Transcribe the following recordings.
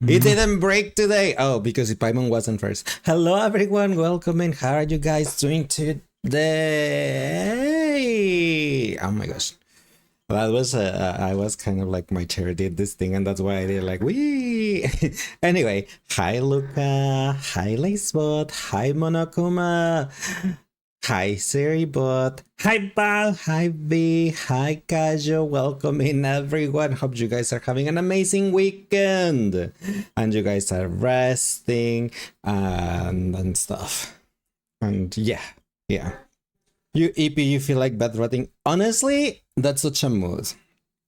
It didn't break today. Oh, because Paimon wasn't first. Hello, everyone. Welcome in. How are you guys doing today? Oh my gosh. That was, I was kind of like my chair did this thing, and that's why I did like, wee. Anyway, hi, Luca. Hi, Lacebot. Hi, Monokuma. Hi, Seribot. Hi, Bal. Hi, V. Hi, Kajo. Welcome in, everyone. Hope you guys are having an amazing weekend. And you guys are resting and stuff. And yeah. You, EP, you feel like bed rotting? Honestly, that's such a mood.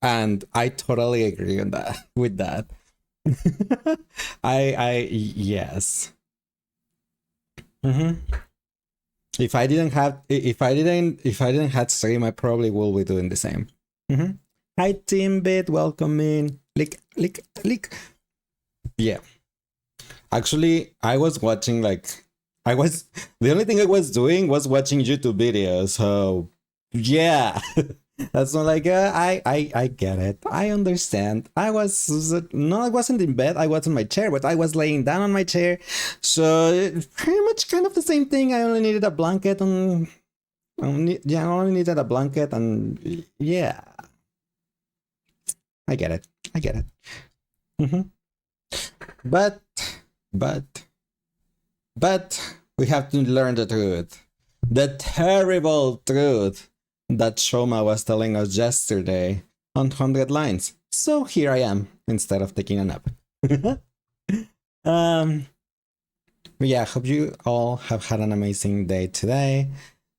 And I totally agree on that, with that. Yes. If I didn't have stream, I probably will be doing the same. Hi, Timbit, welcome in. Lick. Yeah. Actually, I was watching the only thing I was doing was watching YouTube videos. So yeah. That's not like I get it. I understand. I wasn't in bed. I was in my chair, but I was laying down on my chair. So pretty much kind of the same thing. I only needed a blanket and I only needed a blanket and yeah. I get it. But we have to learn the truth. The terrible truth that Shoma was telling us yesterday on 100 lines. So here I am, instead of taking a nap. Yeah, hope you all have had an amazing day today.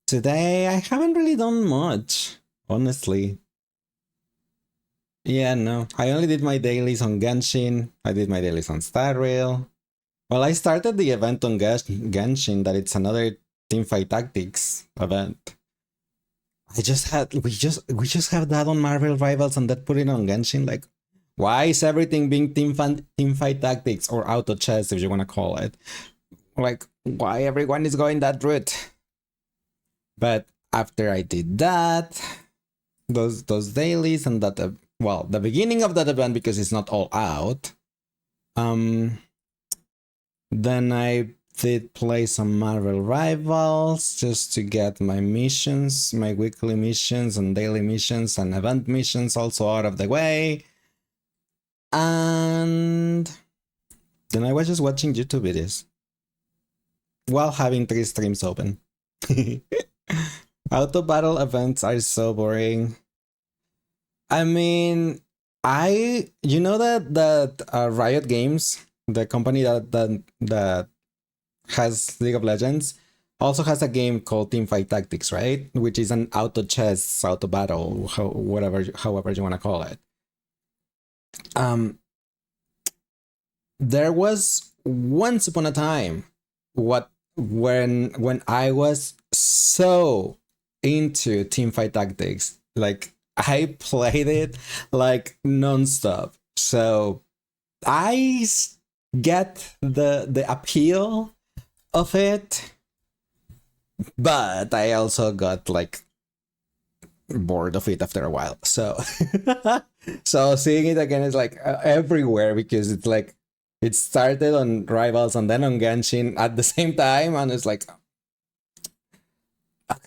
Today, I haven't really done much, honestly. Yeah, no. I only did my dailies on Genshin. I did my dailies on Star Rail. Well, I started the event on Genshin, that it's another teamfight tactics event. we just have that on Marvel Rivals and that put it on Genshin. Like, why is everything being teamfight tactics or auto chess, if you want to call it? Like, why everyone is going that route? But after I did that, those dailies and that, the beginning of that event, because it's not all out, then I did play some Marvel Rivals just to get my missions, my weekly missions and daily missions and event missions also out of the way. And then I was just watching YouTube videos while having 3 streams open. Auto battle events are so boring. I mean, you know that Riot Games, the company that has League of Legends, also has a game called Teamfight Tactics, right? Which is an auto chess, auto battle, however you want to call it. There was once upon a time when I was so into Teamfight Tactics, like I played it like nonstop. So I get the appeal of it, but I also got like bored of it after a while. So so seeing it again is like everywhere, because it's like it started on Rivals and then on Genshin at the same time, and it's like, okay,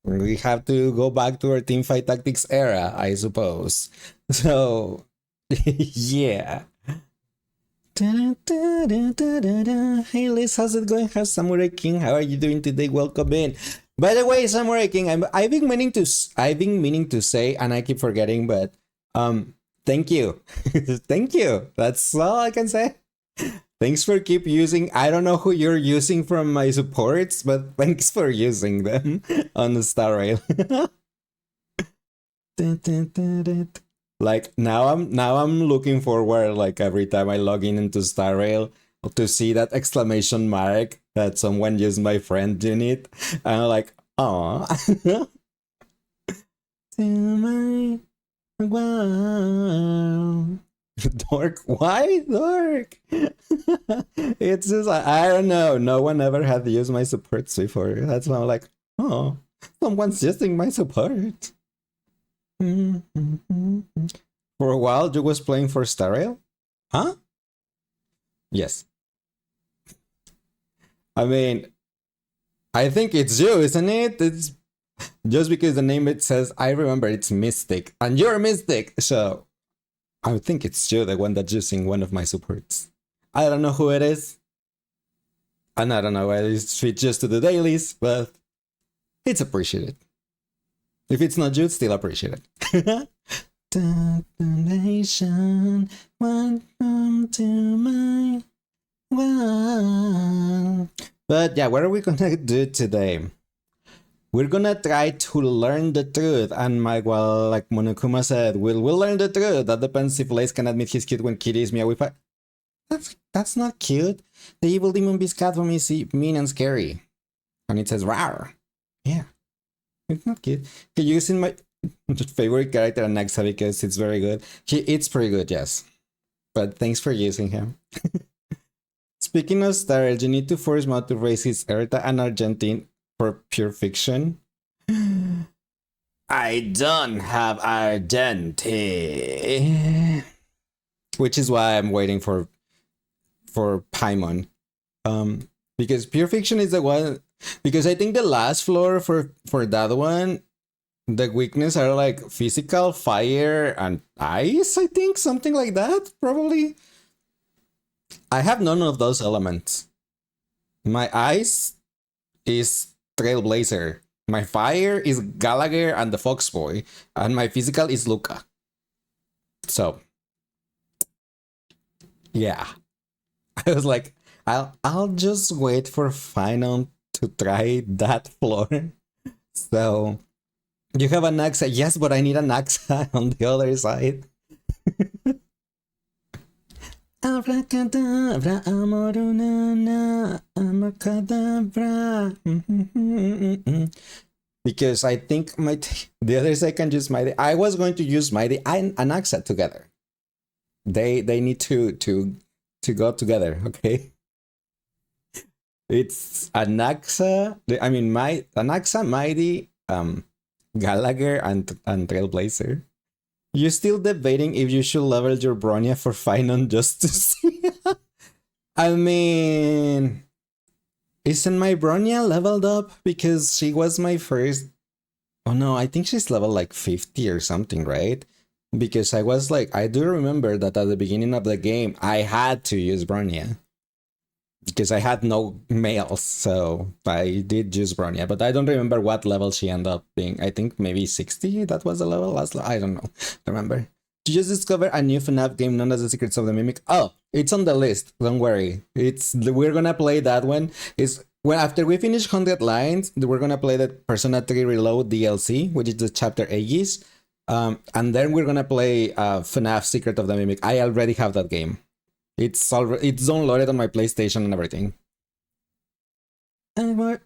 we have to go back to our Teamfight Tactics era, I suppose. So yeah. Hey Liz, how's it going? How's Samurai King? How are you doing today? Welcome in. By the way, Samurai King, I've been meaning to say, and I keep forgetting, but thank you. Thank you. That's all I can say. Thanks for keep using. I don't know who you're using from my supports, but thanks for using them on the Star Rail. Like now I'm looking forward like every time I log in into Star Rail to see that exclamation mark that someone used my friend unit. And I'm like, oh. To my wow. Dork? Why dork? It's just I don't know. No one ever had used my supports before. That's why I'm like, oh, someone's using my support. For a while, you was playing for Star Rail? Huh? Yes. I mean, I think it's you, isn't it? It's just because the name it says, I remember it's Mystic, and you're Mystic, so I think it's you, the one that's using one of my supports. I don't know who it is, and I don't know whether it's fit just to the dailies, but it's appreciated. If it's not you, it's still appreciated. Donation, welcome to my world. But yeah, what are we gonna do today? We're gonna try to learn the truth, and well, like Monokuma said, we'll learn the truth. That depends if Lace can admit he's cute when Kitty is meow. That's not cute. The evil demon beast cat for me is mean and scary, and it says rawr. Yeah, it's not cute. Can you using my favorite character Anaxa because it's very good. It's pretty good, yes. But thanks for using him. Speaking of stars, you need to force Mao to raise his Erta and Argentine for pure fiction. I don't have Argentine, which is why I'm waiting for Paimon. Because pure fiction is the one. Because I think the last floor for that one, the weakness are like physical, fire, and ice. I think something like that. Probably. I have none of those elements. My ice is Trailblazer. My fire is Gallagher and the Foxboy, and my physical is Luca. So, yeah, I was like, I'll just wait for Final to try that floor. So, you have an Axa, yes, but I need an Axa on the other side. Abracadabra, amorunana, amacadabra. Because I think the other side can use Mighty. I was going to use Mighty and Anaxa together. They need to go together, okay? It's Anaxa. I mean, Anaxa, Mighty, Gallagher, and Trailblazer. You're still debating if you should level your Bronya for Finon just to see. I mean, isn't my Bronya leveled up? Because she was my first. Oh no, I think she's level like 50 or something, right? Because I was like, I do remember that at the beginning of the game, I had to use Bronya. Because I had no males, so I did use Bronya, but I don't remember what level she ended up being. I think maybe 60, that was the level last. I don't know. Remember? You just discovered a new FNAF game known as The Secrets of the Mimic. Oh, it's on the list. Don't worry. We're gonna play that one. After we finish 100 Lines, we're gonna play the Persona 3 Reload DLC, which is the chapter Aegis. And then we're gonna play FNAF Secret of the Mimic. I already have that game. It's downloaded on my PlayStation and everything. More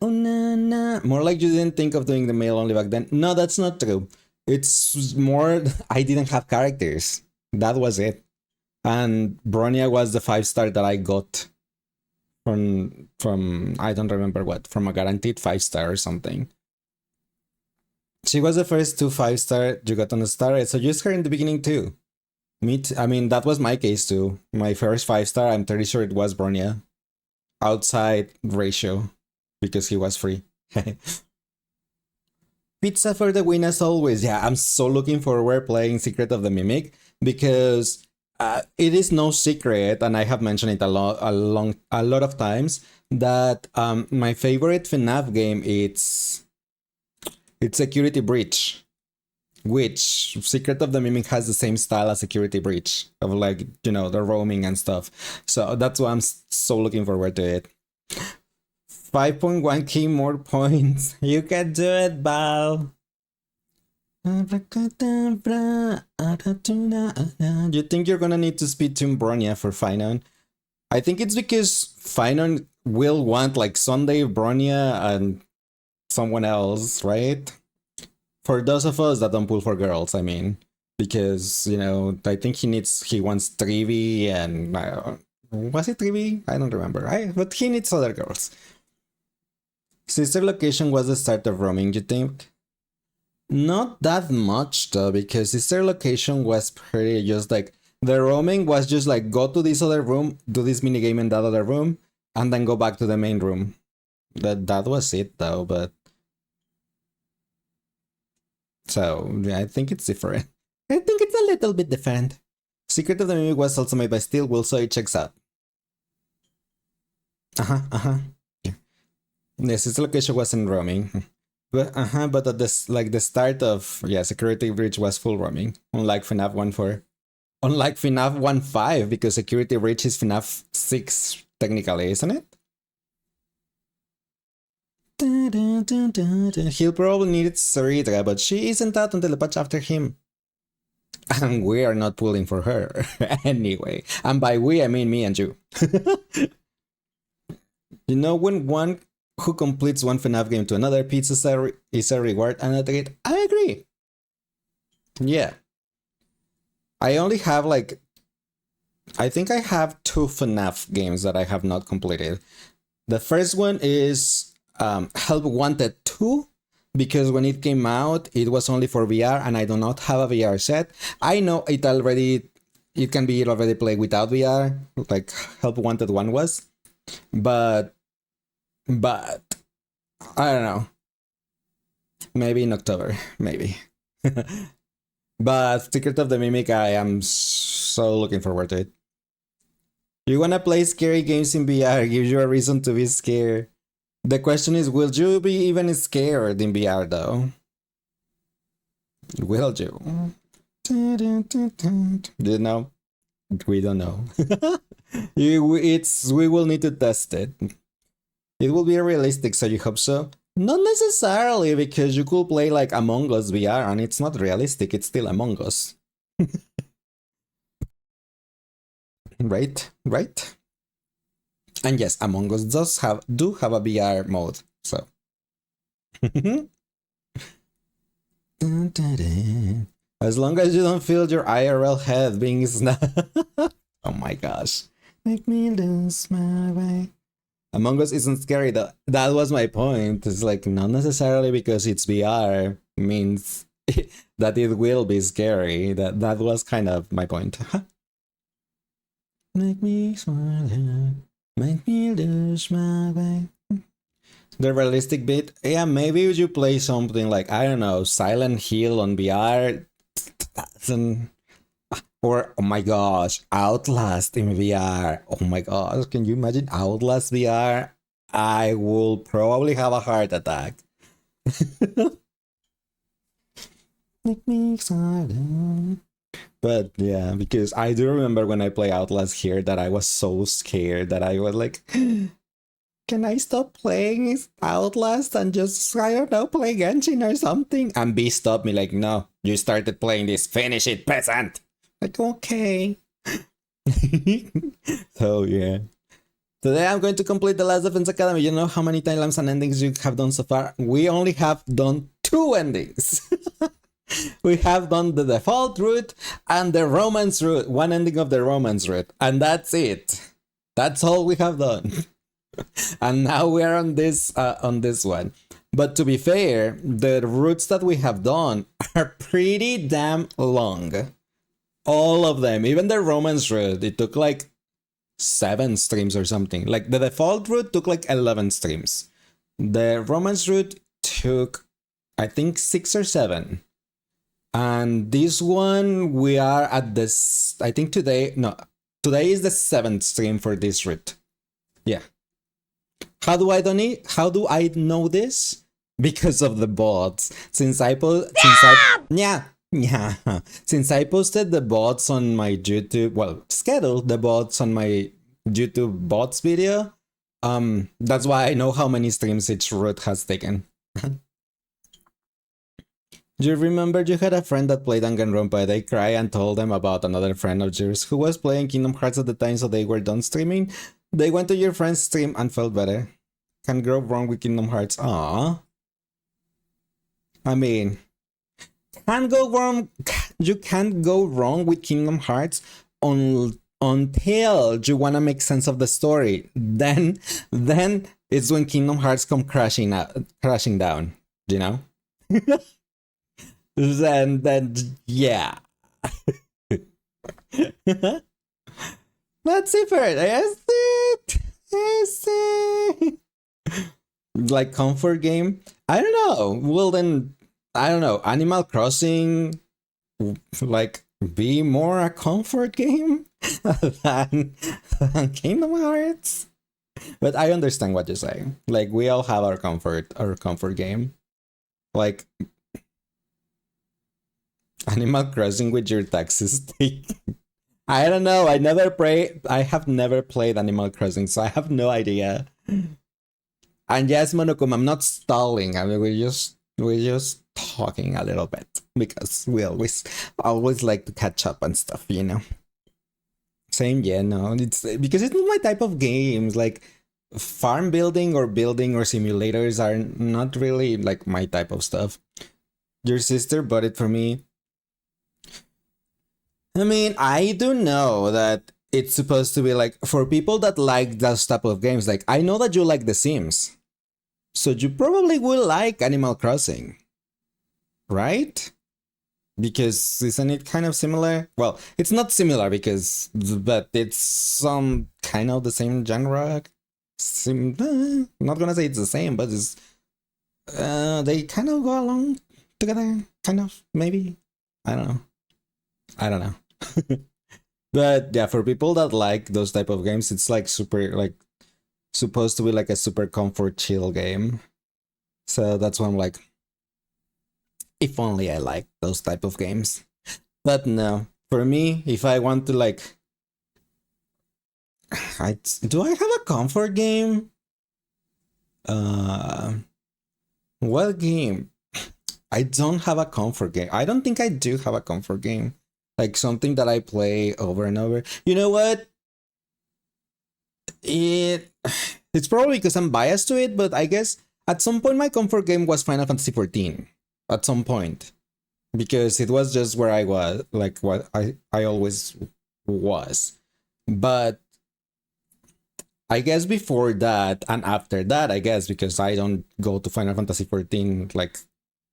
like you didn't think of doing the mail only back then. No, that's not true. It's more I didn't have characters. That was it. And Bronya was the 5-star that I got from I don't remember what, from a guaranteed 5-star or something. She was the first 2 5-star you got on the star, so use her in the beginning too. I mean, that was my case too. My first 5-star, I'm pretty sure it was Bronya. Outside ratio, because he was free. Pizza for the win as always. Yeah, I'm so looking forward playing Secret of the Mimic because it is no secret, and I have mentioned it a lot of times, that my favorite FNAF game it's Security Breach. which Secret of the Mimic has the same style as Security Breach of like, you know, the roaming and stuff. So that's why I'm so looking forward to it. 5.1k more points. You can do it, Bal. You think you're gonna need to speed tune Bronya for Finon? I think it's because Finon will want like Sunday, Bronya, and someone else, right? For those of us that don't pull for girls, I mean. Because, you know, I think he wants Trivi and... was it Trivi? I don't remember. But he needs other girls. Sister Location was the start of roaming, you think? Not that much though, because Sister Location was pretty just like... The roaming was just like, go to this other room, do this minigame in that other room, and then go back to the main room. That was it though, but... So, yeah, I think it's different. I think it's a little bit different. Secret of the Mimic was also made by Steel Wool, so it checks out. Yeah. Yes, its location wasn't roaming. But but at this like the start of Security Breach was full roaming. Unlike FNAF 1.4. Unlike FNAF 1.5, because Security Breach is FNAF 6 technically, isn't it? He'll probably need Sarita, but she isn't out until the patch after him. And we are not pulling for her. Anyway. And by we, I mean me and you. You know, when one who completes one FNAF game to another, pizza is a reward and a treat. I agree. Yeah. I only have like... I think I have 2 FNAF games that I have not completed. The first one is... Help Wanted 2, because when it came out, it was only for VR, and I do not have a VR set. I know it can be already played without VR, like Help Wanted 1 was, but I don't know. Maybe in October, maybe. But Secret of the Mimic, I am so looking forward to it. You wanna play scary games in VR, gives you a reason to be scared. The question is, will you be even scared in VR though? Will you? Do you know? We don't know. We will need to test it. It will be realistic, so you hope so? Not necessarily, because you could play like Among Us VR and it's not realistic, it's still Among Us. Right? And yes, Among Us do have a VR mode, so. As long as you don't feel your IRL head being oh my gosh. Make me lose my way. Among Us isn't scary though. That was my point. It's like not necessarily because it's VR means that it will be scary. That was kind of my point. Make me smile. Make me lose my way. The realistic bit, yeah, maybe you play something like, I don't know, Silent Hill on VR, or oh my gosh, Outlast in VR. Oh my gosh, can you imagine Outlast VR? I will probably have a heart attack. Make me silent. But yeah, because I do remember when I play Outlast here that I was so scared that I was like, can I stop playing Outlast and just, I don't know, play Genshin or something? And B stopped me like, no, you started playing this, finish it, peasant! Like, okay. So yeah. Today I'm going to complete the Last Defense Academy. You know how many timelines and endings you have done so far? We only have done 2 endings. We have done the default route and the romance route, 1 ending of the romance route, and that's it. That's all we have done. And now we are on this one. But to be fair, the routes that we have done are pretty damn long. All of them, even the romance route, it took like 7 streams or something. Like the default route took like 11 streams. The romance route took, I think, 6 or 7. And this one, we are at this, I think today is the 7th stream for this route. Yeah. How do I know this? Because of the bots. Yeah, Yeah, since I posted the bots on my YouTube, well, scheduled the bots on my YouTube bots video, that's why I know how many streams each route has taken. Do you remember you had a friend that played Danganronpa? They cried and told them about another friend of yours who was playing Kingdom Hearts at the time, so they were done streaming. They went to your friend's stream and felt better. Can go wrong with Kingdom Hearts. Aww. I mean, can't go wrong. You can't go wrong with Kingdom Hearts until you wanna make sense of the story. Then it's when Kingdom Hearts come crashing down. You know. then yeah. Let's see first. Is it? Like comfort game? I don't know. Well then, I don't know. Animal Crossing, like, be more a comfort game than Kingdom Hearts. But I understand what you're saying. Like, we all have our comfort game. Like, Animal Crossing with your taxi stick. I don't know. I have never played Animal Crossing, so I have no idea. And yes, Monokuma, I'm not stalling. I mean, we're just talking a little bit because we always like to catch up and stuff, you know. Same, yeah, no, it's because it's not my type of games. Like farm building or simulators are not really like my type of stuff. Your sister bought it for me. I mean, I do know that it's supposed to be like for people that like those type of games. Like I know that you like The Sims, so you probably will like Animal Crossing, right? Because isn't it kind of similar? Well, it's not similar but it's some kind of the same genre. I'm not gonna say it's the same, but it's they kind of go along together, kind of maybe. I don't know. I don't know. But yeah, for people that like those type of games, it's like super like supposed to be like a super comfort chill game. So that's why I'm like, if only I like those type of games. But no, for me, if I want to like, do I have a comfort game? What game? I don't have a comfort game. I don't think I do have a comfort game. Like something that I play over and over. You know what? It's probably because I'm biased to it, but I guess at some point my comfort game was Final Fantasy 14. At some point, because it was just where I was, like what I always was. But I guess before that and after that, I guess because I don't go to Final Fantasy 14 like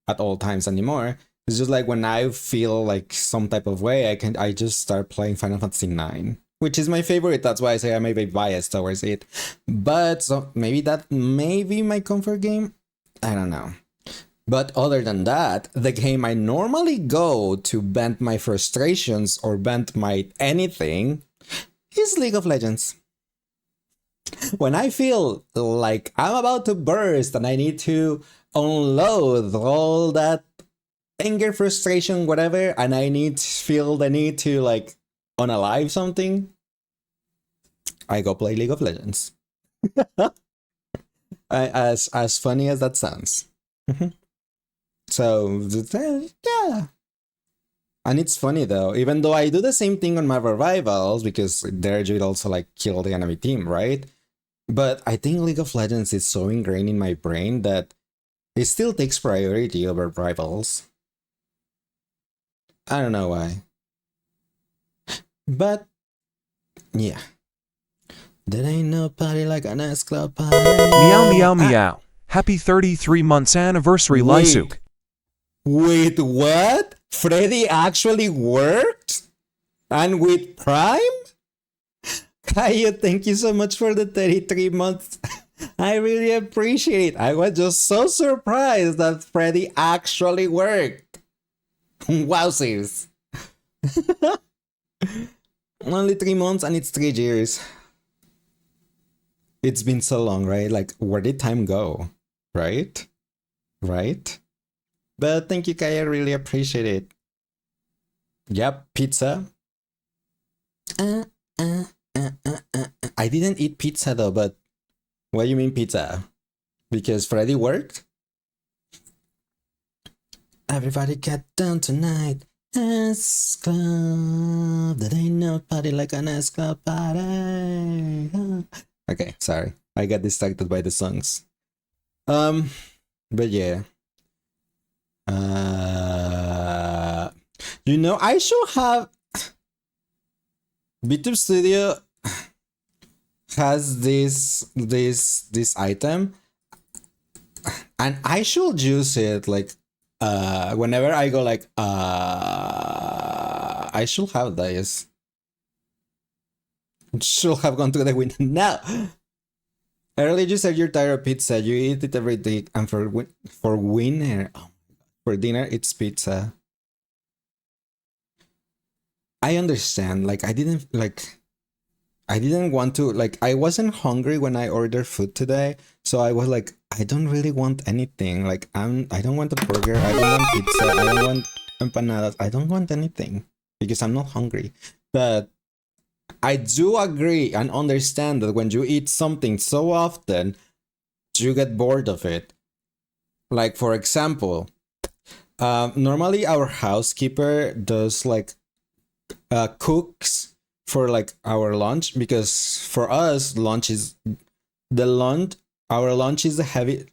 at all times anymore. It's just like when I feel like some type of way, I just start playing Final Fantasy 9, which is my favorite. That's why I say I may be biased towards it. But so maybe that may be my comfort game. I don't know. But other than that, the game I normally go to vent my frustrations or vent my anything is League of Legends. When I feel like I'm about to burst and I need to unload all that anger, frustration, whatever, and feel the need to like unalive something, I go play League of Legends. As funny as that sounds. So yeah. And it's funny though, even though I do the same thing on my revivals, because there you'd also like kill the enemy team, right? But I think League of Legends is so ingrained in my brain that it still takes priority over rivals. I don't know why. But yeah. There ain't no party like an S Club party. Meow meow meow. Happy 33 months anniversary, leissz. Wait, what? Freddy actually worked? And with Prime? Kaya, thank you so much for the 33 months. I really appreciate it. I was just so surprised that Freddy actually worked. Wowzers. Only 3 months and it's 3 years. It's been so long, right? Like, where did time go? Right? Right? But thank you, Kaya. I really appreciate it. Yep, pizza. I didn't eat pizza though, but what do you mean pizza? Because Freddy worked? Everybody get down tonight. S Club. That ain't no party like an S Club party. Okay, sorry. I got distracted by the songs. But yeah. You know, I should have BTube Studio has this item, and I should use it like whenever I go like I should have this. Should have gone to the window now. Earlier you said you're tired of pizza. You eat it every day, and for winner, for dinner it's pizza. I understand. Like I didn't want to, like, I wasn't hungry when I ordered food today, so I was like, I don't really want anything. Like I don't want a burger. I don't want pizza. I don't want empanadas. I don't want anything because I'm not hungry. But I do agree and understand that when you eat something so often, you get bored of it. Like for example, normally our housekeeper does like cooks for like our lunch, because for us lunch is the lunch our lunch is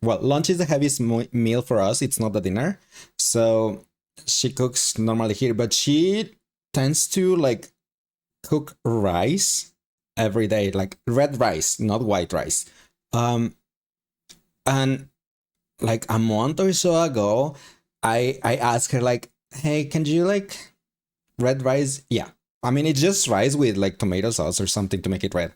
lunch is the heaviest meal for us. It's not the dinner, so she cooks normally here, but she tends to like cook rice every day, like red rice, not white rice. And like a month or so ago, I asked her like, hey, can you like red rice? Yeah, I mean it's just rice with like tomato sauce or something to make it red.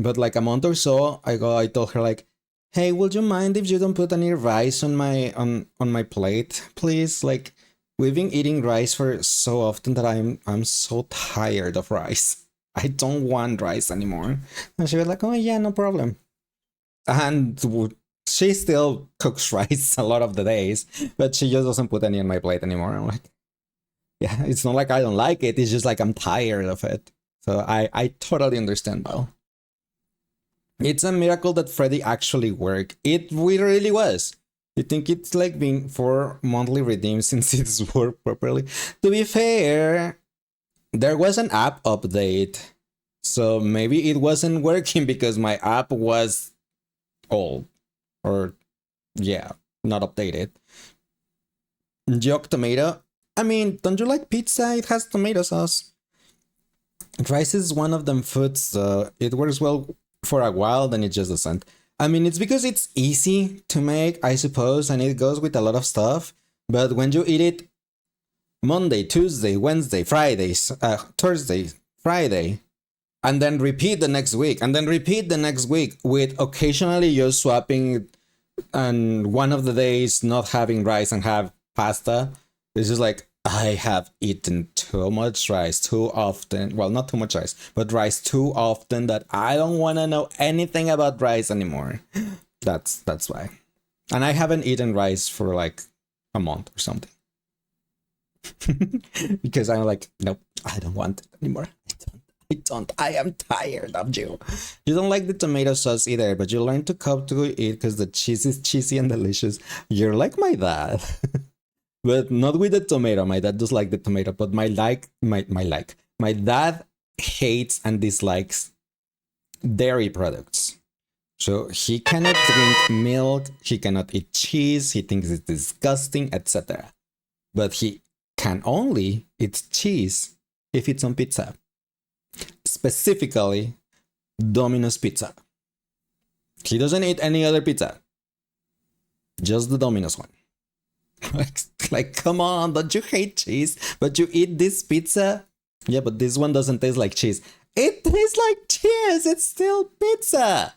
But like a month or so ago, I told her like, hey, would you mind if you don't put any rice on my plate, please? Like we've been eating rice for so often that I'm so tired of rice. I don't want rice anymore. And she was like, oh yeah, no problem. And she still cooks rice a lot of the days, but she just doesn't put any on my plate anymore. I'm like, yeah, it's not like I don't like it. It's just like I'm tired of it. So I totally understand, Val. It's a miracle that Freddy actually worked. It really was. You think it's like being 4 monthly redeemed since it's worked properly? To be fair, there was an app update. So maybe it wasn't working because my app was old. Or, yeah, not updated. Joke tomato. I mean, don't you like pizza? It has tomato sauce. Rice is one of them foods, so it works well for a while, then it just doesn't. I mean, it's because it's easy to make, I suppose, and it goes with a lot of stuff. But when you eat it Monday, Tuesday, Wednesday, Fridays, Thursday, Friday, and then repeat the next week, and then repeat the next week, with occasionally just swapping and one of the days not having rice and have pasta, it's just like, I have eaten too much rice too often. Well, not too much rice, but rice too often that I don't want to know anything about rice anymore. That's why. And I haven't eaten rice for like a month or something. Because I'm like, nope, I don't want it anymore. I am tired of you. You don't like the tomato sauce either, but you learn to cope to eat because the cheese is cheesy and delicious. You're like my dad. But not with the tomato. My dad does like the tomato, but my dad hates and dislikes dairy products. So he cannot drink milk, he cannot eat cheese, he thinks it's disgusting, etc. But he can only eat cheese if it's on pizza. Specifically, Domino's pizza. He doesn't eat any other pizza. Just the Domino's one. like, come on, don't you hate cheese? But you eat this pizza? Yeah, but this one doesn't taste like cheese. It tastes like cheese. It's still pizza.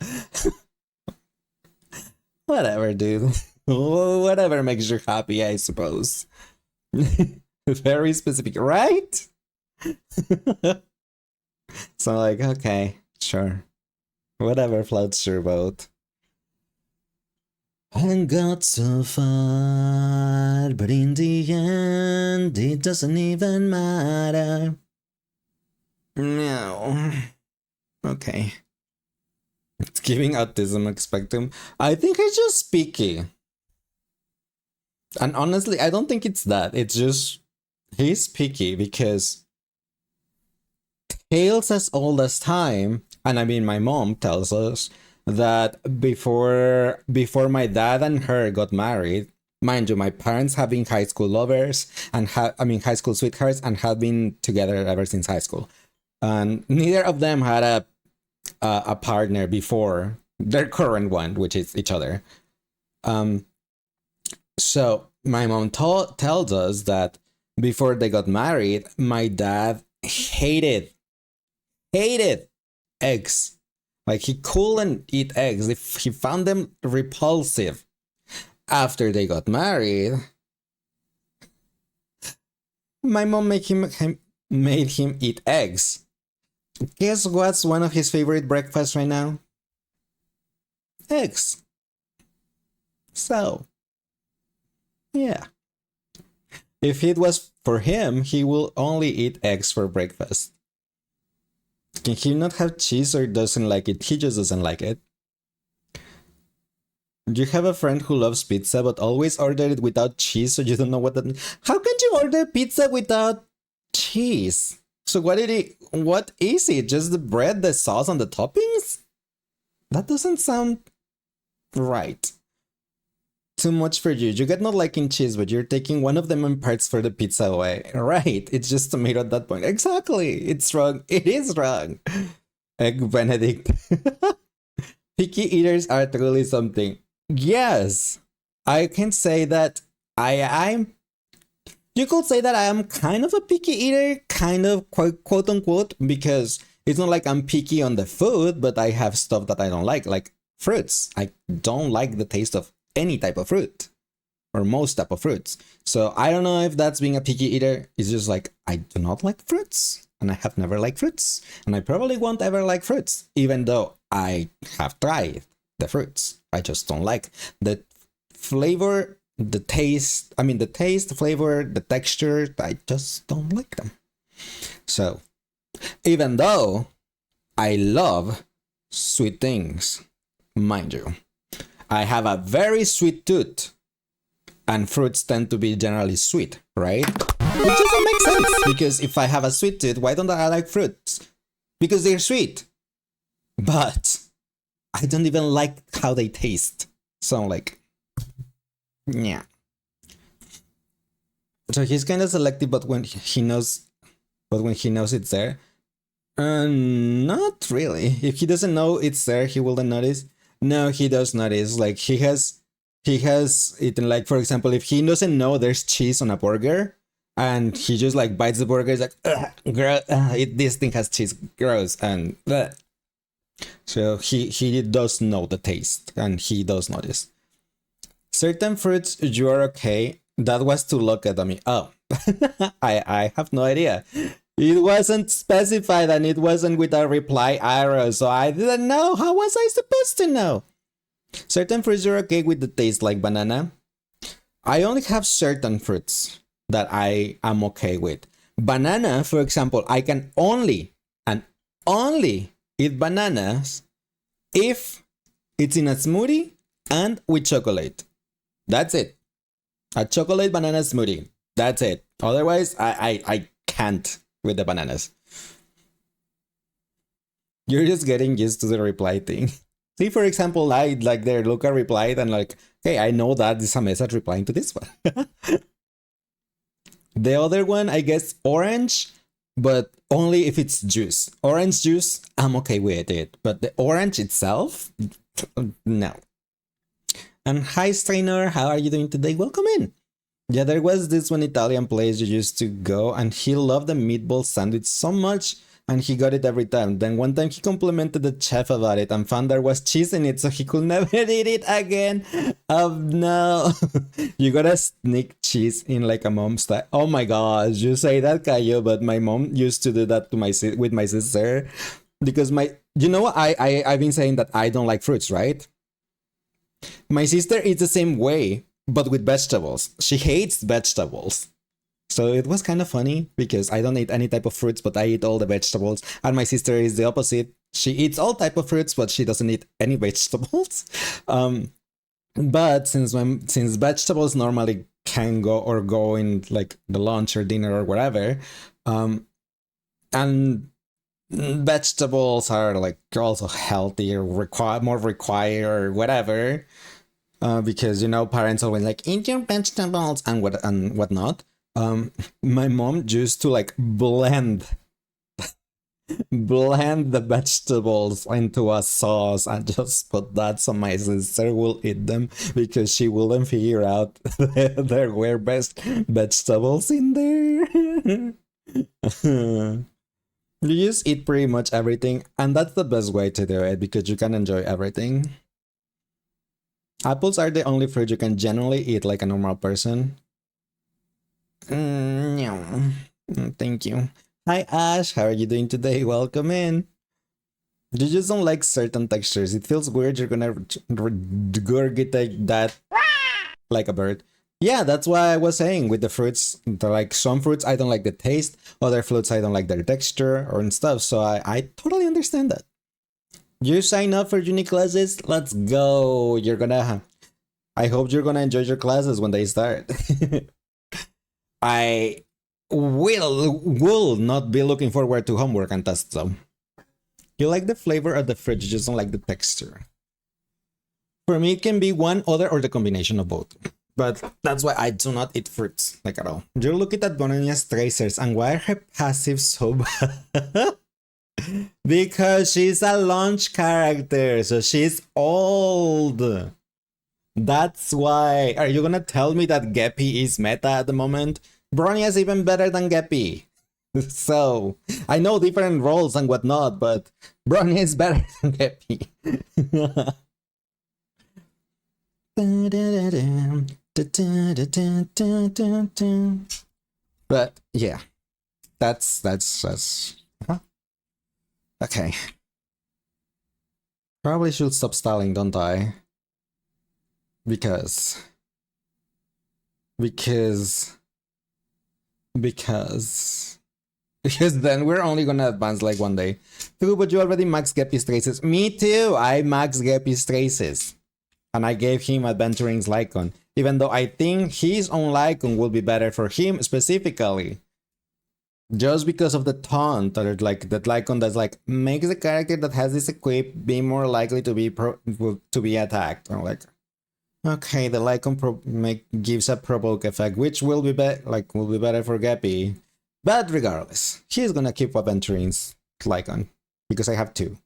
Whatever, dude. Whatever makes you happy, I suppose. Very specific, right? So like, okay, sure. Whatever floats your boat. And got so far, but in the end and it doesn't even matter. No. Okay. It's giving autism spectrum. I think he's just picky. And honestly, I don't think it's that. It's just he's picky because tales as old as time, and I mean my mom tells us that before my dad and her got married, mind you, my parents have been high school lovers and high school sweethearts and have been together ever since high school. And neither of them had a partner before their current one, which is each other. So my mom tells us that before they got married, my dad hated eggs. Like he couldn't eat eggs. He found them repulsive. After they got married, my mom made him eat eggs. Guess what's one of his favorite breakfasts right now? Eggs. So, yeah. If it was for him, he will only eat eggs for breakfast. Can he not have cheese or doesn't like it? He just doesn't like it. You have a friend who loves pizza but always order it without cheese, so you don't know what that means. How can you order pizza without cheese? So what is it? Just the bread, the sauce, and the toppings? That doesn't sound right. Too much for you. You get not liking cheese, but you're taking one of the main parts for the pizza away. Right. It's just tomato at that point. Exactly. It's wrong. It is wrong. Egg Benedict. Picky eaters are truly something. Yes. I can say that I'm you could say that I am kind of a picky eater, kind of quote unquote, because it's not like I'm picky on the food, but I have stuff that I don't like fruits. I don't like the taste of any type of fruit or most type of fruits. So I don't know if that's being a picky eater. It's just like I do not like fruits and I have never liked fruits and I probably won't ever like fruits, even though I have tried the fruits. I just don't like the flavor, the taste, the flavor, the texture. I just don't like them. So even though I love sweet things, mind you, I have a very sweet tooth, and fruits tend to be generally sweet, right? Which doesn't make sense, because if I have a sweet tooth, why don't I like fruits? Because they're sweet. But I don't even like how they taste. So I'm like, yeah. So he's kind of selective, but when he knows it's there, not really. If he doesn't know it's there, he wouldn't notice. No, he does notice. Like he has eaten, like for example, if he doesn't know there's cheese on a burger and he just like bites the burger, he's like, this thing has cheese, gross, and so he does know the taste and he does notice. Certain fruits you are okay. That was to look at me. Oh, I have no idea. It wasn't specified and it wasn't with a reply arrow, so I didn't know. How was I supposed to know? Certain fruits are okay with the taste, like banana. I only have certain fruits that I am okay with. Banana, for example, I can only eat bananas if it's in a smoothie and with chocolate. That's it. A chocolate banana smoothie. That's it. Otherwise, I can't with the bananas. You're just getting used to the reply thing. See, for example, I like there, Luca replied and like, hey, I know that is a message replying to this one. The other one, I guess, orange, but only if it's juice. Orange juice, I'm okay with it. But the orange itself, no. And hi, Strainer, how are you doing today? Welcome in. Yeah, there was this one Italian place you used to go, and he loved the meatball sandwich so much, and he got it every time. Then one time he complimented the chef about it and found there was cheese in it, so he could never eat it again. Oh no. You gotta sneak cheese in like a mom style. Oh my gosh, you say that, Cayo, but my mom used to do that to with my sister. Because you know what, I've been saying that I don't like fruits, right? My sister eats the same way, but with vegetables. She hates vegetables. So it was kind of funny because I don't eat any type of fruits, but I eat all the vegetables. And my sister is the opposite. She eats all type of fruits, but she doesn't eat any vegetables. But since vegetables normally can go in like the lunch or dinner or whatever, and vegetables are like also healthy or more required or whatever, because parents always like eat your vegetables and whatnot. My mom used to like blend the vegetables into a sauce and just put that so my sister will eat them because she wouldn't figure out there were best vegetables in there. You just eat pretty much everything, and that's the best way to do it because you can enjoy everything. Apples are the only fruit you can generally eat like a normal person. No. Thank you. Hi Ash, how are you doing today? Welcome in. You just don't like certain textures. It feels weird you're gonna regurgitate that like a bird. Yeah, that's why I was saying with the fruits, like some fruits I don't like the taste, other fruits I don't like their texture or and stuff. So I totally understand that. You sign up for uni classes? Let's go. I hope you're gonna enjoy your classes when they start. I will not be looking forward to homework and tests though. You like the flavor of the fruit, you just don't like the texture. For me, it can be one, other, or the combination of both. But that's why I do not eat fruits, like at all. You're looking at Bonania's tracers, and why are her passive so bad? Because she's a launch character, so she's old. That's why. Are you gonna tell me that Geppy is meta at the moment? Bronia's even better than Geppy. So, I know different roles and whatnot, but Bronya is better than Geppy. But yeah, that's okay. Probably should stop styling, don't I? Because then we're only gonna advance like one day. True, but you already maxed Geppy's traces. Me too! I maxed Geppy's traces. And I gave him Adventuring's Lycon. Even though I think his own Lycon will be better for him specifically. Just because of the taunt, or like that Lycon that's like makes the character that has this equip be more likely to be attacked. Or like, okay, the Lycon gives a provoke effect, which will be better for Geppy. But regardless, he's gonna keep Aventuring's Lycon because I have two.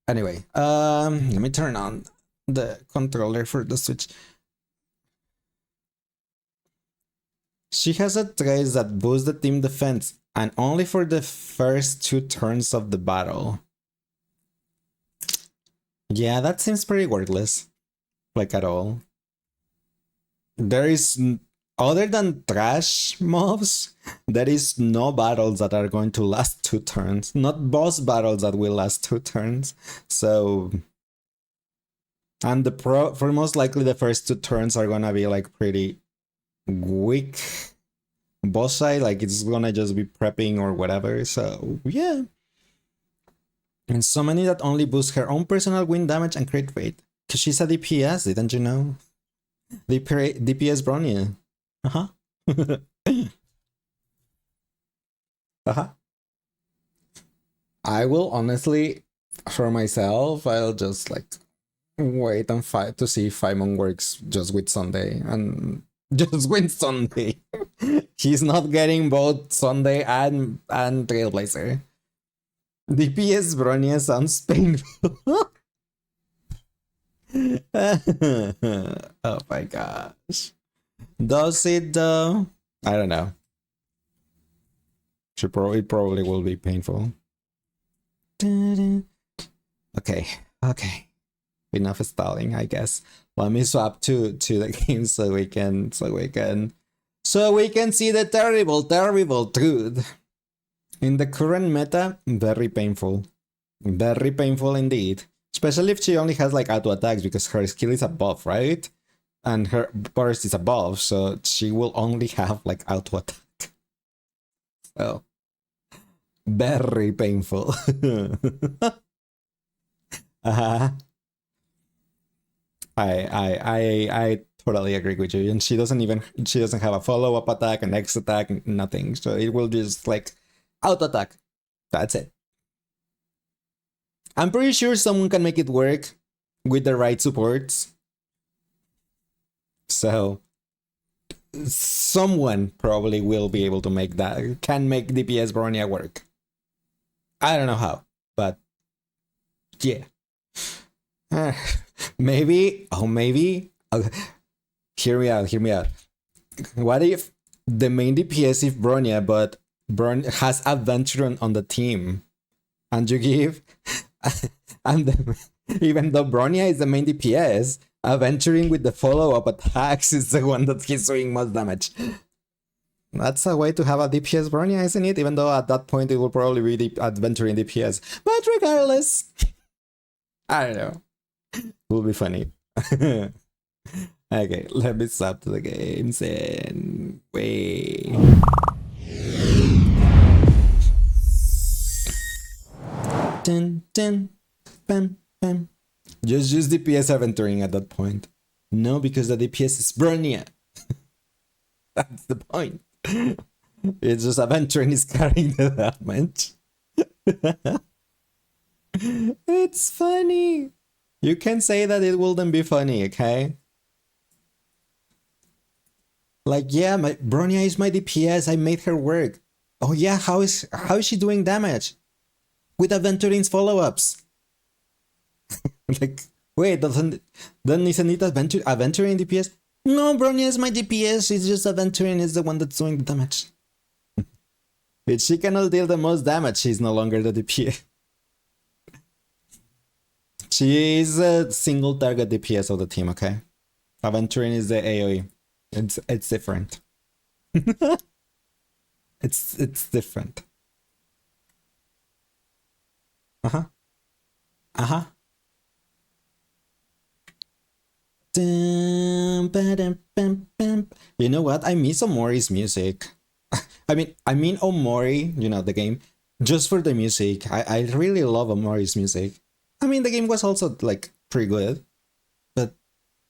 Anyway, let me turn on the controller for the Switch. She has a trace that boosts the team defense, and only for the first 2 turns of the battle. Yeah, that seems pretty worthless. Like at all. There is, other than trash mobs, there is no battles that are going to last 2 turns. Not boss battles that will last 2 turns. So, and for most likely the first 2 turns are gonna be like pretty weak boss side, like it's gonna just be prepping or whatever. So yeah. And so many that only boost her own personal win damage and crit rate. Cause she's a DPS, didn't you know? DPS Bronya. Uh-huh. Uh-huh. I will honestly, for myself, I'll just like wait and fight to see if Faimon works just with Sunday and just win Sunday. He's not getting both Sunday and Trailblazer. DPS Bronya sounds painful. Oh my gosh. Does it though? I don't know. It probably will be painful. Okay. Enough stalling, I guess. Let me swap to the game so we can see the terrible truth. In the current meta, very painful. Very painful indeed. Especially if she only has like auto attacks because her skill is a buff, right? and her burst is above, so she will only have like auto attack. So very painful. uh-huh. I totally agree with you. And she doesn't have a follow-up attack, an X attack, nothing. So it will just like auto attack. That's it. I'm pretty sure someone can make it work with the right supports. So someone probably will be able to make that, can make DPS Bronya work. I don't know how, but yeah. Maybe, hear me out. What if the main DPS is Bronya, but Bronya has Adventure on the team, and you give, and even though Bronya is the main DPS, Adventuring with the follow-up attacks is the one that keeps doing most damage. That's a way to have a DPS Bronya, isn't it? Even though at that point it will probably be Adventuring DPS. But regardless, I don't know. Will be funny. Okay, let me stop the games and wait. Dun, dun, bam, bam. Just use DPS Aventuring at that point. No, because the DPS is Bronya. That's the point. It's just Aventuring is carrying the damage. It's funny. You can say that it wouldn't be funny, okay? Like, yeah, my Bronya is my DPS. I made her work. Oh yeah, how is she doing damage? With Aventuring's follow-ups. Like, wait, isn't it Aventuring DPS? No, Bronya is my DPS. It's just Aventuring is the one that's doing the damage. If she cannot deal the most damage, she's no longer the DPS. She is a single target DPS of the team, okay? Aventuring is the AoE. It's different. It's different. You know what? I miss Omori's music. I mean Omori, you know, the game, just for the music. I really love Omori's music. I mean, the game was also like pretty good, but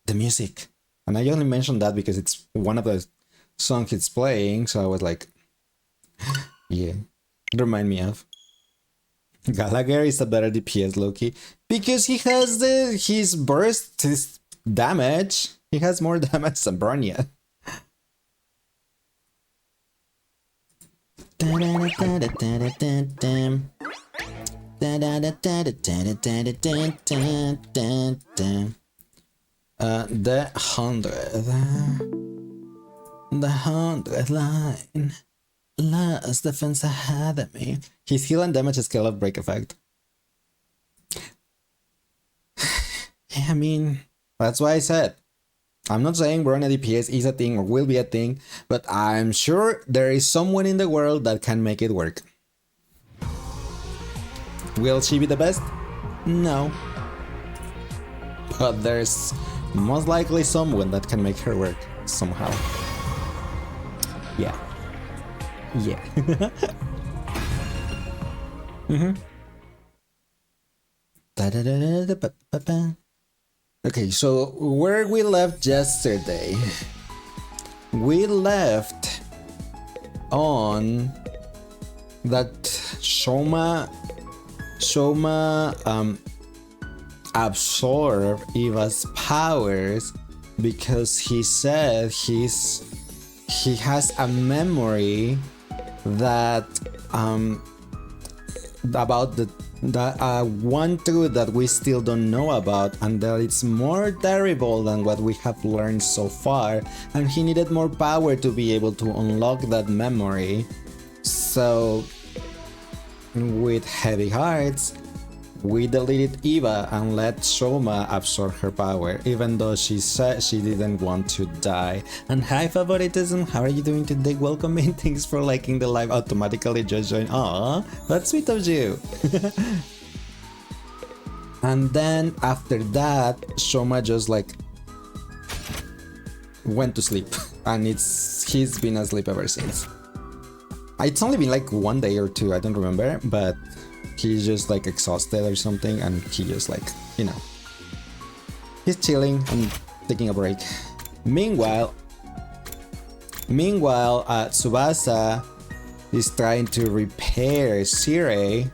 the music. And I only mentioned that because it's one of the songs it's playing, so I was like, yeah, remind me of. Gallagher is a better DPS, Loki, because he has his burst, his damage. He has more damage than Bronya. The 100 line. Last defense ahead of me. His heal and damage scale of break effect. Yeah, I mean, that's why I said, I'm not saying Bronya DPS is a thing or will be a thing, but I'm sure there is someone in the world that can make it work. Will she be the best? No. But there's most likely someone that can make her work somehow. Yeah. Yeah. Okay, so where we left yesterday, we left on that Shoma absorb Eva's powers because he said he has a memory that about the one truth that we still don't know about, and that it's more terrible than what we have learned so far, and he needed more power to be able to unlock that memory. So with heavy hearts, we deleted Eva and let Shoma absorb her power, even though she said she didn't want to die. And hi favoritism, how are you doing today? Welcome in, thanks for liking the live automatically, just join. Aww, that's sweet of you. And then after that, Shoma just like went to sleep, and he's been asleep ever since. It's only been like 1 day or 2, I don't remember, but he's just like exhausted or something, and he just like, you know, he's chilling and taking a break. Meanwhile, Tsubasa is trying to repair Sire,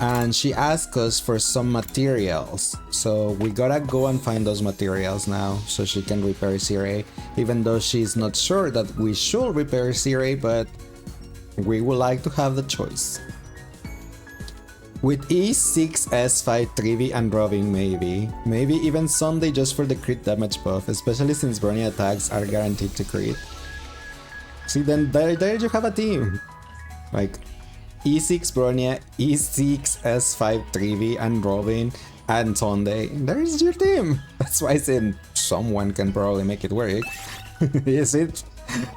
and she asked us for some materials. So we gotta go and find those materials now so she can repair Sire, even though she's not sure that we should repair Sire, but we would like to have the choice. With E6, S5, Trivi, and Robin, maybe even Sunday just for the crit damage buff, especially since Bronya attacks are guaranteed to crit. See, then there you have a team. Like E6 Bronya, E6, S5 Trivi, and Robin, and Sunday. There's your team. That's why I said someone can probably make it work. Is it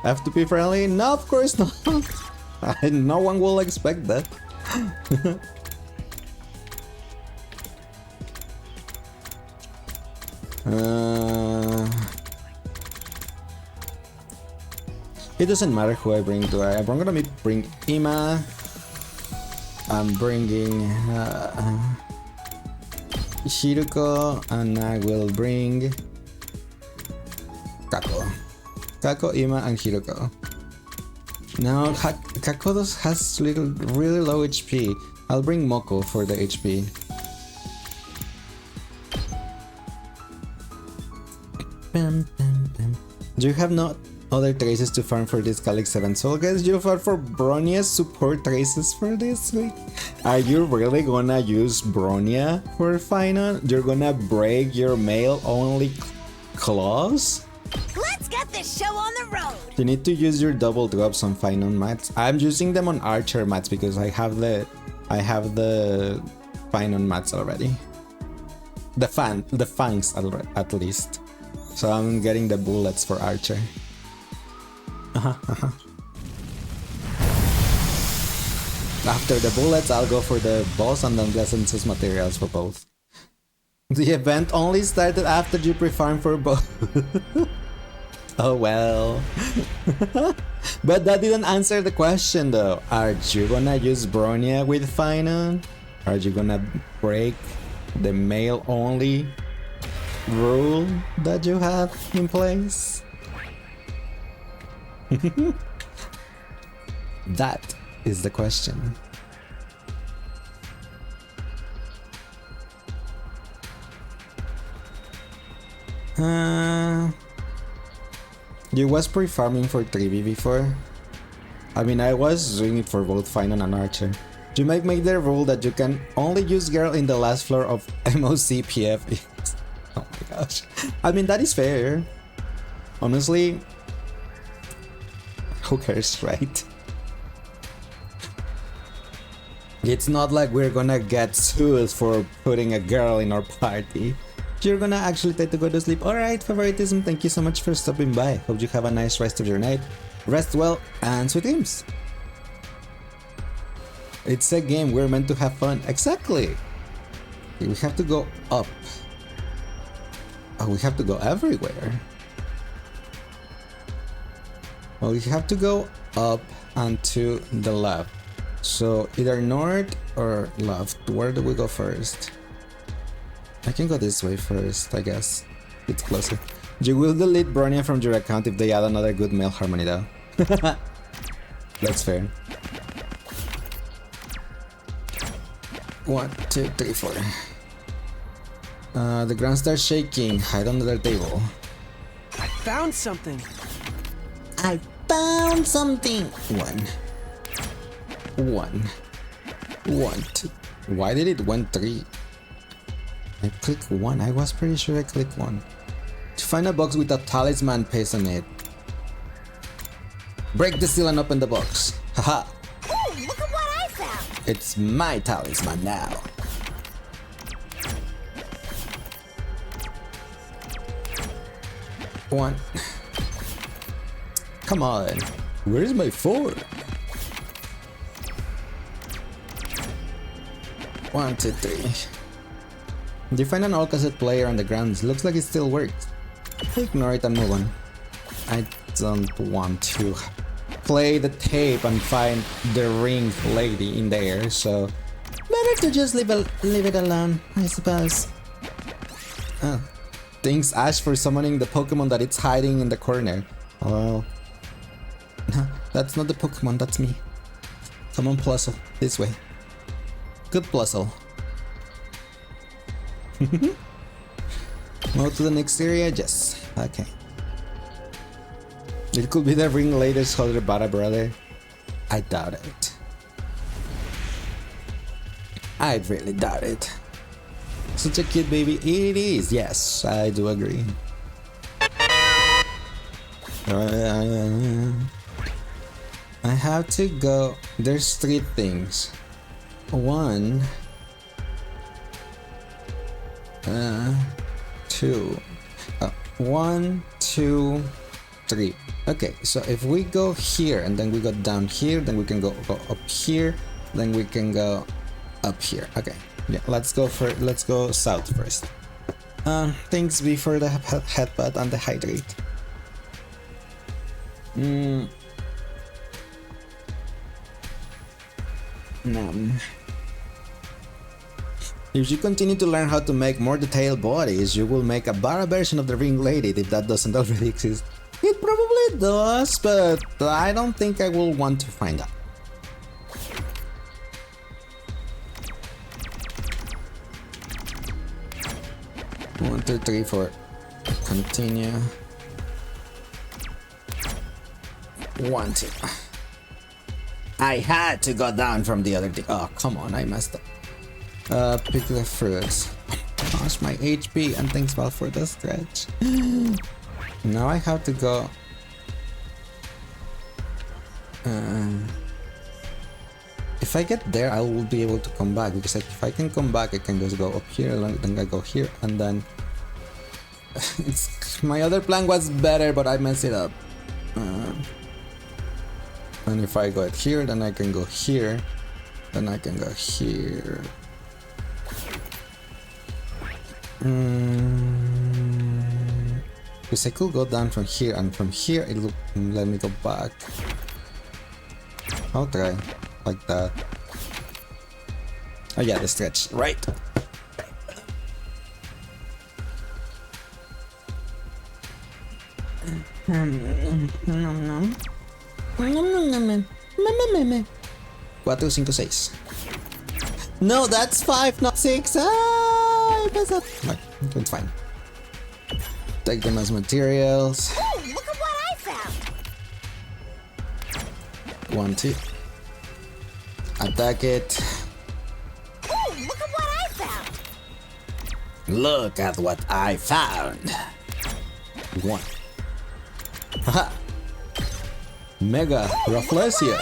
FTP friendly? No, of course not. No one will expect that. It doesn't matter who I bring to her. I'm gonna bring Ima. I'm bringing Shiruko, and I will bring Kako, Ima, and Hiruko. Now Kako has really low HP. I'll bring Moko for the HP. Do you have no other traces to farm for this Calyx event? So guys, you farm for Bronya's support traces for this week? Are you really gonna use Bronya for final? You're gonna break your male only claws? Let's get this show on the road! You need to use your double drops on final mats. I'm using them on archer mats because I have the final mats already. The fangs at least. So I'm getting the bullets for archer. After the bullets, I'll go for the boss and then Blessed's materials for both. The event only started after you pre-farm for both. Oh well. But that didn't answer the question though. Are you gonna use Bronya with final? Are you gonna break the male only rule that you have in place? That is the question. You was pre-farming for 3v before? I mean, I was doing it for both Final and Archer. You might make the rule that you can only use girl in the last floor of MOC PF. Oh my gosh. I mean, that is fair. Honestly, who cares, right? It's not like we're gonna get sued for putting a girl in our party. You're gonna actually try to go to sleep. Alright, favoritism, thank you so much for stopping by. Hope you have a nice rest of your night. Rest well and sweet dreams. It's a game, we're meant to have fun. Exactly. We have to go up. Oh, we have to go everywhere. Well, we have to go up and to the left. So either north or left. Where do we go first? I can go this way first, I guess. It's closer. You will delete Bronya from your account if they add another good male harmony though. That's fair. 1, 2, 3, 4. The ground starts shaking. Hide under the table. I found something. I found something. 1, 2. Why did it went 3? I clicked 1. I was pretty sure I clicked 1. To find a box with a talisman paste on it. Break the seal and open the box. Haha. Ooh, look at what I found! It's my talisman now. One. Come on. Where's my 4? 1, 2, 3. You find an all cassette player on the ground. Looks like it still works. Ignore it and move on. I don't want to play the tape and find the ring lady in there, so better to just leave it alone, I suppose. Thanks, Ash, for summoning the Pokemon that it's hiding in the corner. Oh, no, that's not the Pokemon, that's me. Come on, Plusle, this way. Good Plusle. Move to the next area? Yes. Okay. It could be the ring lady's older brother. I doubt it. I really doubt it. Such a cute baby. It is. Yes, I do agree. I have to go. There's 3 things. 1, 2. 1, 2, 3. Okay, so if we go here and then we go down here, then we can go up here, then we can go up here. Okay, yeah, let's go south first. Thanks B for the headbutt and the hydrate. If you continue to learn how to make more detailed bodies, you will make a better version of the ring lady if that doesn't already exist. It probably does, but I don't think I will want to find out. One, 2, 3, 4. Continue. 1, 2. I had to go down from the other thing. Oh, come on, I messed up. Pick the fruits. Gosh, my HP, and thanks Val for the stretch. Now I have to go. If I get there, I will be able to come back, because if I can come back, I can just go up here, then I go here, and then my other plan was better, but I messed it up. And if I go here, then I can go here, then I can go here. Because I could go down from here, and from here it will let me go back. I'll try like that. Oh yeah, the stretch, right? Cuatro, 5, 6. No, that's 5, not 6. Ah, I messed up. No, it's fine. Take them as materials. Oh, look at what I found! 1, 2. Attack it. Oh, look at what I found! Look at what I found. 1. Haha. Mega Rafflesia.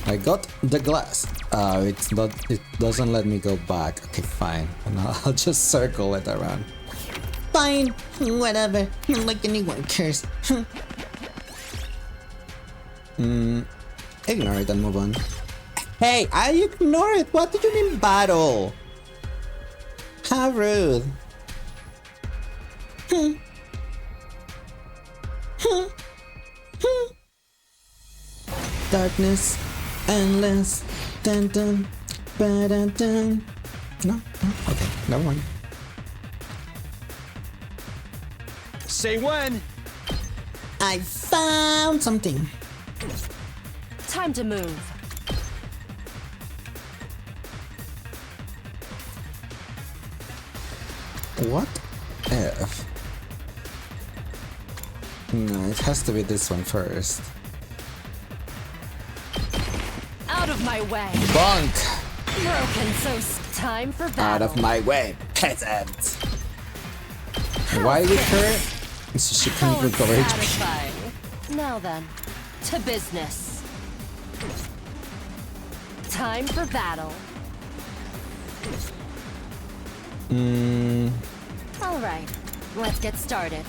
I got the glass. It's not. It doesn't let me go back. Okay, fine. And I'll just circle it around. Fine. Whatever. Not like anyone cares. Ignore it and move on. Hey, I ignore it. What do you mean battle? How rude. Darkness, endless, dun dun, ba dun dun. No, okay, never mind. Say when. I found something. Time to move. What if? No, it has to be this one first. Out of my way. Bonk! Broken, so time for battle. Out of my way, peasant! Why with her? So she can Oh, recover HP. satisfying. Now then, to business. Time for battle. All right, let's get started.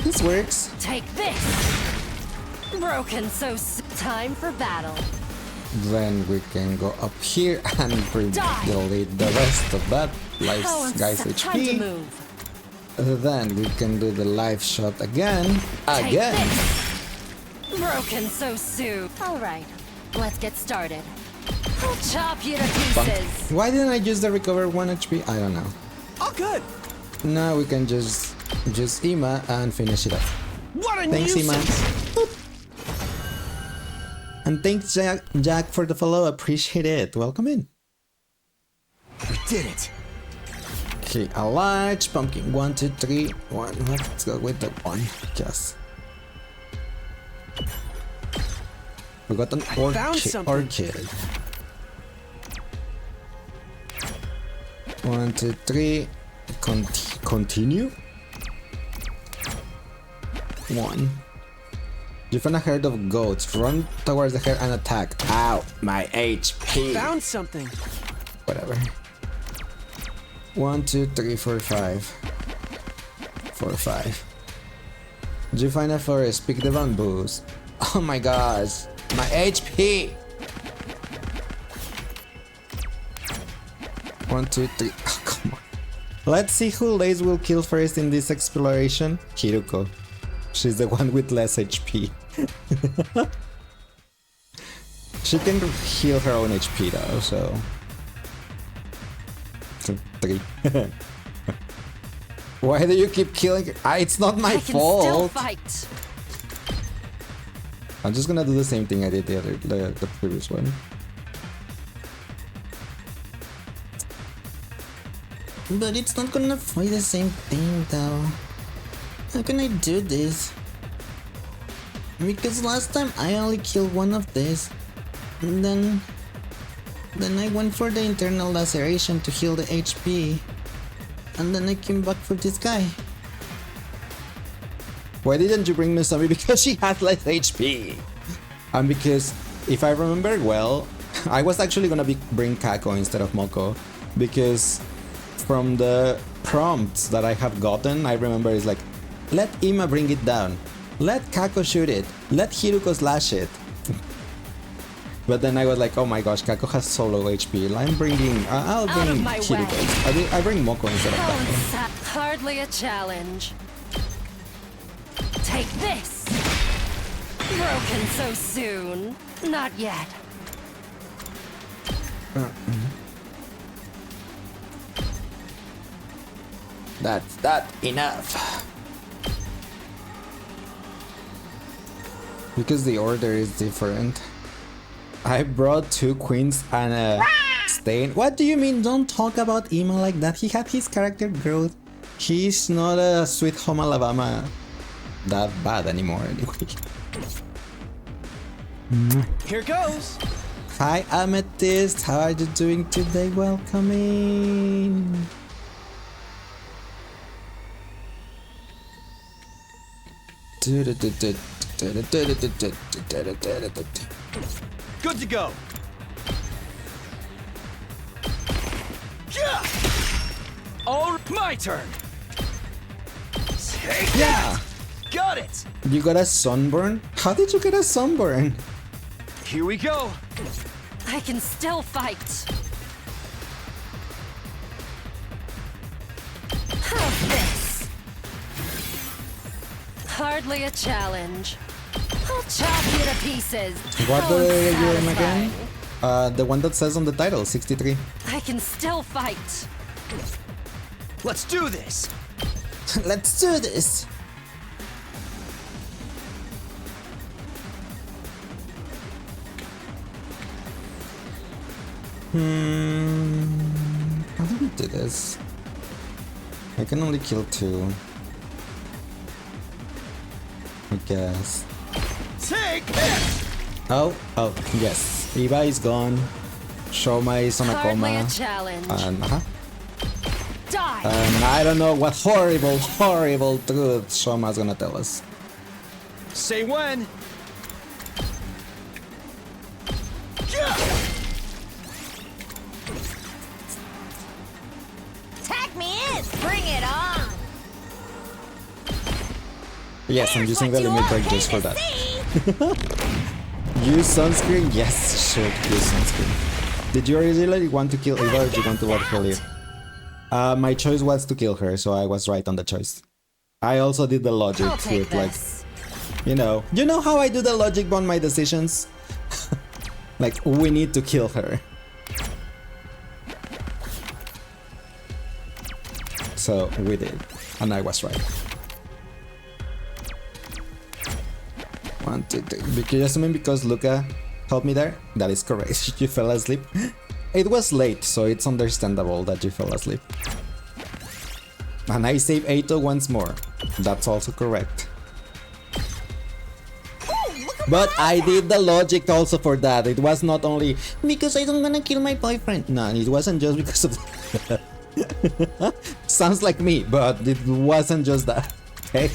This works. Take this. Broken, so time for battle. Then we can go up here and delete the rest of that life guy's Time to HP. move. Then we can do the life shot again. Take Again. this. Broken so soon. All right, let's get started. I'll chop you to pieces. Why didn't I use the recover 1 HP? I don't know. All good. Now we can just Ema and finish it up. What a Thanks, Ema. nuisance. And thanks, Jack, for the follow. Appreciate it. Welcome in. We did it. Okay, a large pumpkin. 1, 2, 3. 1. Let's go with the 1. Yes. We got an found something. orchid. 1, 2, 3. Continue. 1. You found a herd of goats. Run towards the herd and attack. Ow, my HP. Found something. Whatever. 1, 2, 3, 4, 5. 4, 5. Did you find a forest? Pick the bamboos. Oh my gosh. My HP. 1, 2, 3. Oh, come on. Let's see who Lace will kill first in this exploration. Hiruko. She's the one with less HP. She can heal her own HP though, so 3. Why do you keep killing? It's not my I can still fault. fight. I'm just gonna do the same thing I did the previous one. But it's not gonna fight the same thing though. How can I do this? Because last time I only killed one of these. And then I went for the internal laceration to heal the HP. And then I came back for this guy. Why didn't you bring me Zombie? Because she had less HP. And because, if I remember well, I was actually gonna bring Kako instead of Moko. Because from the prompts that I have gotten, I remember it's like, let Ima bring it down. Let Kako shoot it. Let Hiruko slash it. But then I was like, oh my gosh, Kako has so low HP. I'll bring Hiruko. I bring Moko instead of Kako. Hardly a challenge. Take this. Broken so soon. Not yet. That's that enough. Because the order is different. I brought 2 queens and a stain. What do you mean? Don't talk about Ima like that. He had his character growth. He's not a Sweet Home Alabama that bad anymore anyway. Here goes. Hi Amethyst, how are you doing today? Welcome in. Good to go. Yeah. All my turn. Take Yeah. that. Got it. You got a sunburn? How did you get a sunburn? Here we go. I can still fight. Have this. Hardly a challenge. I'll chop you to pieces. What How do you aim satisfying. again? The one that says on the title, 63. I can still fight. Let's do this. Let's do this. How do we do this? I can only kill 2. I guess. Take this. Oh, yes. Eva is gone. Shoma is on a Hardly coma. a challenge. And, Die. and I don't know what horrible, horrible truth Shoma's gonna tell us. Say when. Yeah. Tag me in. Bring it on. Yes, I'm using the limit break just for that. Use sunscreen? Yes, sure, use sunscreen. Did you originally want to kill Eva or did you want to let her live? My choice was to kill her, so I was right on the choice. I also did the logic I'll take with like, this. you know how I do the logic on my decisions? Like, we need to kill her. So we did, and I was right. 1, 2, 3. Because Luca helped me there? That is correct. You fell asleep? It was late, so it's understandable that you fell asleep. And I save Ato once more. That's also correct. But I did the logic also for that. It was not only because I don't wanna kill my boyfriend. No, it wasn't just because of that. Sounds like me, but it wasn't just that. Okay?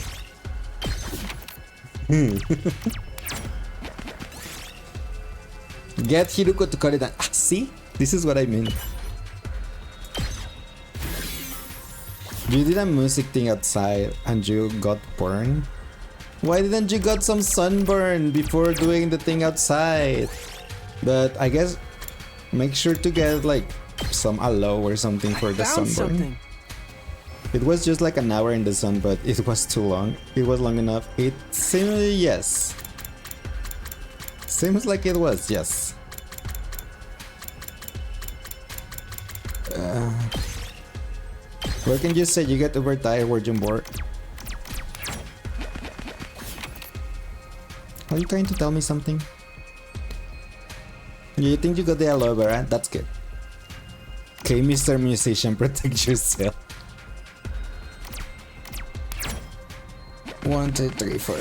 Get Hiruko to cut it down. Ah, see? This is what I mean. You did a music thing outside and you got burned? Why didn't you got some sunburn before doing the thing outside? But I guess make sure to get like some aloe or something for the sunburn. Something. It was just like an hour in the sun, but it was too long. It was long enough. It seemed, yes. Seems like it was, yes. What can you say? You get overtired, Virgin board. Are you trying to tell me something? You think you got the aloe vera? That's good. Okay, Mr. Musician, protect yourself. 1, 2, 3, 4.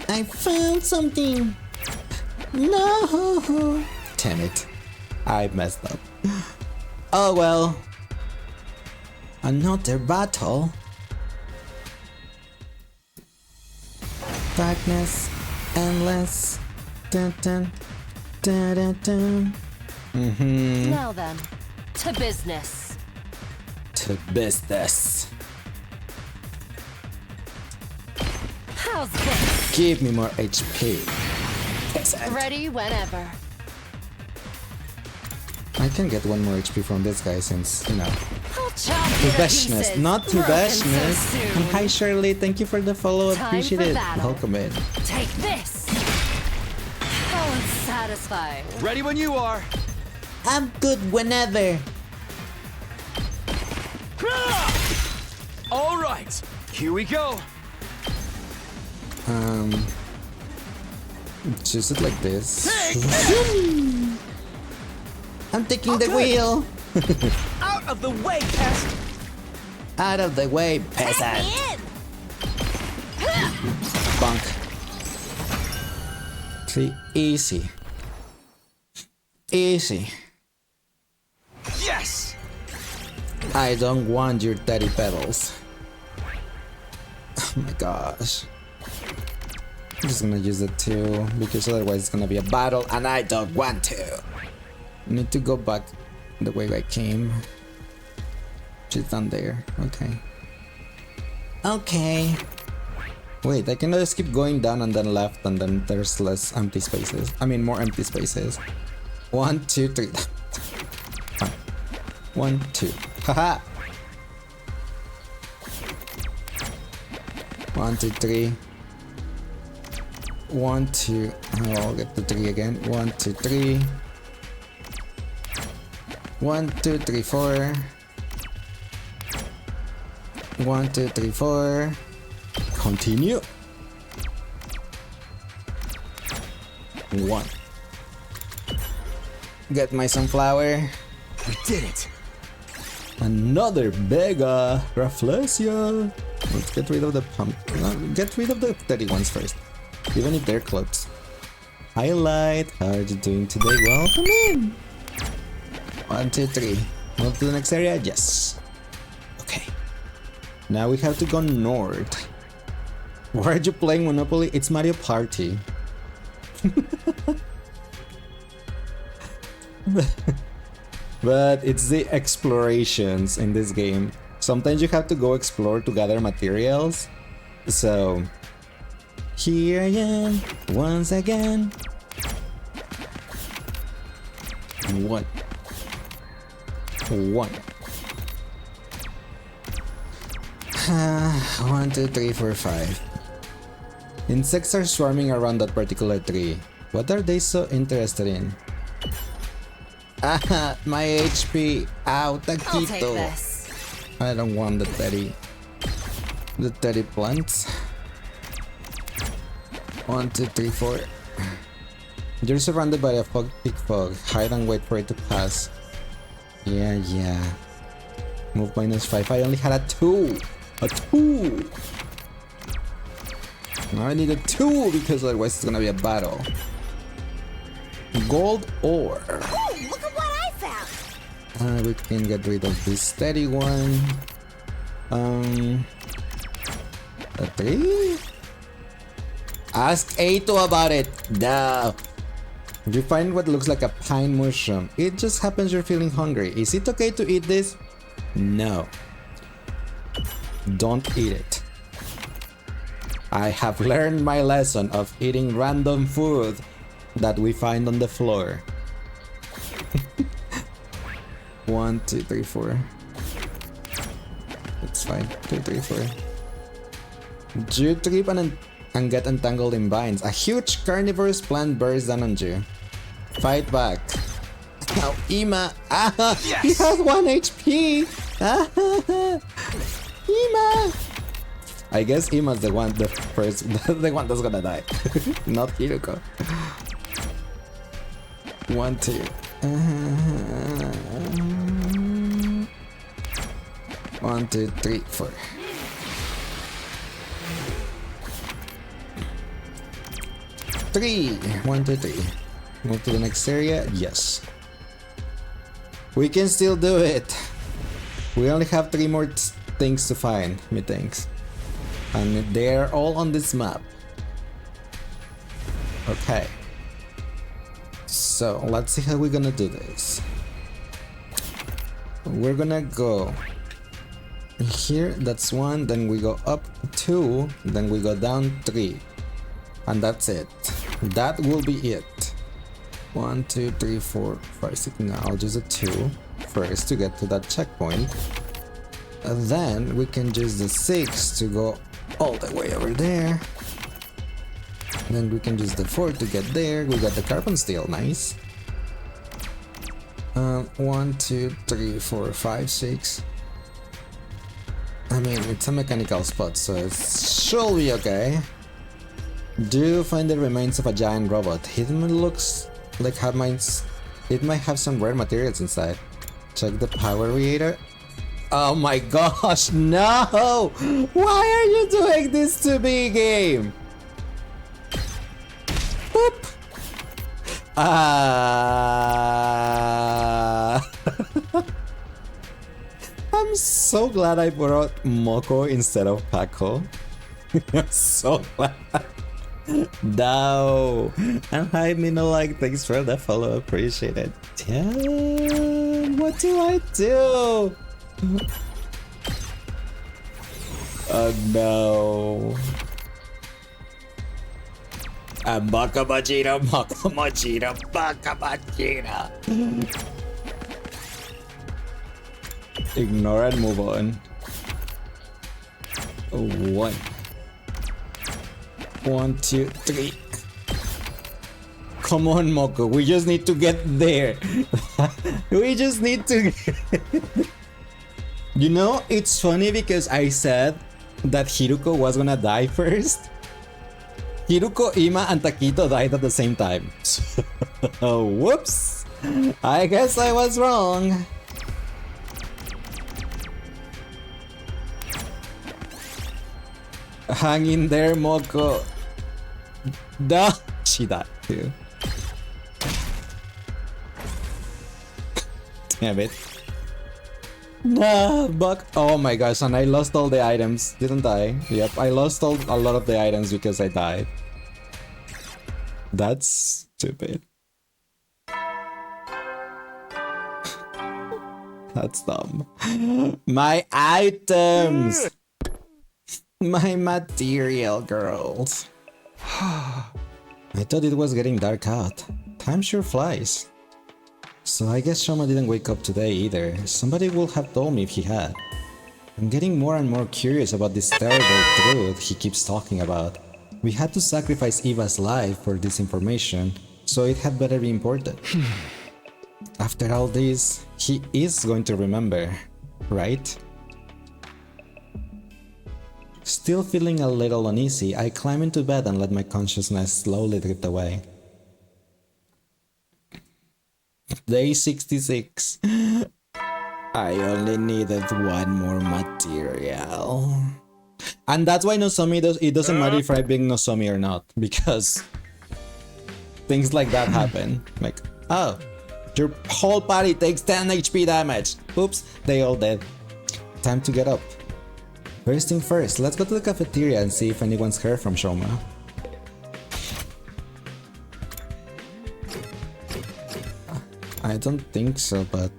I found something. No. Damn it. I messed up. Oh well. Another battle. Darkness. Endless. Dun, dun, dun, dun, dun. Now then, to business. To business. How's this? Give me more HP. Excellent. Ready whenever. I can get 1 more HP from this guy since, you know. I'll chop you to Tubeshness, pieces. not Broken so Tubeshness. soon. And hi Shirley, thank you for the follow, Time appreciate for it. battle. Welcome in. Take this. How unsatisfying. Ready when you are. I'm good whenever. All right, here we go. Choose it like this. Take this. I'm taking the Okay. wheel. Out of the way, pest. Out of the way, peasant. Bunk. See, easy. Easy. Yes. I don't want your daddy pedals. Oh my gosh. I'm just gonna use the 2 because otherwise it's gonna be a battle and I don't want to. I need to go back the way I came. She's down there. Okay. Okay. Wait, I can just keep going down and then left and then there's less empty spaces. I mean more empty spaces. 1, 2, 3. 1, 2. Haha. 1, 2, 3. 1, 2. I'll get the 3 again. 1, 2, 3. 1, 2, 3, 4. 1, 2, 3, 4. Continue. 1. Get my sunflower. We did it. Another Vega Rafflesia. Let's get rid of the pump. No, get rid of the 31s first. Even if they're close. Highlight. How are you doing today? Welcome in. 1, 2, 3. Move to the next area. Yes. Okay. Now we have to go north. Why are you playing Monopoly? It's Mario Party. But it's the explorations in this game. Sometimes you have to go explore to gather materials. So here I am once again. One. 1, 2, 3, 4, 5. Insects are swarming around that particular tree. What are they so interested in? Ah, my HP. Ow, I'll take taquito. this. I don't want the teddy plants. 1, 2, 3, 4. You're surrounded by a thick fog. Hide and wait for it to pass. Yeah. Move -5. I only had a 2. A 2. I need a 2 because otherwise it's gonna be a battle. Gold ore. Oh, look at what I found. We can get rid of this steady one. A 3? Ask A2 about it. Duh. You find what looks like a pine mushroom. It just happens you're feeling hungry. Is it okay to eat this? No. Don't eat it. I have learned my lesson of eating random food that we find on the floor. 1, 2, 3, 4. It's fine. 2, 3, 4. You trip and get entangled in vines. A huge carnivorous plant bears down on you. Fight back. Now, Ima. Ah, Yes! he has 1 HP. Ah, Ima. I guess Ima's the one that's gonna die. Not Hiruko. 1, 2. 1, 2, 3, 4. 3. 1, 2, 3. Move to the next area. Yes. We can still do it. We only have 3 more things to find, methinks. And they're all on this map. Okay. So let's see how we're gonna do this. We're gonna go here, that's 1, then we go up 2, then we go down 3. And that's it. That will be it. 1, 2, 3, 4, 5, 6. Now I'll use a 2 first to get to that checkpoint. And then we can use the 6 to go all the way over there. Then we can use the 4 to get there. We got the carbon steel, nice. 1, 2, 3, 4, 5, 6. I mean, it's a mechanical spot, so it should be okay. Do find the remains of a giant robot. It looks like it might have some rare materials inside. Check the power reactor. Oh my gosh, no! Why are you doing this to me, game? Boop! I'm so glad I brought Moko instead of Paco. I'm so glad. No. And hi Minolike, thanks for the follow, appreciate it. Damn, what do I do? Oh no. Baka Majira, Baka Majira, Baka Majira. Ignore and move on. 1. 1, 2, 3. Come on, Moko. We just need to get there. We just need to. You know, it's funny because I said that Hiruko was gonna die first. Hiruko, Ima, and Taquito died at the same time. Oh, whoops. I guess I was wrong. Hang in there, Moko. Duh. She died too. Damn it. Nah, Buck. Oh my gosh, and I lost all the items, didn't I? Yep, I lost a lot of the items because I died. That's stupid. That's dumb. My items! My material, girls. I thought it was getting dark out. Time sure flies. So I guess Shoma didn't wake up today either. Somebody would have told me if he had. I'm getting more and more curious about this terrible truth he keeps talking about. We had to sacrifice Eva's life for this information, so it had better be important. After all this, he is going to remember, right? Still feeling a little uneasy, I climb into bed and let my consciousness slowly drift away. Day 66. I only needed one more material. And that's why Nozomi it doesn't matter if I bring Nozomi or not, because things like that happen. Like, oh, your whole party takes 10 HP damage. Oops, they all dead. Time to get up. First thing first, let's go to the cafeteria and see if anyone's heard from Shoma. I don't think so, but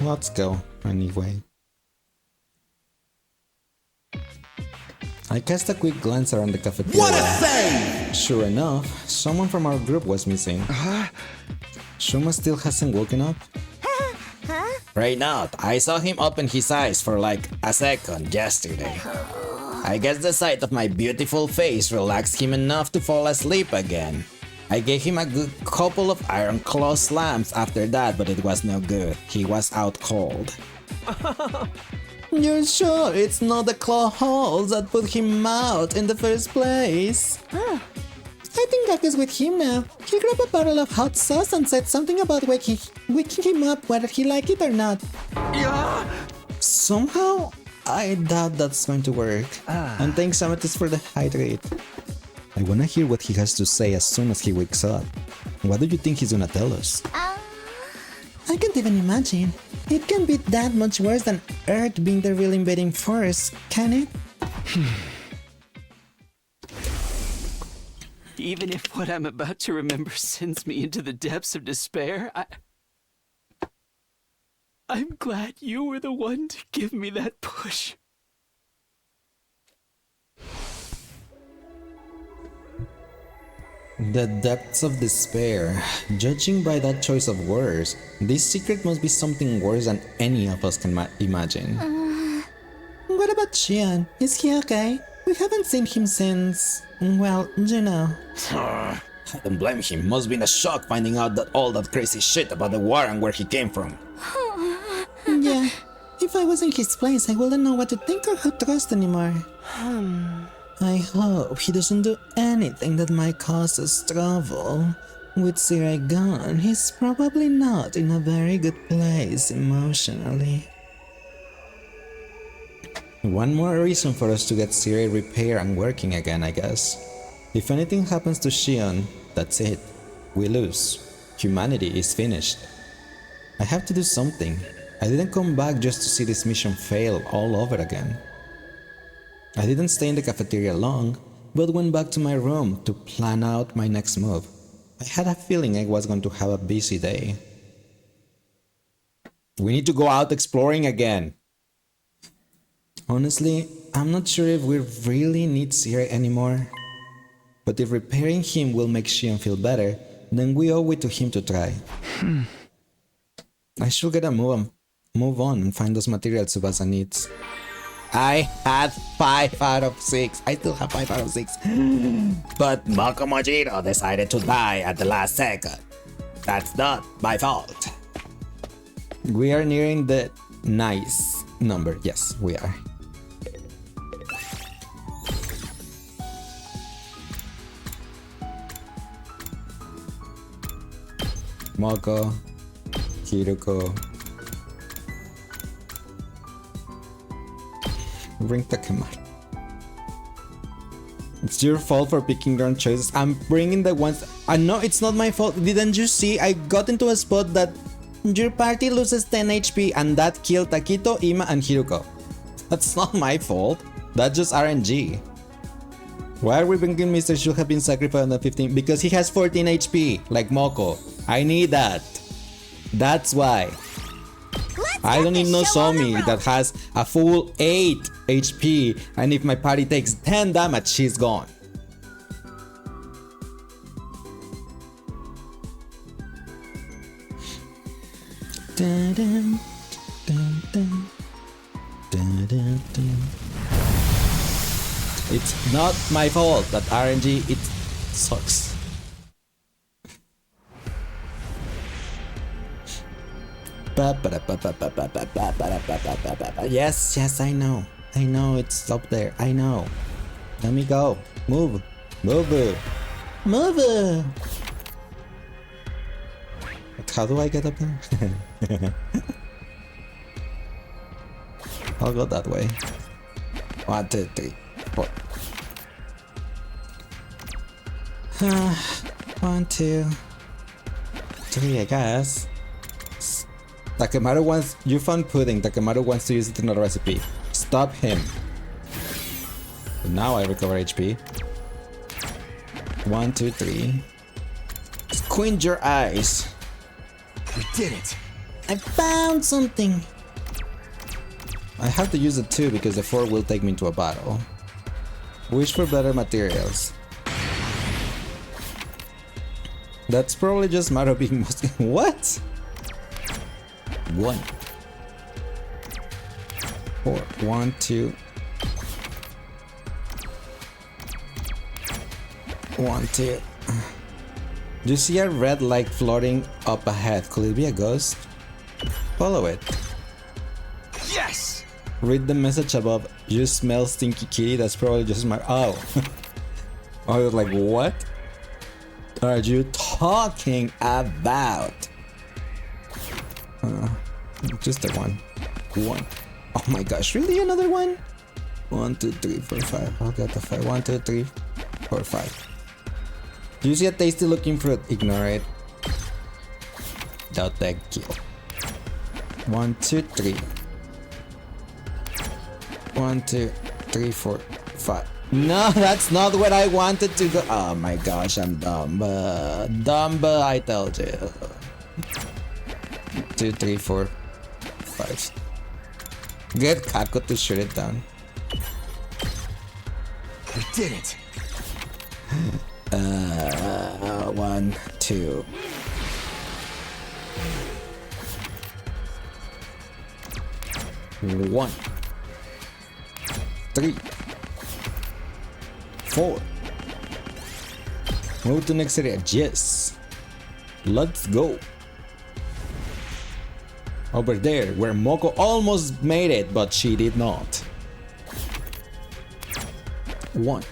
let's go anyway. I cast a quick glance around the cafeteria. What a save! Sure enough, someone from our group was missing. Shoma still hasn't woken up? Right now, I saw him open his eyes for like a second yesterday. I guess the sight of my beautiful face relaxed him enough to fall asleep again. I gave him a good couple of iron claw slams after that, but it was no good. He was out cold. You're sure it's not the claw holes that put him out in the first place? I think Gak is with him now. He grabbed a bottle of hot sauce and said something about waking him up whether he liked it or not. Somehow, I doubt that's going to work. And thanks Amethyst for the hydrate. I wanna hear what he has to say as soon as he wakes up. What do you think he's gonna tell us? I can't even imagine. It can be that much worse than Earth being the real invading force, can it? Even if what I'm about to remember sends me into the depths of despair, I'm glad you were the one to give me that push. The depths of despair. Judging by that choice of words, this secret must be something worse than any of us can imagine. What about Xian? Is he okay? We haven't seen him since... well, you know. I don't blame him. Must be in a shock finding out that all that crazy shit about the war and where he came from. Yeah. If I was in his place, I wouldn't know what to think or who to trust anymore. I hope he doesn't do anything that might cause us trouble. With Sirai gone, he's probably not in a very good place emotionally. One more reason for us to get Sirai repaired and working again, I guess. If anything happens to Xion, that's it. We lose. Humanity is finished. I have to do something. I didn't come back just to see this mission fail all over again. I didn't stay in the cafeteria long, but went back to my room to plan out my next move. I had a feeling I was going to have a busy day. We need to go out exploring again. Honestly, I'm not sure if we really need Sirai anymore. But if repairing him will make Xion feel better, then we owe it to him to try. I should get a move on and find those materials Tsubasa needs. I had 5 out of 6. I still have 5 out of 6. But Mokomojiro decided to die at the last second. That's not my fault. We are nearing the nice number. Yes, we are. Moko, Hiruko. Bring Takemari. It's your fault for picking wrong choices. I'm bringing the ones... no, it's not my fault. Didn't you see? I got into a spot that your party loses 10 HP and that killed Takito, Ima, and Hiruko. That's not my fault. That's just RNG. Why are we thinking Mr. should have been sacrificed on the 15? Because he has 14 HP, like Moko. I need that. That's why. I don't need no Start the show on the zombie road. that has a full 8 HP, and if my party takes 10 damage, she's gone. Dun, dun, dun, dun, dun, dun, dun. It's not my fault that RNG, it sucks. Yes, yes, I know. I know it's up there. I know. Let me go. Move. Move. Move. How do I get up there? I'll go that way. 1, 2, 3, 4. 1, 2, 3, I guess. Takemaru wants. You found pudding. Takemaru wants to use it in a recipe. Stop him. Now I recover HP. 1, 2, 3. Squint your eyes. We did it. I found something. I have to use it too because the 4 will take me into a battle. Wish for better materials. That's probably just Mario being most. What? 1, 4, 1, 2, 1, 2. You see a red light floating up ahead. Could it be a ghost? Follow it. Yes! Read the message above. You smell stinky kitty. That's probably just my. Oh. I was like, what are you talking about? Just a 1. 1. Oh my gosh, really? Another 1? 1, 2, 3, 4, 5. I'll get the 5. 1, 2, 3, 4, 5. Do you see a tasty looking fruit? Ignore it. Don't thank you. 1, 2, 3. 1, 2, 3, 4, 5. No, that's not what I wanted to go. Oh my gosh, I'm dumb. Dumb, I told you. 2, 3, 4, 5. Get Kako to shoot it down. We did it. 1, 2. One, 3, 4. Move to next area. Yes. Let's go. Over there, where Moko almost made it, but she did not. 1.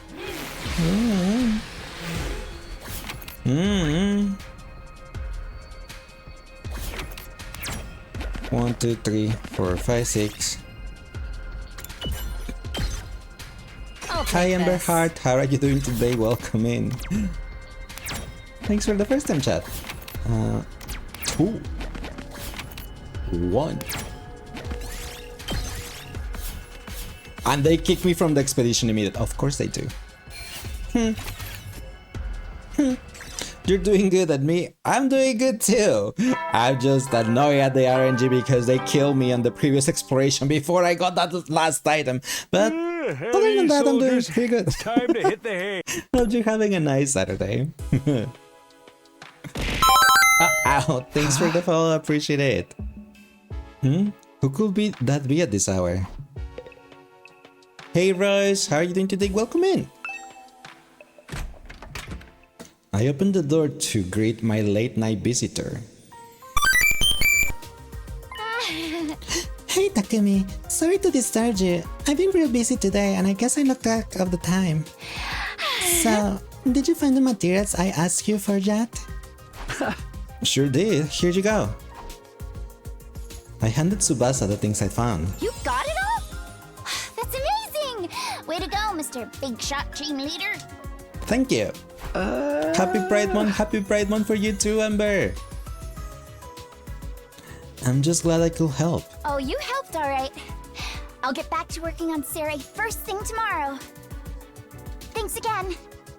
1, 2, 3, 4, 5, 6. I'll Hi take Amber this. Heart, how are you doing today? Welcome in. Thanks for the first time chat. 2, 1. And they kick me from the expedition immediately. Of course they do. You're doing good at me. I'm doing good too. I'm just annoyed at the RNG because they killed me on the previous exploration before I got that last item. But other than that, I'm doing pretty good. Time to hit the hay. Hope you're having a nice Saturday. Ow, thanks for the follow, appreciate it. Who could be that be at this hour? Hey Rose, how are you doing today? Welcome in. I opened the door to greet my late night visitor. Hey Takumi, sorry to disturb you. I've been real busy today and I guess I lost track of the time. So, did you find the materials I asked you for yet? Sure did. Here you go. I handed Tsubasa the things I found. You got it all? That's amazing! Way to go, Mr. Big Shot Team Leader. Thank you. Happy Pride Month for you too, Amber. I'm just glad I could help. Oh, you helped all right. I'll get back to working on Sarai first thing tomorrow. Thanks again.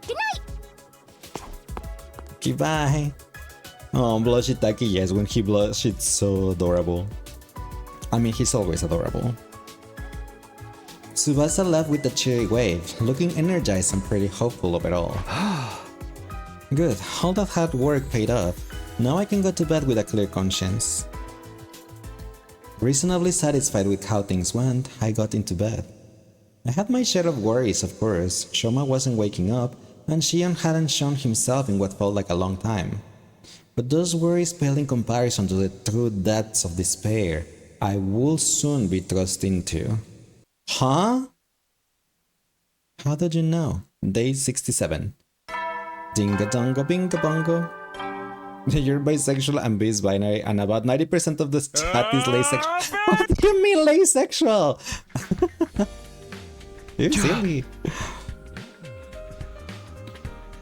Good night. Goodbye. Oh, Blushitaki, yes, when he blushed, it's so adorable. I mean, he's always adorable. Tsubasa left with a cheery wave, looking energized and pretty hopeful of it all. Good, all that hard work paid off. Now I can go to bed with a clear conscience. Reasonably satisfied with how things went, I got into bed. I had my share of worries, of course. Shoma wasn't waking up, and Shion hadn't shown himself in what felt like a long time. But those worries pale in comparison to the true depths of despair I will soon be thrust into. Huh? How did you know? Day 67. Dinga-donga binga-bongo. You're bisexual and bis-binary, and about 90% of this chat is laysexual. What do you mean laysexual? You're silly.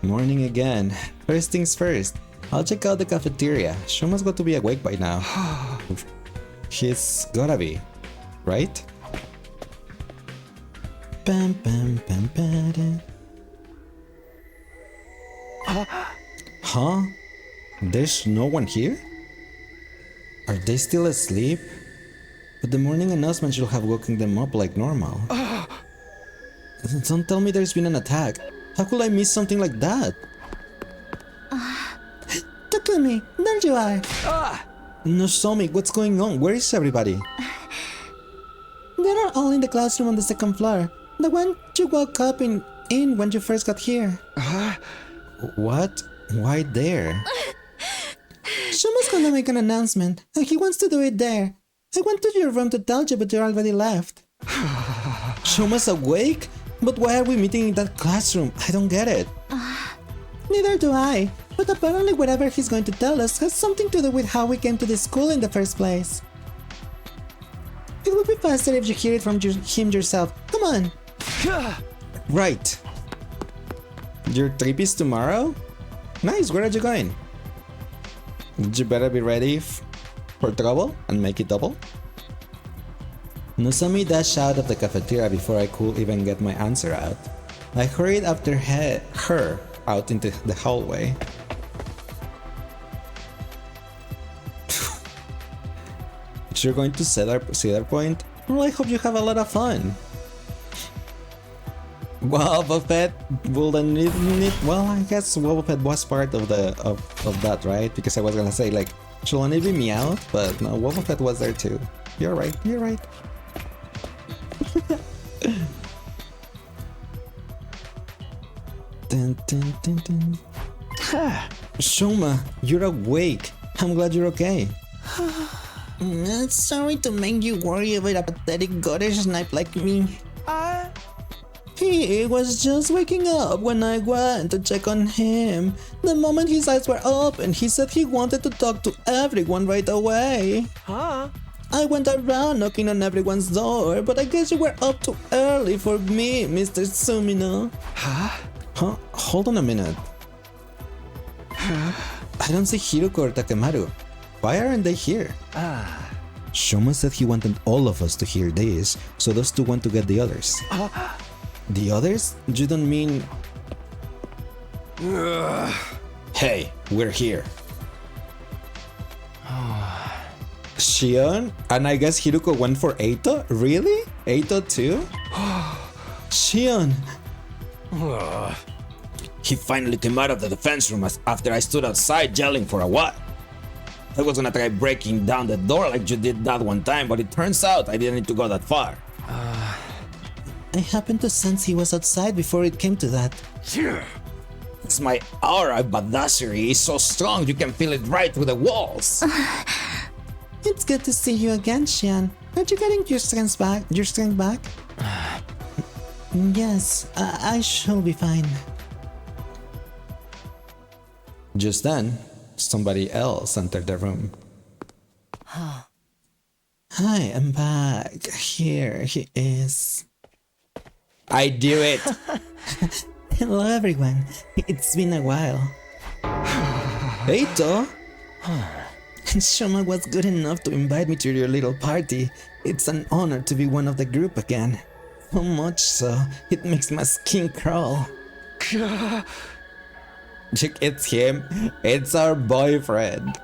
Morning again. First things first. I'll check out the cafeteria. Shoma's got to be awake by now. He's gotta be, right? Bam, bam, bam, bam. Huh? There's no one here? Are they still asleep? But the morning announcement should have woken them up like normal. Don't tell me there's been an attack. How could I miss something like that? Takumi, there you are. Nozomi, what's going on? Where is everybody? They're all in the classroom on the second floor. The one you woke up in when you first got here. What? Why there? Shoma's gonna make an announcement, and he wants to do it there. I went to your room to tell you, but you already left. Shoma's awake? But why are we meeting in that classroom? I don't get it. Neither do I. But apparently whatever he's going to tell us has something to do with how we came to this school in the first place. It would be faster if you hear it from him yourself. Come on. Right. Your trip is tomorrow? Nice, where are you going? You better be ready for trouble and make it double. Nozomi dashed out of the cafeteria before I could even get my answer out. I hurried after her out into the hallway. You're going to Cedar Point? Well, I hope you have a lot of fun. Boba Fett will then need. Well, I guess Boba Fett was part of that, right? Because I was gonna say like, she'll only be Meowth, but no, Boba Fett was there too. You're right. You're right. Dun, dun, dun, dun. Shoma, you're awake. I'm glad you're okay. Sorry to make you worry about a pathetic goddess snipe like me. He was just waking up when I went to check on him. The moment his eyes were open, he said he wanted to talk to everyone right away. I went around knocking on everyone's door, but I guess you were up too early for me, Mr. Sumino. Huh? Hold on a minute. I don't see Hiruko or Takemaru. Why aren't they here? Shoma said he wanted all of us to hear this, so those two want to get the others. The others? You don't mean... Hey, we're here. Shion? And I guess Hiruko went for Eito? Really? Eito too? Shion! He finally came out of the defense room after I stood outside yelling for a while. I was gonna try breaking down the door like you did that one time, but it turns out I didn't need to go that far. I happened to sense he was outside before it came to that. It's my aura badassery is so strong you can feel it right through the walls. It's good to see you again, Shion. Aren't you getting your strength back? Yes, I shall be fine. Just then, somebody else entered the room. Hi, I'm back. Here he is. I do it! Hello everyone. It's been a while. Eito? Shoma was good enough to invite me to your little party. It's an honor to be one of the group again. So much so, it makes my skin crawl. It's him. It's our boyfriend.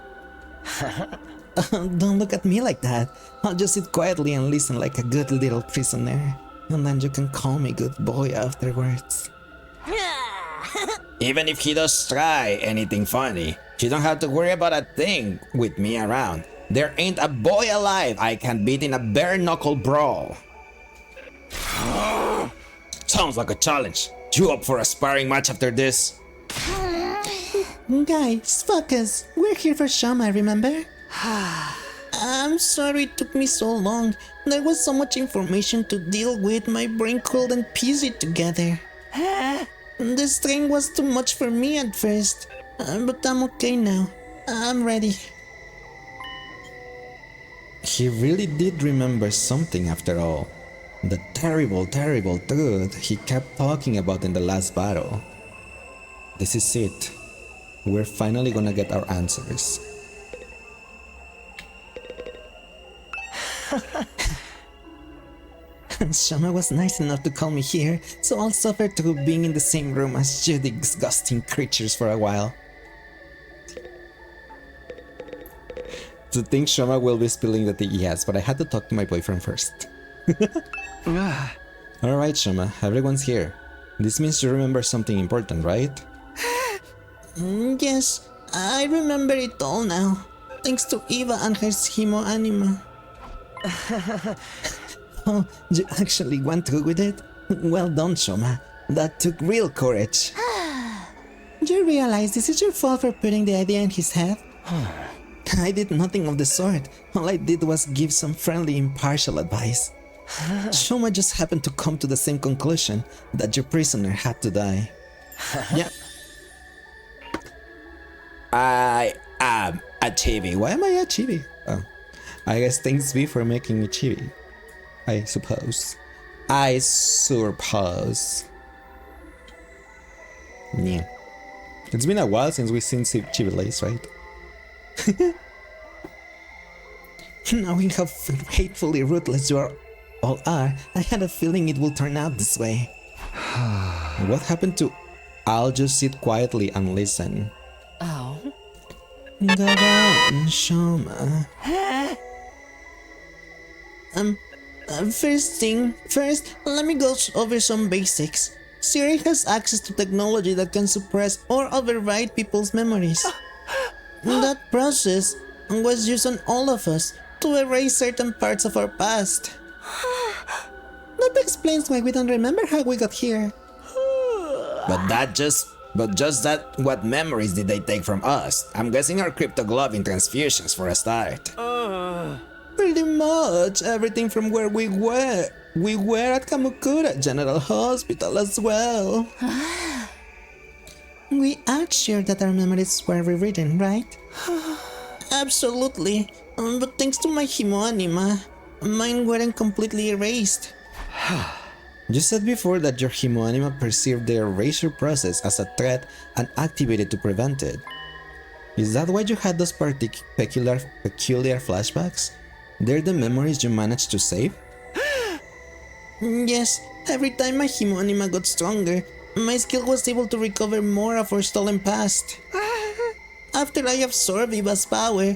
Don't look at me like that. I'll just sit quietly and listen like a good little prisoner. And then you can call me good boy afterwards. Even if he does try anything funny, you don't have to worry about a thing with me around. There ain't a boy alive I can beat in a bare-knuckle brawl. Sounds like a challenge. You up for a sparring match after this? Guys, focus. We're here for Shama, remember? I'm sorry it took me so long. There was so much information to deal with, my brain couldn't piece it together. The strain was too much for me at first, but I'm okay now. I'm ready. He really did remember something after all. The terrible, terrible truth he kept talking about in the last battle. This is it. We're finally gonna get our answers. Shama was nice enough to call me here, so I'll suffer through being in the same room as you disgusting creatures for a while. To think Shama will be spilling the tea, yes, but I had to talk to my boyfriend first. Alright, Shama, everyone's here. This means you remember something important, right? Yes, I remember it all now. Thanks to Eva and her Himo anima. Oh, you actually went through with it? Well done, Shoma. That took real courage. You realize this is your fault for putting the idea in his head? I did nothing of the sort. All I did was give some friendly, impartial advice. Shoma just happened to come to the same conclusion, that your prisoner had to die. Yep. I am a chibi. Why am I a chibi? Oh, I guess thanks be for making me chibi. I suppose. I suppose. Yeah. It's been a while since we've seen chibi lace, right? Knowing how hatefully ruthless you all are, I had a feeling it will turn out this way. What happened to I'll just sit quietly and listen? Oh. Go on, Shoma. First, let me go over some basics. Siri has access to technology that can suppress or override people's memories. That process was used on all of us to erase certain parts of our past. That explains why we don't remember how we got here. But just that, what memories did they take from us? I'm guessing our cryptoglobin transfusions for a start. Pretty much everything from where we were. We were at Kamukura General Hospital as well. We are sure that our memories were rewritten, right? Absolutely. But thanks to my Himo anima, mine weren't completely erased. You said before that your Himo anima perceived the erasure process as a threat and activated to prevent it. Is that why you had those peculiar flashbacks? They're the memories you managed to save? Yes, every time my Himo anima got stronger, my skill was able to recover more of our stolen past. After I absorbed Eva's power,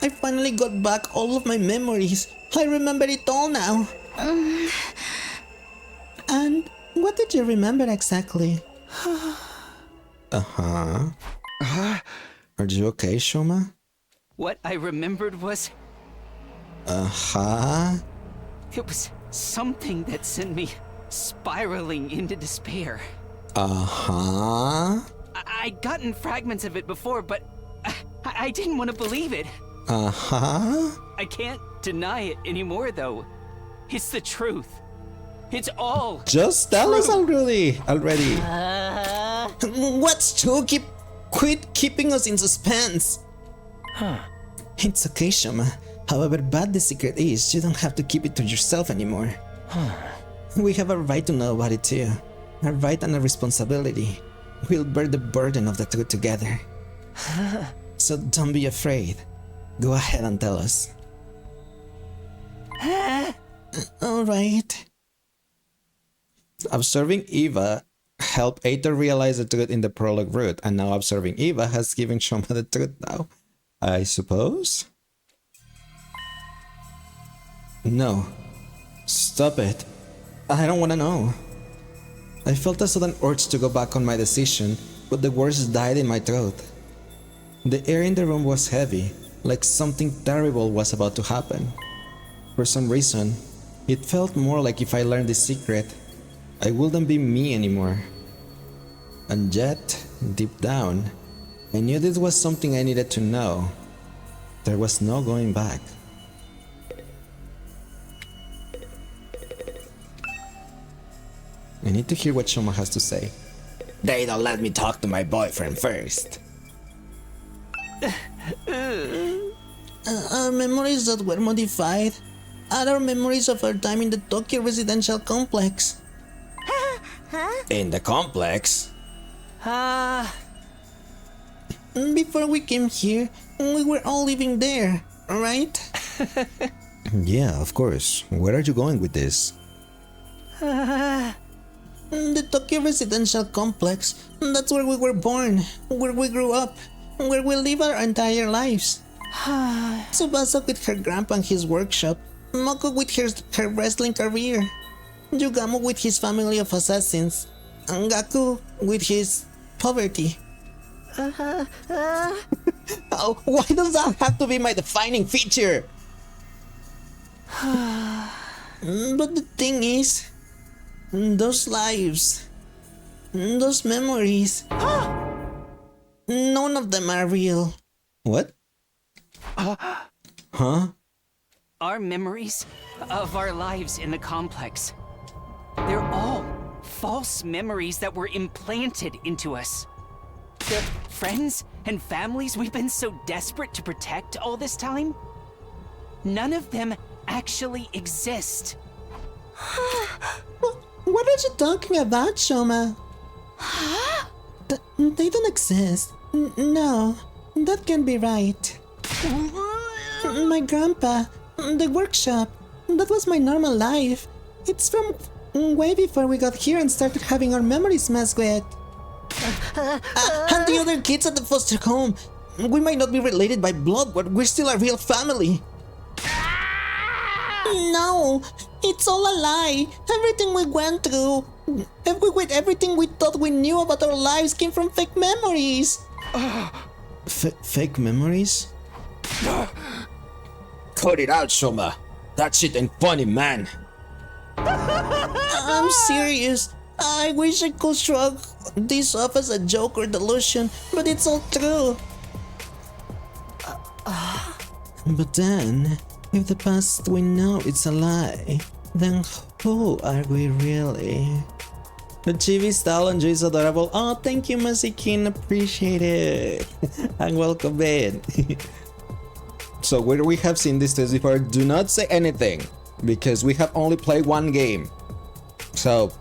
I finally got back all of my memories. I remember it all now. And what did you remember exactly? Are you okay, Shoma? What I remembered was... It was something that sent me spiraling into despair. I'd gotten fragments of it before, but I didn't want to believe it. I can't deny it anymore, though. It's the truth. It's all just tell us already. What's true? Quit keeping us in suspense. It's okay, Shoma. However bad the secret is, you don't have to keep it to yourself anymore. We have a right to know about it too. A right and a responsibility. We'll bear the burden of the truth together. So don't be afraid. Go ahead and tell us. Alright. Observing Eva helped Aether realize the truth in the prologue route, and now observing Eva has given Shoma the truth now, I suppose? No. Stop it. I don't want to know. I felt a sudden urge to go back on my decision, but the words died in my throat. The air in the room was heavy, like something terrible was about to happen. For some reason, it felt more like if I learned this secret, I wouldn't be me anymore. And yet, deep down, I knew this was something I needed to know. There was no going back. I need to hear what Shoma has to say. They don't let me talk to my boyfriend first. Our memories that were modified are our memories of our time in the Tokyo residential complex. In the complex? Before we came here, we were all living there, right? Yeah, of course. Where are you going with this? The Tokyo residential complex. That's where we were born, where we grew up, where we live our entire lives. Tsubasa with her grandpa and his workshop, Moko with her wrestling career, Yugamo with his family of assassins, and Gaku with his poverty. Oh, why does that have to be my defining feature? But the thing is, those lives, those memories, none of them are real. What? Huh? Our memories of our lives in the complex. They're all false memories that were implanted into us. The friends and families we've been so desperate to protect all this time, none of them actually exist. What are you talking about, Shoma? They don't exist. No, that can't be right. My grandpa, the workshop, that was my normal life. It's from way before we got here and started having our memories messed with. And the other kids at the foster home. We might not be related by blood, but we're still a real family. No, it's all a lie. Everything we went through, everything we thought we knew about our lives came from fake memories. Fake memories? Cut it out, Shoma. That shit ain't funny, man. I'm serious. I wish I could shrug this off as a joke or delusion, but it's all true. But then, if the past we know it's a lie, then who are we really? The chibi style and Joy is adorable. Oh, thank you, Masikin. Appreciate it. And welcome in. So, where we have seen this test before, do not say anything, because we have only played one game. So,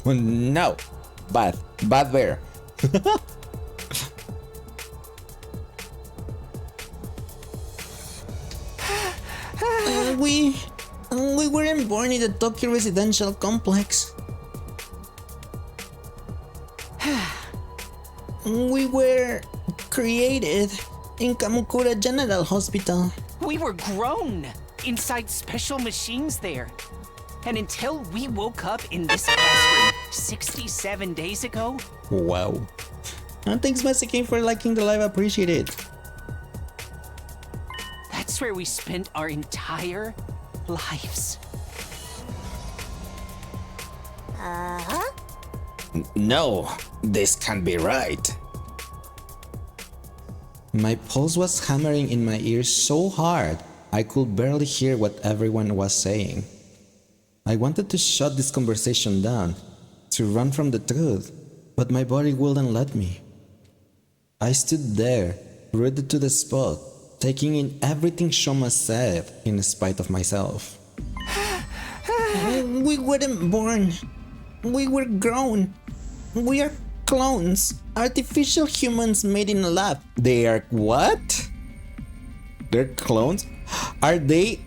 no. Bad there. We weren't born in the Tokyo residential complex. We were created in Kamukura General Hospital. We were grown inside special machines there. And until we woke up in this classroom 67 days ago... Wow. And thanks, Mexican, for liking the live. Appreciate it. That's where we spent our entire lives. No, this can't be right. My pulse was hammering in my ears so hard I could barely hear what everyone was saying. I wanted to shut this conversation down, to run from the truth, but my body wouldn't let me. I stood there, rooted to the spot, taking in everything Shoma said in spite of myself. We weren't born. We were grown. We are clones. Artificial humans made in a lab. They are what? They're clones? Are they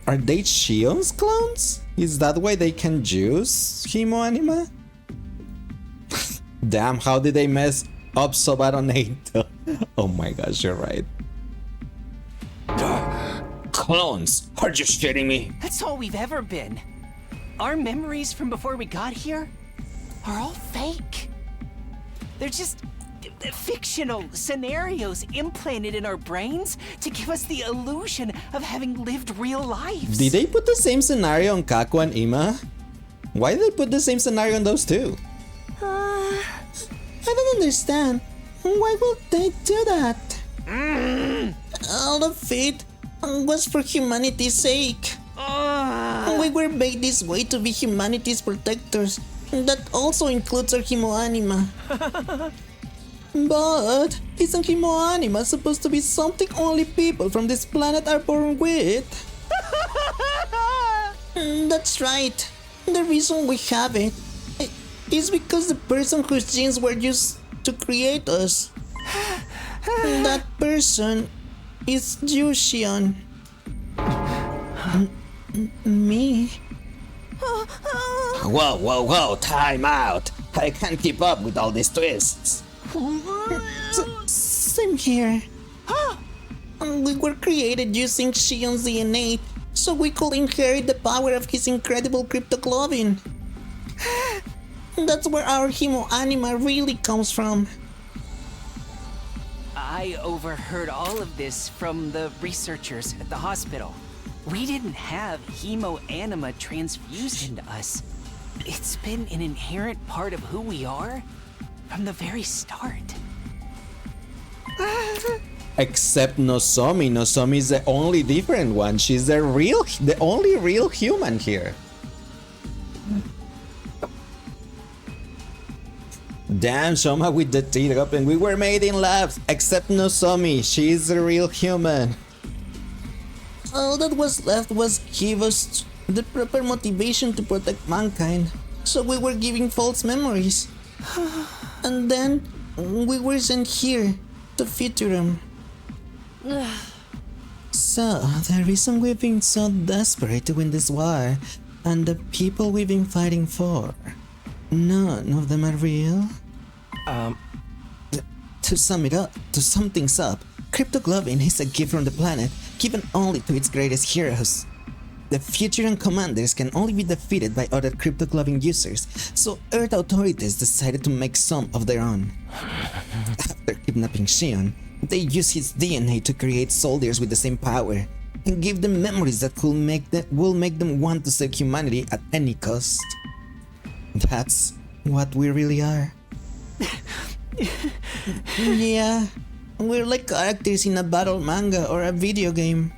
Shion's clones? Is that why they can juice Himo Anima? Damn, how did they mess up so bad on Nato? Oh my gosh, you're right. clones. Are you shitting me? That's all we've ever been. Our memories from before we got here are all fake. They're just fictional scenarios implanted in our brains to give us the illusion of having lived real lives. Did they put the same scenario on Kaku and Ima? Why did they put the same scenario on those two? I don't understand. Why would they do that? All of it was for humanity's sake. We were made this way to be humanity's protectors. That also includes our Himoanima. But isn't Himoanima supposed to be something only people from this planet are born with? That's right. The reason we have it is because the person whose genes were used to create us. That person is Yushion. Me? Whoa, time out. I can't keep up with all these twists. Same here. We were created using Shion's DNA, so we could inherit the power of his incredible cryptoglobin. That's where our Himoanima really comes from. I overheard all of this from the researchers at the hospital. We didn't have Himoanima transfused into us. It's been an inherent part of who we are from the very start. Except Nozomi. Nozomi is the only different one. She's the only real human here. Damn, Shoma with the teeth open. We were made in labs. Except Nozomi. She's a real human. All that was left was give us the proper motivation to protect mankind. So we were giving false memories. And then we were sent here to Futurum. So the reason we've been so desperate to win this war and the people we've been fighting for, none of them are real? To sum things up, cryptoglobin is a gift from the planet given only to its greatest heroes. The Futuran commanders can only be defeated by other cryptoglobin users, so Earth authorities decided to make some of their own. After kidnapping Shion, they used his DNA to create soldiers with the same power and give them memories that will make them want to save humanity at any cost. That's what we really are. Yeah, we're like characters in a battle manga or a video game.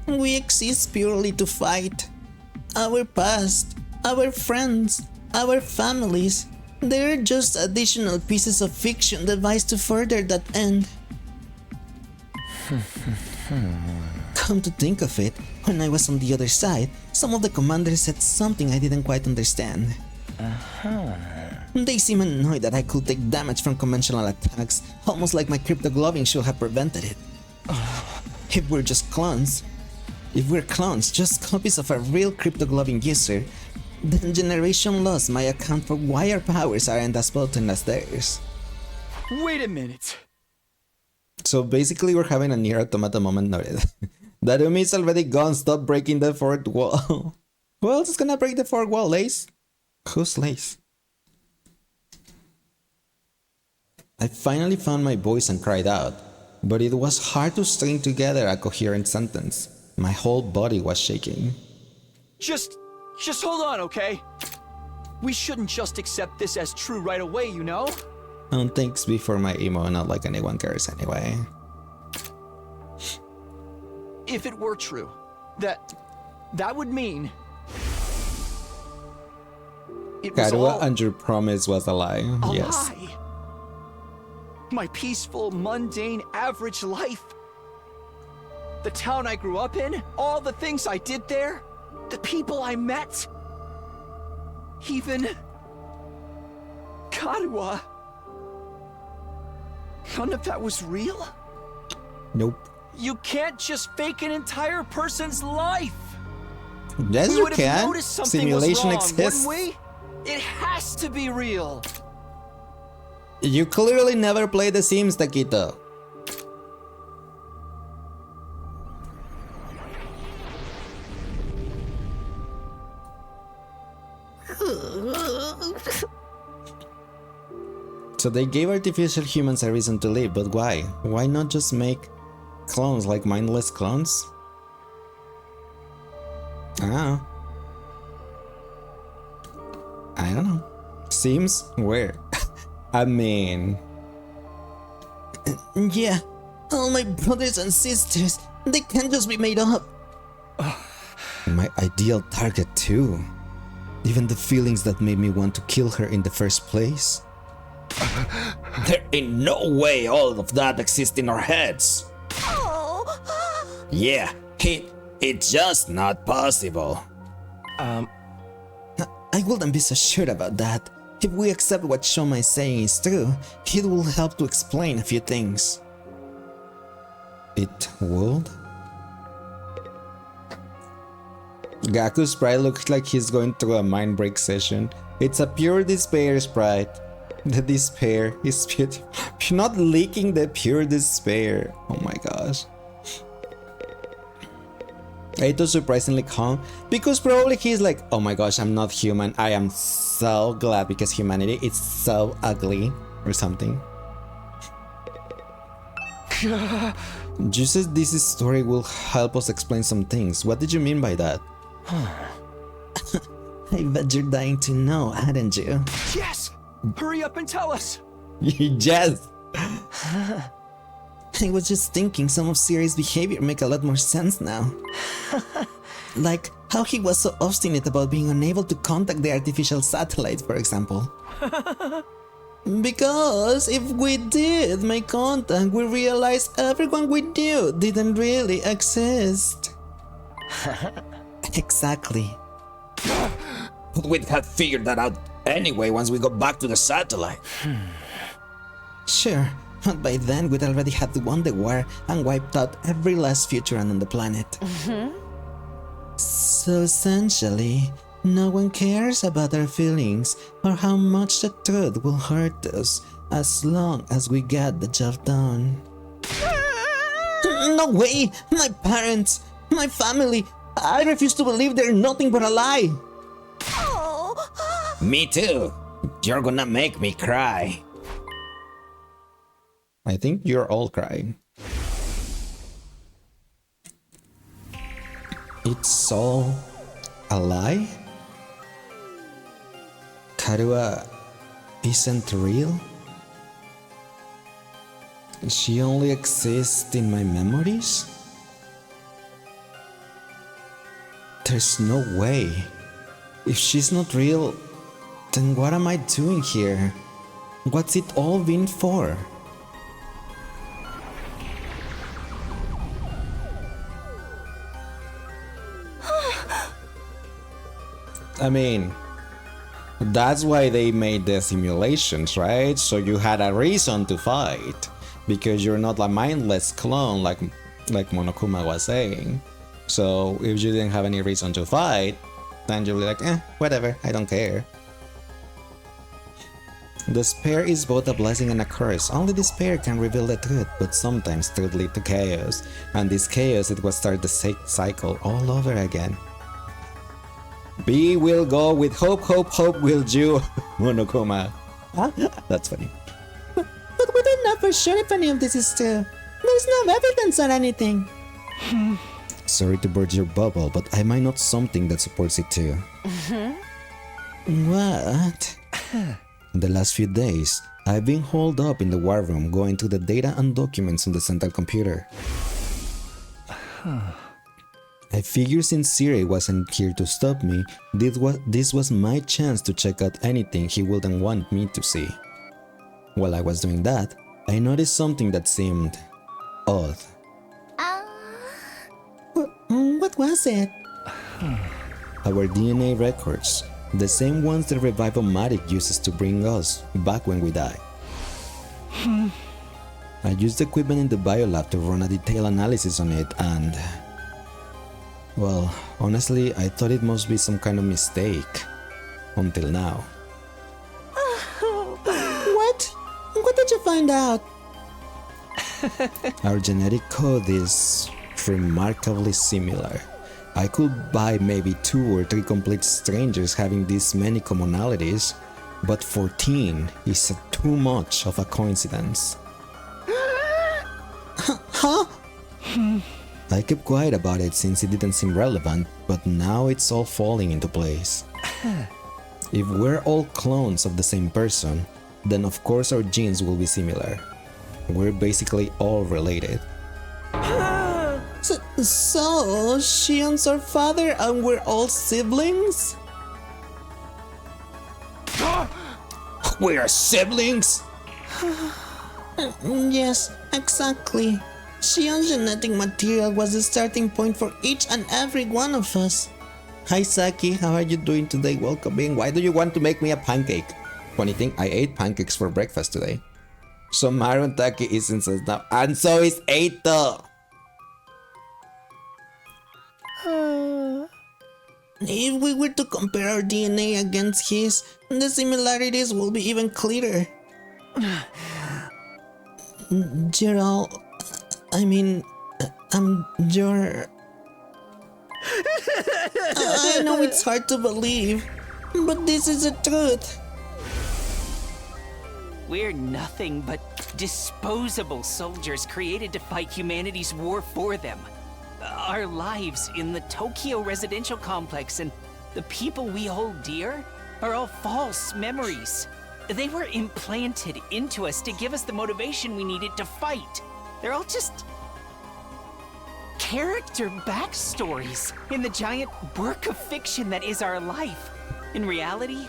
We exist purely to fight. Our past, our friends, our families, they're just additional pieces of fiction devised to further that end. Come to think of it, when I was on the other side, some of the commanders said something I didn't quite understand. They seemed annoyed that I could take damage from conventional attacks, almost like my cryptoglobin should have prevented it. If we're clones, just copies of a real cryptoglobin user, then generation loss might account for why our powers aren't as potent as theirs. Wait a minute. So basically we're having a Nier Automata moment noted. Darumi is already gone, stop breaking the fourth wall. Who else is gonna break the fourth wall, Lace? Who's Lace? I finally found my voice and cried out, but it was hard to string together a coherent sentence. My whole body was shaking. Just hold on, okay? We shouldn't just accept this as true right away, you know? Thanks before my emo, not like anyone cares anyway. If it were true, that would mean it was Karua and your promise was a lie. a Yes. lie. My peaceful, mundane, average life. The town I grew up in, all the things I did there, the people I met, even Karua. None of that was real? Nope. You can't just fake an entire person's life. Yes, We you would have can. noticed something Simulation was wrong, exists. wouldn't we? It has to be real. You clearly never played The Sims, Taquito. So they gave artificial humans a reason to live, but why? Why not just make clones, like mindless clones? I don't know. Seems weird. I mean... Yeah, all my brothers and sisters, they can't just be made up. My ideal target too. Even the feelings that made me want to kill her in the first place. There ain't no way all of that exists in our heads. Yeah, it's just not possible. I wouldn't be so sure about that. If we accept what Shoma is saying is true, it will help to explain a few things. It would? Gaku's sprite looks like he's going through a mind break session. It's a pure despair sprite. The despair is beautiful. You're not leaking the pure despair. Oh my gosh. Aito's surprisingly calm because probably he's like, oh my gosh, I'm not human. I am so glad because humanity is so ugly or something. Juices, this story will help us explain some things. What did you mean by that? I bet you're dying to know, hadn't you? Yes! Hurry up and tell us! Yes! I was just thinking some of Siri's behavior make a lot more sense now. Like how he was so obstinate about being unable to contact the artificial satellite, for example. Because if we did make contact, we realized everyone we knew didn't really exist. Exactly. But we'd have figured that out anyway once we got back to the satellite. Sure, but by then we'd already had won the war and wiped out every last Futuran on the planet. So essentially, no one cares about our feelings or how much the truth will hurt us as long as we get the job done. No way! My parents! My family! I refuse to believe they're nothing but a lie! Me too. You're gonna make me cry. I think you're all crying. It's all a lie? Karua isn't real? She only exists in my memories? There's no way. If she's not real, then what am I doing here? What's it all been for? I mean, that's why they made the simulations, right? So you had a reason to fight, because you're not a mindless clone like Monokuma was saying. So if you didn't have any reason to fight, then you'll be like, whatever, I don't care. Despair is both a blessing and a curse. Only despair can reveal the truth, but sometimes truth leads to chaos. And this chaos, it will start the cycle all over again. B will go with hope, hope, hope will do, Monokuma. That's funny. But we don't know for sure if any of this is true. There's no evidence or anything. Sorry to burst your bubble, but I might know something that supports it too. What? In the last few days, I've been holed up in the war room going through the data and documents on the central computer. I figured since Siri wasn't here to stop me, this was my chance to check out anything he wouldn't want me to see. While I was doing that, I noticed something that seemed odd. What was it? Our DNA records, the same ones the Revive-O-Matic uses to bring us back when we die. I used the equipment in the biolab to run a detailed analysis on it and... well, honestly, I thought it must be some kind of mistake. Until now. What? What did you find out? Our genetic code is remarkably similar. I could buy maybe 2 or 3 complete strangers having this many commonalities, but 14 is too much of a coincidence. Huh? I kept quiet about it since it didn't seem relevant, but now it's all falling into place. If we're all clones of the same person, then of course our genes will be similar. We're basically all related. So, Shion's our father and we're all siblings? We're siblings? Yes, exactly. Shion's genetic material was the starting point for each and every one of us. Hi Saki, how are you doing today? Welcome in. Why do you want to make me a pancake? Funny thing, I ate pancakes for breakfast today. So Maru Taki is incest now, and so is Eito. If we were to compare our DNA against his, the similarities will be even clearer. Gerald, your... I know it's hard to believe, but this is the truth. We're nothing but disposable soldiers created to fight humanity's war for them. Our lives in the Tokyo residential complex and the people we hold dear are all false memories. They were implanted into us to give us the motivation we needed to fight. They're all just character backstories in the giant work of fiction that is our life. In reality,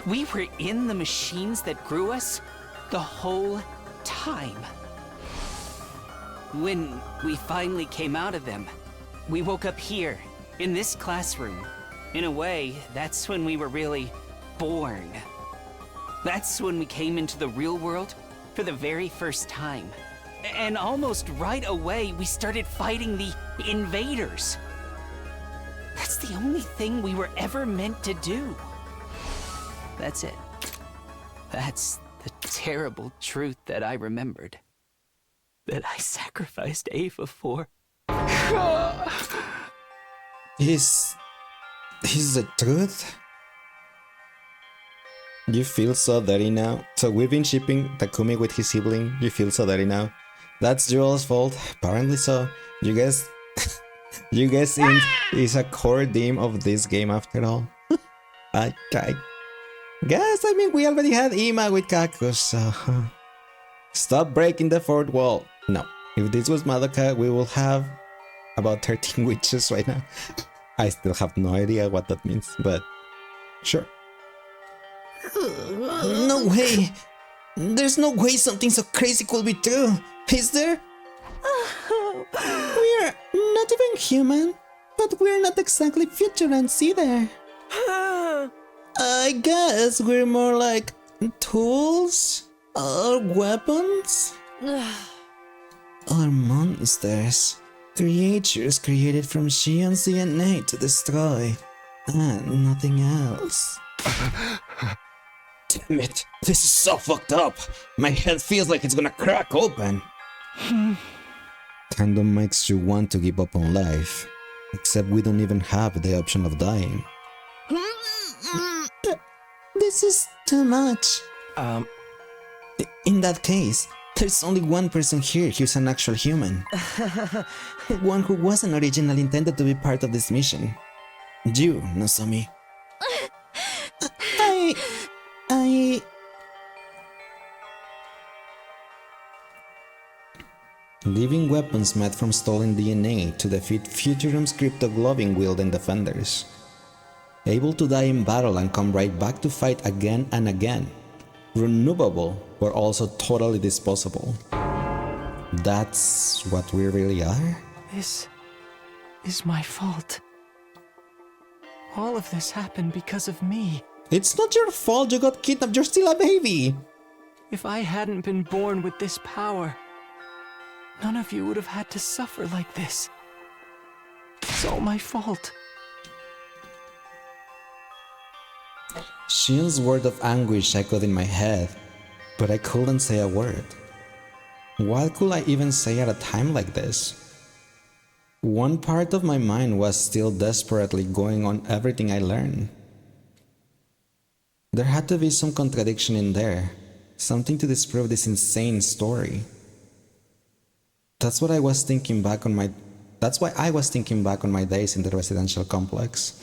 we were in the machines that grew us the whole time. When we finally came out of them, we woke up here, in this classroom. In a way, that's when we were really born. That's when we came into the real world for the very first time. And almost right away, we started fighting the invaders. That's the only thing we were ever meant to do. That's it. That's the terrible truth that I remembered. That I sacrificed Ava for. Is the truth? You feel so dirty now? So we've been shipping Takumi with his sibling. You feel so dirty now? That's Joel's fault. Apparently so. You guys think is a core theme of this game after all? I guess, we already had Ima with Kaku, so... Stop breaking the fourth wall. No. If this was Madoka, we will have about 13 witches right now. I still have no idea what that means, but... Sure. No way! There's no way something so crazy could be true, is there? We're not even human, but we're not exactly futurans either. I guess we're more like tools or weapons or monsters, creatures created from Shion's DNA to destroy, and nothing else. Damn it, this is so fucked up. My head feels like it's gonna crack open. Kinda makes you want to give up on life, except we don't even have the option of dying. This is too much. In that case, there's only one person here who's an actual human. One who wasn't originally intended to be part of this mission. You, Nozomi. I... Living weapons made from stolen DNA to defeat Futurum's cryptoglobin wielding defenders. Able to die in battle and come right back to fight again and again. Renewable, but also totally disposable. That's what we really are? This is my fault. All of this happened because of me. It's not your fault you got kidnapped, you're still a baby! If I hadn't been born with this power, none of you would have had to suffer like this. It's all my fault. Shion's word of anguish echoed in my head, but I couldn't say a word. What could I even say at a time like this? one part of my mind was still desperately going on everything I learned. There had to be some contradiction in there, something to disprove this insane story. That's why I was thinking back on my days in the residential complex.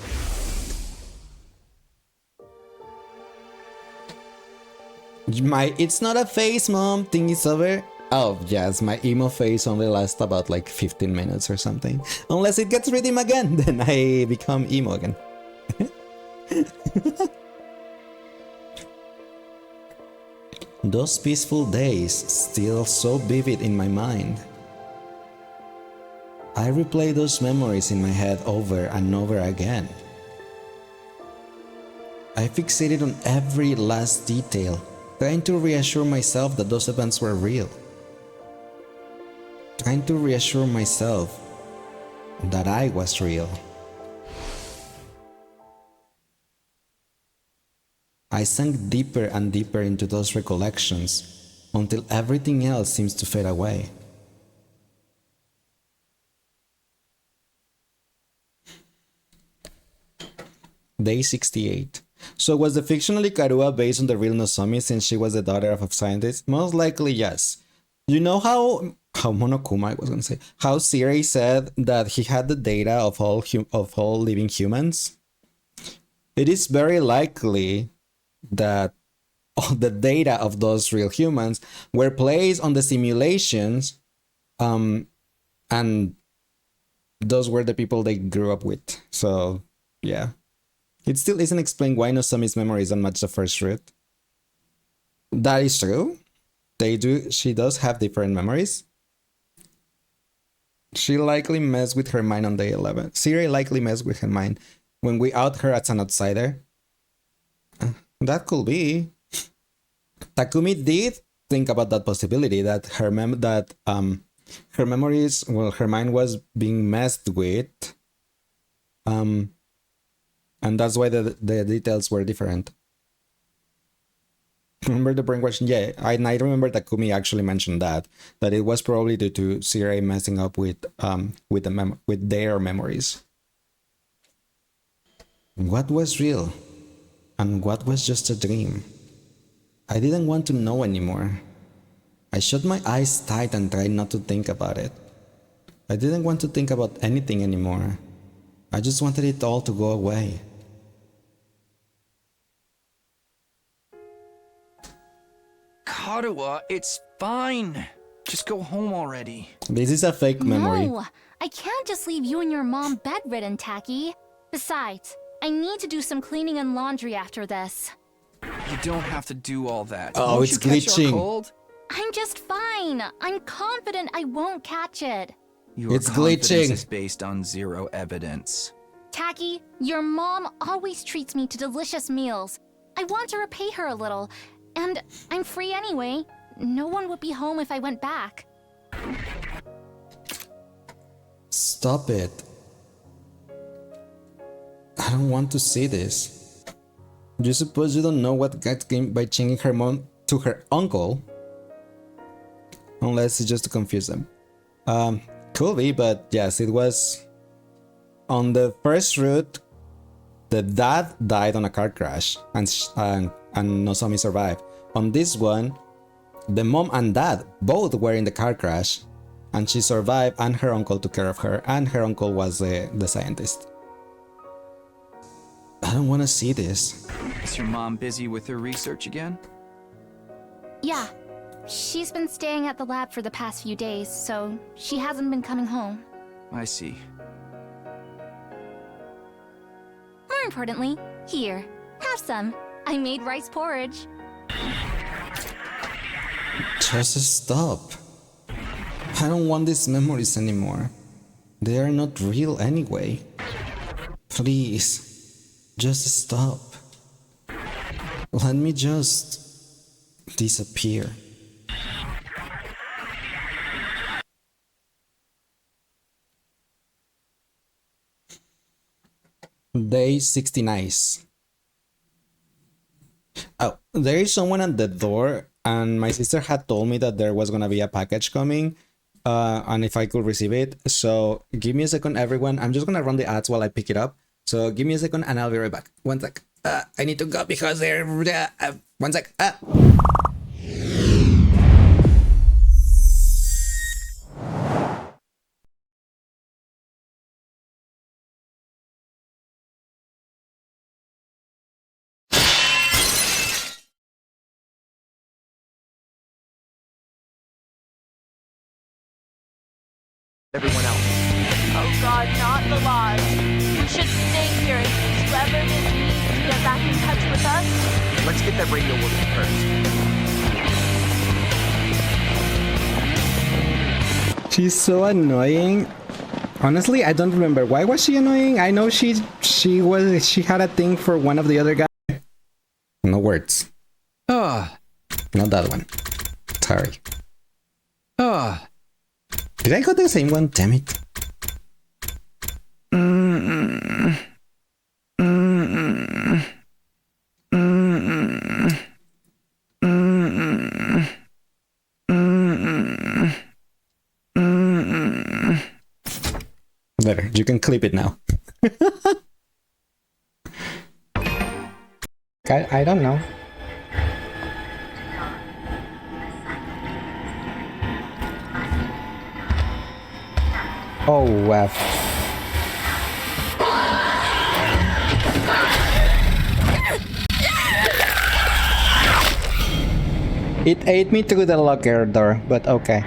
My "it's not a phase, mom" thing is over. Oh yes, my emo phase only lasts about like 15 minutes or something. Unless it gets redeemed again, then I become emo again. Those peaceful days still so vivid in my mind. I replay those memories in my head over and over again. I fixated on every last detail, trying to reassure myself that those events were real. Trying to reassure myself that I was real. I sank deeper and deeper into those recollections until everything else seems to fade away. Day 68. So was the fictional Ikarua based on the real Nozomi since she was the daughter of a scientist? Most likely yes. You know how Monokuma, I was gonna say, how Siri said that he had the data of all living humans? It is very likely that all the data of those real humans were placed on the simulations, and those were the people they grew up with. So yeah. It still isn't explained why Nozomi's memories don't match the first root. That is true. She does have different memories. She likely messed with her mind on day 11. Siri likely messed with her mind when we out her as an outsider. That could be. Takumi did think about that possibility, that her memories, well, her mind was being messed with. And that's why the details were different. Remember the brainwashing? Yeah, I remember Takumi actually mentioned that it was probably due to Siri messing up with their memories. What was real, and what was just a dream? I didn't want to know anymore. I shut my eyes tight and tried not to think about it. I didn't want to think about anything anymore. I just wanted it all to go away. Karuwa, it's fine. Just go home already. This is a fake memory. No, I can't just leave you and your mom bedridden, Taki. Besides, I need to do some cleaning and laundry after this. You don't have to do all that. Oh, Won't it's you catch our glitching. cold? I'm just fine. I'm confident I won't catch it. Your It's confidence glitching. is based on zero evidence. Taki, your mom always treats me to delicious meals. I want to repay her a little. And I'm free anyway. No one would be home if I went back. Stop it. I don't want to see this. You suppose you don't know what got came by changing her mom to her uncle? Unless it's just to confuse them. Could be, but yes, it was. On the first route, the dad died on a car crash, and Nozomi survived. On this one, the mom and dad both were in the car crash, and she survived, and her uncle took care of her, and her uncle was the scientist. I don't want to see this. Is your mom busy with her research again? Yeah, she's been staying at the lab for the past few days, so she hasn't been coming home. I see. More importantly, here, have some. I made rice porridge. Just stop. I don't want these memories anymore. They are not real anyway. Please, just stop. Let me just disappear. Day 69. Oh, there is someone at the door, and my sister had told me that there was gonna be a package coming, and if I could receive it. So give me a second, everyone. I'm just gonna run the ads while I pick it up. So give me a second and I'll be right back. One sec. I need to go because they're... one sec. Everyone else. Oh God, not the lodge. We should stay here in case whoever this needs to get back in touch with us. Let's get that radio working first. She's so annoying. Honestly, I don't remember. Why was she annoying? I know she had a thing for one of the other guys. No words. Not that one. Sorry. Did I got the same one? Damn it. Better. You can clip it now. I don't know. Oh, wow. It ate me through the locker door, but okay.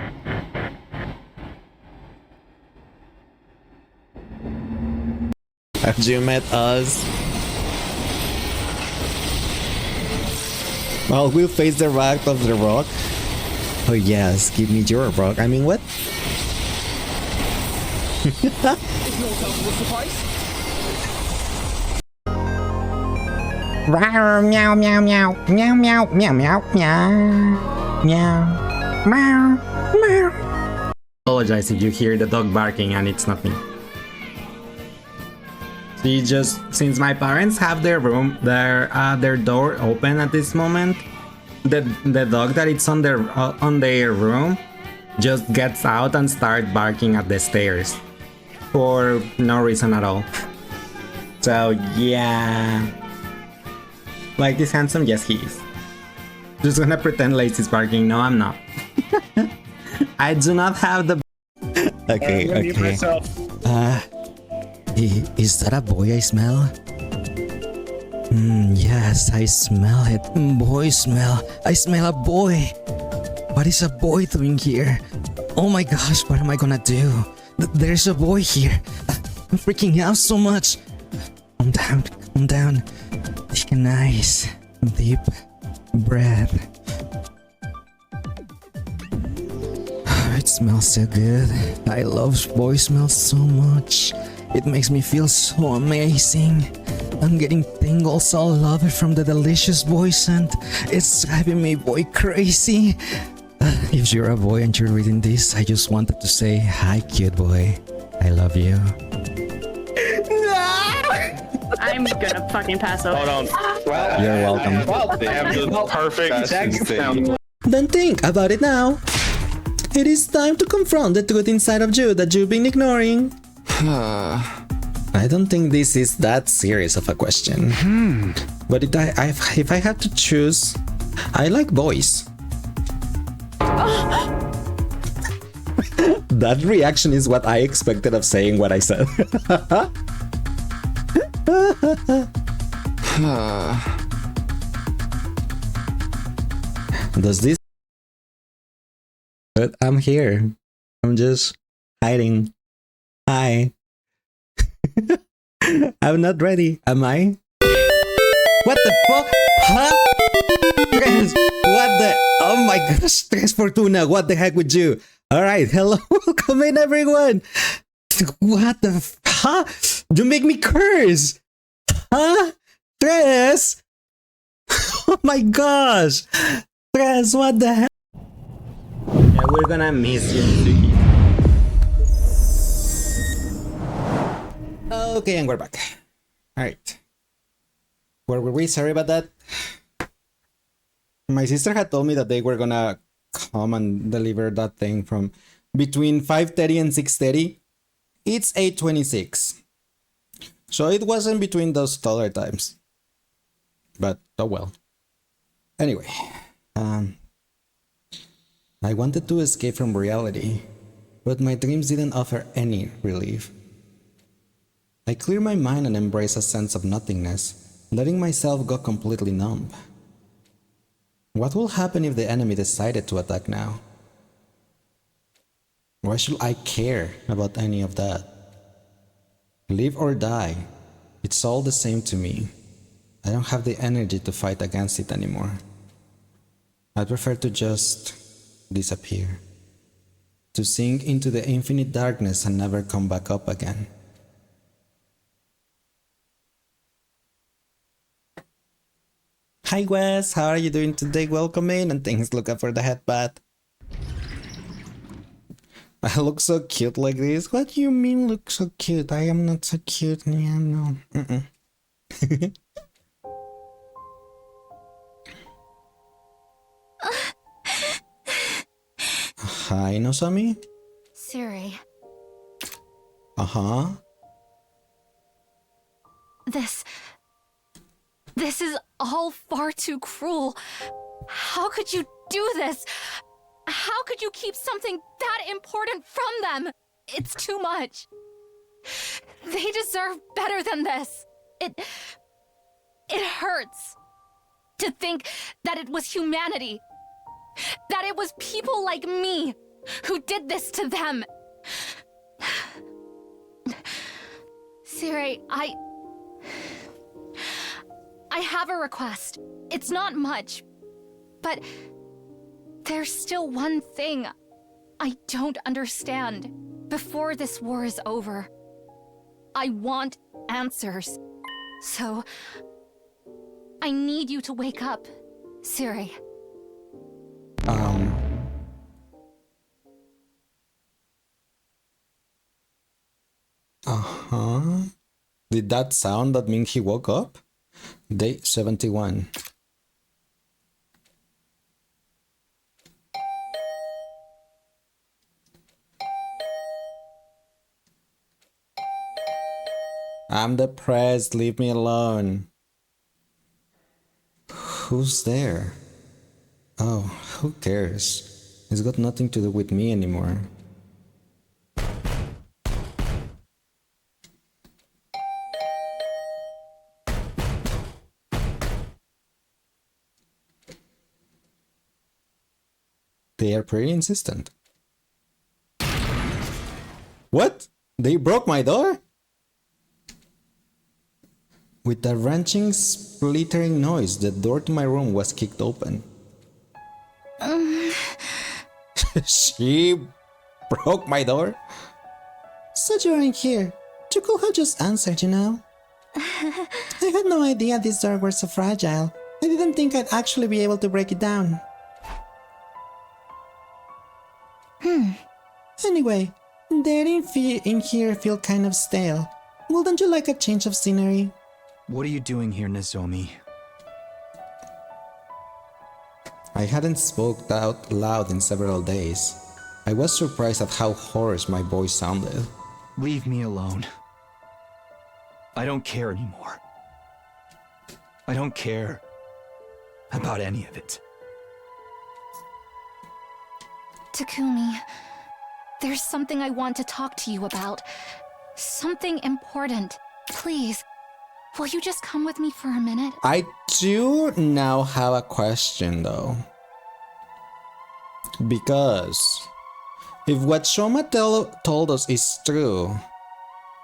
Have you met us? Well, we'll face the wrath of the rock. Oh yes, give me your rock. I mean, what? Meow meow meow meow meow meow meow meow meow meow meow. Apologize if you hear the dog barking and it's not me. See, just since my parents have their door open at this moment, the dog that it's on their room just gets out and starts barking at the stairs for no reason at all. So yeah, like this handsome, yes he is. Just gonna pretend Lace is barking. No, I'm not. I do not have the. Okay. Is that a boy I smell? Yes, I smell it. Boy smell. I smell a boy. What is a boy doing here? Oh my gosh, what am I gonna do? There's a boy here. I'm freaking out so much. Calm down. Take a nice, deep breath. It smells so good. I love boy smells so much. It makes me feel so amazing. I'm getting tingles all over from the delicious boy scent. It's driving me boy crazy. If you're a boy and you're reading this, I just wanted to say hi, cute boy. I love you. I'm gonna fucking pass over. Hold on. Well, You're welcome. they have the perfect thing. Then think about it now. It is time to confront the truth inside of you that you've been ignoring. I don't think this is that serious of a question. But if I had to choose, I like boys. That reaction is what I expected of saying what I said. Does this? But I'm here. I'm just hiding. Hi. I'm not ready. Am I? What the fuck? Huh? Tres, what the? Oh my gosh, Tres Fortuna, what the heck with you? Alright, hello, welcome in everyone. What the? Huh? You make me curse. Huh? Tres? Oh my gosh. Tres, what the heck? Yeah, we're gonna miss you, Suki. Okay, and we're back. Alright. Where were we? Sorry about that. My sister had told me that they were gonna come and deliver that thing from between 5:30 and 6:30, it's 8:26. So it wasn't between those taller times. But oh well. Anyway, I wanted to escape from reality, but my dreams didn't offer any relief. I clear my mind and embrace a sense of nothingness, letting myself go completely numb. What will happen if the enemy decided to attack now? Why should I care about any of that? Live or die, it's all the same to me. I don't have the energy to fight against it anymore. I prefer to just disappear, to sink into the infinite darkness and never come back up again. Hi Wes, how are you doing today? Welcome in, and thanks Luca for the headbutt. I look so cute like this. What do you mean look so cute? I am not so cute. Yeah, no. Hi, Nosami? Siri, Uh-huh. This is all far too cruel. How could you do this? How could you keep something that important from them? It's too much. They deserve better than this. It hurts to think that it was humanity, that it was people like me who did this to them. Siri, I have a request. It's not much, but there's still one thing I don't understand. Before this war is over, I want answers. So, I need you to wake up, Siri. Uh-huh. Did that sound that mean he woke up? Day 71. I'm depressed, leave me alone. Who's there? Oh, who cares? It's got nothing to do with me anymore. They are pretty insistent. What? They broke my door? With a wrenching, splittering noise, the door to my room was kicked open. She broke my door? So you're in here. You could have just answered, you know? I had no idea this door was so fragile. I didn't think I'd actually be able to break it down. Anyway, the in here feel kind of stale. Wouldn't you like a change of scenery? What are you doing here, Nozomi? I hadn't spoke out loud in several days. I was surprised at how hoarse my voice sounded. Leave me alone. I don't care anymore. I don't care about any of it. Takumi, there's something I want to talk to you about. Something important. Please, will you just come with me for a minute? I do now have a question though. Because if what Shoma told us is true,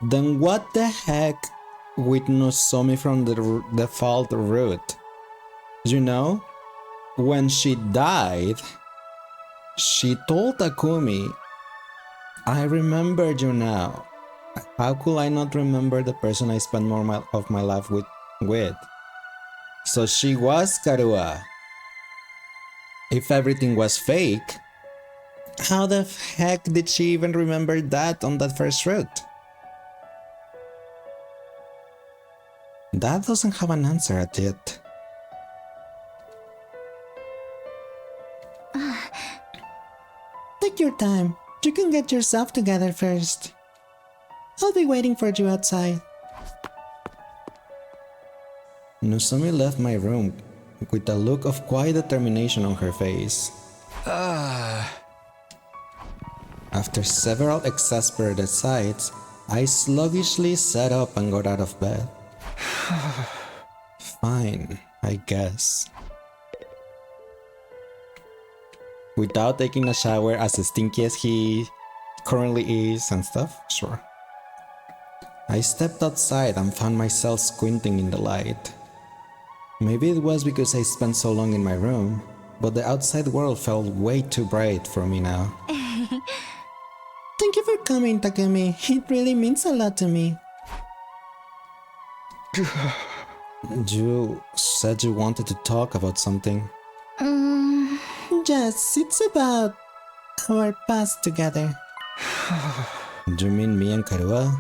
then what the heck with Nozomi from the default route? You know, when she died, she told Takumi, I remember you now. How could I not remember the person I spent more of my life with? So she was Karua. If everything was fake, how the heck did she even remember that on that first route? That doesn't have an answer at it. Take your time. You can get yourself together first. I'll be waiting for you outside. Nozomi left my room with a look of quiet determination on her face. After several exasperated sighs, I sluggishly sat up and got out of bed. Fine, I guess. Without taking a shower as stinky as he currently is and stuff? Sure. I stepped outside and found myself squinting in the light. Maybe it was because I spent so long in my room, but the outside world felt way too bright for me now. Thank you for coming, Takumi. It really means a lot to me. You said you wanted to talk about something. Yes, it's about our past together. Do you mean me and Karua?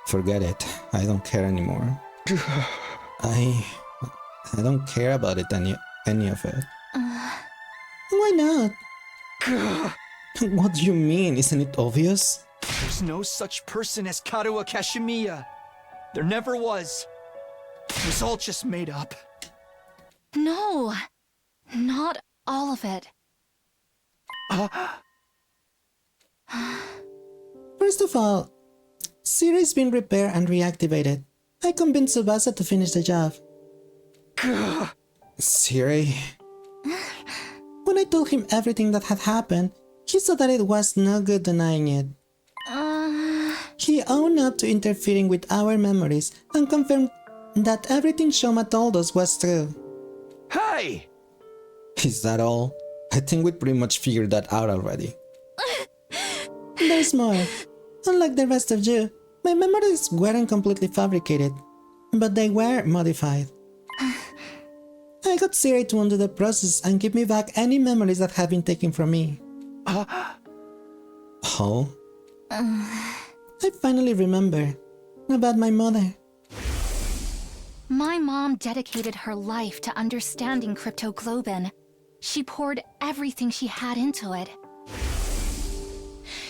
Forget it. I don't care anymore. I don't care about it, any of it. Why not? What do you mean? Isn't it obvious? There's no such person as Karuo Kashimiya. There never was. It was all just made up. No, not all of it. First of all, Siri's been repaired and reactivated. I convinced Tsubasa to finish the job. Siri? When I told him everything that had happened, he said that it was no good denying it. He owned up to interfering with our memories and confirmed that everything Shoma told us was true. Hey! Is that all? I think we pretty much figured that out already. There's more. Unlike the rest of you, my memories weren't completely fabricated, but they were modified. I got Siri to undo the process and give me back any memories that had been taken from me. Oh? I finally remember about my mother. My mom dedicated her life to understanding cryptoglobin. She poured everything she had into it.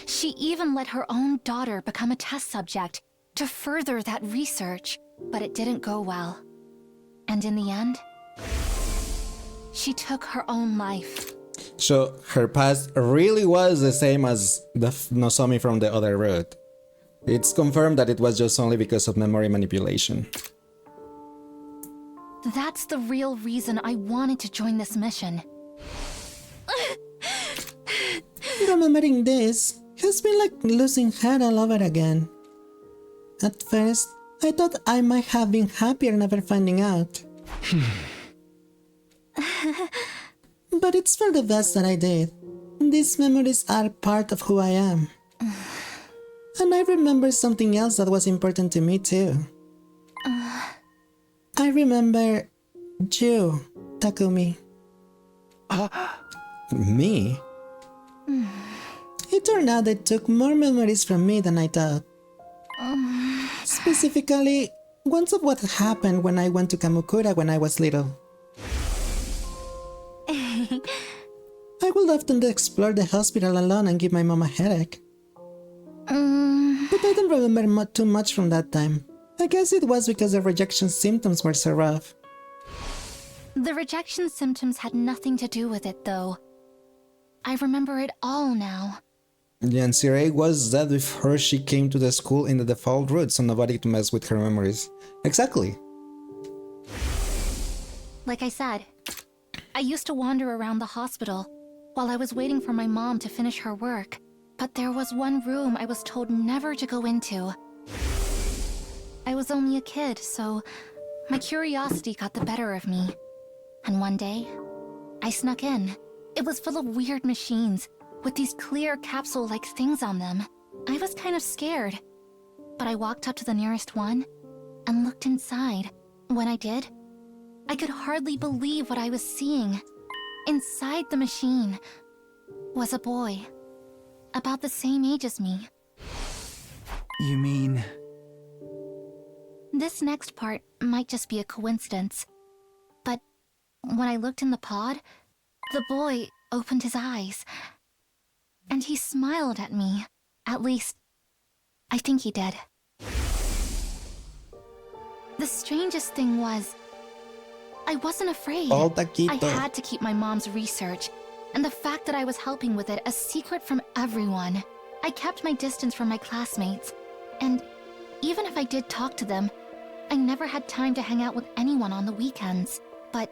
She even let her own daughter become a test subject to further that research, but it didn't go well. And in the end, she took her own life. So her past really was the same as the Nozomi from the other route. It's confirmed that it was just only because of memory manipulation. That's the real reason I wanted to join this mission. Remembering this has been like losing her all over again. At first, I thought I might have been happier never finding out. But it's for the best that I did. These memories are part of who I am. And I remember something else that was important to me too. I remember you, Takumi. Me? It turned out they took more memories from me than I thought. Specifically, once of what happened when I went to Kamukura when I was little. I would often explore the hospital alone and give my mom a headache. But I don't remember too much from that time. I guess it was because the rejection symptoms were so rough. The rejection symptoms had nothing to do with it, though. I remember it all now. Yeah, and Sirei was that before she came to the school in the default route, so nobody to mess with her memories. Exactly. Like I said, I used to wander around the hospital while I was waiting for my mom to finish her work. But there was one room I was told never to go into. I was only a kid, so my curiosity got the better of me. And one day, I snuck in. It was full of weird machines with these clear capsule-like things on them. I was kind of scared, but I walked up to the nearest one and looked inside. When I did, I could hardly believe what I was seeing. Inside the machine was a boy, about the same age as me. You mean... This next part might just be a coincidence, but when I looked in the pod, the boy opened his eyes. And he smiled at me. At least, I think he did. The strangest thing was, I wasn't afraid. Oh, taquito. I had to keep my mom's research, and the fact that I was helping with it a secret from everyone. I kept my distance from my classmates, and even if I did talk to them, I never had time to hang out with anyone on the weekends. But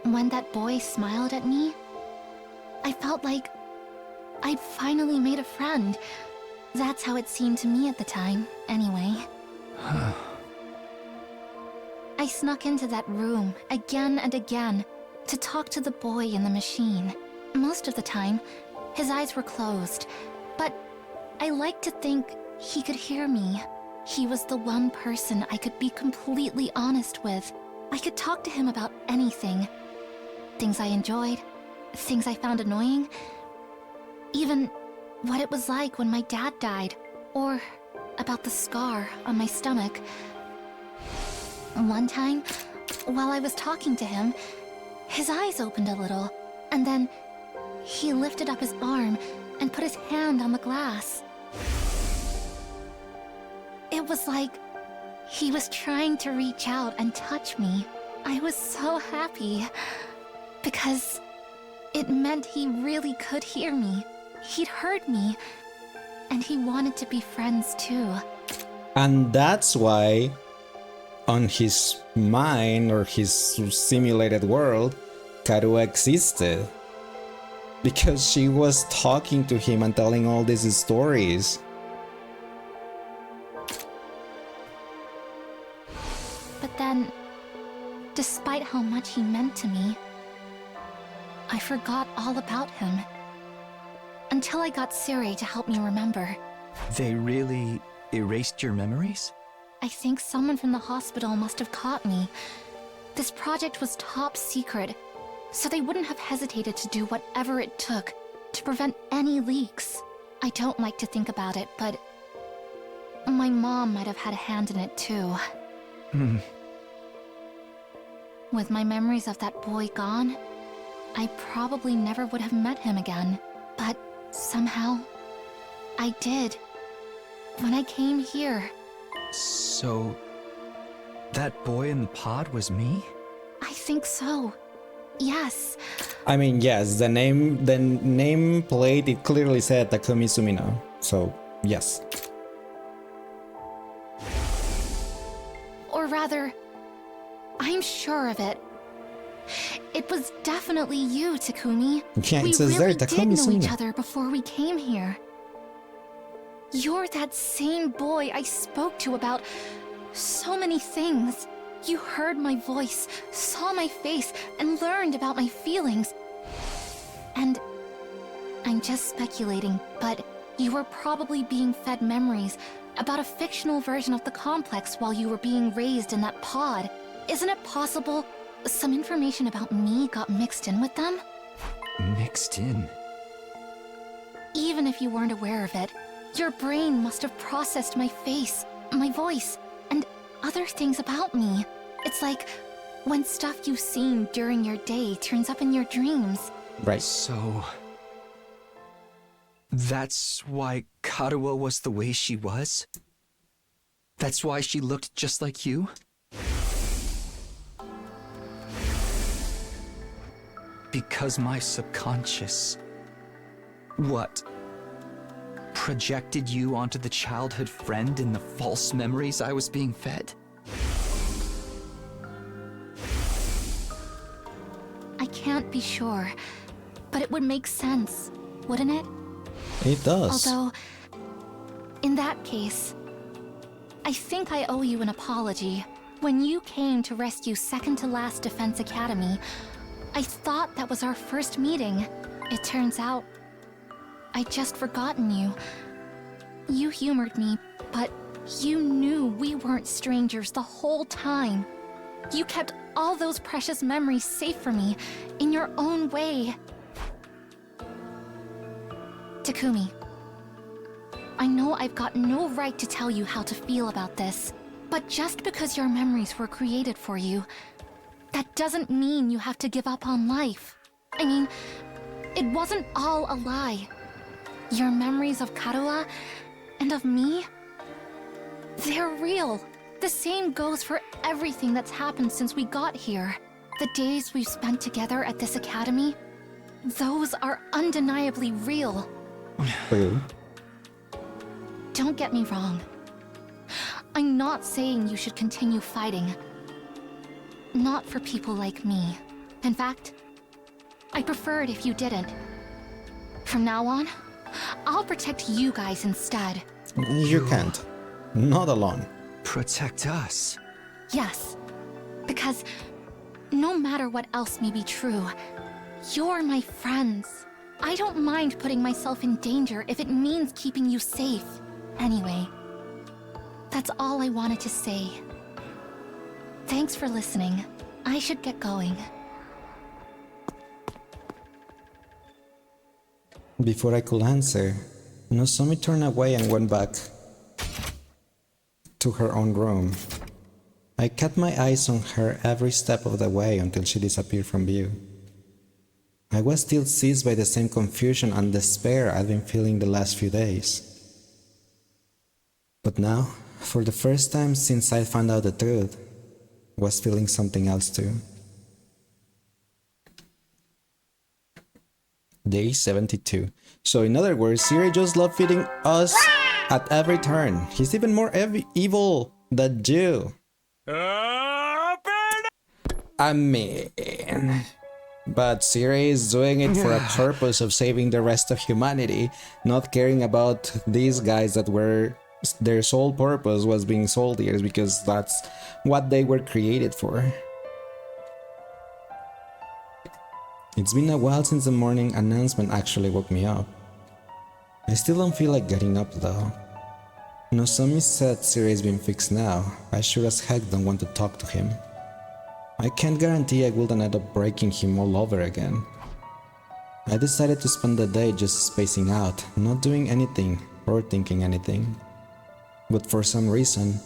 when that boy smiled at me, I felt like I'd finally made a friend. That's how it seemed to me at the time, anyway. I snuck into that room again and again to talk to the boy in the machine. Most of the time, his eyes were closed, but I liked to think he could hear me. He was the one person I could be completely honest with. I could talk to him about anything. Things I enjoyed, things I found annoying, even what it was like when my dad died, or about the scar on my stomach. One time, while I was talking to him, his eyes opened a little, and then he lifted up his arm and put his hand on the glass. It was like he was trying to reach out and touch me. I was so happy, because it meant he really could hear me. He'd heard me, and he wanted to be friends too. And that's why on his mind or his simulated world, Karu existed. Because she was talking to him and telling all these stories. But then, despite how much he meant to me, I forgot all about him. Until I got Siri to help me remember. They really erased your memories? I think someone from the hospital must have caught me. This project was top secret, so they wouldn't have hesitated to do whatever it took to prevent any leaks. I don't like to think about it, but my mom might have had a hand in it too. With my memories of that boy gone, I probably never would have met him again. But somehow, I did. When I came here. So, that boy in the pod was me? I think so. Yes. I mean, yes, the name plate, it clearly said Takumi Sumino. So, yes. Or rather, I'm sure of it. It was definitely you, Takumi. Yeah, we it says really there, did Takumi know each Sumino. other before we came here. You're that same boy I spoke to about so many things. You heard my voice, saw my face, and learned about my feelings. And I'm just speculating, but you were probably being fed memories about a fictional version of the complex while you were being raised in that pod. Isn't it possible some information about me got mixed in with them? Mixed in? Even if you weren't aware of it, your brain must have processed my face, my voice, and other things about me. It's like when stuff you've seen during your day turns up in your dreams. Right. So, that's why Karuo was the way she was? That's why she looked just like you? Because my subconscious... What? Projected you onto the childhood friend in the false memories I was being fed? I can't be sure, but it would make sense, wouldn't it? It does. Although, in that case, I think I owe you an apology. When you came to rescue Second to Last Defense Academy, I thought that was our first meeting. It turns out, I'd just forgotten you. You humored me, but you knew we weren't strangers the whole time. You kept all those precious memories safe for me, in your own way. Takumi, I know I've got no right to tell you how to feel about this, but just because your memories were created for you, that doesn't mean you have to give up on life. I mean, it wasn't all a lie. Your memories of Karua and of me, they're real. The same goes for everything that's happened since we got here. The days we've spent together at this academy, those are undeniably real. Don't get me wrong. I'm not saying you should continue fighting. Not for people like me. In fact, I prefer it if you didn't. From now on, I'll protect you guys instead. You can't. Not alone. Protect us. Yes, because no matter what else may be true, you're my friends. I don't mind putting myself in danger if it means keeping you safe. Anyway, that's all I wanted to say. Thanks for listening. I should get going. Before I could answer, Nozomi turned away and went back to her own room. I kept my eyes on her every step of the way until she disappeared from view. I was still seized by the same confusion and despair I'd been feeling the last few days. But now, for the first time since I found out the truth, I was feeling something else too. Day 72. So in other words, Siri just loves feeding us at every turn. He's even more evil than you. I mean... But Siri is doing it for a purpose of saving the rest of humanity, not caring about these guys that were... Their sole purpose was being soldiers because that's what they were created for. It's been a while since the morning announcement actually woke me up. I still don't feel like getting up though. Nozomi said Siri's been fixed now. I sure as heck don't want to talk to him. I can't guarantee I wouldn't end up breaking him all over again. I decided to spend the day just spacing out, not doing anything or thinking anything. But for some reason,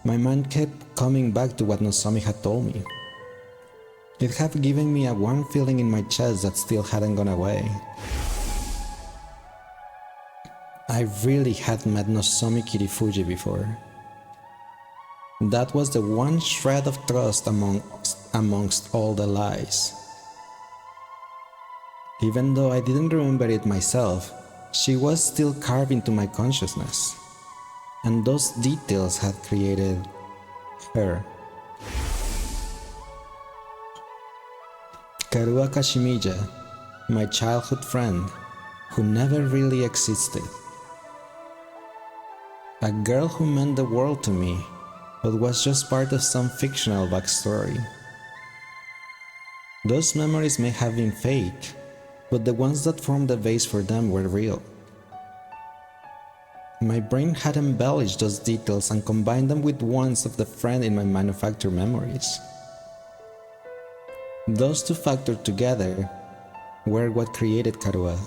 my mind kept coming back to what Nozomi had told me. It had given me a warm feeling in my chest that still hadn't gone away. I really had met Nozomi Kirifuji before. That was the one shred of trust amongst all the lies. Even though I didn't remember it myself, she was still carved into my consciousness. And those details had created her. Karua Kashimija, my childhood friend, who never really existed. A girl who meant the world to me, but was just part of some fictional backstory. Those memories may have been fake, but the ones that formed the base for them were real. My brain had embellished those details and combined them with ones of the friend in my manufactured memories. Those two factored together were what created Karua.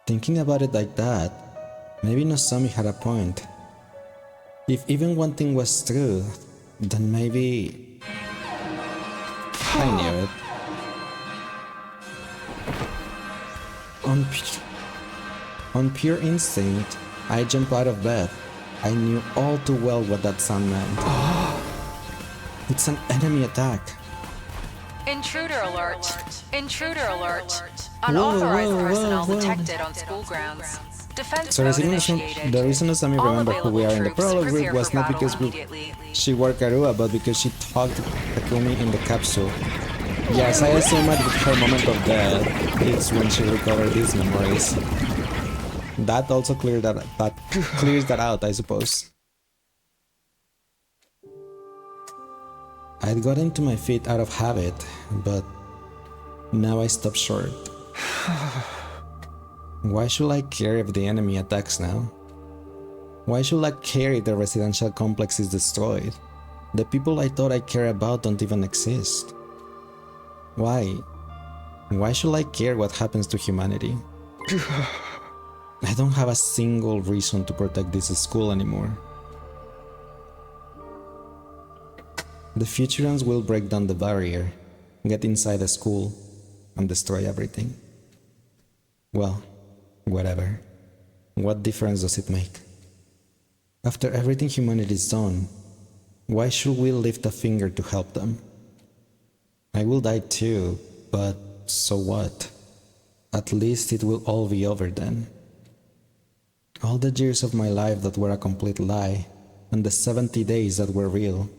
Thinking about it like that, maybe Nozomi had a point. If even one thing was true, then maybe... I knew it. On pure instinct, I jumped out of bed. I knew all too well what that sound meant. It's an enemy attack. Intruder alert! Intruder alert! Unauthorized personnel detected on school grounds. Defense So mode initiated. the reason Nozomi All remembered who we are in the available prologue troops group prepare was for not battle because immediately. she wore Karua, but because she talked Takumi in the capsule. Yes, I assume at her moment of death, it's when she recovered these memories. That also clears that out, I suppose. I'd gotten to my feet out of habit, but now I stop short. Why should I care if the enemy attacks now? Why should I care if the residential complex is destroyed? The people I thought I care about don't even exist. Why? Why should I care what happens to humanity? I don't have a single reason to protect this school anymore. The Futurans will break down the barrier, get inside the school, and destroy everything. Well, whatever. What difference does it make? After everything humanity's done, why should we lift a finger to help them? I will die too, but so what? At least it will all be over then. All the years of my life that were a complete lie, and the 70 days that were real,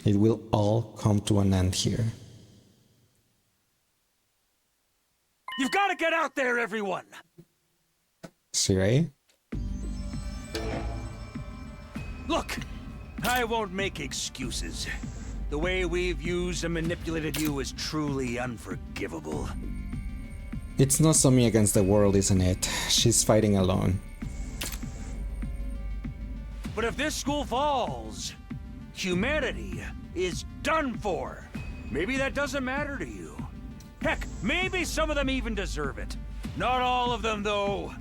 it will all come to an end here. You've got to get out there, everyone! Siri? Look, I won't make excuses. The way we've used and manipulated you is truly unforgivable. It's Nozomi against the world, isn't it? She's fighting alone. But if this school falls, humanity is done for. Maybe that doesn't matter to you. Heck, maybe some of them even deserve it. Not all of them, though.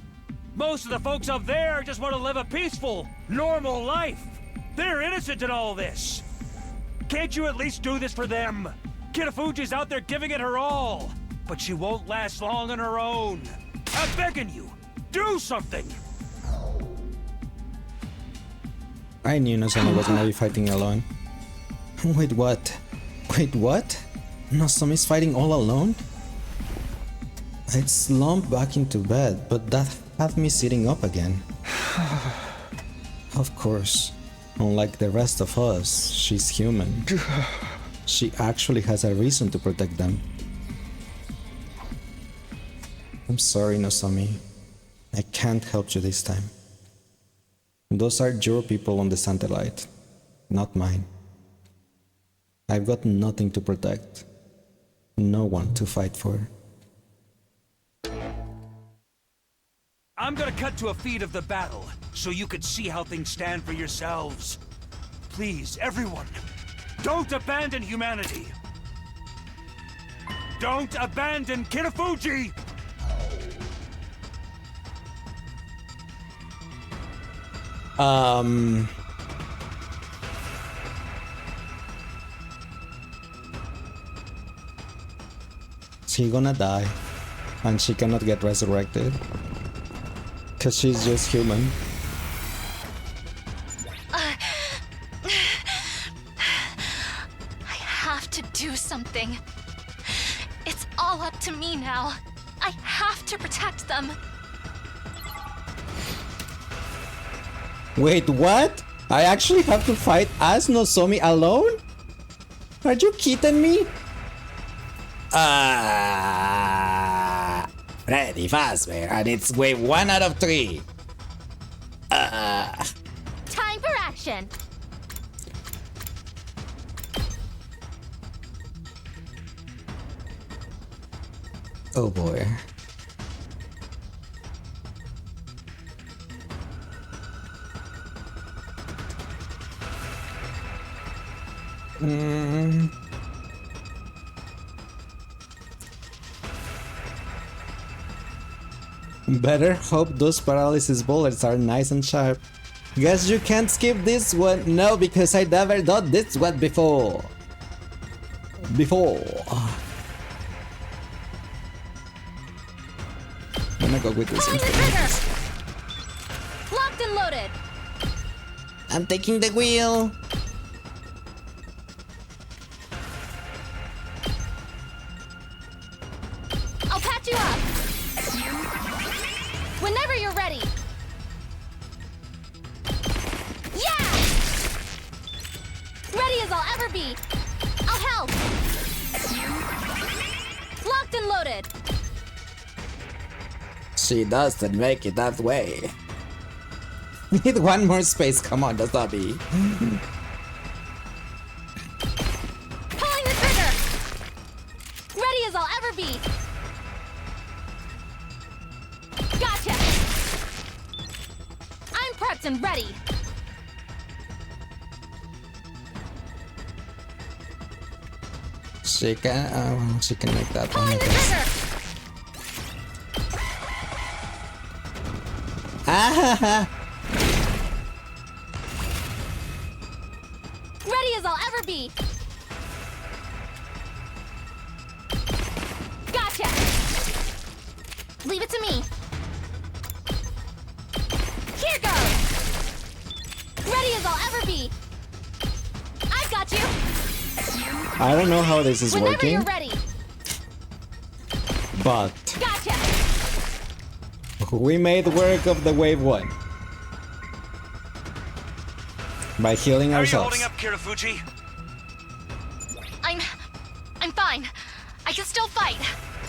Most of the folks up there just want to live a peaceful, normal life. They're innocent in all this. Can't you at least do this for them? Kitafuji's out there giving it her all, but she won't last long on her own. I'm begging you, do something! I knew Nozomi was gonna be fighting alone. Wait, what? Wait, what? Nozomi's fighting all alone? I'd slumped back into bed, but that had me sitting up again. Of course, unlike the rest of us, she's human. She actually has a reason to protect them. I'm sorry, Nozomi. I can't help you this time. Those are your people on the satellite, not mine. I've got nothing to protect, no one to fight for. I'm gonna cut to a feed of the battle, so you can see how things stand for yourselves. Please, everyone, don't abandon humanity! Don't abandon Kitafuji! She's gonna die, and she cannot get resurrected, cause she's just human. I have to do something. It's all up to me now. I have to protect them. Wait, what? I actually have to fight as Nozomi alone? Are you kidding me? Freddy Fazbear, and it's wave 1 out of 3. Time for action. Oh boy. Better hope those paralysis bullets are nice and sharp. Guess you can't skip this one. No, because I never done this one before. I'm gonna go with this Pulling the trigger. Locked and loaded. I'm taking the wheel. I'll patch you up. Whenever you're ready. Yeah! Ready as I'll ever be. I'll help. Locked and loaded. She doesn't make it that way. Need one more space, come on, Nozomi. Pulling the trigger. Ready as I'll ever be. Gotcha. I'm prepped and ready. She can make that one, I Pulling the guess. trigger. Ah! Ready as I'll ever be. Gotcha. Leave it to I don't know how this is Whenever working, you're ready. but Gotcha. we made work of the wave 1 by healing How are you ourselves. holding up, Kirafuji? I'm fine. I can still fight.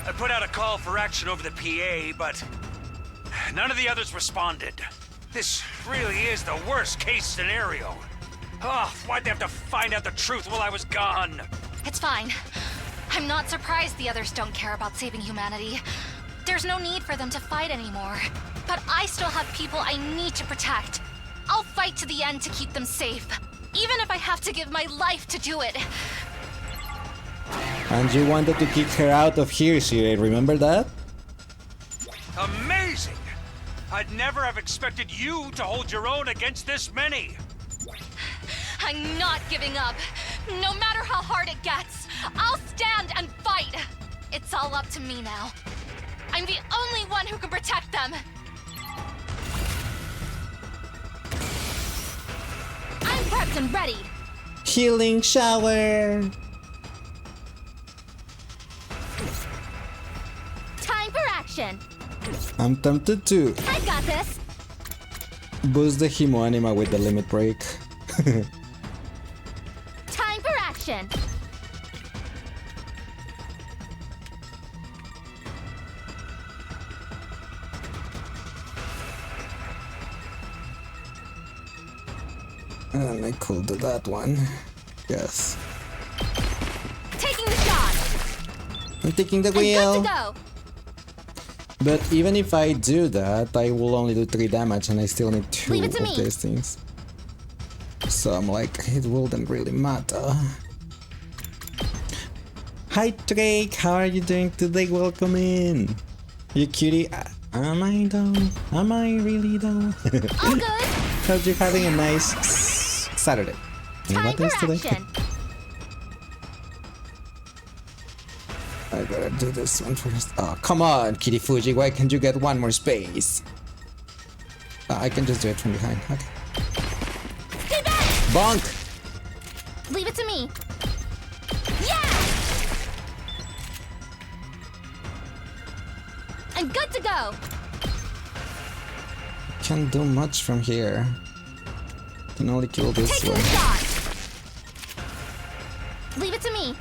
I put out a call for action over the PA, but none of the others responded. This really is the worst case scenario. Oh, why'd they have to find out the truth while I was gone? It's fine. I'm not surprised the others don't care about saving humanity. There's no need for them to fight anymore. But I still have people I need to protect. I'll fight to the end to keep them safe. Even if I have to give my life to do it. And you wanted to kick her out of here, Shirei, remember that? Amazing! I'd never have expected you to hold your own against this many. I'm not giving up. No matter how hard it gets, I'll stand and fight. It's all up to me now. I'm the only one who can protect them. I'm prepped and ready. Healing shower. Time for action. I'm tempted to I got this. boost the Himo anima with the limit break. Time for action. And I could do that one. Yes. Taking the shot. I'm taking the And wheel. good to go. But even if I do that, I will only do 3 damage and I still need 2 Leave it to of me. these things. So I'm like, it wouldn't really matter. Hi Drake, how are you doing today? Welcome in. You cutie. Am I though? Am I really though? All good. Hope you're having a nice Saturday. And Time what for is today? action. I gotta do this one first. Oh, come on, Kitty Fuji. Why can't you get one more space? I can just do it from behind. Okay. Stay back. Bonk! Leave it to me. Yeah. I'm good to go. Can't do much from here. Can only kill this Taking one. the shot. Leave it to me.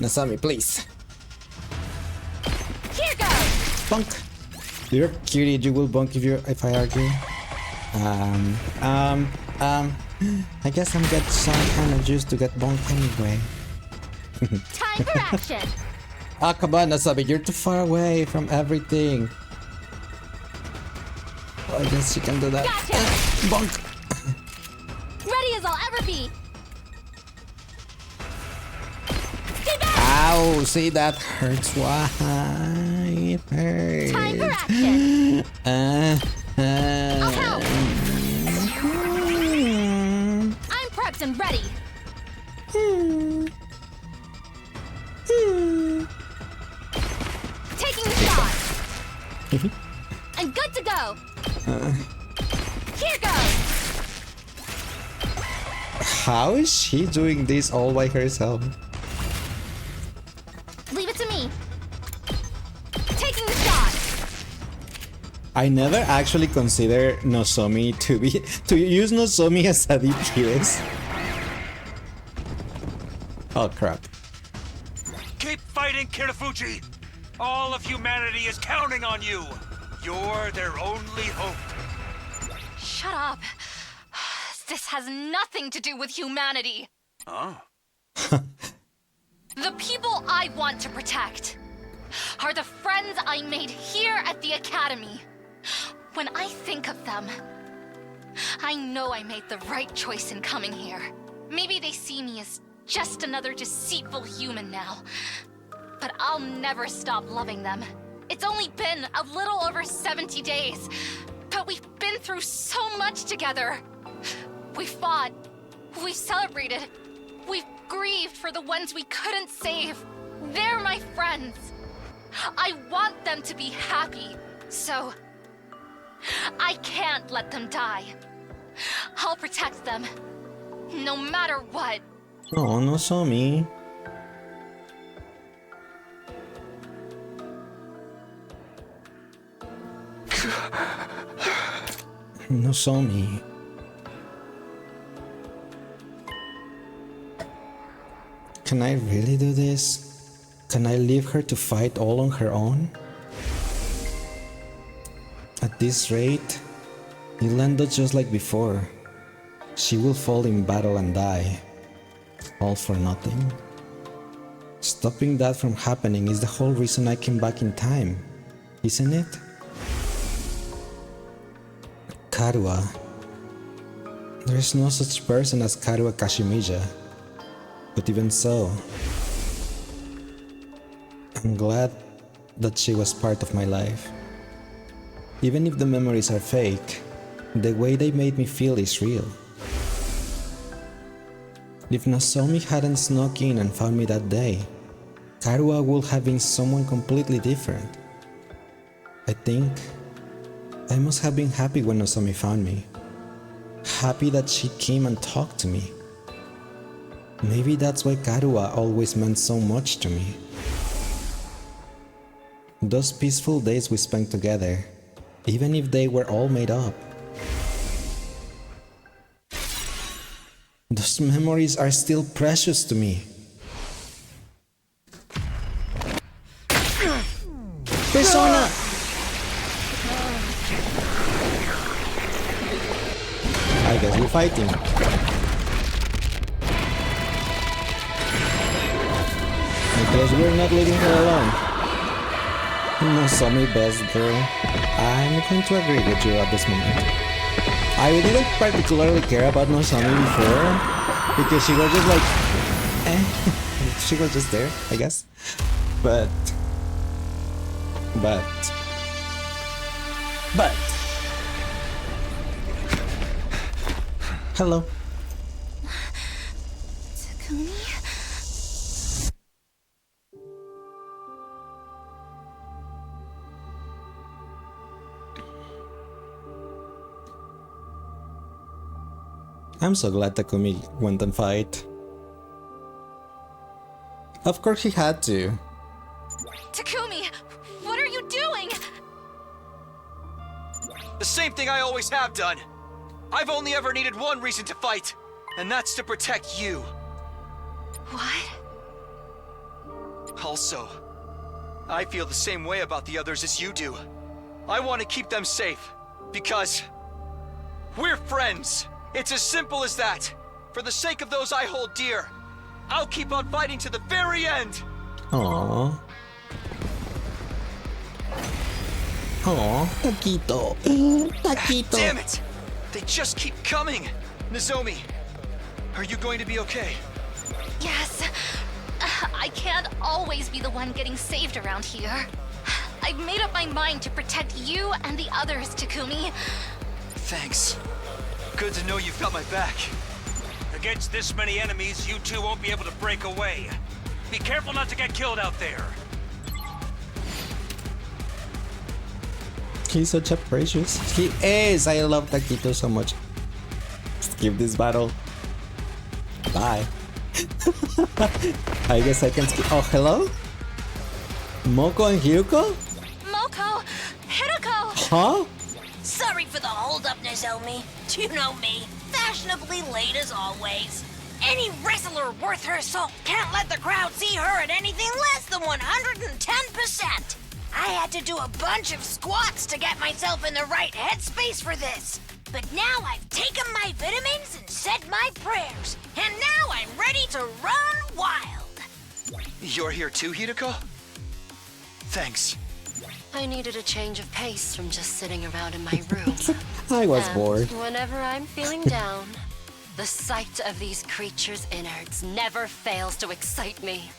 Nasami, please. Here goes. Bonk! You're a cutie, you will bonk if I argue. I guess I'm get some kind of juice to get bonked anyway. Time for action. Ah, come on, Nasami, you're too far away from everything. I guess you can do that. Gotcha. Bonk! Ready as I'll ever be. Stay back. Ow, see that hurts. Why? It hurts. Time for action. I'll help. I'm prepped and ready. Taking the shot. I'm good to go. Here goes. How is she doing this all by herself? Leave it to me. Taking the shot. I never actually consider Nozomi to use Nozomi as a DPS. Oh crap. Keep fighting, Kirafuji! All of humanity is counting on you! You're their only hope. Shut up. This has nothing to do with humanity. Oh? The people I want to protect are the friends I made here at the Academy. When I think of them, I know I made the right choice in coming here. Maybe they see me as just another deceitful human now, but I'll never stop loving them. It's only been a little over 70 days, but we've been through so much together. We fought, we've celebrated, we've grieved for the ones we couldn't save. They're my friends. I want them to be happy, so I can't let them die. I'll protect them. no matter what. Oh, Nozomi. Nozomi. Can I really do this? Can I leave her to fight all on her own? At this rate, it'll end up just like before. She will fall in battle and die. All for nothing. Stopping that from happening is the whole reason I came back in time, isn't it? Karua. There is no such person as Karua Kashimija. But even so, I'm glad that she was part of my life. Even if the memories are fake, the way they made me feel is real. If Nozomi hadn't snuck in and found me that day, Karua would have been someone completely different. I think I must have been happy when Nozomi found me. Happy that she came and talked to me. Maybe that's why Karua always meant so much to me. Those peaceful days we spent together, even if they were all made up. Those memories are still precious to me. Persona! I guess we're fighting. I guess we're not leaving her alone. Nozomi, best girl. I'm going to agree with you at this moment. I didn't particularly care about Nozomi before, because she was just like, she was just there, I guess. But, hello. Takumi? I'm so glad Takumi went and fight. Of course he had to. Takumi, what are you doing? The same thing I always have done. I've only ever needed one reason to fight, and that's to protect you. What? Also, I feel the same way about the others as you do. I want to keep them safe, because we're friends. It's as simple as that. For the sake of those I hold dear, I'll keep on fighting to the very end. Aww. Aww, Taquito. Taquito. Damn it! They just keep coming. Nozomi, are you going to be okay? Yes. I can't always be the one getting saved around here. I've made up my mind to protect you and the others, Takumi. Thanks. Good to know you've got my back. Against this many enemies, you two won't be able to break away. Be careful not to get killed out there. He's such a precious. He is. I love Taquito so much. Skip this battle. Bye. I guess I can skip. Oh, hello? Moko and Hiruko? Moko! Hiruko! Huh? Sorry for the holdup, Nozomi. You know me. Fashionably late as always. Any wrestler worth her salt can't let the crowd see her at anything less than 110%. I had to do a bunch of squats to get myself in the right headspace for this. But now I've taken my vitamins and said my prayers. And now I'm ready to run wild. You're here too, Hiruko? Thanks. I needed a change of pace from just sitting around in my room. I was And bored. whenever I'm feeling down, the sight of these creatures' innards never fails to excite me.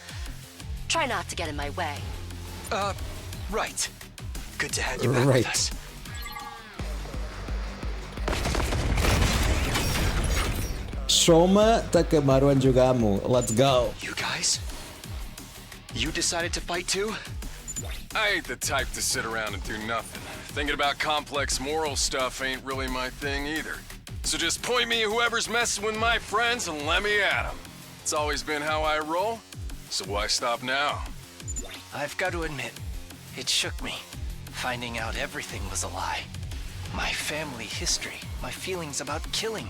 Try not to get in my way. Right. Good to have you back with us. Shoma Takemaru and Jugamu. Let's go. You guys? You decided to fight too? I ain't the type to sit around and do nothing. Thinking about complex moral stuff ain't really my thing either. So just point me at whoever's messing with my friends and let me at them. It's always been how I roll, so why stop now? I've got to admit, it shook me, finding out everything was a lie. My family history, my feelings about killing.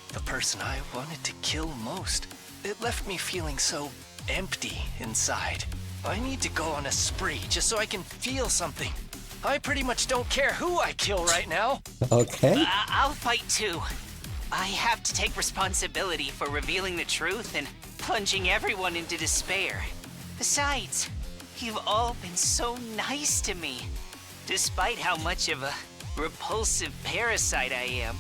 The person I wanted to kill most. It left me feeling so empty inside. I need to go on a spree just so I can feel something. I pretty much don't care who I kill right now. Okay. I'll fight too. I have to take responsibility for revealing the truth and plunging everyone into despair. Besides, you've all been so nice to me. Despite how much of a repulsive parasite I am,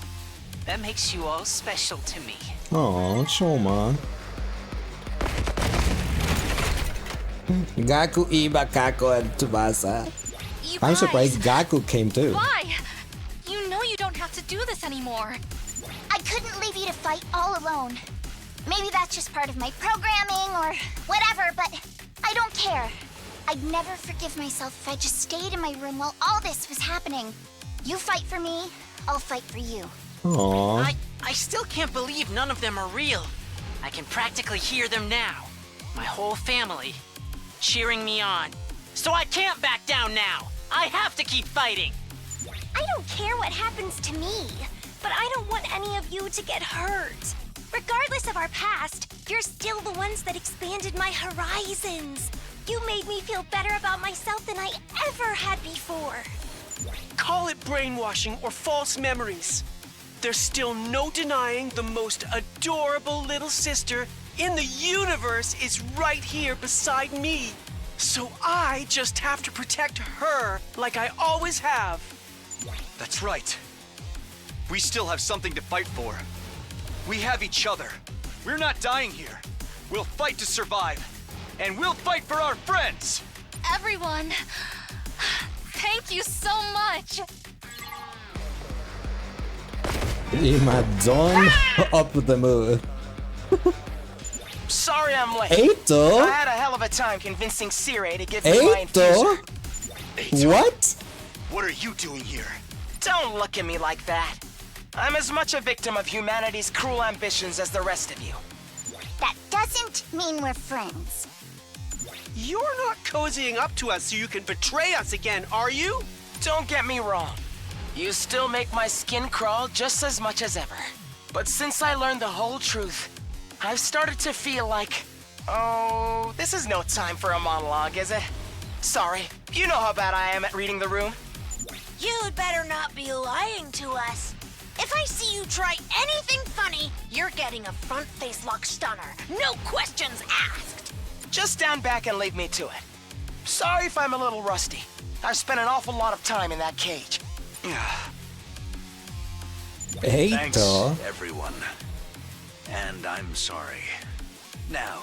that makes you all special to me. Oh, Shoma. Gaku, Iba, Kako, and Tsubasa. I'm surprised Gaku came too. Why? You know you don't have to do this anymore. I couldn't leave you to fight all alone. Maybe that's just part of my programming or whatever, but I don't care. I'd never forgive myself if I just stayed in my room while all this was happening. You fight for me, I'll fight for you. Aww. I still can't believe none of them are real. I can practically hear them now. My whole family cheering me on. So I can't back down now. I have to keep fighting. I don't care what happens to me, but I don't want any of you to get hurt. Regardless of our past, you're still the ones that expanded my horizons. You made me feel better about myself than I ever had before. Call it brainwashing or false memories. There's still no denying the most adorable little sister in the universe is right here beside me. So I just have to protect her like I always have. That's right. We still have something to fight for. We have each other. We're not dying here. We'll fight to survive. And we'll fight for our friends! Everyone, thank you so much. Ima Dawn up the mood. Sorry I'm late. Eito? I had a hell of a time convincing Sire to give me my Eito? infuser. What? What are you doing here? Don't look at me like that. I'm as much a victim of humanity's cruel ambitions as the rest of you. That doesn't mean we're friends. You're not cozying up to us so you can betray us again, are you? Don't get me wrong. You still make my skin crawl just as much as ever. But since I learned the whole truth, I've started to feel like... Oh, this is no time for a monologue, is it? Sorry, you know how bad I am at reading the room. You'd better not be lying to us. If I see you try anything funny, you're getting a front face lock stunner. No questions asked. Just stand back and leave me to it. Sorry if I'm a little rusty. I've spent an awful lot of time in that cage. Thanks, Eito? everyone. And I'm sorry. Now,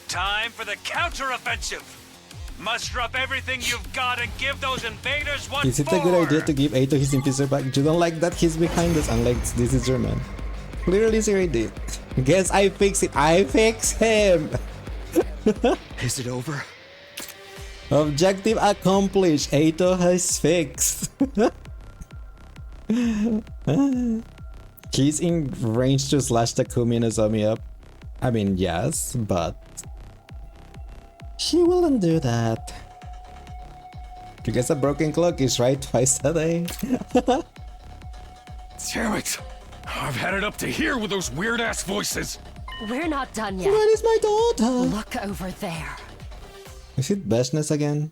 time for the counteroffensive. Muster up everything you've got and give those invaders what Is it for. a good idea to give Eito his infuser back? You don't like that he's behind us, unlike this is your man. Clearly Siri did. Guess I fix it. I fix him! Is it over? Objective accomplished. Eito has fixed. He's in range to slash Takumi Nozomi up. I mean, yes, but he wouldn't do that. You guess a broken clock is right twice a day. Damn it! I've had it up to here with those weird-ass voices. We're not done yet. Where is my daughter? Look over there. Is it Beshness again?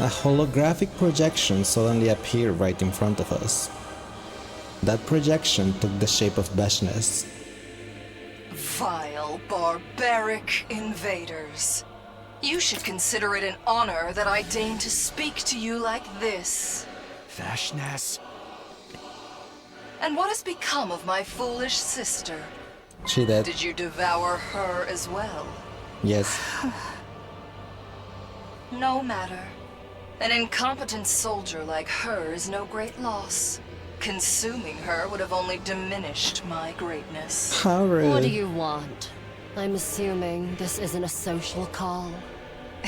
A holographic projection suddenly appeared right in front of us. That projection took the shape of Beshness. Vile, barbaric invaders. You should consider it an honor that I deign to speak to you like this. Beshness. And what has become of my foolish sister? She did. Did you devour her as well? Yes. No matter. An incompetent soldier like her is no great loss. Consuming her would have only diminished my greatness. How rude. What do you want? I'm assuming this isn't a social call.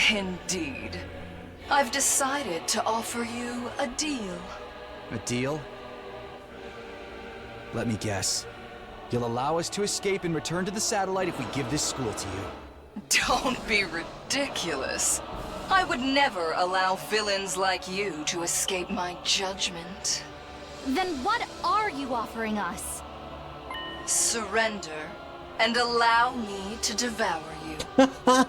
Indeed. I've decided to offer you a deal. A deal? Let me guess. You'll allow us to escape and return to the satellite if we give this school to you. Don't be ridiculous. I would never allow villains like you to escape my judgment. Then what are you offering us? Surrender and allow me to devour you.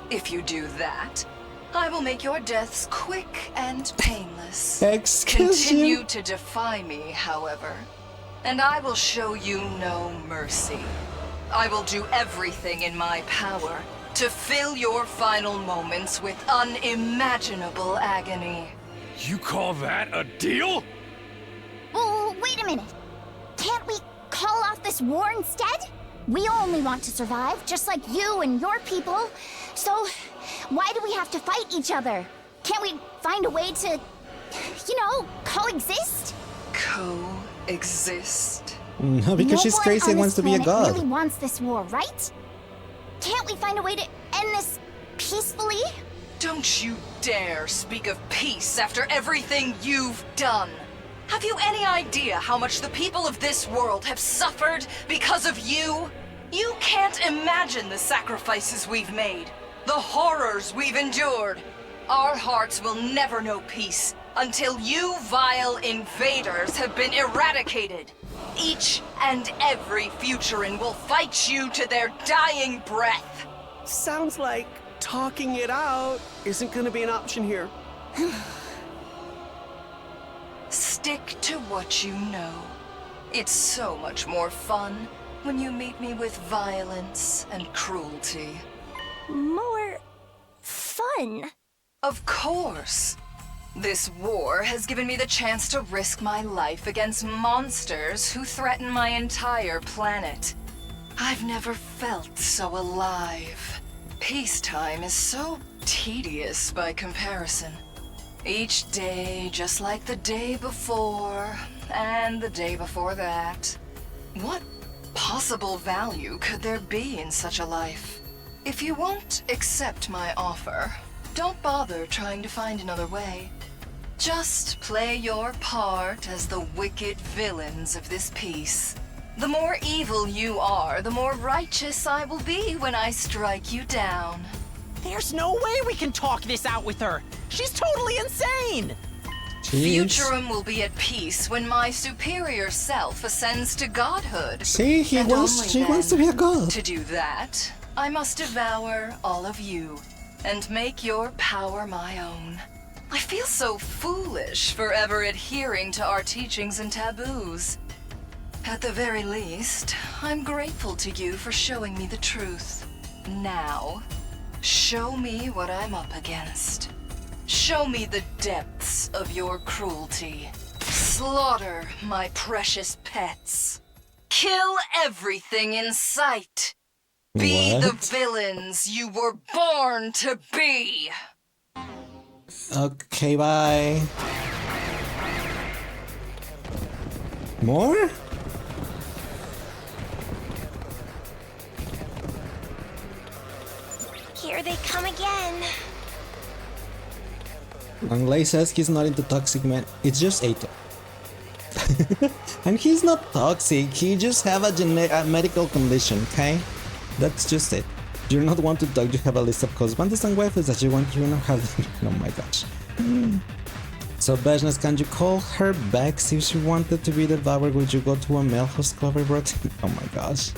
If you do that, I will make your deaths quick and painless. Continue to defy me, however, and I will show you no mercy. I will do everything in my power to fill your final moments with unimaginable agony. You call that a deal? Oh, wait a minute. Can't we call off this war instead? We only want to survive, just like you and your people. So, why do we have to fight each other? Can't we find a way to, coexist? Coexist? No, because she's crazy and wants to be a god. Really wants this war, right? Can't we find a way to end this peacefully? Don't you dare speak of peace after everything you've done. Have you any idea how much the people of this world have suffered because of you? You can't imagine the sacrifices we've made, the horrors we've endured. Our hearts will never know peace until you vile invaders have been eradicated. Each and every Futuran will fight you to their dying breath. Sounds like talking it out isn't gonna be an option here. Stick to what you know. It's so much more fun when you meet me with violence and cruelty. More fun? Of course. This war has given me the chance to risk my life against monsters who threaten my entire planet. I've never felt so alive. Peacetime is so tedious by comparison. Each day, just like the day before, and the day before that. What possible value could there be in such a life? If you won't accept my offer, don't bother trying to find another way. Just play your part as the wicked villains of this piece. The more evil you are, the more righteous I will be when I strike you down. There's no way we can talk this out with her. She's totally insane. Futurum will be at peace when my superior self ascends to godhood. See, she wants to be a god. To do that, I must devour all of you and make your power my own. I feel so foolish for ever adhering to our teachings and taboos. At the very least, I'm grateful to you for showing me the truth. Now, show me what I'm up against. Show me the depths of your cruelty. Slaughter my precious pets. Kill everything in sight. Be the villains you were born to be. Okay, bye. More? Here they come again. And Lei says he's not into toxic men. It's just Ato. And he's not toxic. He just have a medical condition, okay? That's just it. You're not one to talk. You have a list of husbands and wives that you want. You know how. Oh my gosh. So Bajnas, can you call her back? See if she wanted to be devoured. Would you go to a male host cover, bro? Oh my gosh.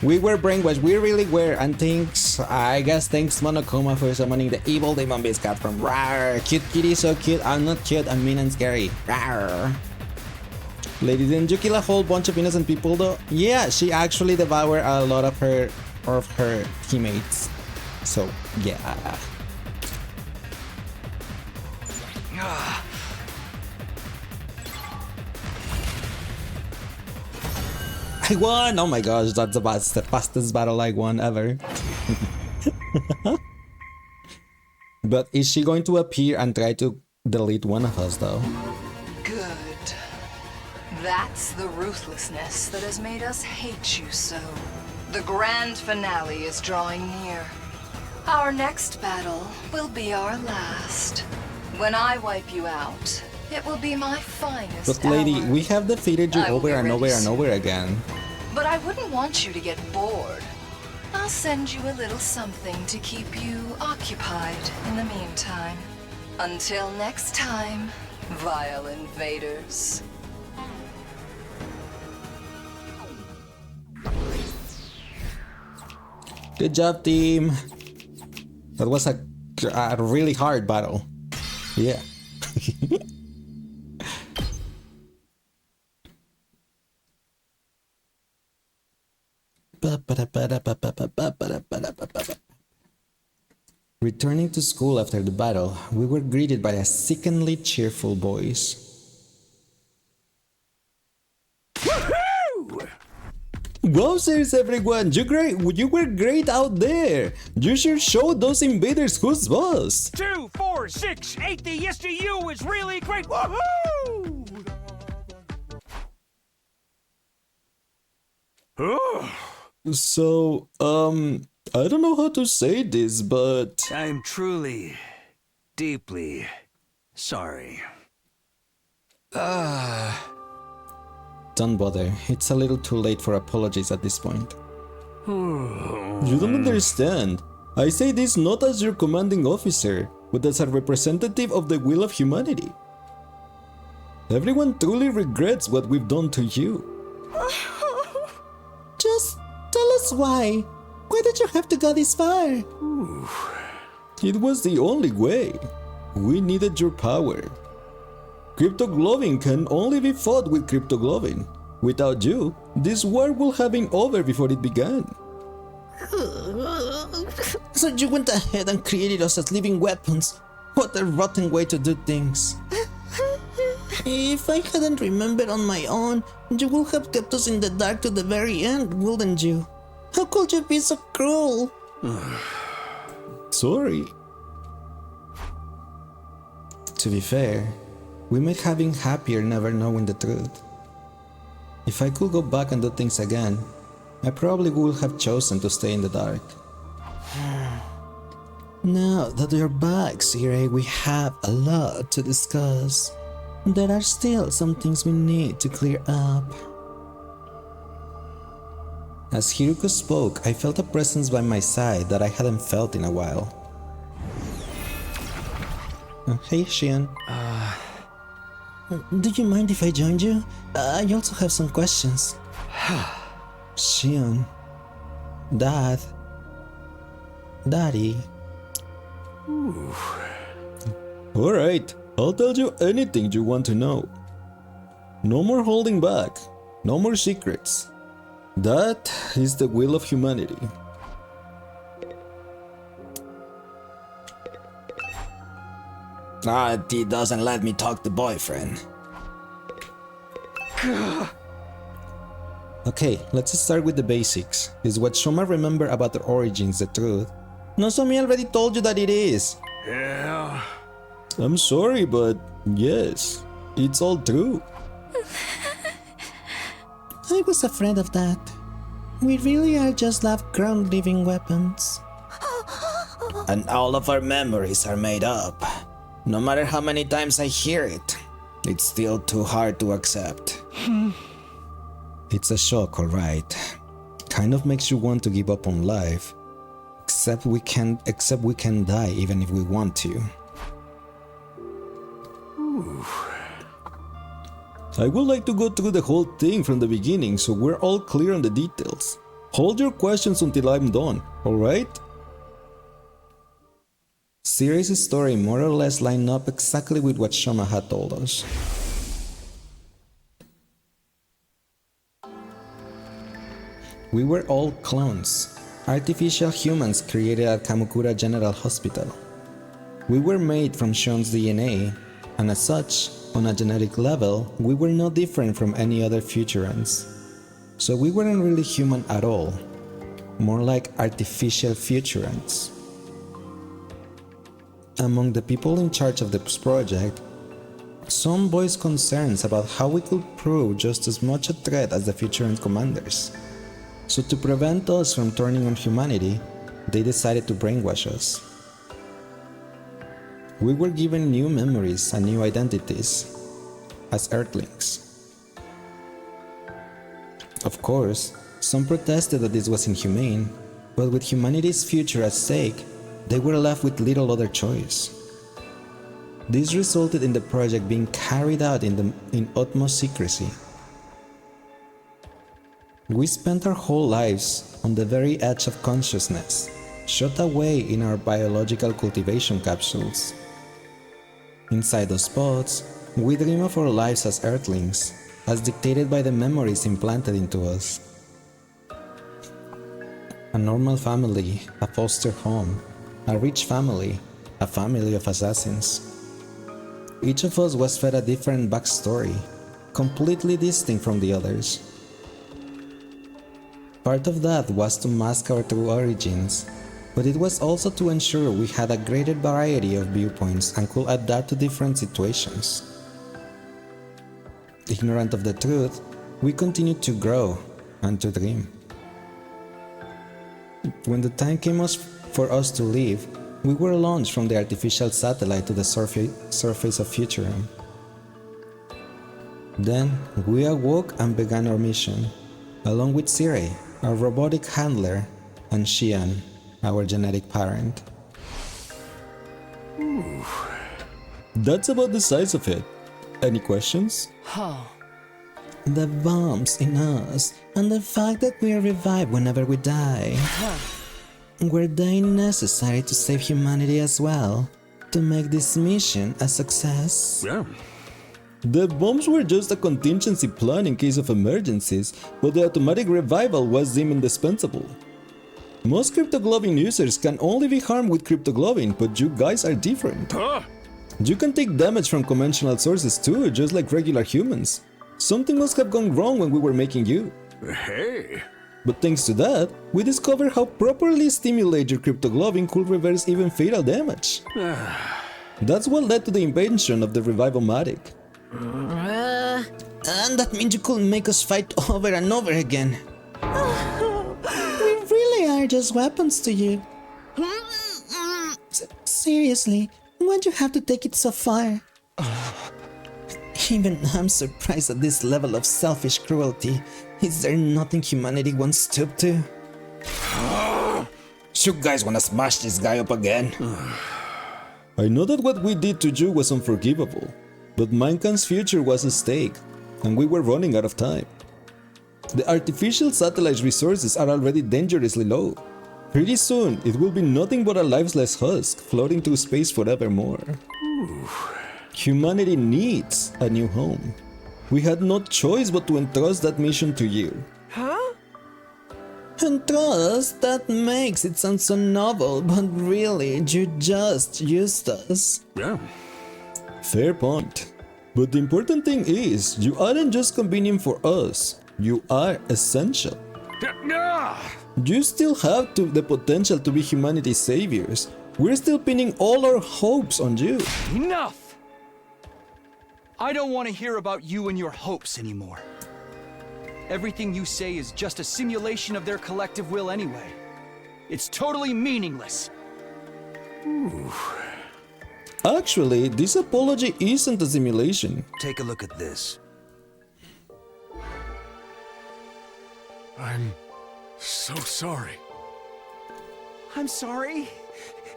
We were brainwashed, we really were, and thanks, I guess thanks Monokuma for summoning the evil demon beast cat from Rawr. Cute kitty, so cute. I'm not cute, I'm mean and scary. Rawr. Lady, didn't you kill a whole bunch of innocent people though? Yeah, she actually devoured a lot of her teammates. So yeah. I won! Oh my gosh, that's the fastest battle I won ever. But is she going to appear and try to delete one of us though? Good. That's the ruthlessness that has made us hate you so. The grand finale is drawing near. Our next battle will be our last. When I wipe you out, It will be my finest But lady, hour. we have defeated you I will over be and ready over and soon. over again. But I wouldn't want you to get bored. I'll send you a little something to keep you occupied in the meantime. Until next time, vile invaders. Good job, team. That was a really hard battle. Yeah. Returning to school after the battle, we were greeted by a sickeningly cheerful voice. Wowzers, everyone! You were great out there! You sure showed those invaders who's boss! 2, 4, 6, 8, the SDU is really great! Woohoo! So, I don't know how to say this, but... I'm truly, deeply sorry. Don't bother, it's a little too late for apologies at this point. You don't understand. I say this not as your commanding officer, but as a representative of the will of humanity. Everyone truly regrets what we've done to you. Just tell us why. Why did you have to go this far? It was the only way. We needed your power. Cryptogloving can only be fought with cryptogloving. Without you, this war would have been over before it began. So you went ahead and created us as living weapons. What a rotten way to do things. If I hadn't remembered on my own, you would have kept us in the dark to the very end, wouldn't you? How could you be so cruel? Sorry. To be fair, we made having happier never knowing the truth. If I could go back and do things again, I probably would have chosen to stay in the dark. Now that we're back, Sire, we have a lot to discuss. There are still some things we need to clear up. As Hiruko spoke, I felt a presence by my side that I hadn't felt in a while. Hey, Shion. Do you mind if I joined you? I also have some questions. Shion. Dad. Daddy. Alright, I'll tell you anything you want to know. No more holding back. No more secrets. That is the will of humanity. He doesn't let me talk to boyfriend. Okay, let's start with the basics. Is what Shoma remember about the origins the truth? Nozomi already told you that it is. Yeah. I'm sorry, but yes, it's all true. I was afraid of that. We really are just lab-grown living weapons. And all of our memories are made up. No matter how many times I hear it, it's still too hard to accept. It's a shock, alright. Kind of makes you want to give up on life. Except we can die even if we want to. I would like to go through the whole thing from the beginning so we're all clear on the details. Hold your questions until I'm done, alright? Siri's story more or less lined up exactly with what Shoma had told us. We were all clones, artificial humans created at Kamakura General Hospital. We were made from Shion's DNA, and as such, on a genetic level, we were no different from any other Futurans. So we weren't really human at all, more like artificial Futurans. Among the people in charge of this project, some voiced concerns about how we could prove just as much a threat as the Futuran commanders. So to prevent us from turning on humanity, they decided to brainwash us. We were given new memories and new identities, as Earthlings. Of course, some protested that this was inhumane, but with humanity's future at stake, they were left with little other choice. This resulted in the project being carried out in utmost secrecy. We spent our whole lives on the very edge of consciousness, shut away in our biological cultivation capsules. Inside those pods, we dream of our lives as Earthlings, as dictated by the memories implanted into us. A normal family, a foster home, a rich family, a family of assassins. Each of us was fed a different backstory, completely distinct from the others. Part of that was to mask our true origins, but it was also to ensure we had a greater variety of viewpoints and could adapt to different situations. Ignorant of the truth, we continued to grow and to dream. When the time came for us to leave, we were launched from the artificial satellite to the surface of Futurum. Then we awoke and began our mission, along with Sire, our robotic handler, and Xian, our genetic parent. Ooh. That's about the size of it. Any questions? The bombs in us, and the fact that we are revived whenever we die. Were they necessary to save humanity as well? To make this mission a success? Yeah. The bombs were just a contingency plan in case of emergencies, but the automatic revival was deemed indispensable. Most cryptoglobin users can only be harmed with cryptoglobin, but you guys are different. You can take damage from conventional sources too, just like regular humans. Something must have gone wrong when we were making you. Hey! But thanks to that, we discovered how properly stimulate your cryptoglobin could reverse even fatal damage. That's what led to the invention of the Revival-matic. And that means you couldn't make us fight over and over again. We really are just weapons to you. Seriously, why'd you have to take it so far? Even I'm surprised at this level of selfish cruelty. Is there nothing humanity won't stoop to? You guys wanna smash this guy up again? I know that what we did to you was unforgivable, but mankind's future was at stake, and we were running out of time. The artificial satellite's resources are already dangerously low. Pretty soon, it will be nothing but a lifeless husk floating through space forevermore. Humanity needs a new home. We had no choice but to entrust that mission to you. Entrust? That makes it sound so novel, but really, you just used us. Yeah. Fair point. But the important thing is, you aren't just convenient for us, you are essential. You still have the potential to be humanity's saviors. We're still pinning all our hopes on you. Enough! I don't want to hear about you and your hopes anymore. Everything you say is just a simulation of their collective will anyway. It's totally meaningless. Actually, this apology isn't a simulation. Take a look at this. I'm so sorry. I'm sorry.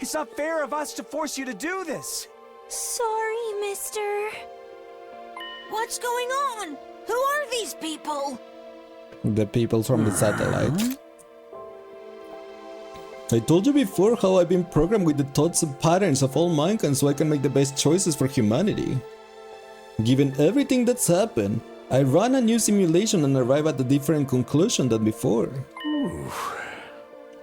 It's not fair of us to force you to do this. Sorry, mister. What's going on? Who are these people? The people from the satellite. I told you before how I've been programmed with the thoughts and patterns of all mankind so I can make the best choices for humanity. Given everything that's happened, I ran a new simulation and arrived at a different conclusion than before.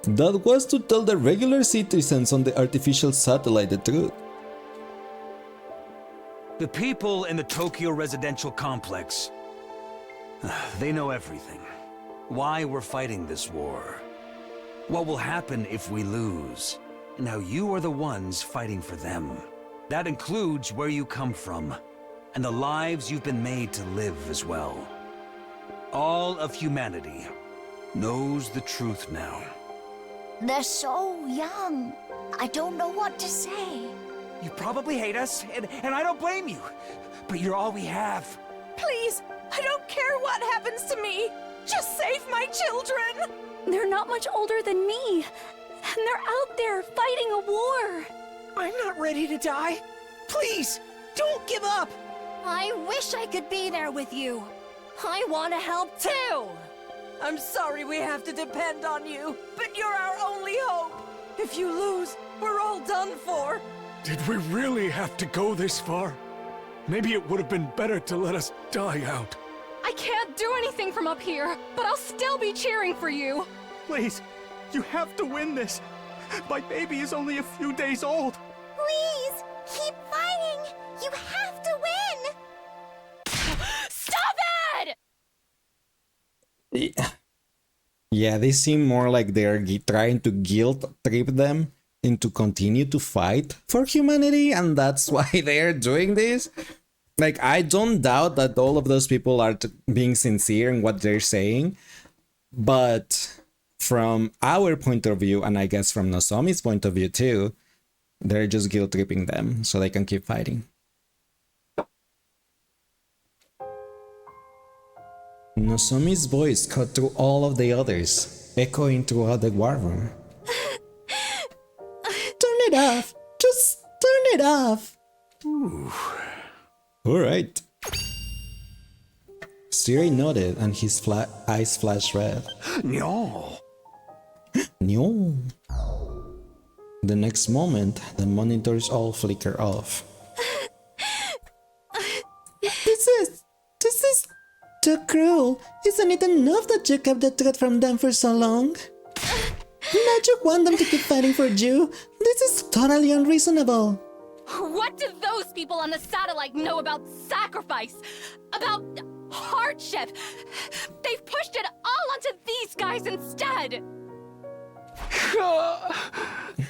That was to tell the regular citizens on the artificial satellite the truth. The people in the Tokyo residential complex, they know everything. Why we're fighting this war. What will happen if we lose. Now you are the ones fighting for them. That includes where you come from, and the lives you've been made to live as well. All of humanity knows the truth now. They're so young. I don't know what to say. You probably hate us, and I don't blame you. But you're all we have. Please, I don't care what happens to me. Just save my children. They're not much older than me. And they're out there fighting a war. I'm not ready to die. Please, don't give up. I wish I could be there with you. I want to help too. I'm sorry we have to depend on you, but you're our only hope. If you lose, we're all done for. Did we really have to go this far? Maybe it would have been better to let us die out. I can't do anything from up here, but I'll still be cheering for you. Please, you have to win this. My baby is only a few days old. Please, keep fighting. You have to win. Stop it! Yeah, they seem more like they're trying to guilt trip them into continue to fight for humanity, and that's why they're doing this. Like, I don't doubt that all of those people are being sincere in what they're saying, but from our point of view, and I guess from Nozomi's point of view too, they're just guilt tripping them so they can keep fighting. Nozomi's voice cut through all of the others, echoing throughout the war room. Turn it off! Just turn it off! Alright. Siri nodded and his eyes flashed red. No. No. The next moment, the monitors all flicker off. This is too cruel. Isn't it enough that you kept the truth from them for so long? Now you want them to keep fighting for you? This is totally unreasonable. What do those people on the satellite know about sacrifice? About hardship? They've pushed it all onto these guys instead!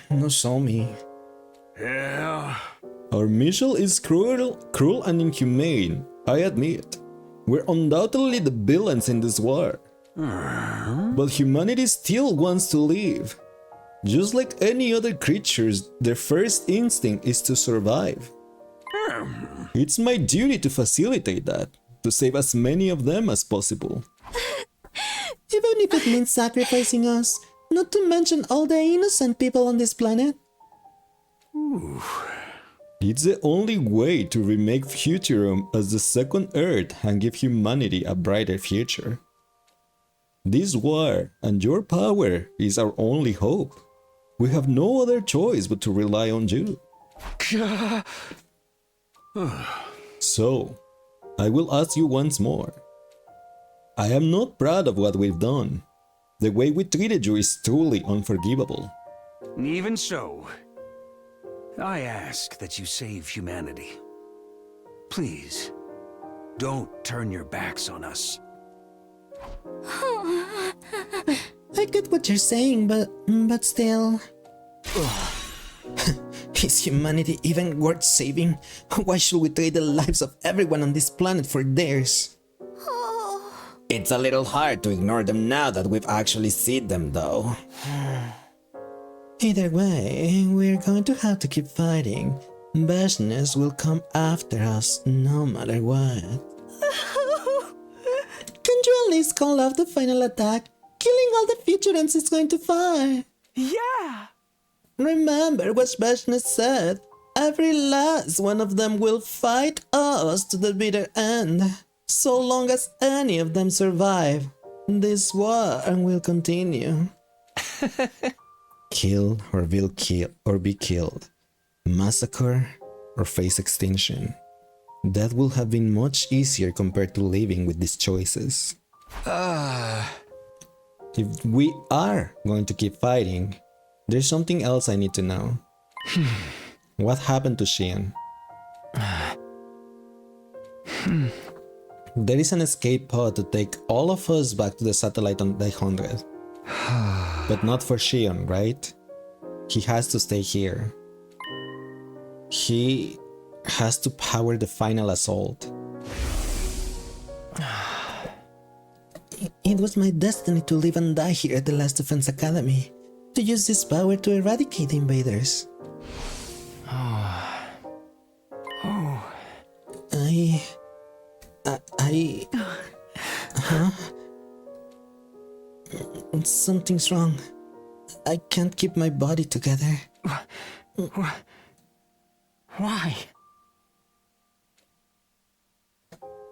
Nozomi. Yeah. Our mission is cruel and inhumane, I admit. We're undoubtedly the villains in this war. But humanity still wants to live. Just like any other creatures, their first instinct is to survive. It's my duty to facilitate that, to save as many of them as possible. Even if it means sacrificing us, not to mention all the innocent people on this planet. It's the only way to remake Futurum as the second Earth and give humanity a brighter future. This war and your power is our only hope. We have no other choice but to rely on you. So, I will ask you once more. I am not proud of what we've done. The way we treated you is truly unforgivable. Even so, I ask that you save humanity. Please, don't turn your backs on us. I get what you're saying, but still... Is humanity even worth saving? Why should we trade the lives of everyone on this planet for theirs? It's a little hard to ignore them now that we've actually seen them, though. Either way, we're going to have to keep fighting. Bashness will come after us no matter what. Can you at least call off the final attack? Killing all the Futurans is going to fire. Yeah! Remember what Bashness said. Every last one of them will fight us to the bitter end. So long as any of them survive, this war will continue. Kill or be killed. Massacre or face extinction. That would have been much easier compared to living with these choices. If we are going to keep fighting, there's something else I need to know. What happened to Xian? There is an escape pod to take all of us back to the satellite on Day 100. But not for Xion, right? He has to stay here. He has to power the final assault. It was my destiny to live and die here at the Last Defense Academy, to use this power to eradicate the invaders. Huh? Something's wrong. I can't keep my body together. Why?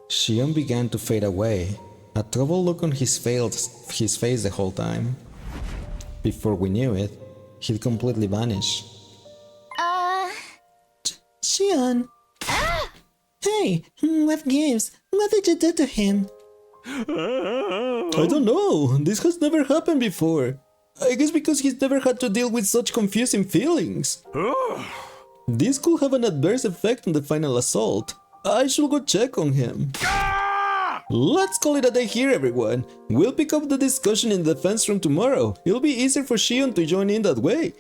Shion began to fade away, a troubled look on his face the whole time. Before we knew it, he'd completely vanished. Shion! Hey, what gives? What did you do to him? I don't know, this has never happened before. I guess because he's never had to deal with such confusing feelings. This could have an adverse effect on the final assault. I should go check on him. Let's call it a day here, everyone. We'll pick up the discussion in the defense room tomorrow. It'll be easier for Shion to join in that way.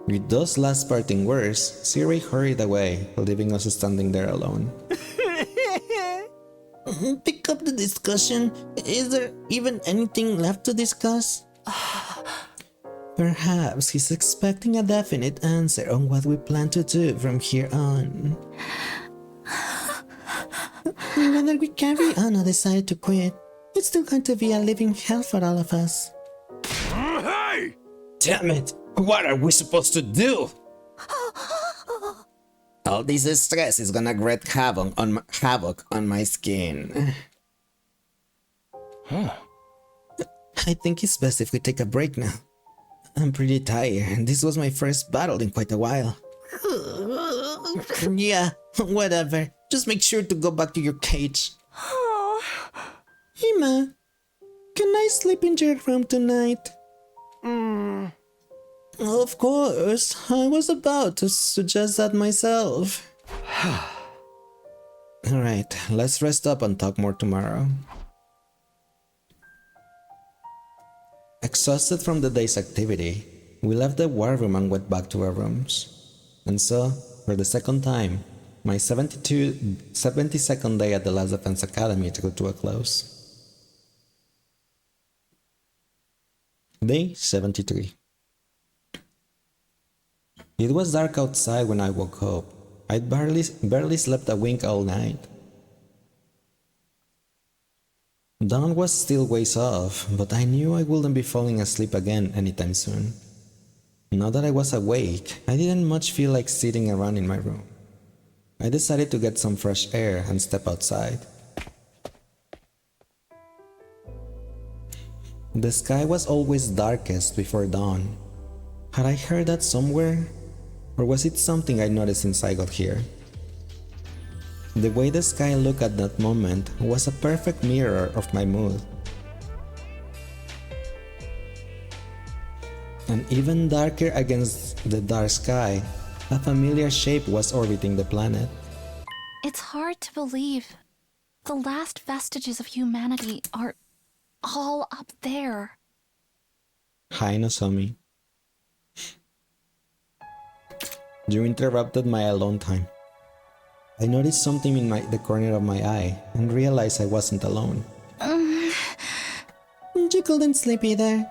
With those last parting words, Siri hurried away, leaving us standing there alone. Pick up the discussion? Is there even anything left to discuss? Perhaps he's expecting a definite answer on what we plan to do from here on. Whether we carry on or decide to quit, it's still going to be a living hell for all of us. Hey! Damn it! What are we supposed to do? All this stress is gonna wreak havoc on my skin. I think it's best if we take a break now. I'm pretty tired. This was my first battle in quite a while. Yeah, whatever. Just make sure to go back to your cage. Hima, can I sleep in your room tonight? Of course, I was about to suggest that myself. Alright, let's rest up and talk more tomorrow. Exhausted from the day's activity, we left the war room and went back to our rooms. And so, for the second time, my 72nd day at the Last Defense Academy drew to a close. Day 73. It was dark outside when I woke up. I'd barely slept a wink all night. Dawn was still ways off, but I knew I wouldn't be falling asleep again anytime soon. Now that I was awake, I didn't much feel like sitting around in my room. I decided to get some fresh air and step outside. The sky was always darkest before dawn. Had I heard that somewhere? Or was it something I noticed since I got here? The way the sky looked at that moment was a perfect mirror of my mood. And even darker against the dark sky, a familiar shape was orbiting the planet. It's hard to believe. The last vestiges of humanity are all up there. Hi, Nozomi. You interrupted my alone time. I noticed something in the corner of my eye and realized I wasn't alone. You couldn't sleep either.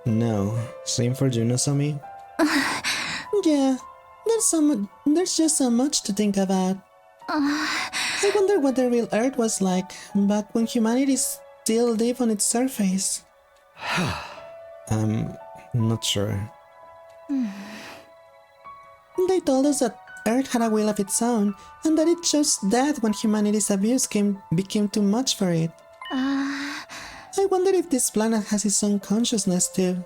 No, same for you, Nozomi. Yeah, there's just so much to think about. I wonder what the real Earth was like back when humanity still lived on its surface. I'm not sure. They told us that Earth had a will of its own, and that it chose death when humanity's abuse became too much for it. I wonder if this planet has its own consciousness too.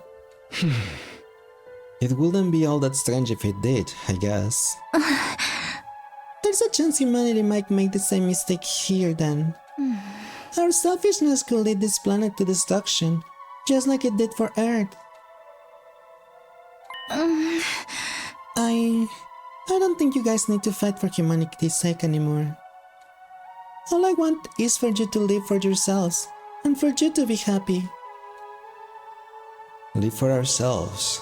It wouldn't be all that strange if it did, I guess. There's a chance humanity might make the same mistake here then. Our selfishness could lead this planet to destruction, just like it did for Earth. I don't think you guys need to fight for humanity's sake anymore. All I want is for you to live for yourselves, and for you to be happy. Live for ourselves.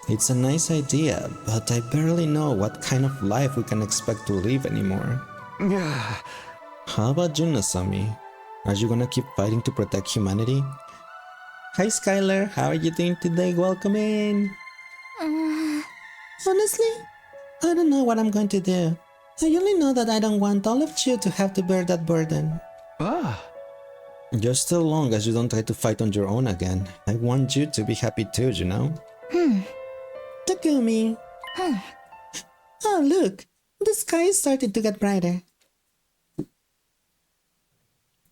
It's a nice idea, but I barely know what kind of life we can expect to live anymore. How about you, Nozomi? Are you gonna keep fighting to protect humanity? Hi Skylar, how are you doing today? Welcome in! Honestly, I don't know what I'm going to do. I only know that I don't want all of you to have to bear that burden. Ah. Just as long as you don't try to fight on your own again. I want you to be happy too, you know? Takumi. Oh, look. The sky is starting to get brighter.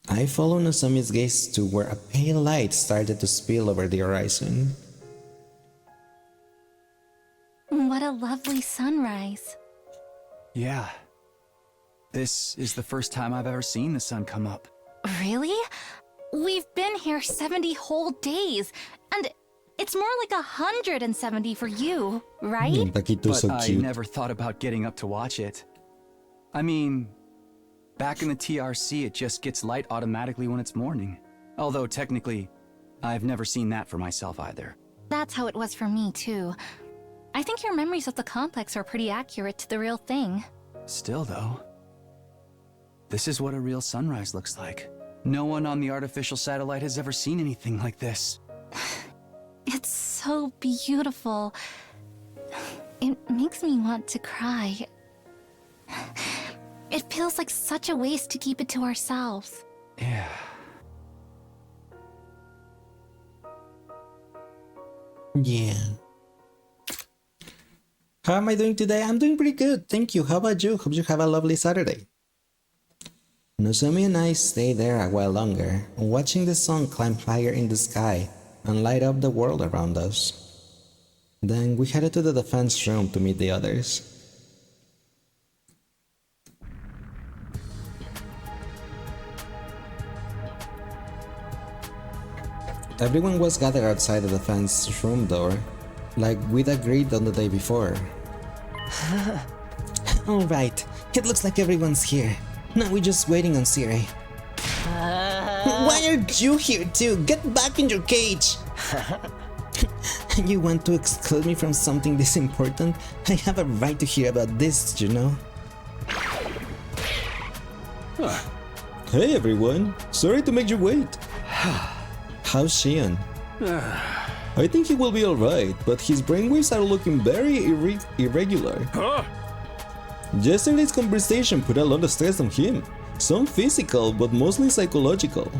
I followed Nozomi's gaze to where a pale light started to spill over the horizon. What a lovely sunrise. Yeah. This is the first time I've ever seen the sun come up. Really? We've been here 70 whole days, and it's more like 170 for you, right? But I never thought about getting up to watch it. I mean, back in the TRC, it just gets light automatically when it's morning. Although technically, I've never seen that for myself either. That's how it was for me, too. I think your memories of the complex are pretty accurate to the real thing. Still, though, this is what a real sunrise looks like. No one on the artificial satellite has ever seen anything like this. It's so beautiful. It makes me want to cry. It feels like such a waste to keep it to ourselves. Yeah. Yeah. How am I doing today? I'm doing pretty good, thank you. How about you? Hope you have a lovely Saturday. Nozomi and I stayed there a while longer, watching the sun climb higher in the sky and light up the world around us. Then we headed to the defense room to meet the others. Everyone was gathered outside the defense room door, like we'd agreed on the day before. Alright, it looks like everyone's here. Now we're just waiting on Sire. Why are you here too? Get back in your cage! You want to exclude me from something this important? I have a right to hear about this, you know? Hey everyone, sorry to make you wait. How's Shion? I think he will be alright, but his brainwaves are looking very irregular. Yesterday's conversation put a lot of stress on him. Some physical, but mostly psychological.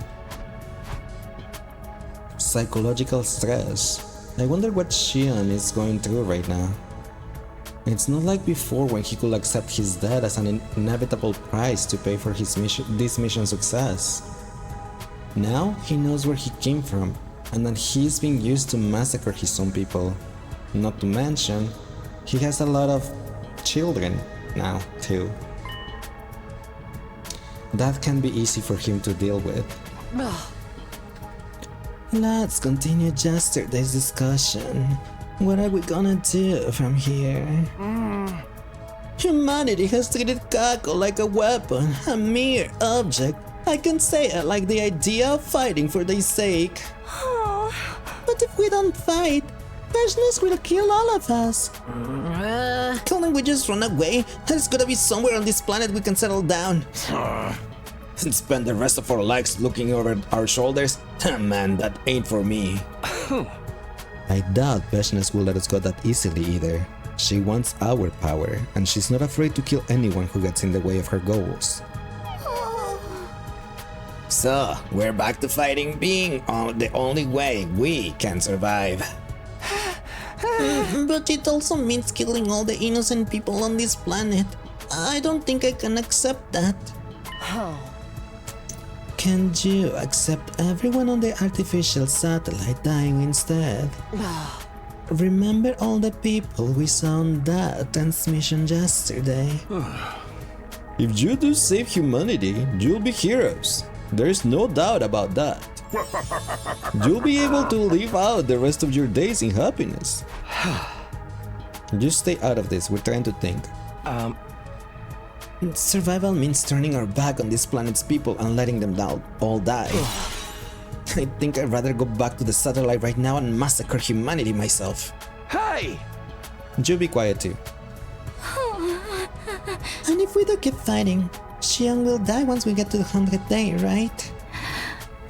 Psychological stress. I wonder what Shion is going through right now. It's not like before when he could accept his death as an inevitable price to pay for this mission's success. Now he knows where he came from, and that he's being used to massacre his own people. Not to mention, he has a lot of children now, too. That can be easy for him to deal with. Let's continue yesterday's discussion. What are we gonna do from here? Humanity has treated Kako like a weapon, a mere object. I can say I like the idea of fighting for their sake. But if we don't fight, Business will kill all of us. Can't we just run away? There's gotta be somewhere on this planet we can settle down. And spend the rest of our lives looking over our shoulders? Man, that ain't for me. I doubt Business will let us go that easily either. She wants our power, and she's not afraid to kill anyone who gets in the way of her goals. So, we're back to fighting being the only way we can survive. But it also means killing all the innocent people on this planet. I don't think I can accept that. Can you accept everyone on the artificial satellite dying instead? Remember all the people we saw on that transmission yesterday? If you do save humanity, you'll be heroes. There's no doubt about that. You'll be able to live out the rest of your days in happiness. Just stay out of this, we're trying to think. Survival means turning our back on this planet's people and letting them all die. I think I'd rather go back to the satellite right now and massacre humanity myself. Hey! You be quiet too. And if we do keep fighting, Xiang will die once we get to the 100th day, right?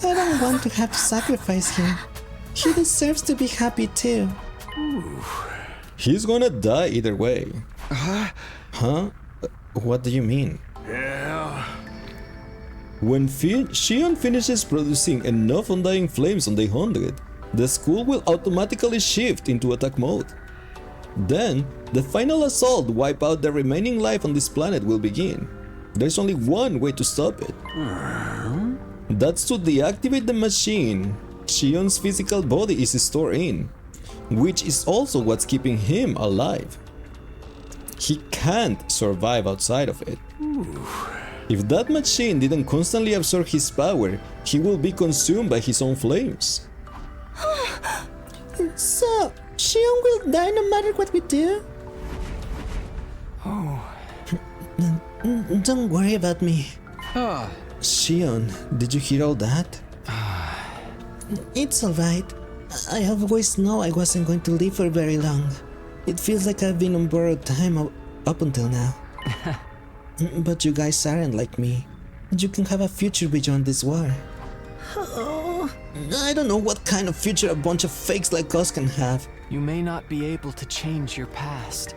I don't want to have to sacrifice him. He deserves to be happy too. He's gonna die either way. Huh? What do you mean? Yeah. When Xion finishes producing enough undying flames on day 100, the school will automatically shift into attack mode. Then, the final assault to wipe out the remaining life on this planet will begin. There's only one way to stop it. That's to deactivate the machine Xion's physical body is stored in, which is also what's keeping him alive. He can't survive outside of it. If that machine didn't constantly absorb his power, he will be consumed by his own flames. So, Xion will die no matter what we do? Oh. Don't worry about me. Xion, did you hear all that? It's alright. I always know I wasn't going to live for very long. It feels like I've been on borrowed time up until now. But you guys aren't like me. You can have a future beyond this war. Oh, I don't know what kind of future a bunch of fakes like us can have. You may not be able to change your past,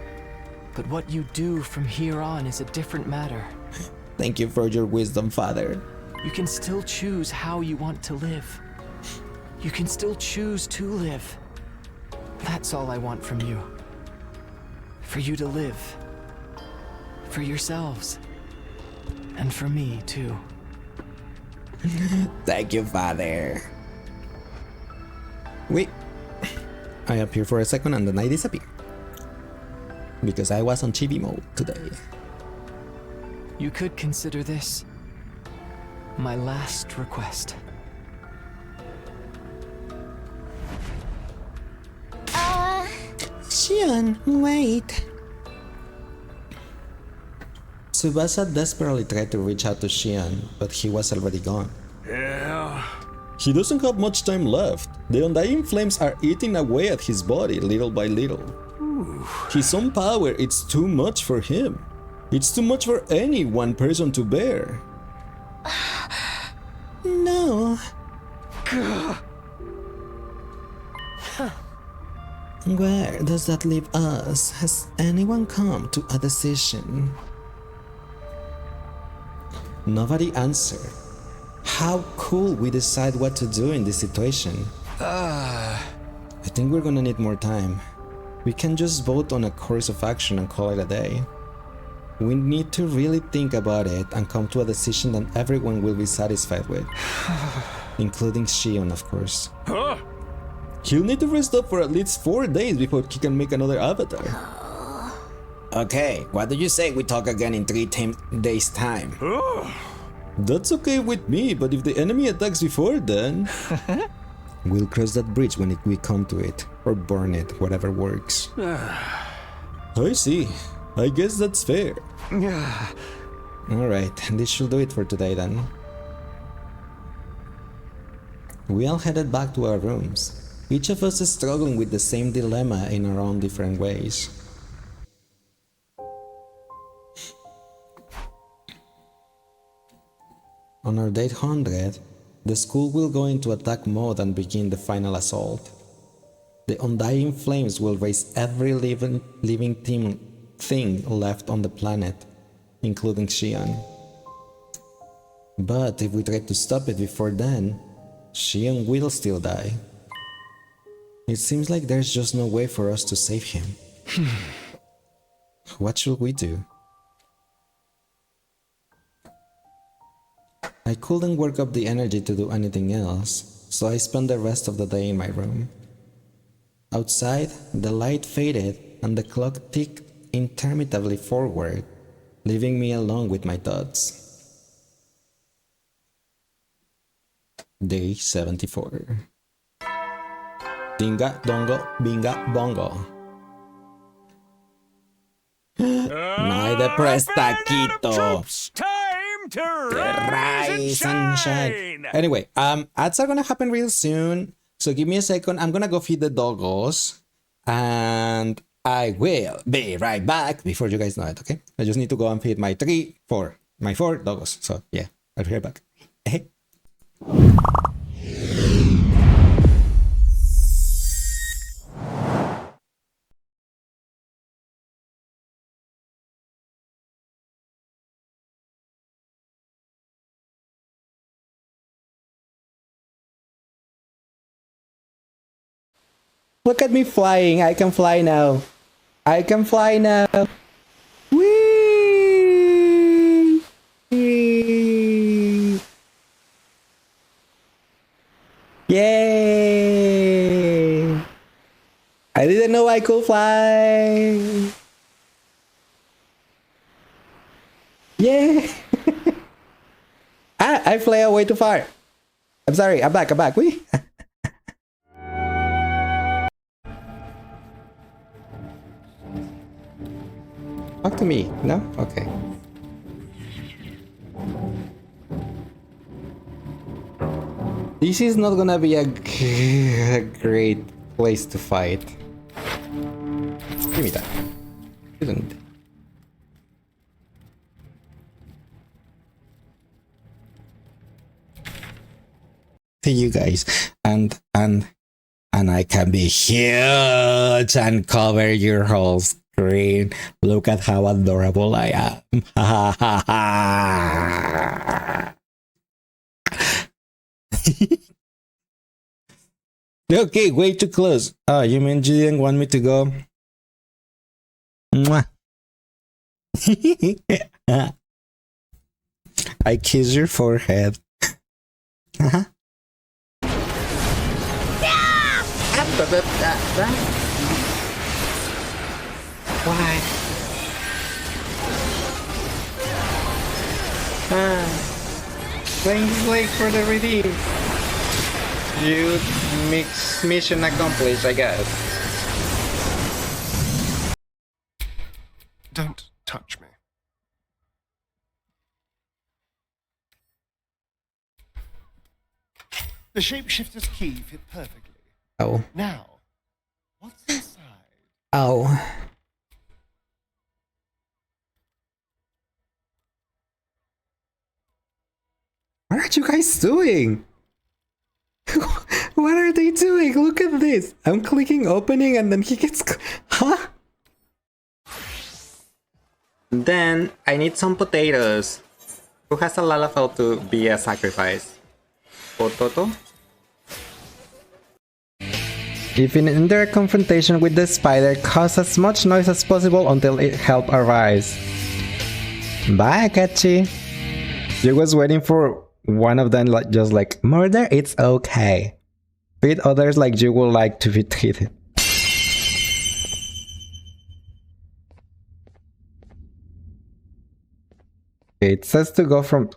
but what you do from here on is a different matter. Thank you for your wisdom, Father. You can still choose how you want to live. You can still choose to live. That's all I want from you. For you to live. For yourselves. And for me, too. Thank you, Father. Wait. I appear for a second and then I disappear. Because I was on chibi mode today. You could consider this my last request. Xion, wait. Tsubasa desperately tried to reach out to Xion, but he was already gone. Yeah. He doesn't have much time left. The undying flames are eating away at his body little by little. His own power, it's too much for him. It's too much for any one person to bear. No. Where does that leave us? Has anyone come to a decision? Nobody answered. How could we decide what to do in this situation? I think we're gonna need more time. We can't just vote on a course of action and call it a day. We need to really think about it and come to a decision that everyone will be satisfied with. Including Xion, of course. He'll need to rest up for at least 4 days before he can make another avatar. Okay, what do you say we talk again in 3 days' time? That's okay with me, but if the enemy attacks before then... We'll cross that bridge when we come to it, or burn it, whatever works. I see. I guess that's fair. Alright, this should do it for today then. We all headed back to our rooms. Each of us is struggling with the same dilemma in our own different ways. On our day 100, the school will go into attack mode and begin the final assault. The undying flames will raise every living thing left on the planet, including Xion. But if we try to stop it before then, Xion will still die. It seems like there's just no way for us to save him. What should we do? I couldn't work up the energy to do anything else, so I spent the rest of the day in my room. Outside, the light faded and the clock ticked intermittently forward, leaving me alone with my thoughts. Day 74. Dinga dongo binga bongo. My depressed taquito. Time to Rise and shine. Anyway, ads are gonna happen real soon, so give me a second. I'm gonna go feed the doggos, and I will be right back before you guys know it. Okay, I just need to go and feed my 4 doggos. So yeah, I'll be right back. Look at me flying. I can fly now. I can fly now. Whee! Yay! I didn't know I could fly. Yeah. I fly away too far. I'm sorry. I'm back. Whee! Talk to me. No? Okay. This is not gonna be a great place to fight. Give me that. Didn't. To you guys, and I can be huge and cover your whole screen. Look at how adorable I am. Ha ha ha. Okay, way too close. Oh, you mean you didn't want me to go? Mwah. I kiss your forehead. Uh-huh. Why? Thanks, like, for the redeem. You mix mission accomplished, I guess. Don't touch me. The shapeshifter's key fit perfectly. Oh. Now, what's inside? Oh. What are you guys doing? What are they doing? Look at this. I'm clicking opening and then he gets... Huh? Then I need some potatoes. Who has a lalafell to be a sacrifice? Potato? If in indirect confrontation with the spider, cause as much noise as possible until help arrives. Bye, Akachi. You was waiting for one of them just like, murder, it's okay. Treat others like you would like to be treated. It says to go from...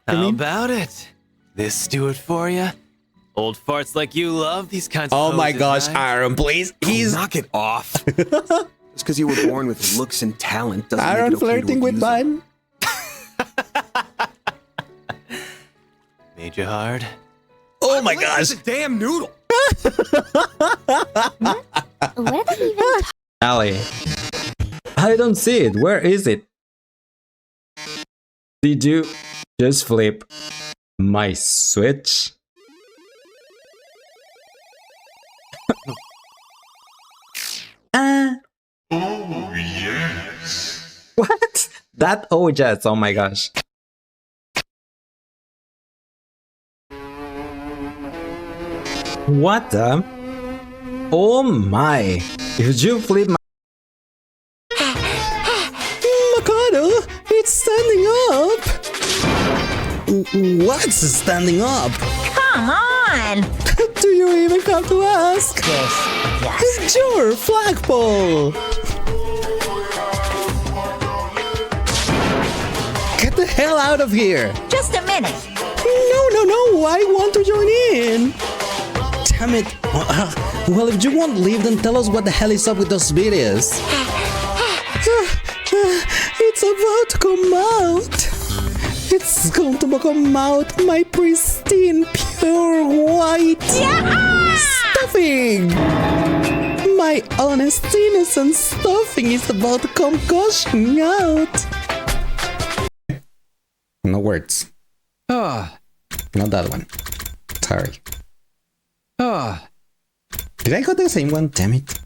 How about it? This do it for you? Old farts like you love these kinds of Oh my poses, gosh, right? Aaron, please. He's... knock it off. Just because you were born with looks and talent doesn't Aaron make it okay flirting to with abuse mine. Made you hard? Oh my gosh. It's a damn noodle. What are they even Ali. I don't see it. Where is it? Did you just flip my switch? Oh, yes. What? That oh yes, oh my gosh. What the? Oh my. Did you flip my... Mikado, it's standing up. What's standing up? Come on! Do you even have to ask? Yes. It's your flagpole. Get the hell out of here. Just a minute. No, I want to join in. Damn it. Well, if you won't leave, then tell us what the hell is up with those videos. It's about to come out. It's going to come out, my pristine, pure white stuffing. My honest, innocent stuffing is about to come gushing out. No words. Ah. Not that one. Sorry. Ah. Did I got the same one? Damn it.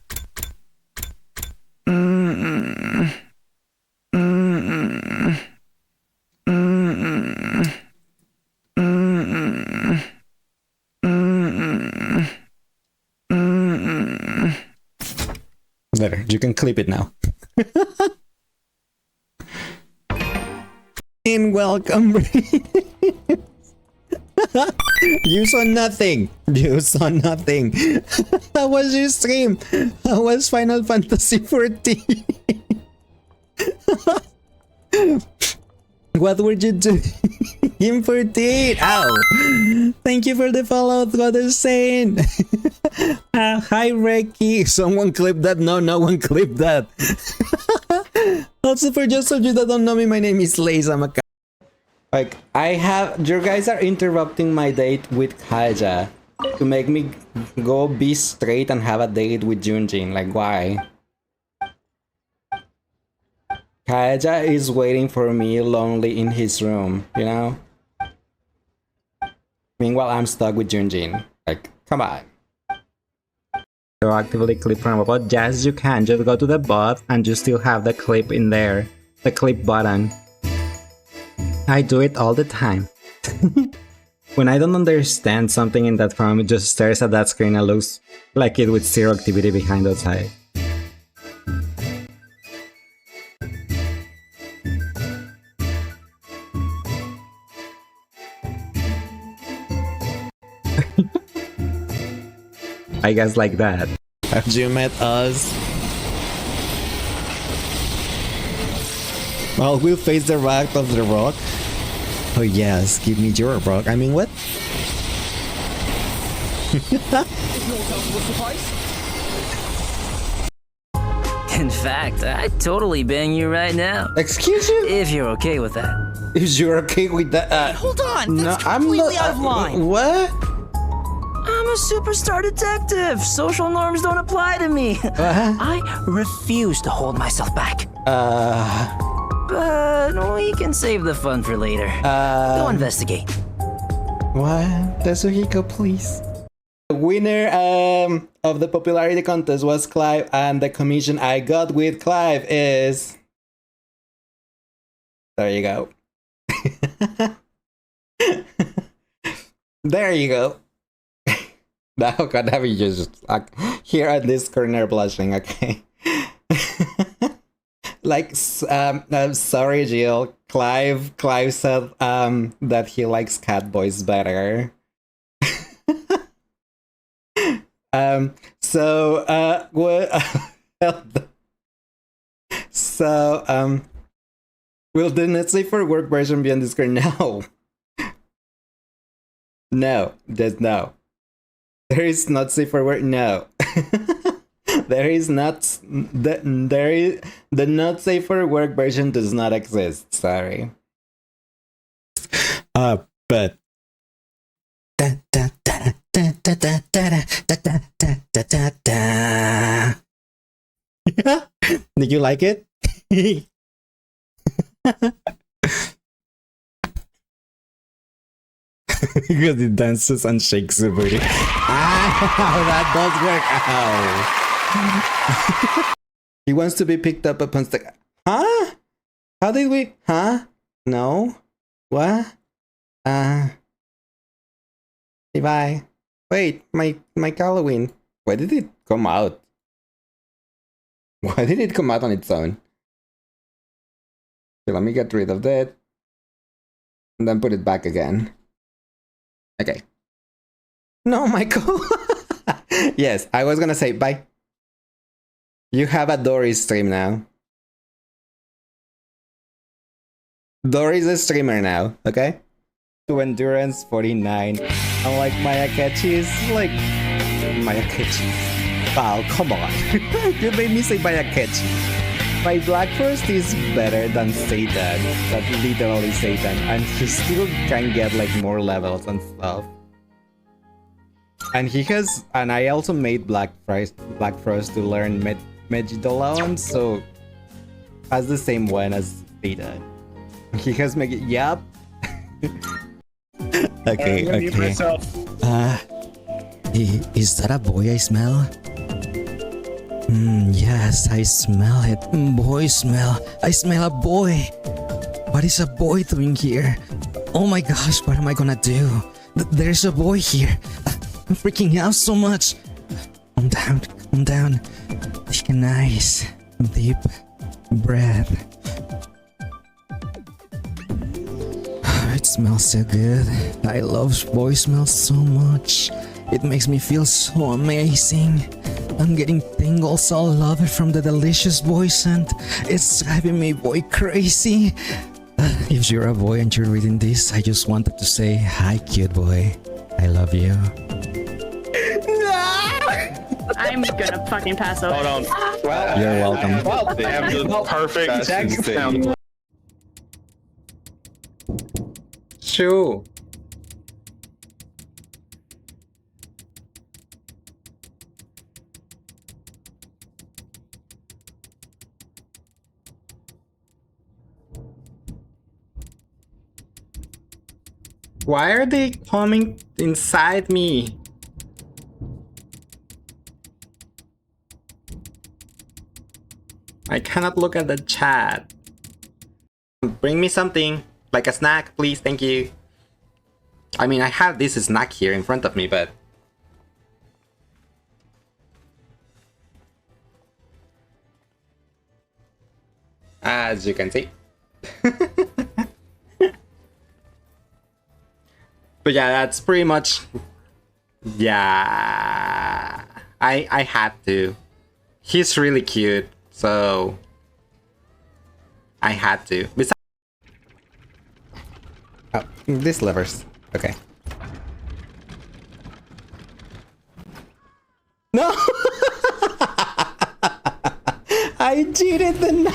clip it now. And welcome. You saw nothing. You saw nothing. How was your stream? How was Final Fantasy 14? What were you doing in 14? Ow! Thank you for the follow, God is saying. Hi, Reiki. Someone clipped that. No, no one clipped that. Also, for just of you that don't know me, my name is leissz. I'm a like, you guys are interrupting my date with Kaja to make me go be straight and have a date with Junjin. Like, why? Kaja is waiting for me lonely in his room, you know? Meanwhile, I'm stuck with Junjin. Like, come on. So actively clip from a bot? Yes, you can. Just go to the bot and you still have the clip in there. The clip button. I do it all the time. When I don't understand something in that phone, it just stares at that screen and looks like it with zero activity behind outside. I guess like that. Have you met us? Well, we'll face the wrath of the rock. Oh yes, give me your rock. I mean, what? In fact, I'd totally bang you right now. Excuse you? If you're okay with that. If you're okay with that, Hold on, that's completely out of line. What? I'm a superstar detective. Social norms don't apply to me. I refuse to hold myself back. But we can save the fun for later. Go investigate. What? Tetsuhiko, please. The winner of the popularity contest was Clive, and the commission I got with Clive is... There you go. There you go. Now God have you just here at this corner blushing, okay? Like, sorry, Jill. Clive said that he likes cat boys better. Will the Not Safe for Work version be on Discord? No. No, there's no. There is Not Safe for Work. No. There is not. The Not Safe for Work version does not exist. Sorry. But. Did you like it? Because it dances and shakes the booty. That does work. Ow. He wants to be picked up upon the... Huh? How did we... Huh? No? What? Bye. Wait, my Halloween. Why did it come out? Why did it come out on its own? Okay, let me get rid of that. And then put it back again. Okay. No, Michael. Yes, I was gonna say bye. You have a Doris stream now. Doris is a streamer now, okay? To Endurance 49. Unlike Mayakechi's, like... Mayakechi. Wow, come on. You made me say Mayakechi. My Black Forest is better than Satan. That's literally Satan. And he still can get like more levels and stuff. And he has... And I also made Black Forest to learn Megidolon, so... Has the same one as Satan. He has made... Yup. Okay. Is that a boy I smell? Yes, I smell it. Boy smell. I smell a boy. What is a boy doing here? Oh my gosh, what am I gonna do? There's a boy here. I'm freaking out so much. Calm down. Take a nice deep breath. It smells so good. I love boy smells so much. It makes me feel so amazing. I'm getting tingles all over from the delicious boy scent. It's driving me boy crazy. If you're a boy and you're reading this, I just wanted to say hi, cute boy. I love you. I'm gonna fucking pass over. Hold on. Well, you're welcome. They have the perfect sound. Shoo. Why are they coming inside me? I cannot look at the chat. Bring me something, like a snack, please, thank you. I mean, I have this snack here in front of me, but... as you can see. But yeah, that's pretty much... yeah... I had to. He's really cute, so... I had to. Besides... oh, these levers. Okay. No! I cheated the no!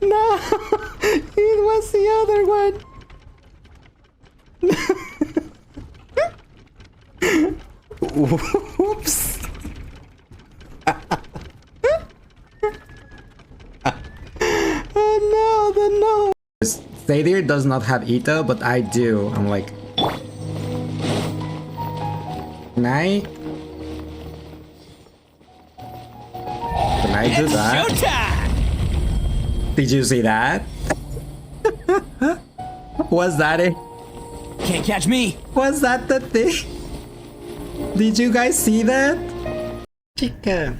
No! It was the other one! Oops! Oh no, the no! Sadir does not have Ito, but I do. I'm like... can I do that? Showtime! Did you see that? Was that it? Can't catch me! Was that the thing? Did you guys see that? Chica.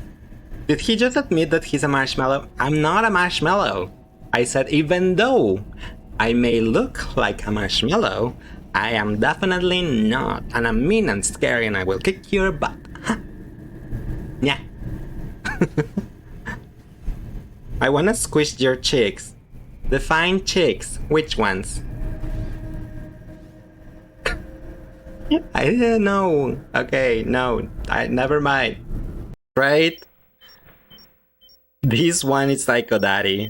Did he just admit that he's a marshmallow? I'm not a marshmallow. I said even though I may look like a marshmallow, I am definitely not. And I'm mean and scary and I will kick your butt. Yeah. I wanna squish your cheeks. Define cheeks. Which ones? I didn't know. Okay, no. Never mind. Right? This one is Psycho Daddy.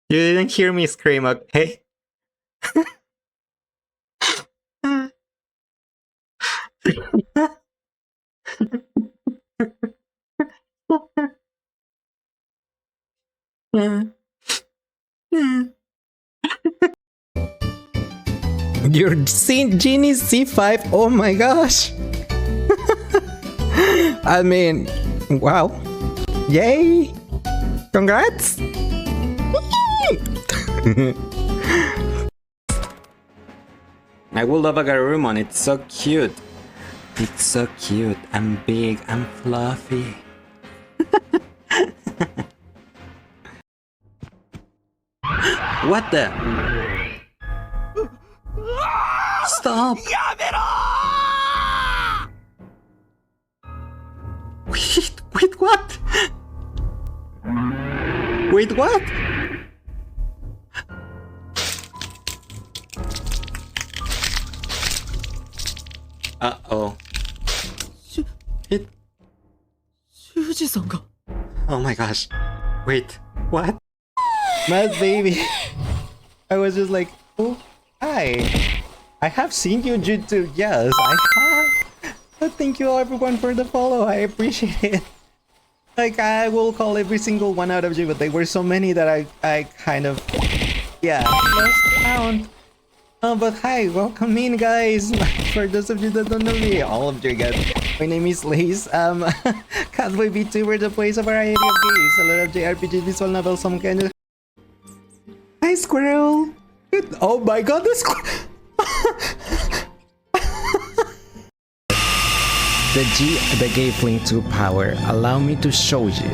You didn't hear me scream, okay? You're seeing Genie's C5. Oh my gosh. I mean, wow. Yay. Congrats. I will love a Garurumon. It's so cute. It's so cute. I'm big. I'm fluffy. What the? Stop! Wait, what? Wait, what? Uh-oh. It... oh my gosh. Wait, what? Mad baby. I was just like, oh, hi. I have seen you, Jutsu. Yes, I have. But thank you all everyone for the follow. I appreciate it. Like, I will call every single one out of you, but there were so many that I kind of, yeah, lost count. But hi, welcome in, guys. For those of you that don't know me, all of you guys, my name is leissz. Catboy VTuber, the plays a variety of games, a lot of JRPGs, visual novels, some kind of... Hi, Squirrel. Oh my god, this. The gave Link 2 power. Allow me to show you.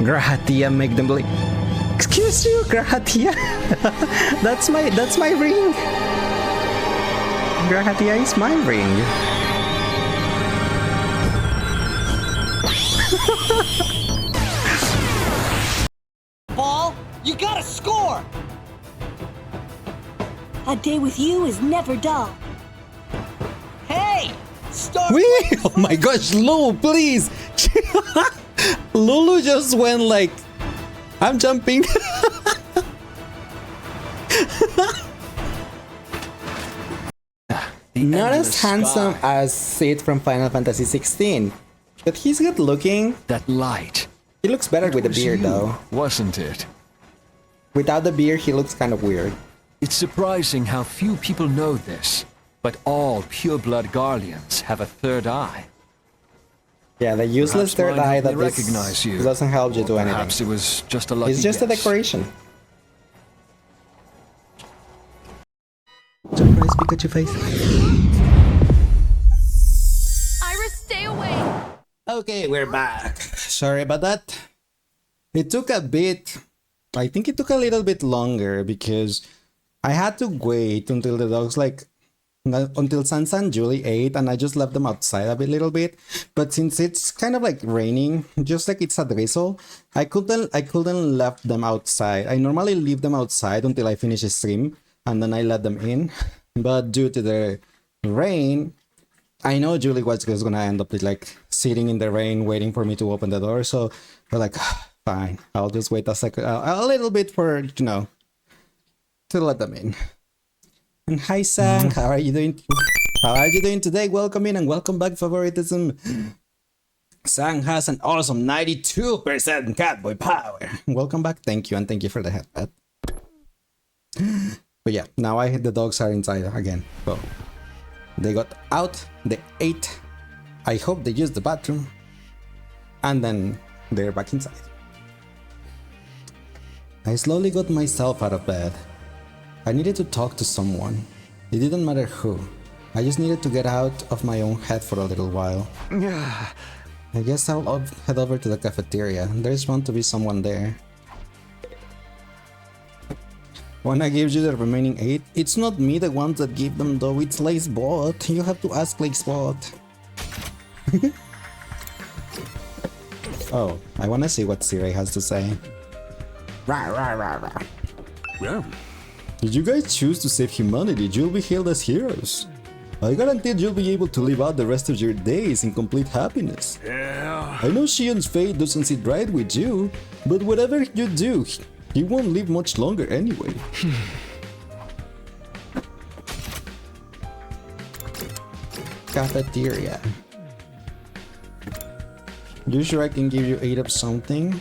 Grahatia make them blink. Excuse you, Grahatia. that's my ring. Grahatia is my ring. Ball, you gotta score! A day with you is never dull. Hey! Start! Wait! Oh my gosh, Lulu, please! Lulu just went like... I'm jumping. Not as handsome as Sid from Final Fantasy 16, but he's good looking. That light. He looks better with the beard though. Wasn't it? Without the beard, he looks kind of weird. It's surprising how few people know this, but all pureblood Garleans have a third eye. Yeah, the useless third eye that recognize you. doesn't help you do anything. Perhaps it was just a lucky It's just guess. a decoration. Surprise Pikachu face. Iris, stay away! Okay, we're back. Sorry about that. It took a bit. I think it took a little bit longer because I had to wait until the dogs until Sansa and Julie ate, and I just left them outside a little bit. But since it's kind of like raining, just like it's a drizzle, I couldn't left them outside. I normally leave them outside until I finish the stream, and then I let them in. But due to the rain, I know Julie was just gonna end up like sitting in the rain waiting for me to open the door. So we're like, fine, I'll just wait a second, a little bit for, you know, to let them in. And hi Sang, how are you doing? How are you doing today? Welcome in and welcome back, favoritism. Sang has an awesome 92% catboy power. Welcome back, thank you, and thank you for the headpad. But yeah, now the dogs are inside again. So they got out, they ate. I hope they used the bathroom. And then they're back inside. I slowly got myself out of bed. I needed to talk to someone. It didn't matter who. I just needed to get out of my own head for a little while. I guess I'll head over to the cafeteria. There's bound to be someone there. Wanna give you the remaining 8? It's not me the ones that give them though, it's leissz. You have to ask leissz. Oh, I wanna see what Siri has to say. Rah, rah, rah, rah. Yeah. If you guys choose to save humanity, you'll be hailed as heroes. I guarantee you'll be able to live out the rest of your days in complete happiness. Yeah. I know Shion's fate doesn't sit right with you, but whatever you do, he won't live much longer anyway. Cafeteria. You sure I can give you 8 of something?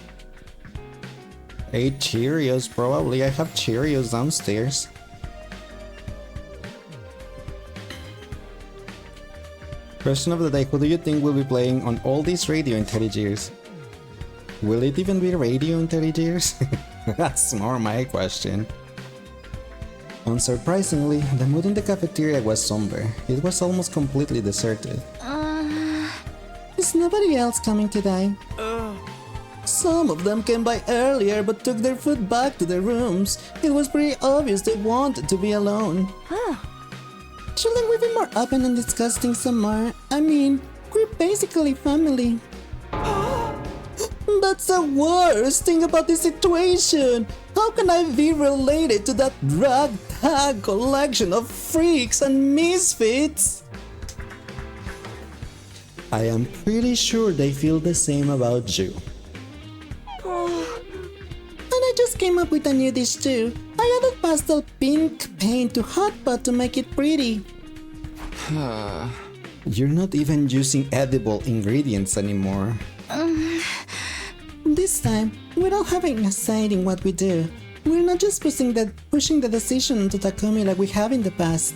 8 Cheerios, probably. I have Cheerios downstairs. Question of the day, who do you think will be playing on all these radio in 30 years? Will it even be radio in 30 years? That's more my question. Unsurprisingly, the mood in the cafeteria was somber. It was almost completely deserted. Is nobody else coming today? Some of them came by earlier but took their food back to their rooms. It was pretty obvious they wanted to be alone. Shouldn't we be more open and discuss things some more? I mean, we're basically family. That's the worst thing about this situation. How can I be related to that ragtag collection of freaks and misfits? I am pretty sure they feel the same about you. And I just came up with a new dish too. I added pastel pink paint to hot pot to make it pretty. You're not even using edible ingredients anymore. This time, we're all having a say in what we do. We're not just pushing the decision onto Takumi like we have in the past.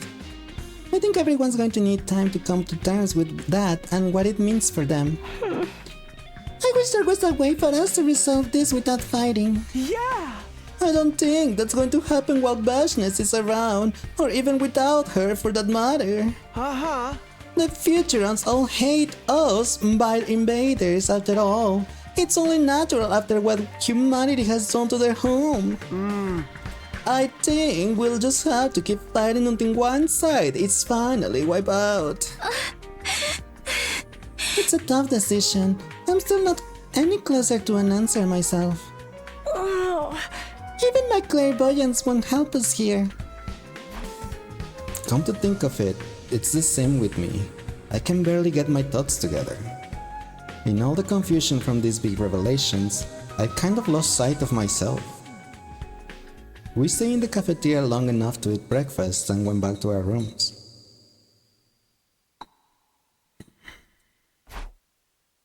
I think everyone's going to need time to come to terms with that and what it means for them. I wish there was a way for us to resolve this without fighting. Yeah! I don't think that's going to happen while Bashness is around, or even without her for that matter. The Futurans all hate us by invaders after all. It's only natural after what humanity has done to their home. I think we'll just have to keep fighting until one side is finally wiped out. It's a tough decision. I'm still not any closer to an answer myself. Even my clairvoyance won't help us here. Come to think of it, it's the same with me. I can barely get my thoughts together. In all the confusion from these big revelations, I kind of lost sight of myself. We stayed in the cafeteria long enough to eat breakfast and went back to our rooms.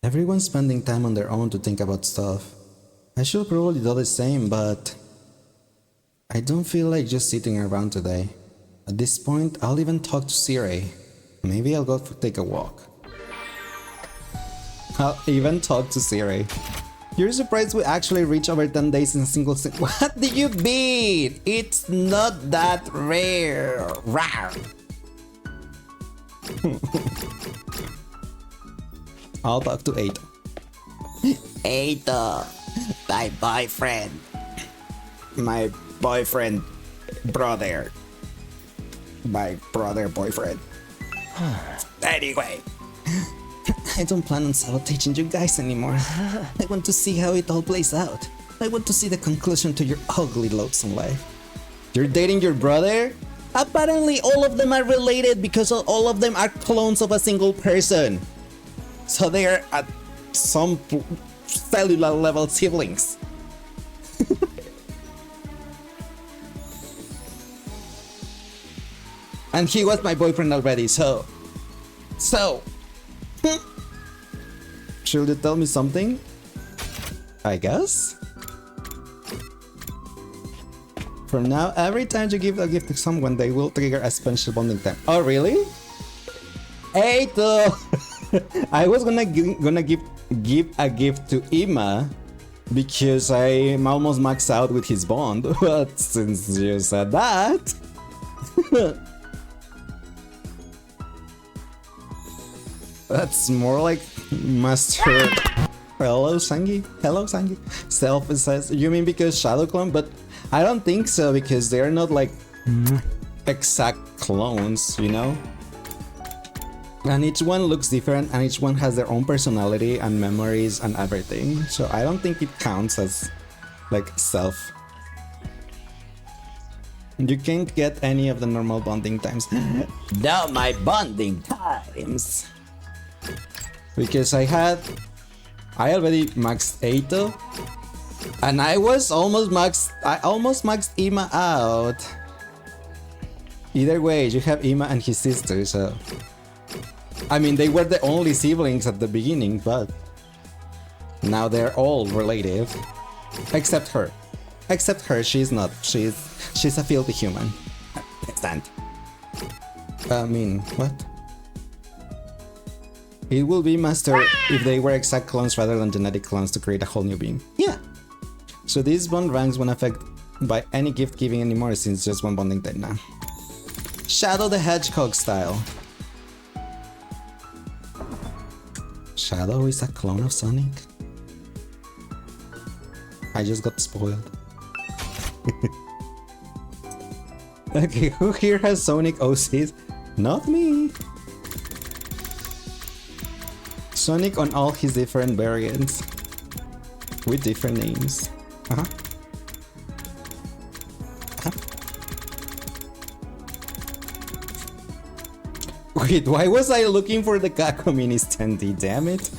Everyone's spending time on their own to think about stuff. I should probably do the same, but I don't feel like just sitting around today. At this point, I'll even talk to Sire. Maybe I'll go take a walk. I'll even talk to Sire. You're surprised we actually reach over 10 days in a single What do you mean? It's not that rare. I'll talk to Eito. Eito, my boyfriend. My boyfriend brother. My brother boyfriend. Anyway, I don't plan on sabotaging you guys anymore. I want to see how it all plays out. I want to see the conclusion to your ugly, loathsome life. You're dating your brother? Apparently all of them are related because all of them are clones of a single person. So they are at some cellular level siblings. And he was my boyfriend already, so... Should you tell me something? I guess? From now, every time you give a gift to someone, they will trigger a special bonding time. Oh, really? Eito! I was gonna give a gift to Ima because I'm almost maxed out with his bond, but since you said that... That's more like Master... Hello, Sangi? Hello, Sangi? Self says, you mean because Shadow Clone? But I don't think so, because they're not like exact clones, you know? And each one looks different, and each one has their own personality and memories and everything. So I don't think it counts as like self. You can't get any of the normal bonding times. Now my bonding times. Because I already maxed Eito, and I almost maxed Ima out. Either way, you have Ima and his sister, so... I mean, they were the only siblings at the beginning, but... now they're all related. Except her. Except her, she's not. She's a filthy human. Stand. I mean, what? It will be master if they were exact clones rather than genetic clones to create a whole new being. Yeah. So these bond ranks won't affect by any gift giving anymore since just one bonding type now. Shadow the Hedgehog style. Shadow is a clone of Sonic? I just got spoiled. Okay, who here has Sonic OCs? Not me. Sonic on all his different variants. With different names. Wait, why was I looking for the Kako Mini Standy? Damn it.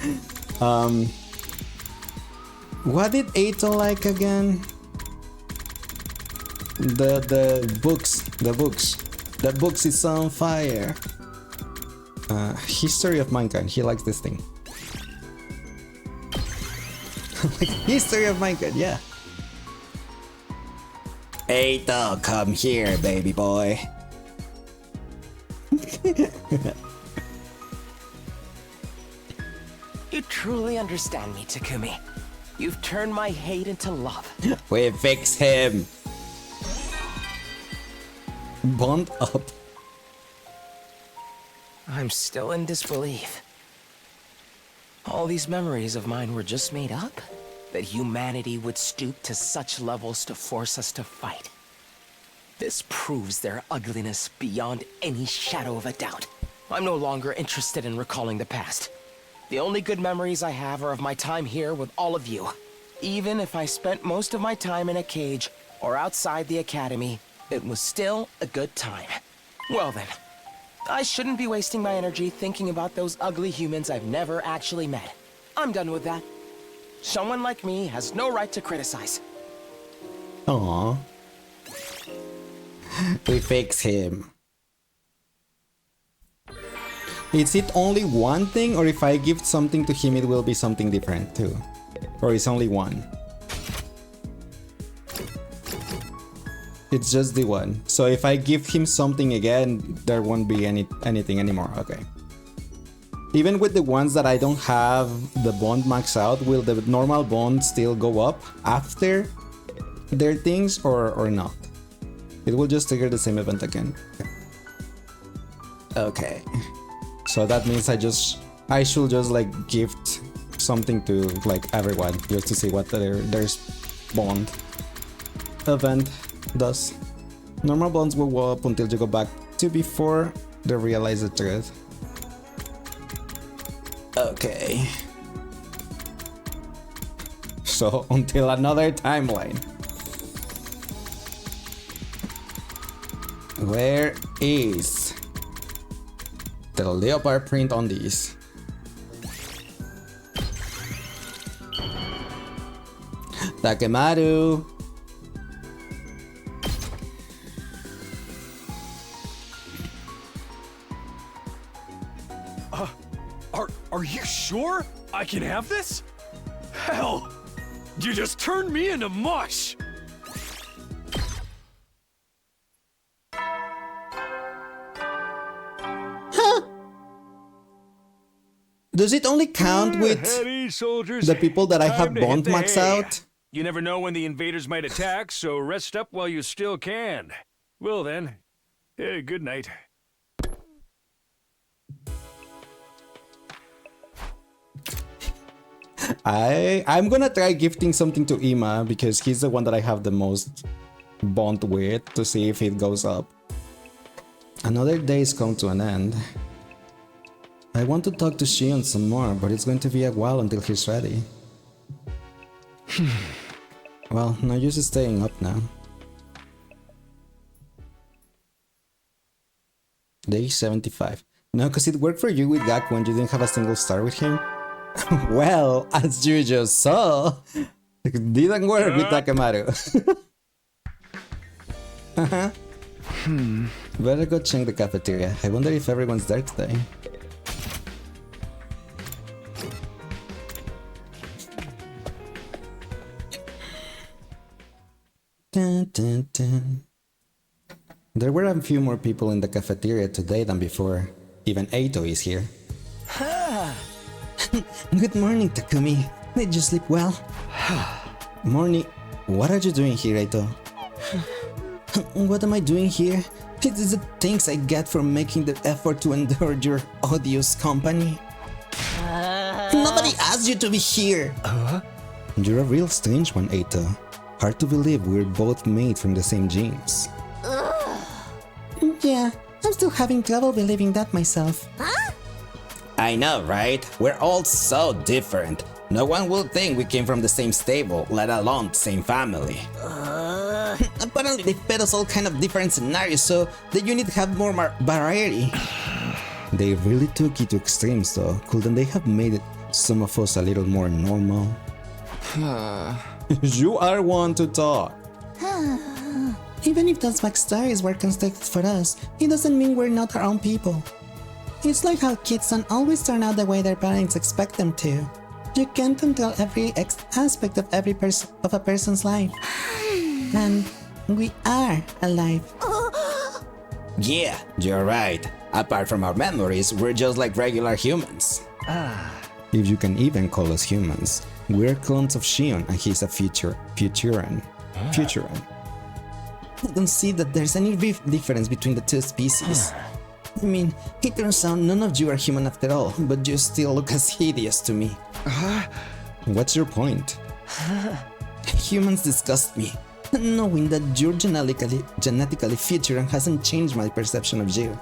What did Eito like again? The books. The books is on fire. History of Mankind. He likes this thing. Like History of Mankind, yeah. Eito, come here, baby boy. You truly understand me, Takumi. You've turned my hate into love. We fix him. Bond up. I'm still in disbelief. All these memories of mine were just made up? That humanity would stoop to such levels to force us to fight? This proves their ugliness beyond any shadow of a doubt. I'm no longer interested in recalling the past. The only good memories I have are of my time here with all of you. Even if I spent most of my time in a cage or outside the academy, it was still a good time. Well then, I shouldn't be wasting my energy thinking about those ugly humans I've never actually met. I'm done with that. Someone like me has no right to criticize. Aww. We fix him. Is it only one thing, or if I give something to him it will be something different too? Or it's only one? It's just the one. So if I give him something again, there won't be anything anymore. Okay. Even with the ones that I don't have the bond max out, will the normal bond still go up after their things or not? It will just trigger the same event again. Okay. So that means I should just like gift something to like everyone just to see what their bond event does. Normal bonds will go up until you go back to before they realize the truth. Okay. So until another timeline. Where is the leopard print on these? Takemaru. Are you sure I can have this? Hell, you just turned me into mush. Does it only count with the people that I have bond max out? You never know when the invaders might attack, so rest up while you still can. Well then, good night. I'm gonna try gifting something to Ima because he's the one that I have the most bond with, to see if it goes up. Another day's come to an end. I want to talk to Shion some more, but it's going to be a while until he's ready. Well, no use staying up now. Day 75. No, because it worked for you with Gaku when you didn't have a single star with him. Well, as you just saw, it didn't work with Takemaru. Better go check the cafeteria. I wonder if everyone's there today. Dun, dun, dun. There were a few more people in the cafeteria today than before. Even Eito is here. Good morning, Takumi. Did you sleep well? Morning. What are you doing here, Eito? What am I doing here? It is the things I get for making the effort to endure your odious company. Nobody asked you to be here! You're a real strange one, Eito. Hard to believe we're both made from the same genes. Yeah, I'm still having trouble believing that myself. I know, right? We're all so different. No one will think we came from the same stable, let alone the same family. Apparently they fed us all kind of different scenarios, so the unit have more variety. They really took it to extremes though. Couldn't they have made some of us a little more normal? You are one to talk. Even if those backstories were constructed for us, it doesn't mean we're not our own people. It's like how kids don't always turn out the way their parents expect them to. You can't control every aspect of a person's life. And we are alive. Yeah, you're right. Apart from our memories, we're just like regular humans. If you can even call us humans. We're clones of Shion and he's a Futuran. I don't see that there's any difference between the two species. I mean, it turns out none of you are human after all, but you still look as hideous to me. What's your point? Humans disgust me. Knowing that you're genetically Futuran hasn't changed my perception of you.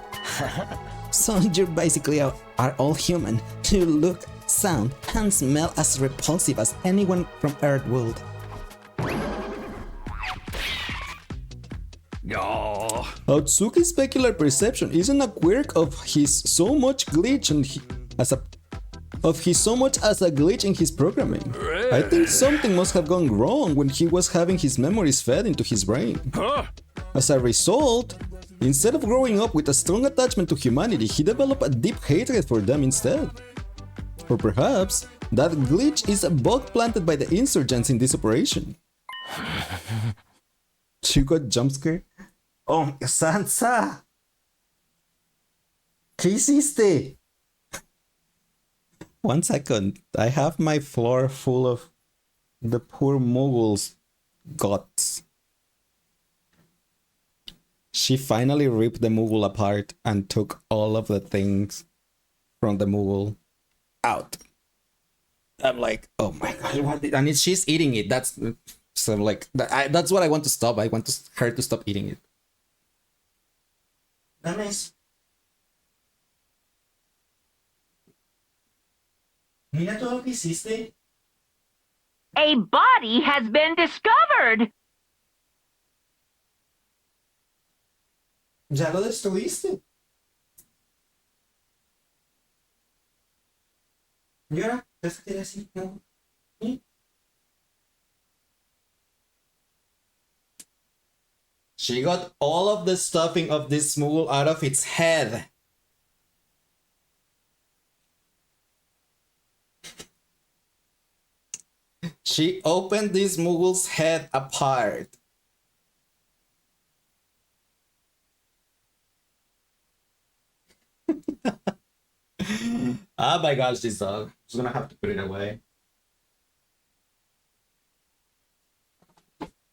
So you basically are all human. You look, sound, and smell as repulsive as anyone from Earth would. Atsuki's specular perception isn't a quirk of his so much glitch as a glitch in his programming. I think something must have gone wrong when he was having his memories fed into his brain. As a result, instead of growing up with a strong attachment to humanity, he developed a deep hatred for them instead. Or perhaps that glitch is a bug planted by the insurgents in this operation. You got jump scared? Oh, Sansa! ¿Qué hiciste? 1 second, I have my floor full of the poor Mughals' guts. She finally ripped the Mughal apart and took all of the things from the Mughal out. I'm like, oh my god, what? And she's eating it. That's so like that's what I want to stop. I want her to stop eating it. Nice. Mira todo lo que hiciste. A body has been discovered! Ya lo destruiste. ¿Y ahora? ¿Qué así? ¿No? ¿Sí? She got all of the stuffing of this Moogle out of its head. She opened this Moogle's head apart. Oh my gosh, this dog. I'm just gonna have to put it away.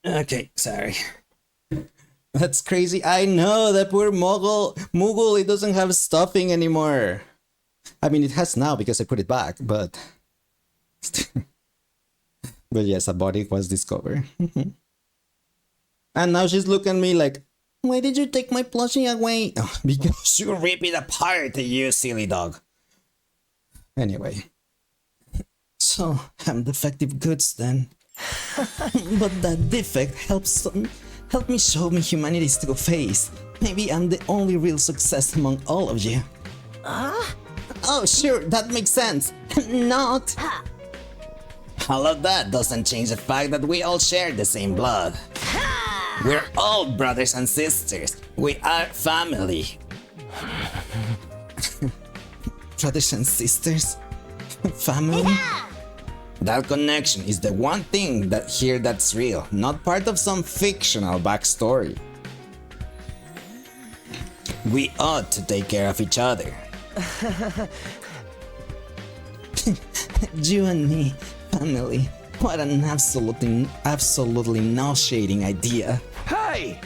Okay, sorry. That's crazy. I know, that poor Moogle, it doesn't have stuffing anymore. I mean, it has now because I put it back, but... But yes, a body was discovered. And now she's looking at me like, why did you take my plushie away? Oh, because you rip it apart, you silly dog. Anyway. So, I'm defective goods then. But that defect helped me show me humanity's true face. Maybe I'm the only real success among all of you. Oh, sure, that makes sense. Not. All of that doesn't change the fact that we all share the same blood. We're all brothers and sisters. We are family. Brothers and sisters? Family? That connection is the one thing that's real, not part of some fictional backstory. We ought to take care of each other. You and me, family. What an absolutely nauseating idea. Hey!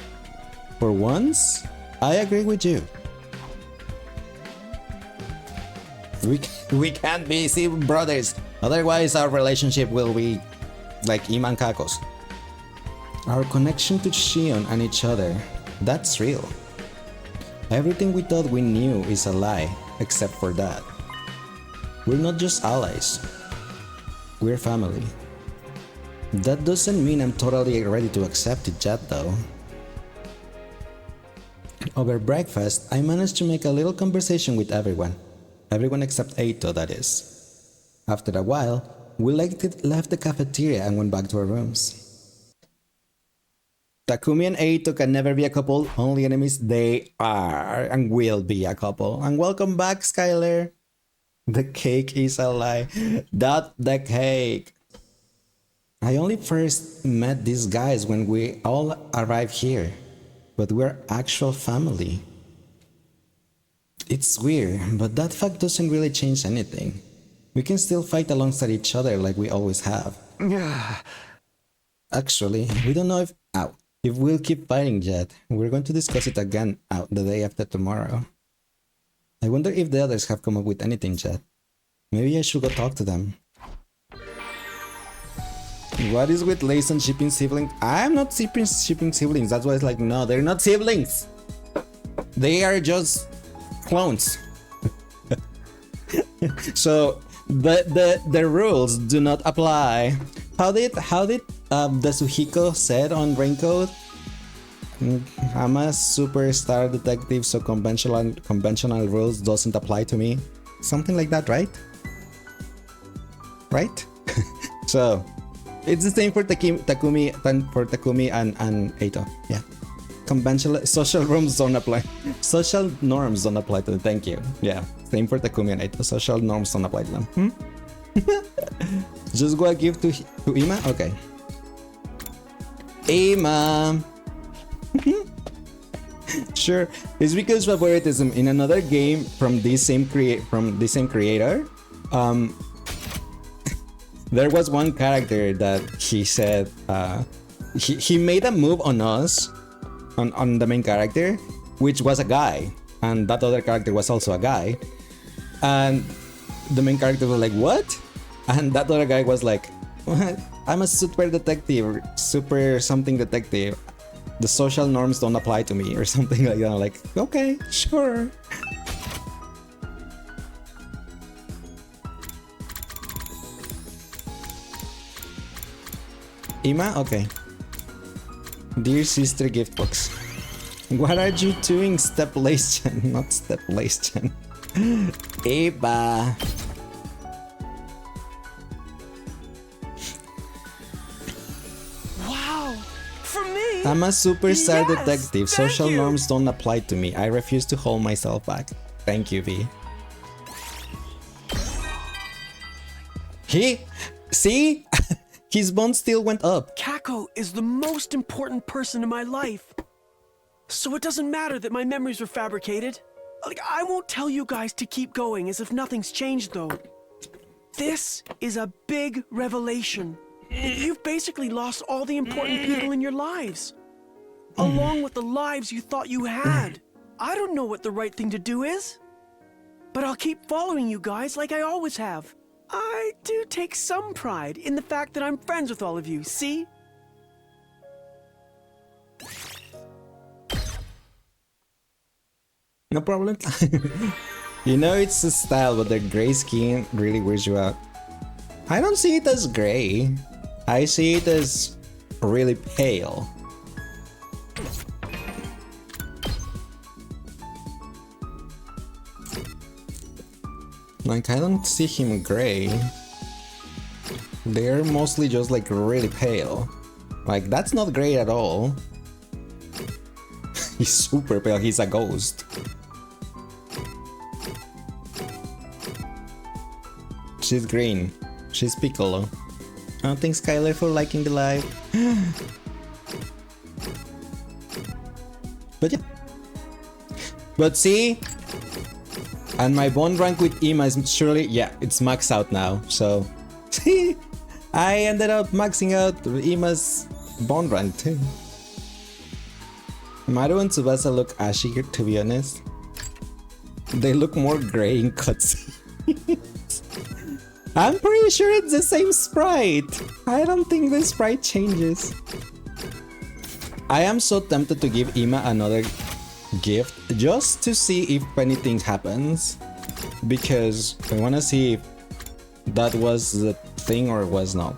For once, I agree with you. We can't be brothers, otherwise our relationship will be like Iman Kakos. Our connection to Shion and each other, that's real. Everything we thought we knew is a lie, except for that. We're not just allies, we're family. That doesn't mean I'm totally ready to accept it yet though. Over breakfast, I managed to make a little conversation with everyone. Everyone except Eito, that is. After a while, we left the cafeteria and went back to our rooms. Takumi and Eito can never be a couple, only enemies. They are and will be a couple. And welcome back, Skylar. The cake is a lie. Not the cake. I only first met these guys when we all arrived here, but we're actual family. It's weird, but that fact doesn't really change anything. We can still fight alongside each other like we always have. Yeah. Actually, we don't know if we'll keep fighting yet. We're going to discuss it again the day after tomorrow. I wonder if the others have come up with anything yet. Maybe I should go talk to them. What is with leissz and shipping siblings? I'm not shipping siblings. That's why it's like, no, they're not siblings. They are just clones. So the rules do not apply. How did the Suhiko said on Raincoat? I'm a superstar detective, so conventional rules doesn't apply to me. Something like that, right? Right? So it's the same for Takumi and Eito. Yeah. Conventional social norms don't apply. Social norms don't apply to them. Thank you. Yeah. Same for Takumi and Eito. Social norms don't apply to them. Just go a gift to Ima? Okay. Ima! Sure. It's because favoritism. In another game from this same creator, there was one character that he said he made a move on us, on the main character, which was a guy, and that other character was also a guy, and the main character was like, what? And that other guy was like, what? I'm a super detective, super something detective. The social norms don't apply to me, or something like that. I'm like, okay, sure. Ima? Okay. Dear sister gift box. What are you doing, step leissz? Not step leissz. Eba. Wow! For me! I'm a superstar Yes, detective. Social norms don't apply to me. I refuse to hold myself back. Thank you, V. See? His bond still went up. Kako is the most important person in my life. So it doesn't matter that my memories were fabricated. Like, I won't tell you guys to keep going as if nothing's changed, though. This is a big revelation. You've basically lost all the important people in your lives, along with the lives you thought you had. I don't know what the right thing to do is, but I'll keep following you guys like I always have. I do take some pride in the fact that I'm friends with all of you, see? No problem. You know it's a style, but the gray skin really weirds you out. I don't see it as gray. I see it as really pale. Like, I don't see him gray. They're mostly just like really pale. Like, that's not gray at all. He's super pale, he's a ghost. She's green. She's Piccolo. Oh, thanks Skylar for liking the live. But yeah. But see? And my bond rank with Ima is surely, yeah, it's maxed out now. So, see? I ended up maxing out Ima's bond rank too. Maru and Tsubasa look ashy, to be honest. They look more gray in cutscenes. I'm pretty sure it's the same sprite. I don't think the sprite changes. I am so tempted to give Ima another gift just to see if anything happens, because I want to see if that was the thing or was not.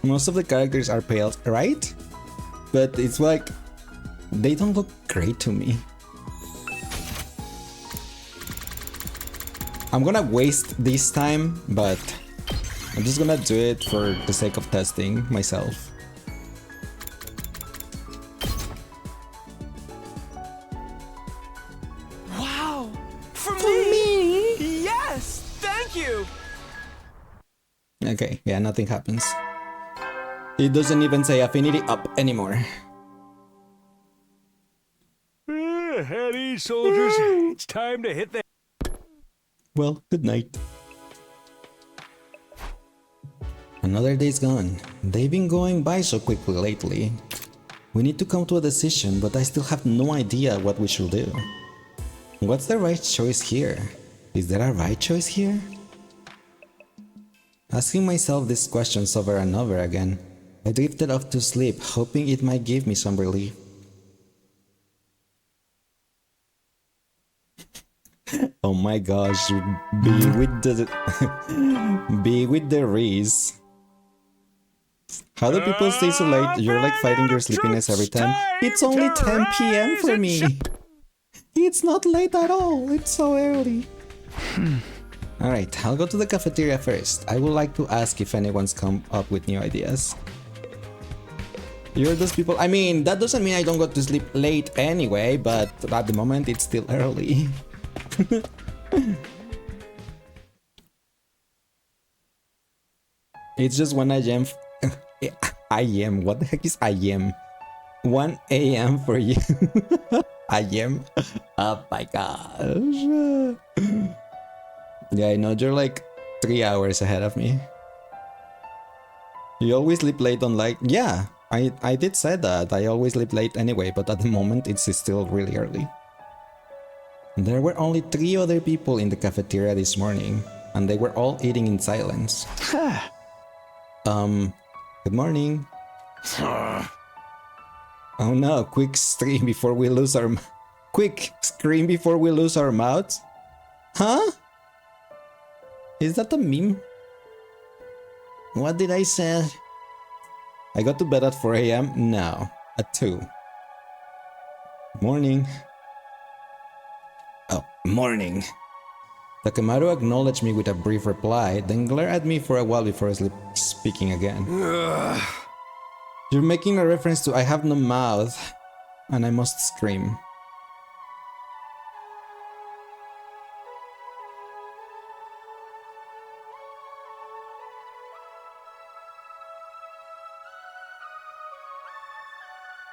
Most of the characters are pale, right? But it's like they don't look great to me. I'm gonna waste this time, but I'm just gonna do it for the sake of testing myself. Wow! For me? Yes! Thank you! Okay, yeah, nothing happens. It doesn't even say affinity up anymore. At ease, soldiers. It's time to hit the... Well, good night. Another day's gone. They've been going by so quickly lately. We need to come to a decision, but I still have no idea what we should do. What's the right choice here? Is there a right choice here? Asking myself these questions over and over again, I drifted off to sleep, hoping it might give me some relief. Oh my gosh, be with the be with the Reese. How do people stay so late? You're like fighting your sleepiness every time. It's only 10 p.m. for me. It's not late at all. It's so early. Alright, I'll go to the cafeteria first. I would like to ask if anyone's come up with new ideas. You're those people. I mean, that doesn't mean I don't go to sleep late anyway, but at the moment it's still early. It's just 1 a.m. I am. What the heck is I am? 1 a.m. for you. I am. Oh my gosh. Yeah, I know you're like 3 hours ahead of me. You always sleep late on like... Yeah, I did say that. I always sleep late anyway, but at the moment it's still really early. There were only 3 other people in the cafeteria this morning, and they were all eating in silence. Good morning. Oh no, quick scream before we lose our... Quick scream before we lose our mouths? Huh? Is that a meme? What did I say? I got to bed at 4 a.m. No, at 2. Morning. Oh, morning. Takemaru acknowledged me with a brief reply, then glared at me for a while before speaking again. You're making a reference to I have no mouth, and I must scream.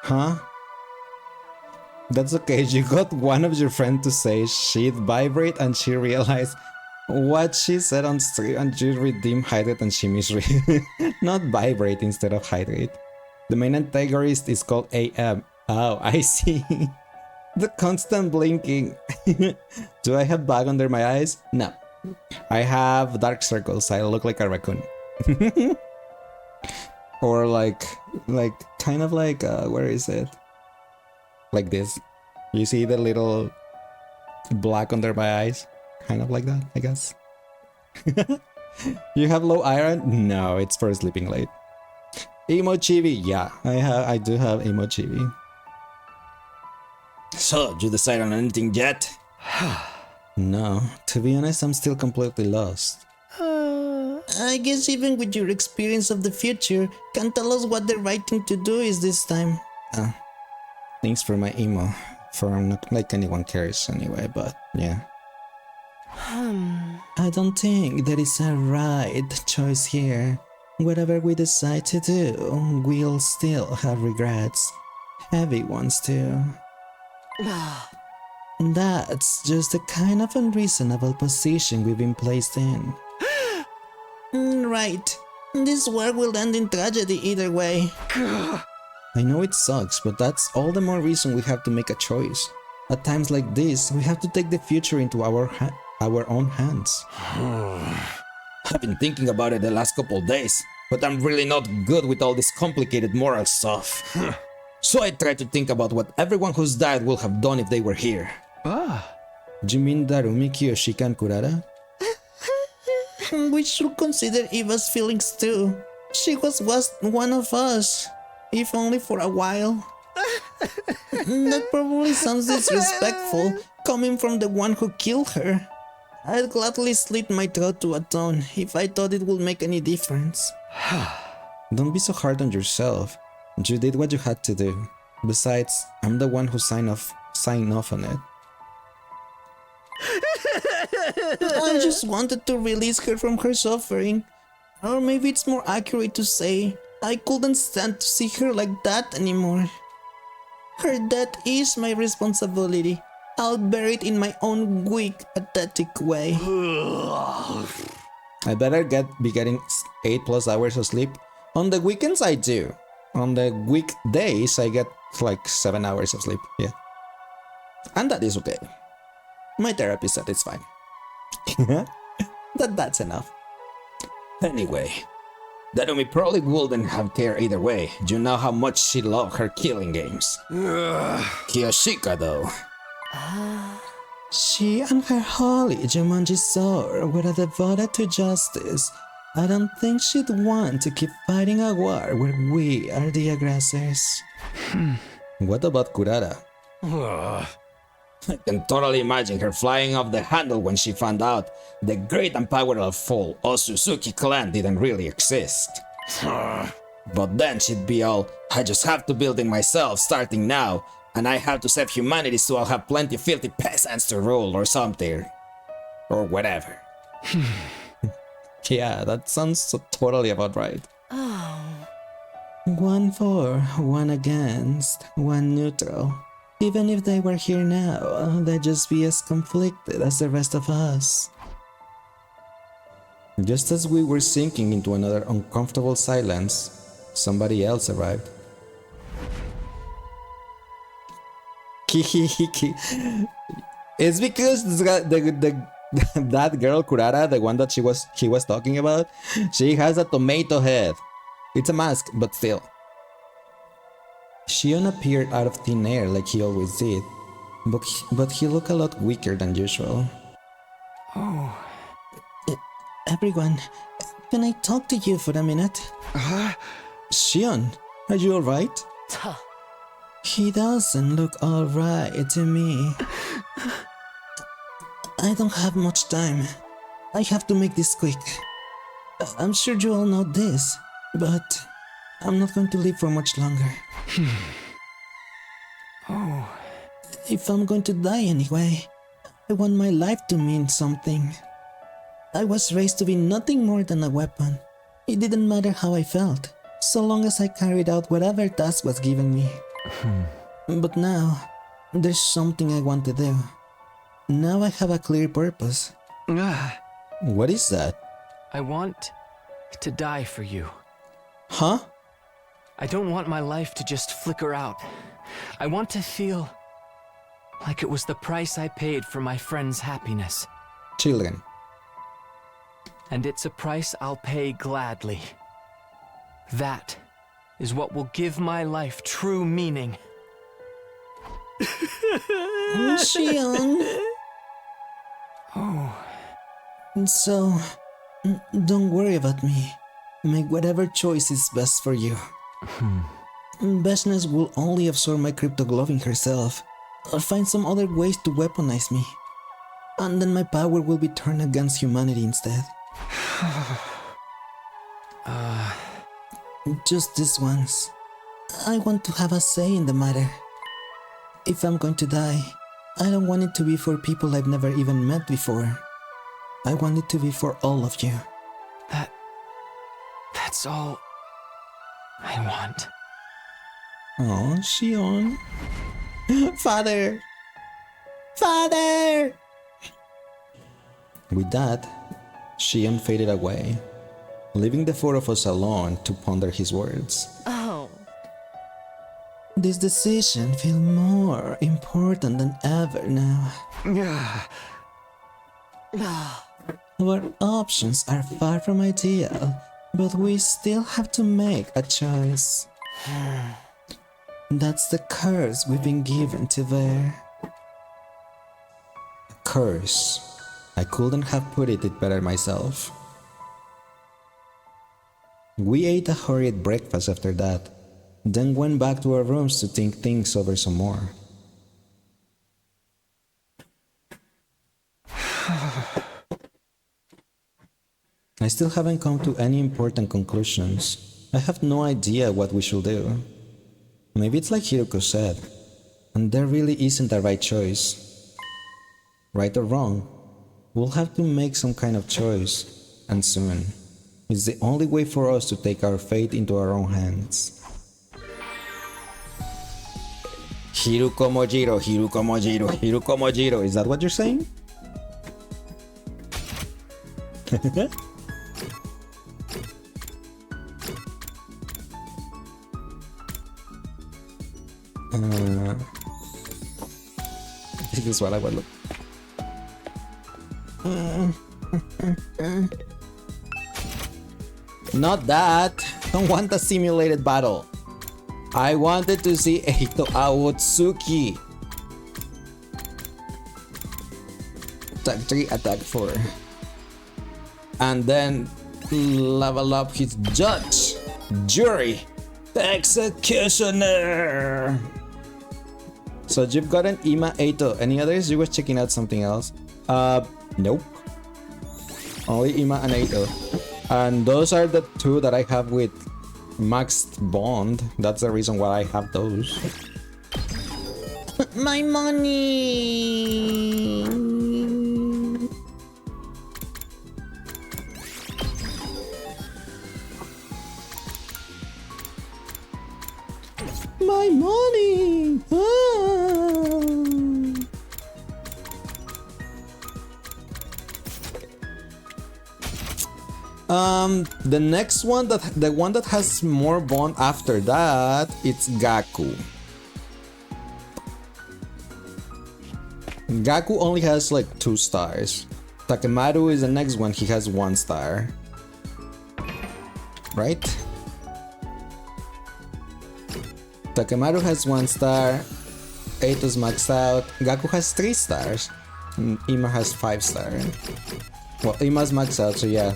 Huh? That's okay, you got one of your friends to say she'd vibrate and she realized what she said on stream and you redeem hydrate and she misread. Not vibrate instead of hydrate. The main antagonist is called AM. Oh, I see. The constant blinking. Do I have bag under my eyes? No. I have dark circles. I look like a raccoon. Or kind of like, where is it? Like this. You see the little black under my eyes? Kind of like that, I guess. You have low iron? No, it's for sleeping late. Emo chibi, yeah, I do have emo chibi. So, you decided on anything yet? No, to be honest, I'm still completely lost. I guess even with your experience of the future, can't tell us what the right thing to do is this time. Thanks for my emo. For not like anyone cares anyway, but yeah. I don't think there is a right choice here. Whatever we decide to do, we'll still have regrets. Heavy ones too. That's just the kind of unreasonable position we've been placed in. Right. This war will end in tragedy either way. I know it sucks, but that's all the more reason we have to make a choice. At times like this, we have to take the future into our own hands. I've been thinking about it the last couple of days, but I'm really not good with all this complicated moral stuff. So I try to think about what everyone who's died would have done if they were here. Do you mean Darumi, Kiyoshika, and Kurara? We should consider Eva's feelings too. She was one of us, if only for a while. That probably sounds disrespectful, coming from the one who killed her. I'd gladly slit my throat to atone if I thought it would make any difference. Don't be so hard on yourself. You did what you had to do. Besides, I'm the one who signed off on it. I just wanted to release her from her suffering. Or maybe it's more accurate to say, I couldn't stand to see her like that anymore. Her death is my responsibility. I'll bear it in my own weak, pathetic way. I better be getting 8+ hours of sleep. On the weekends I do. On the weekdays I get like 7 hours of sleep. Yeah. And that is okay. My therapy said it's fine. That's enough. Anyway, Darumi probably wouldn't have cared either way. You know how much she loved her killing games. Kiyoshika though. She and her holy Jumanji sword were devoted to justice. I don't think she'd want to keep fighting a war where we are the aggressors. What about Kurara? I can totally imagine her flying off the handle when she found out the great and powerful Otsutsuki clan didn't really exist. But then she'd be all, I just have to build it myself starting now, and I have to save humanity so I'll have plenty of filthy peasants to rule or something. Or whatever. Yeah, that sounds totally about right. Oh. 1 for, 1 against, 1 neutral. Even if they were here now, they'd just be as conflicted as the rest of us. Just as we were sinking into another uncomfortable silence, somebody else arrived. It's because this guy, that girl Kurara, the one that he was talking about, she has a tomato head. It's a mask, but still. Shion appeared out of thin air like he always did, but he looked a lot weaker than usual. Oh. Everyone, can I talk to you for a minute? Shion, are you alright? He doesn't look alright to me. I don't have much time. I have to make this quick. I'm sure you all know this, but I'm not going to live for much longer. Oh. If I'm going to die anyway, I want my life to mean something. I was raised to be nothing more than a weapon. It didn't matter how I felt, so long as I carried out whatever task was given me. But now, there's something I want to do. Now I have a clear purpose. What is that? I want to die for you. Huh? I don't want my life to just flicker out. I want to feel like it was the price I paid for my friend's happiness. Children. And it's a price I'll pay gladly. That is what will give my life true meaning. Shion. Oh. So, don't worry about me. Make whatever choice is best for you. Vashna's will only absorb my cryptogloving herself, or find some other ways to weaponize me. And then my power will be turned against humanity instead. Just this once. I want to have a say in the matter. If I'm going to die, I don't want it to be for people I've never even met before. I want it to be for all of you. That's all I want. Oh, Shion. Father! Father! With that, Shion faded away, leaving the four of us alone to ponder his words. Oh. This decision feels more important than ever now. Our options are far from ideal, but we still have to make a choice. That's the curse we've been given to bear. A curse. I couldn't have put it better myself. We ate a hurried breakfast after that, then went back to our rooms to think things over some more. I still haven't come to any important conclusions. I have no idea what we should do. Maybe it's like Hiruko said, and there really isn't a right choice. Right or wrong, we'll have to make some kind of choice, and soon. It's the only way for us to take our fate into our own hands. Hiruko Mojiro, Hiruko Mojiro, Hiruko Mojiro. Is that what you're saying? This is what I would look. Not that. Don't want a simulated battle. I wanted to see Eito Awotsuki. Attack 3, attack 4. And then level up his judge, jury, executioner. So you've got an Ima Eito. Any others? You were checking out something else? Nope. Only Ima and Eito. And those are the two that I have with maxed bond. That's the reason why I have those. My money. My money. The next one, the one that has more bond after that, it's Gaku. Gaku only has like 2 stars. Takemaru is the next one, he has 1 star. Right? Takemaru has 1 star. Eito's maxed out. Gaku has 3 stars. Ima has 5 stars. Well, Ima's maxed out, so yeah.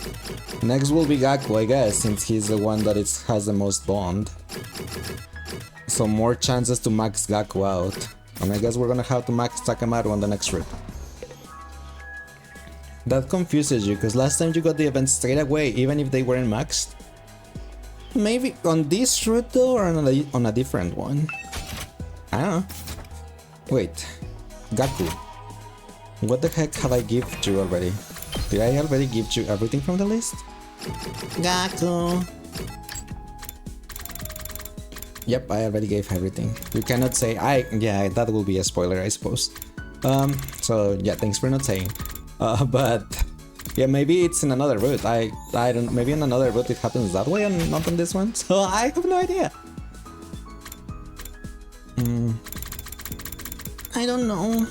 Next will be Gaku, I guess, since he's the one that has the most bond. So more chances to max Gaku out. And I guess we're gonna have to max Takemaru on the next route. That confuses you, because last time you got the event straight away, even if they weren't maxed. Maybe on this route though, or on a different one? I don't know. Wait. Gaku. What the heck have I given you already? Did I already give you everything from the list? Gaku. Yep, I already gave everything. You cannot say yeah, that will be a spoiler, I suppose. So yeah, thanks for not saying. But yeah, maybe it's in another route. I don't. Maybe in another route it happens that way and not on this one. So I have no idea. I don't know.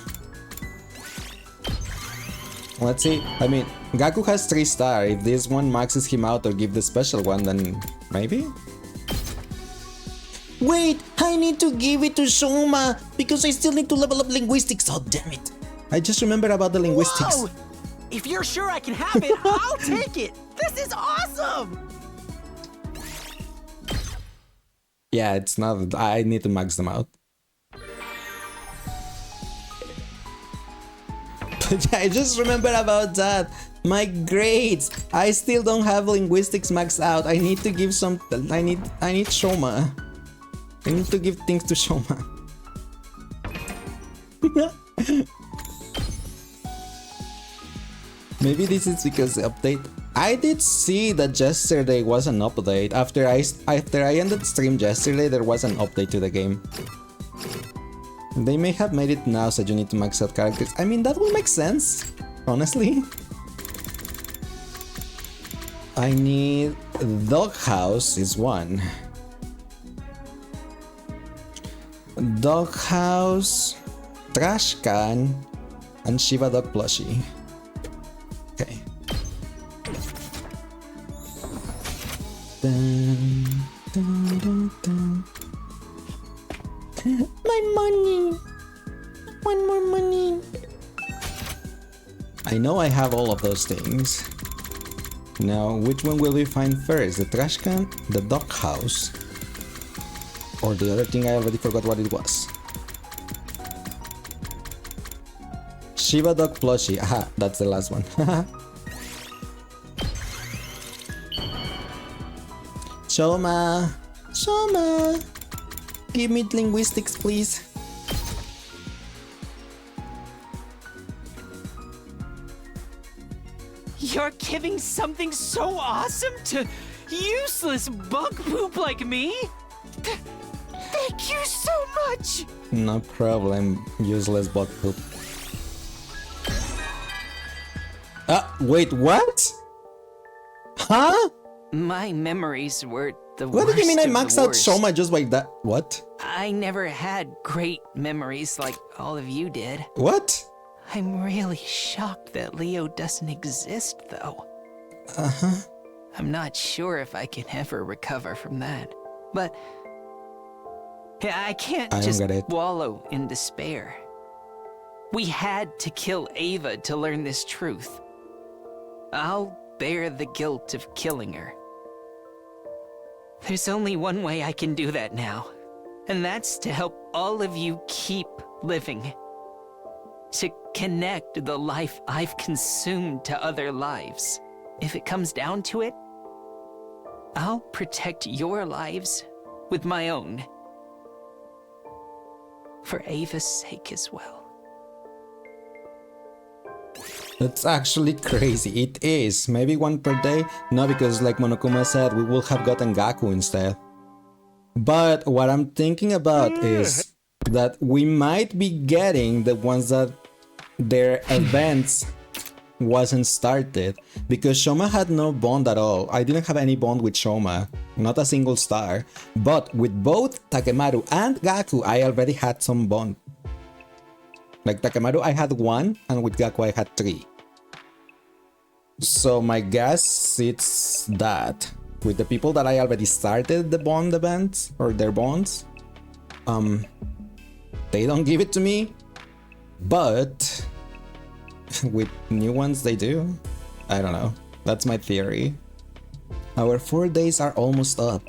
Let's see. I mean, Gaku has 3 stars. If this one maxes him out or give the special one, then maybe? Wait, I need to give it to Shoma because I still need to level up linguistics. Oh, damn it. I just remembered about the linguistics. Whoa! If you're sure I can have it, I'll take it. This is awesome. Yeah, it's not. I need to max them out. I just remember about that. My grades. I still don't have linguistics maxed out. I need to give some. I need Shoma. I need to give things to Shoma. Maybe this is because the update. I did see that yesterday was an update. After I ended stream yesterday, there was an update to the game. They may have made it now so you need to max out characters. I mean, that will make sense, honestly. I need Doghouse is 1. Doghouse, Trash Can, and Shiva Dog Plushie. Okay. Dun, dun, dun, dun. My money! One more money! I know I have all of those things. Now, which one will we find first? The trash can, the dog house, or the other thing I already forgot what it was. Shiva Dog Plushie. Aha, that's the last one. Shoma! Shoma! Give me linguistics, please. You're giving something so awesome to useless bug poop like me? Thank you so much! No problem, useless bug poop. Wait, what? Huh? My memories were the What worst do you mean I of the maxed out worst. Shoma just like that? What? I never had great memories like all of you did. What? I'm really shocked that Leo doesn't exist, though. Uh-huh. I'm not sure if I can ever recover from that. But I can't just wallow in despair. We had to kill Ava to learn this truth. I'll bear the guilt of killing her. There's only one way I can do that now, and that's to help all of you keep living. To connect the life I've consumed to other lives. If it comes down to it, I'll protect your lives with my own. For Ava's sake as well. That's actually crazy. It is. Maybe one per day? No, because like Monokuma said, we will have gotten Gaku instead. But what I'm thinking about is that we might be getting the ones that their events wasn't started, because Shoma had no bond at all. I didn't have any bond with Shoma, not a single star. But with both Takemaru and Gaku, I already had some bond. Like Takemaru, I had 1, and with Gaku, I had 3. So my guess it's that with the people that I already started the bond events or their bonds, they don't give it to me, but with new ones they do. I don't know. That's my theory. Our 4 days are almost up.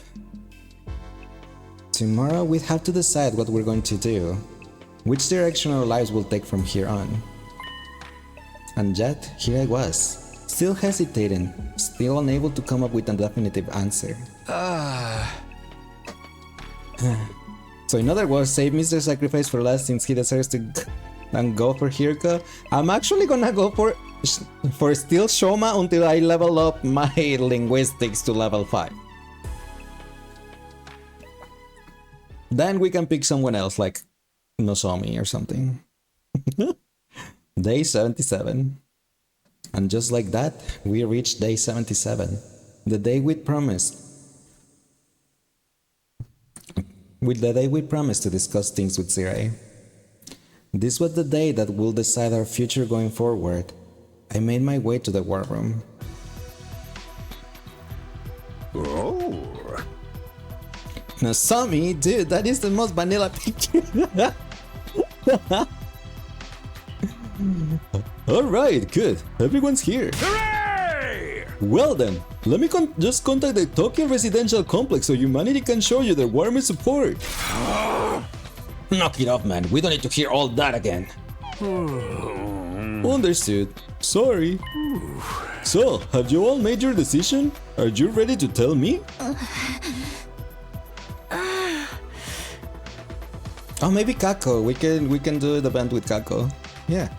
Tomorrow we have to decide what we're going to do, which direction our lives will take from here on. And yet, here I was, still hesitating, still unable to come up with a definitive answer. So in other words, save Mr. Sacrifice for last since he deserves to and go for Hirko. I'm actually gonna go for still Shoma until I level up my linguistics to level 5. Then we can pick someone else like Nozomi or something. Day 77. And just like that, we reached day 77. The day we promised. With the day we promised to discuss things with Zirai. This was the day that will decide our future going forward. I made my way to the war room. Oh. Nozomi, dude, that is the most vanilla picture. Alright, good. Everyone's here. Hooray! Well then, let me just contact the Tokyo Residential Complex so humanity can show you their warmest support. Knock it off, man. We don't need to hear all that again. Understood. Sorry. So, have you all made your decision? Are you ready to tell me? Oh, maybe Kako. We can do the band with Kako. Yeah.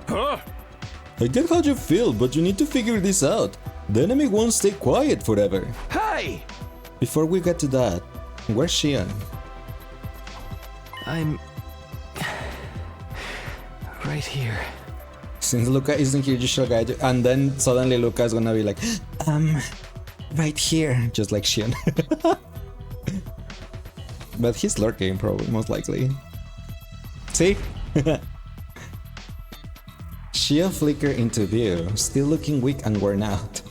Huh? I get how you feel, but you need to figure this out. The enemy won't stay quiet forever. Hey! Before we get to that, where's Shion? I'm right here. Since Luca isn't here, you should guide you. And then suddenly Luca's gonna be like, right here, just like Shion. But he's lurking, probably, most likely. See? Shia flicker into view, still looking weak and worn out.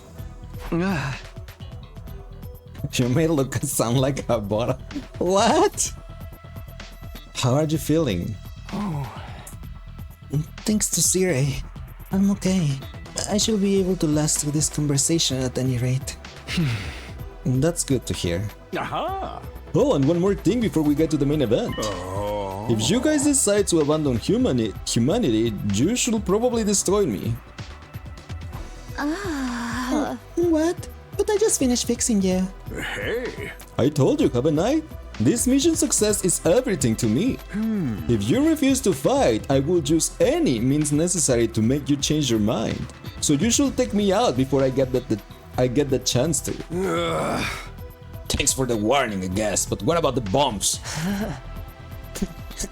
You made Lucas sound like a bottom. What? How are you feeling? Thanks to Zirai, I'm okay. I should be able to last through this conversation at any rate. That's good to hear. Aha! Oh, and one more thing before we get to the main event. If you guys decide to abandon humanity, you should probably destroy me. What? But I just finished fixing you. Hey! I told you, haven't I? This mission success is everything to me. If you refuse to fight, I will use any means necessary to make you change your mind. So you should take me out before I get the chance to. Thanks for the warning, I guess, but what about the bombs?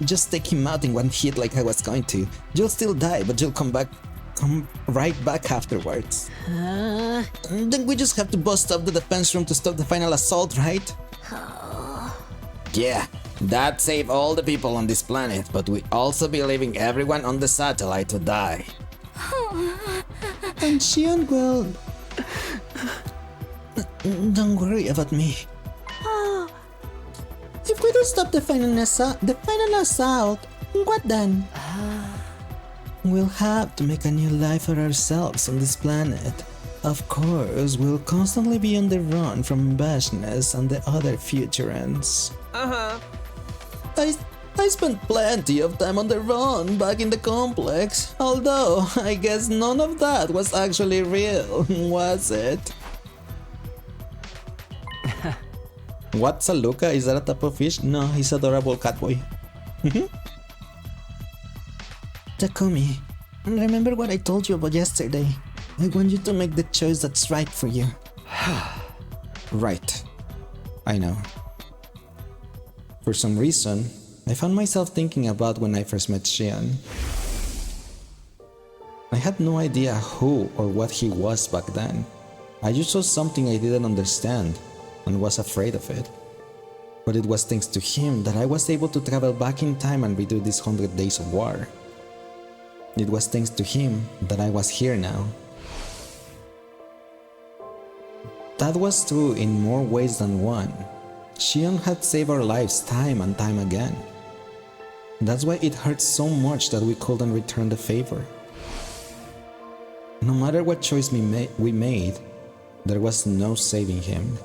Just take him out in one hit like I was going to. You'll still die, but you'll come back come right back afterwards. Then we just have to bust up the defense room to stop the final assault, right? Yeah, that saved all the people on this planet, but we also be leaving everyone on the satellite to die. And Xion will... Don't worry about me. If we don't stop the final assault, what then? We'll have to make a new life for ourselves on this planet. Of course, we'll constantly be on the run from Bashness and the other Futurans. I spent plenty of time on the run back in the complex, although I guess none of that was actually real, was it? What's a Luca? Is that a type of fish? No, he's adorable catboy. Takumi, remember what I told you about yesterday? I want you to make the choice that's right for you. Right. I know. For some reason, I found myself thinking about when I first met Xion. I had no idea who or what he was back then. I just saw something I didn't understand and was afraid of it. But it was thanks to him that I was able to travel back in time and redo these 100 days of war. It was thanks to him that I was here now. That was true in more ways than one. Xion had saved our lives time and time again. That's why it hurt so much that we couldn't return the favor. No matter what choice we made, there was no saving him.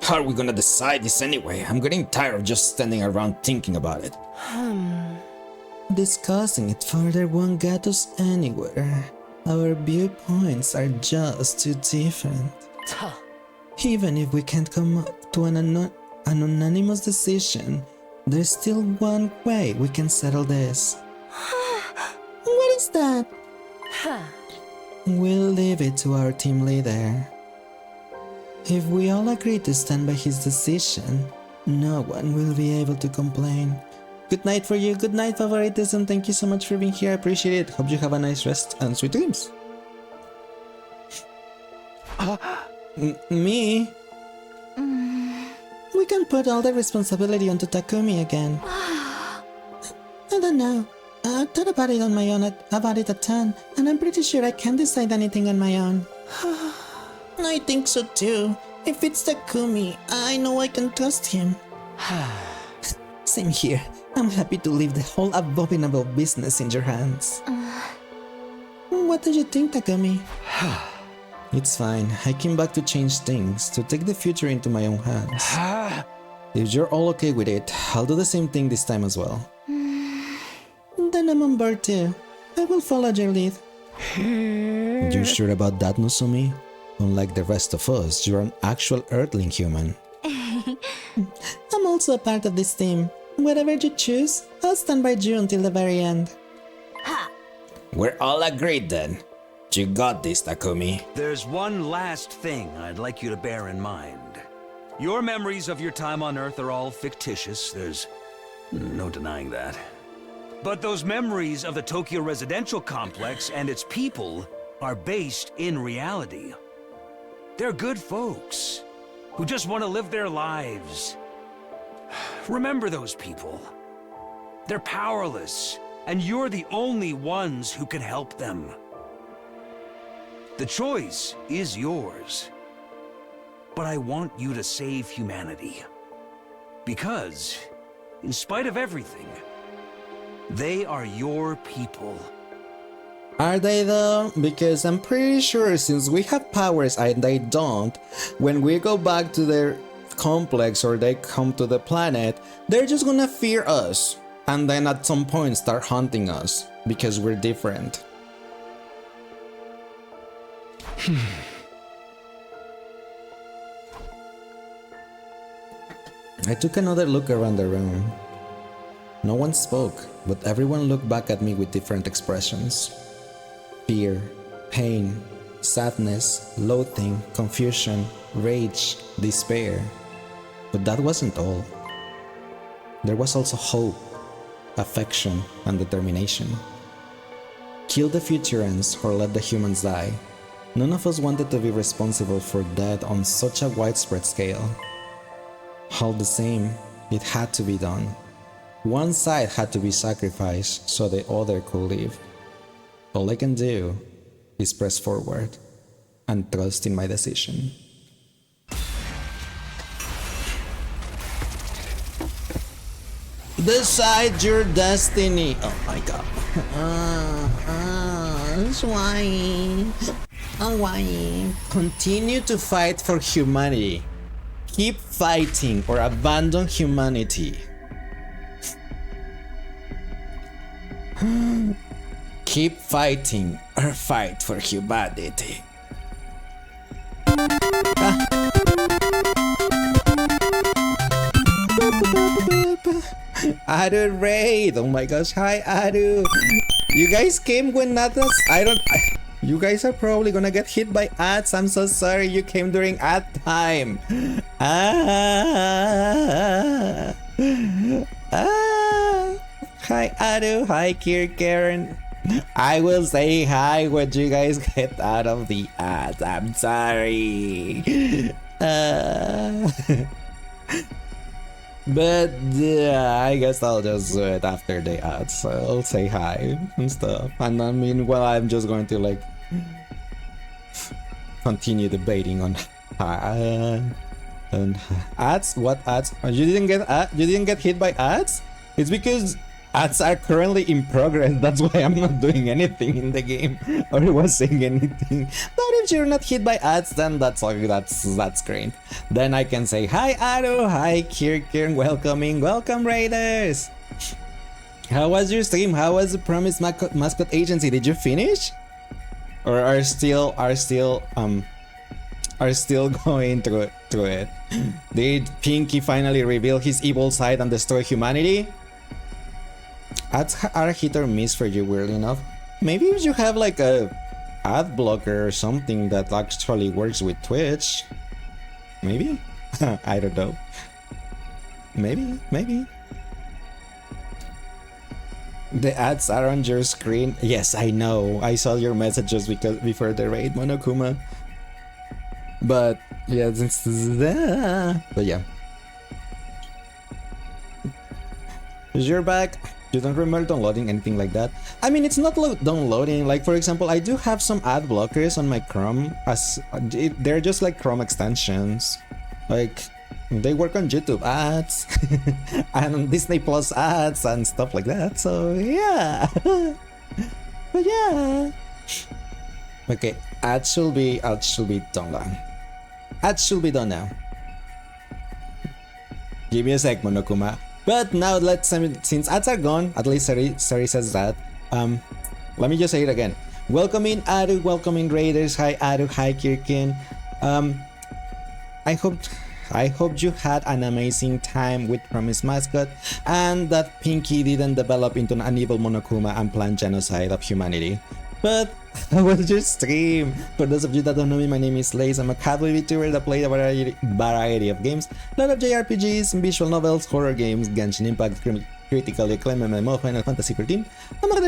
How are we gonna decide this anyway? I'm getting tired of just standing around thinking about it. Discussing it further won't get us anywhere. Our viewpoints are just too different. Even if we can't come up to an unanimous decision, there's still one way we can settle this. What is that? We'll leave it to our team leader. If we all agree to stand by his decision, no one will be able to complain. Good night for you, good night favoritism, thank you so much for being here, I appreciate it. Hope you have a nice rest and sweet dreams. Me? We can put all the responsibility onto Takumi again. I don't know. I thought about it on my own about it a ton, and I'm pretty sure I can't decide anything on my own. I think so too. If it's Takumi, I know I can trust him. Same here. I'm happy to leave the whole abominable business in your hands. What do you think, Takumi? It's fine. I came back to change things, to take the future into my own hands. If you're all okay with it, I'll do the same thing this time as well. Then I'm on board too. I will follow your lead. You're sure about that, Nozomi? Unlike the rest of us, you're an actual Earthling human. I'm also a part of this team. Whatever you choose, I'll stand by you until the very end. We're all agreed then. You got this, Takumi. There's one last thing I'd like you to bear in mind. Your memories of your time on Earth are all fictitious, there's no denying that. But those memories of the Tokyo residential complex and its people are based in reality. They're good folks who just want to live their lives. Remember those people. They're powerless, and you're the only ones who can help them. The choice is yours. But I want you to save humanity. Because, in spite of everything, they are your people. Are they though? Because I'm pretty sure since we have powers and they don't, when we go back to their complex or they come to the planet, they're just gonna fear us. And then at some point start hunting us because we're different. I took another look around the room. No one spoke, but everyone looked back at me with different expressions. Fear, pain, sadness, loathing, confusion, rage, despair. But that wasn't all. There was also hope, affection, and determination. Kill the Futurans or let the humans die. None of us wanted to be responsible for death on such a widespread scale. All the same, it had to be done. One side had to be sacrificed so the other could live. All I can do is press forward and trust in my decision. Decide your destiny. Oh my god. Why? Oh, why? Continue to fight for humanity. Keep fighting or abandon humanity. Keep fighting or fight for humanity. Aru raid. Oh my gosh. Hi Aru. You guys came when not us. You guys are probably gonna get hit by ads. I'm so sorry you came during ad time. Hi Aru. Hi Karen. I will say hi when you guys get out of the ads. I'm sorry. But I guess I'll just do it after the ads. So I'll say hi and stuff. And I mean, well, I'm just going to like continue debating on ads. What ads? You didn't get hit by ads? It's because ads are currently in progress. That's why I'm not doing anything in the game or was saying anything. But if you're not hit by ads, then that's great. Then I can say hi Aru, hi Kirk, welcome Raiders. How was your stream? How was the Promise Mascot Agency? Did you finish? Or are still going through it? Did Pinky finally reveal his evil side and destroy humanity? Ads are hit or miss for you, weirdly enough. Maybe if you have like a ad blocker or something that actually works with Twitch. Maybe? I don't know. Maybe. The ads are on your screen. Yes, I know. I saw your messages before the raid, Monokuma. But yeah, but yeah. You're back. You don't remember downloading anything like that? I mean, it's not downloading. Like, for example, I do have some ad blockers on my Chrome. They're just like Chrome extensions. Like, they work on YouTube ads and Disney Plus ads and stuff like that. So yeah. But yeah. Okay, ads should be done now. Ads should be done now. Give me a sec, Monokuma. But now since ads are gone, at least Sari says that. Let me just say it again. Welcome in Aru, welcome in Raiders. Hi Aru, hi Kirkin. I hope you had an amazing time with Promise Mascot and that Pinky didn't develop into an evil Monokuma and plan genocide of humanity. But how was your stream? For those of you that don't know me, my name is leissz. I'm a cowboy VTuber that plays a variety of games. A lot of JRPGs, visual novels, horror games, Genshin Impact, critically acclaimed MMO, Final Fantasy XIII, among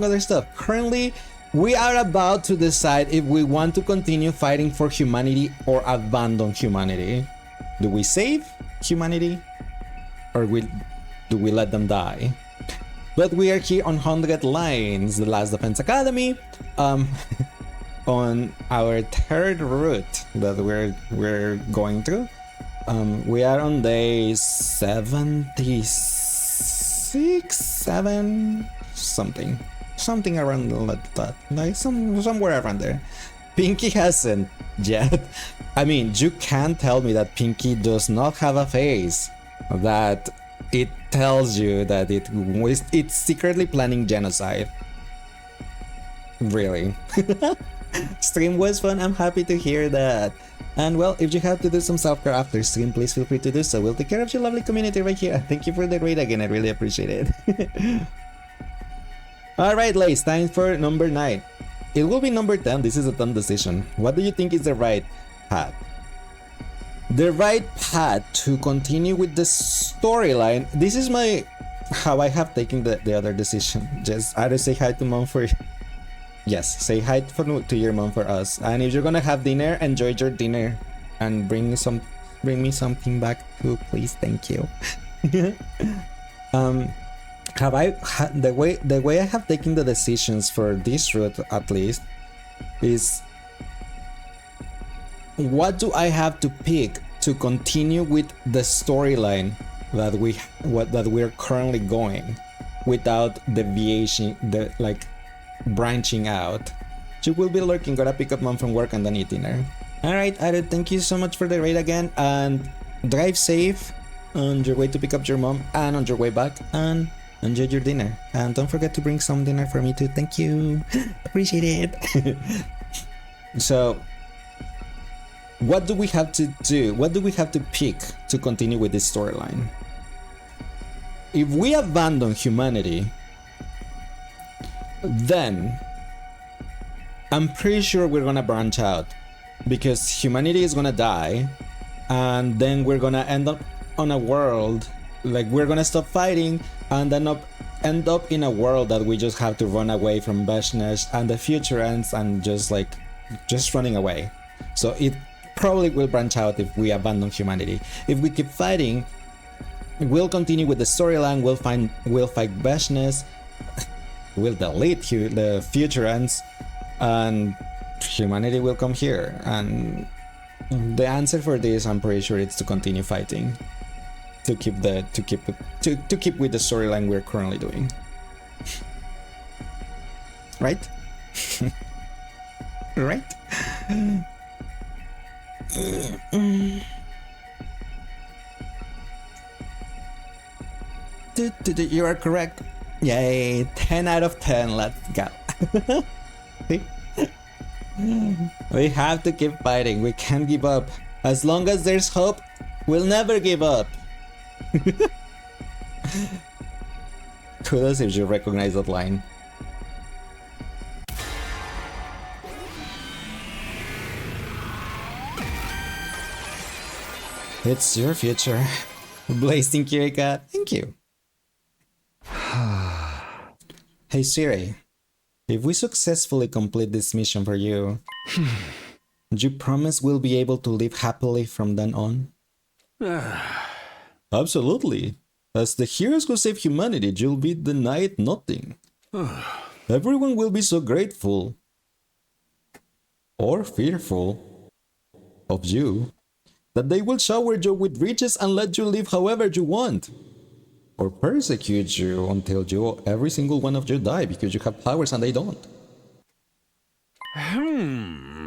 other stuff. Currently, we are about to decide if we want to continue fighting for humanity or abandon humanity. Do we save humanity or do we let them die? But we are here on 100 Lines, the Last Defense Academy, on our third route that we're going through. We are on day 76, 7, something around that, like somewhere around there. Pinky hasn't yet. I mean, you can't tell me that Pinky does not have a face that it tells you that it's secretly planning genocide. Really. Stream was fun. I'm happy to hear that. And well, if you have to do some self-care after stream, please feel free to do so. We'll take care of your lovely community right here. Thank you for the raid again. I really appreciate it. Alright, Lace, time for number 9. It will be number 10. This is a dumb decision. What do you think is the right path? The right path to continue with the storyline. This is my how I have taken the other decision. Just I say hi to mom for. Yes, say hi to your mom for us. And if you're gonna have dinner, enjoy your dinner, and bring me something back too, please. Thank you. The way I have taken the decisions for this route, at least, is what do I have to pick to continue with the storyline that we're currently going, without deviation, branching out. She will be lurking. Gotta pick up mom from work and then eat dinner. All right, Aru, thank you so much for the raid again, and drive safe on your way to pick up your mom and on your way back, and enjoy your dinner. And don't forget to bring some dinner for me too. Thank you. Appreciate it. So, what do we have to do? What do we have to pick to continue with this storyline? If we abandon humanity, then I'm pretty sure we're gonna branch out, because humanity is gonna die, and then we're gonna end up on a world, like we're gonna stop fighting and then end up in a world that we just have to run away from leissz, and the future ends and just running away. So it probably will branch out if we abandon humanity. If we keep fighting, we'll continue with the storyline. We'll fight leissz. We'll delete the future ends, and humanity will come here. And the answer for this, I'm pretty sure, it's to continue fighting, to keep with the storyline we're currently doing. Right? Right? You are correct. Yay, 10 out of 10, let's go. We have to keep fighting, we can't give up. As long as there's hope, we'll never give up. Kudos if you recognize that line. It's your future. Blazing Kirika, thank you. Hey Siri, if we successfully complete this mission for you, do you promise we'll be able to live happily from then on? Absolutely. As the heroes who save humanity, you'll be denied nothing. Everyone will be so grateful, or fearful, of you, that they will shower you with riches and let you live however you want. Or persecute you until every single one of you die because you have powers and they don't.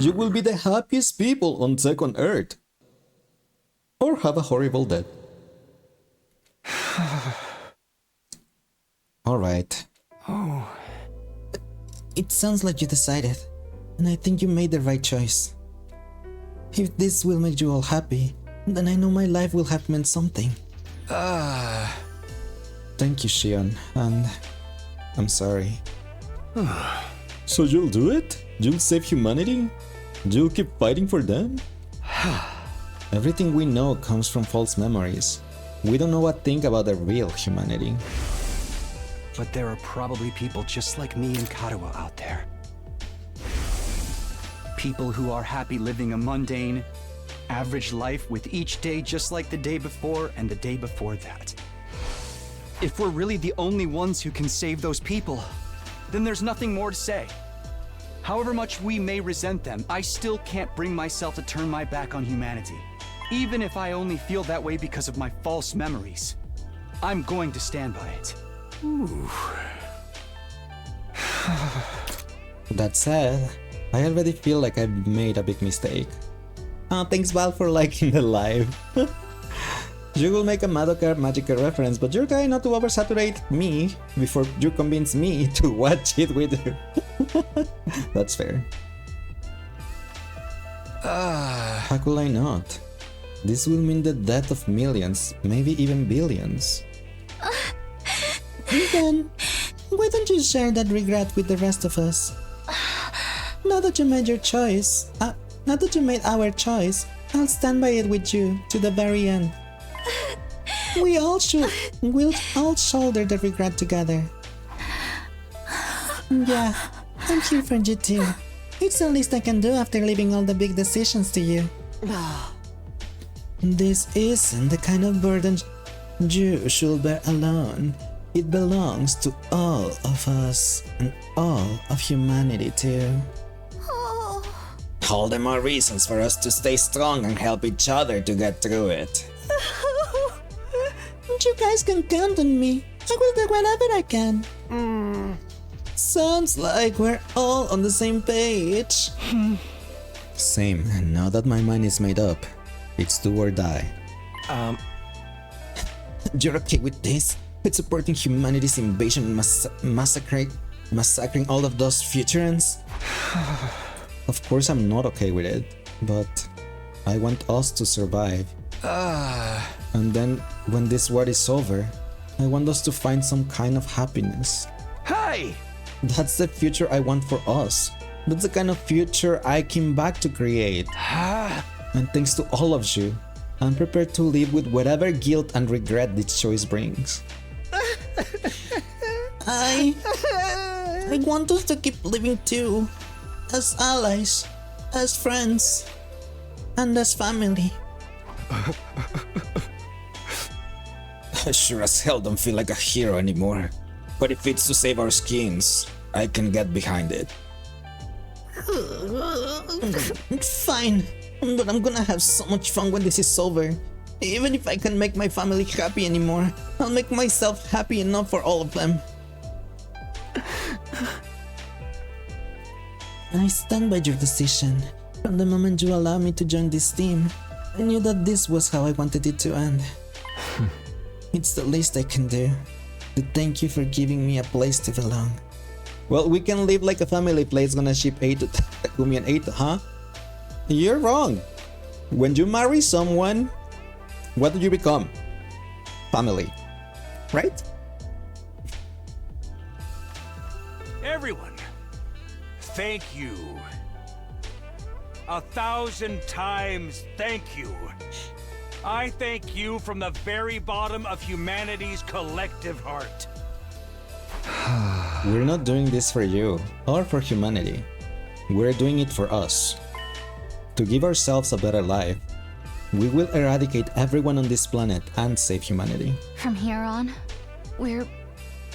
You will be the happiest people on second Earth. Or have a horrible death. Alright. Oh. It sounds like you decided, and I think you made the right choice. If this will make you all happy, then I know my life will have meant something. Thank you, Shion, and I'm sorry. So you'll do it? You'll save humanity? You'll keep fighting for them? Everything we know comes from false memories. We don't know what to think about the real humanity. But there are probably people just like me and Karawa out there. People who are happy living a mundane, average life with each day just like the day before and the day before that. If we're really the only ones who can save those people, then there's nothing more to say. However much we may resent them, I still can't bring myself to turn my back on humanity. Even if I only feel that way because of my false memories. I'm going to stand by it. That said, I already feel like I've made a big mistake. Thanks Val for liking the live. You will make a Madoka Magica reference, but you're trying not to oversaturate me before you convince me to watch it with you. That's fair. How could I not? This will mean the death of millions, maybe even billions. Then, why don't you share that regret with the rest of us? Now that you made your choice, now that you made our choice, I'll stand by it with you to the very end. We'll all shoulder the regret together. Yeah, I'm here for you too. It's the least I can do after leaving all the big decisions to you. This isn't the kind of burden you should bear alone. It belongs to all of us and all of humanity too. All the more reasons for us to stay strong and help each other to get through it. You guys can count on me. I will do whatever I can. Sounds like we're all on the same page. Same, and now that my mind is made up, it's do or die. You're okay with this? With supporting humanity's invasion and massacring all of those futurans? Of course I'm not okay with it, but I want us to survive. And then, when this war is over, I want us to find some kind of happiness. Hey! That's the future I want for us. That's the kind of future I came back to create. And thanks to all of you, I'm prepared to live with whatever guilt and regret this choice brings. I want us to keep living too. As allies, as friends, and as family. I sure as hell don't feel like a hero anymore. But if it's to save our skins, I can get behind it. Fine, but I'm gonna have so much fun when this is over. Even if I can't make my family happy anymore, I'll make myself happy enough for all of them. I stand by your decision. From the moment you allowed me to join this team, I knew that this was how I wanted it to end. It's the least I can do. To thank you for giving me a place to belong. Well, we can live like a family place gonna ship 8 to Takumi and 8, huh? You're wrong. When you marry someone, what do you become? Family. Right? Everyone, thank you. 1,000 times thank you. I thank you from the very bottom of humanity's collective heart. We're not doing this for you or for humanity. We're doing it for us. To give ourselves a better life, we will eradicate everyone on this planet and save humanity. From here on, we're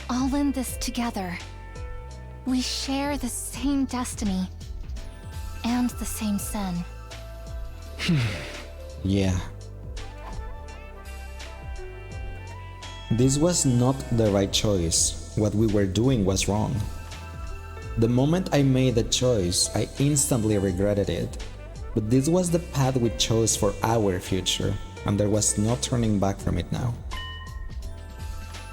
all in this together. We share the same destiny and the same sin. Yeah. This was not the right choice. What we were doing was wrong. The moment I made the choice, I instantly regretted it. But this was the path we chose for our future, and there was no turning back from it now.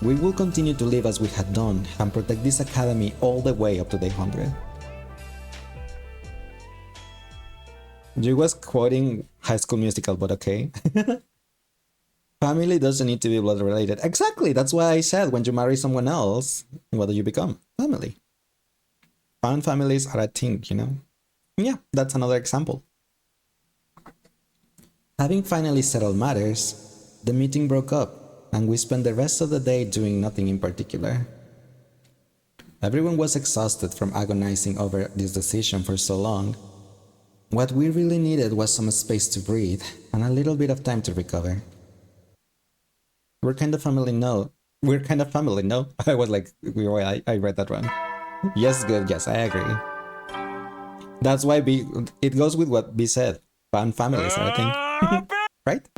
We will continue to live as we had done and protect this academy all the way up to day 100. You was quoting High School Musical, but okay. Family doesn't need to be blood related. Exactly, that's why I said when you marry someone else, what do you become? Family. Found families are a thing, you know? Yeah, that's another example. Having finally settled matters, the meeting broke up, and we spent the rest of the day doing nothing in particular. Everyone was exhausted from agonizing over this decision for so long. What we really needed was some space to breathe and a little bit of time to recover. We're kind of family, no? I was like, I read that wrong. Yes, good, yes, I agree. That's why it goes with what B said. Found families, I think. Right?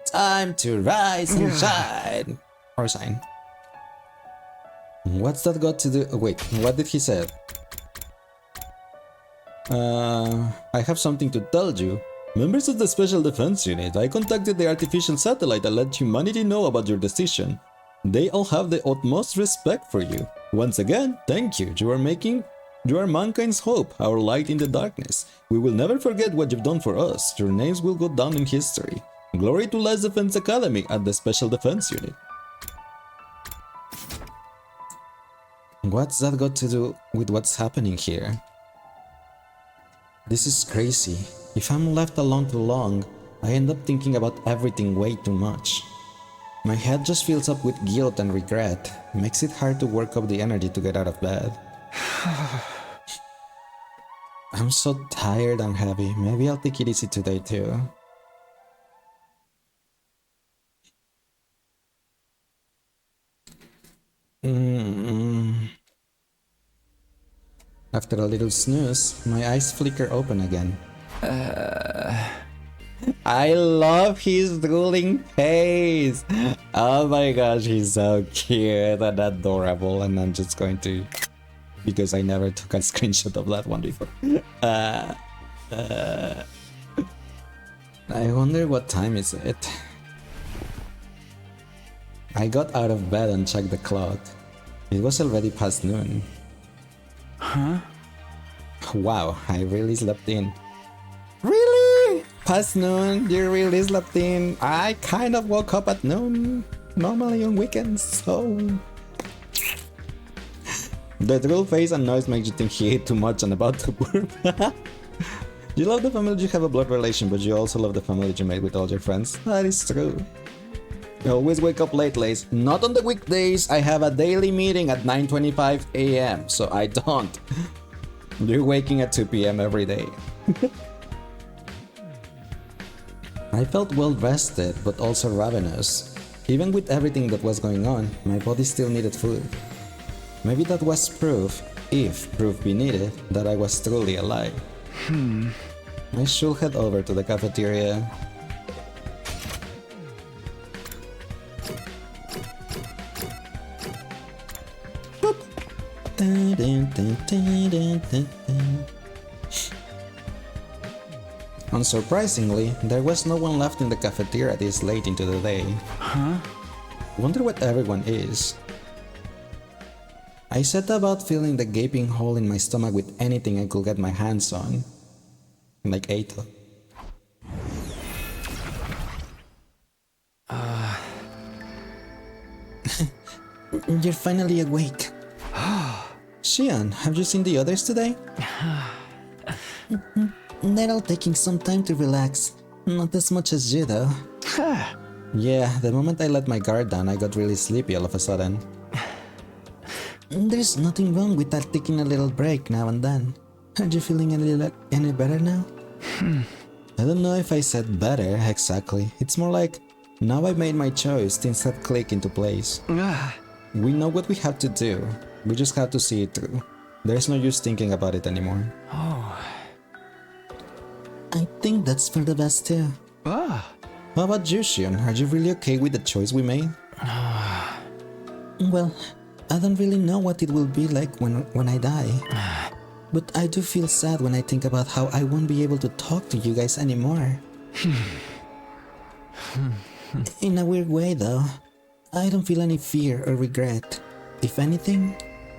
Time to rise and shine. Or shine. What's that got to do? Wait, what did he say? I have something to tell you. Members of the Special Defense Unit, I contacted the artificial satellite and let humanity know about your decision. They all have the utmost respect for you. Once again, thank you. You are mankind's hope, our light in the darkness. We will never forget what you've done for us. Your names will go down in history. Glory to leissz Defense Academy and the Special Defense Unit. What's that got to do with what's happening here? This is crazy. If I'm left alone too long, I end up thinking about everything way too much. My head just fills up with guilt and regret. Makes it hard to work up the energy to get out of bed. I'm so tired and heavy. Maybe I'll take it easy today too. After a little snooze, my eyes flicker open again. I love his drooling face! Oh my gosh, he's so cute and adorable, and I'm just going to... because I never took a screenshot of that one before. I wonder what time is it? I got out of bed and checked the clock. It was already past noon. Huh? Wow, I really slept in. Really? Past noon? You really slept in? I kind of woke up at noon. Normally on weekends, so... The drool face and noise makes you think he ate too much and about to burp. You love the family you have a blood relation, but you also love the family you made with all your friends. That is true. I always wake up late, Lace. Not on the weekdays. I have a daily meeting at 9:25 a.m. so I don't. You're waking at 2 p.m. every day. I felt well rested, but also ravenous. Even with everything that was going on, my body still needed food. Maybe that was proof, if proof be needed, that I was truly alive. I should head over to the cafeteria. Unsurprisingly, there was no one left in the cafeteria this late into the day. Huh? Wonder what everyone is. I set about filling the gaping hole in my stomach with anything I could get my hands on. Like Eito. You're finally awake. Xian, have you seen the others today? They're all taking some time to relax. Not as much as you, though. Yeah, the moment I let my guard down, I got really sleepy all of a sudden. There's nothing wrong with that taking a little break now and then. Are you feeling any better now? I don't know if I said better exactly. It's more like, now I've made my choice, things have clicked into place. We know what we have to do. We just have to see it through. There's no use thinking about it anymore. Oh. I think that's for the best too. How about you, Xion? Are you really okay with the choice we made? Well, I don't really know what it will be like when I die. But I do feel sad when I think about how I won't be able to talk to you guys anymore. In a weird way though, I don't feel any fear or regret. If anything,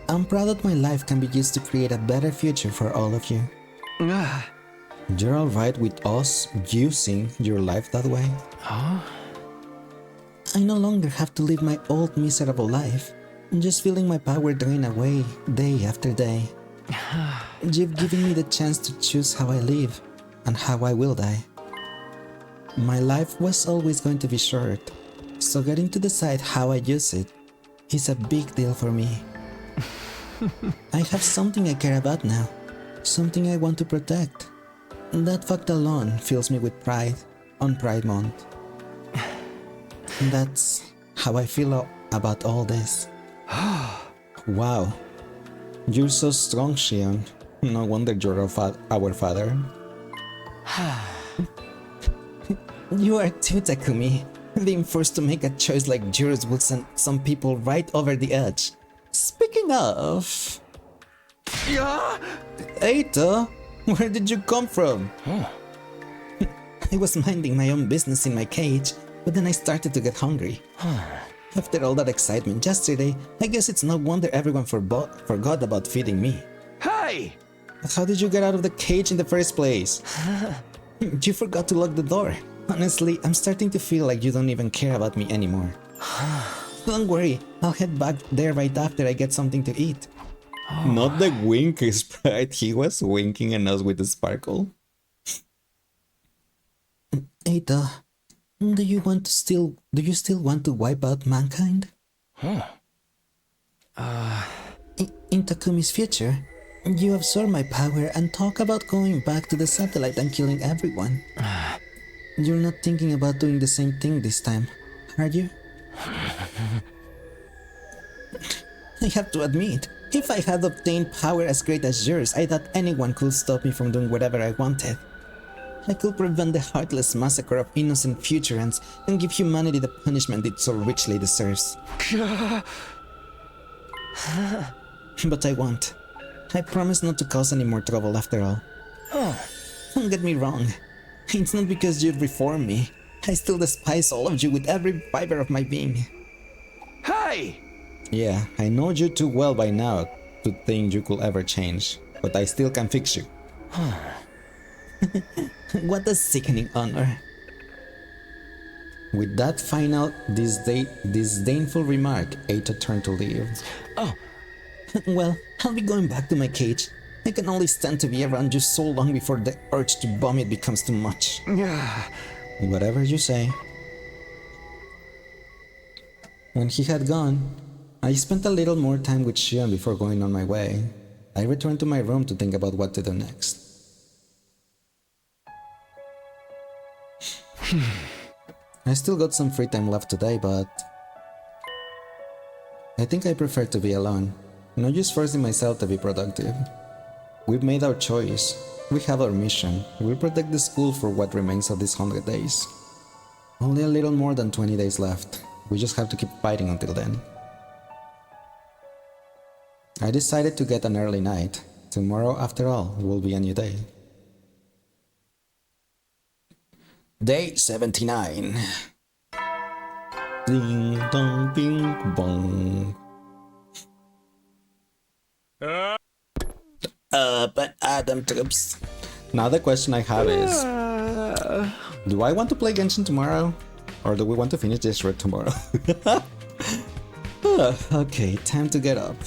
I'm proud that my life can be used to create a better future for all of you. You're alright with us using your life that way? I no longer have to live my old miserable life, just feeling my power drain away day after day. You've given me the chance to choose how I live and how I will die. My life was always going to be short, so getting to decide how I use it is a big deal for me. I have something I care about now, something I want to protect. That fact alone fills me with pride on Pride Month. That's how I feel about all this. Wow, you're so strong, Xion. No wonder you're our father. You are too, Takumi. Being forced to make a choice like yours will send some people right over the edge. Speaking of... Eito, where did you come from? I was minding my own business in my cage, but then I started to get hungry. After all that excitement yesterday, I guess it's no wonder everyone forgot about feeding me. Hey! How did you get out of the cage in the first place? You forgot to lock the door. Honestly, I'm starting to feel like you don't even care about me anymore. Don't worry, I'll head back there right after I get something to eat. Not the wink, Sprite. He was winking at us with the sparkle. Ada, do you still want to wipe out mankind? Huh. In Takumi's future, you absorb my power and talk about going back to the satellite and killing everyone. You're not thinking about doing the same thing this time, are you? I have to admit, if I had obtained power as great as yours, I thought anyone could stop me from doing whatever I wanted. I could prevent the heartless massacre of innocent futurans and give humanity the punishment it so richly deserves. But I won't. I promise not to cause any more trouble after all. Don't get me wrong. It's not because you've reformed me. I still despise all of you with every fiber of my being. Hey! Yeah, I know you too well by now to think you could ever change, but I still can fix you. What a sickening honor. With that final disdainful remark, Eito turned to leave. Oh. Well, I'll be going back to my cage. I can only stand to be around you so long before the urge to vomit becomes too much. Whatever you say. When he had gone, I spent a little more time with Shion before going on my way. I returned to my room to think about what to do next. I still got some free time left today, but I think I prefer to be alone. No use forcing myself to be productive. We've made our choice. We have our mission. We'll protect the school for what remains of these 100 days. Only a little more than 20 days left. We just have to keep fighting until then. I decided to get an early night. Tomorrow, after all, will be a new day. Day 79. Ding dong bing bong. But Adam Troops. Now the question I have is, do I want to play Genshin tomorrow? Or do we want to finish this route tomorrow? Okay, time to get up.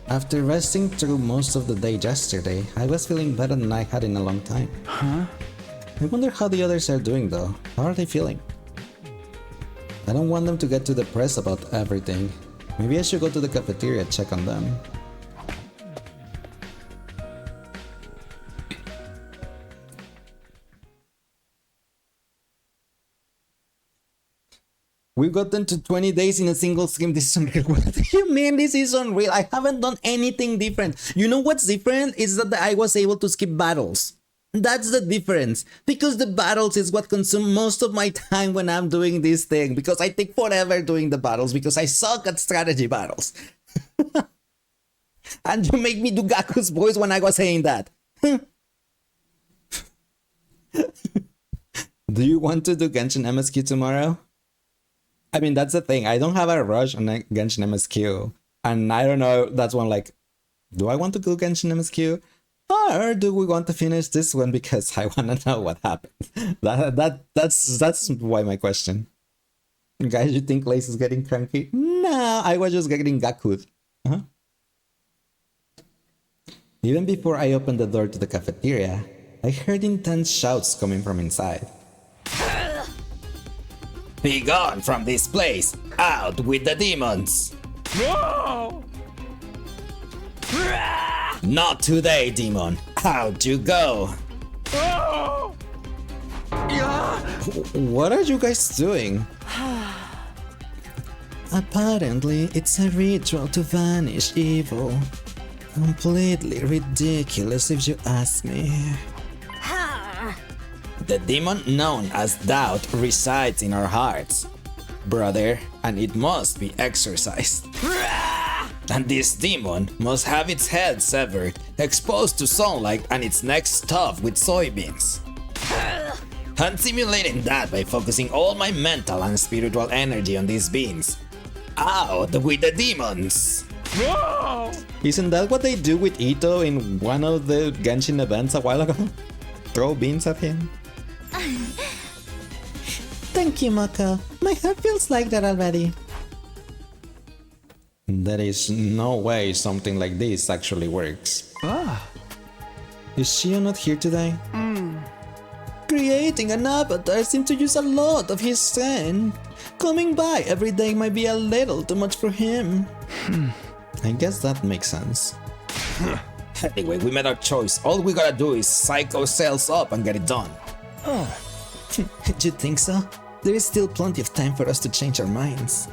After resting through most of the day yesterday, I was feeling better than I had in a long time. I wonder how the others are doing though. How are they feeling? I don't want them to get too depressed about everything. Maybe I should go to the cafeteria and check on them. We've gotten to 20 days in a single stream. This is unreal. What do you mean this is unreal? I haven't done anything different. You know what's different? Is that I was able to skip battles. That's the difference. Because the battles is what consumes most of my time when I'm doing this thing. Because I take forever doing the battles. Because I suck at strategy battles. And you make me do Gaku's voice when I was saying that. Do you want to do Genshin MSQ tomorrow? I mean, that's the thing. I don't have a rush on Genshin MSQ. And I don't know, that's one like, do I want to do Genshin MSQ? Or do we want to finish this one because I want to know what happens? That's why my question. Guys, you think Lace is getting cranky? No, I was just getting Gakud. Even before I opened the door to the cafeteria, I heard intense shouts coming from inside. Be gone from this place! Out with the demons! No! Not today, demon! Out you go! Oh! What are you guys doing? Apparently, it's a ritual to vanish evil. Completely ridiculous if you ask me. The demon known as doubt resides in our hearts, brother, and it must be exorcised. And this demon must have its head severed, exposed to sunlight, and its neck stuffed with soybeans. I'm simulating that by focusing all my mental and spiritual energy on these beans. Out with the demons! No! Isn't that what they do with Ito in one of the Genshin events a while ago? Throw beans at him? Thank you, Mako. My heart feels like that already. There is no way something like this actually works. Is Shio not here today? Creating an avatar seems to use a lot of his strength. Coming by every day might be a little too much for him. I guess that makes sense. Anyway, we made our choice. All we gotta do is psych ourselves up and get it done. Do you think so? There is still plenty of time for us to change our minds.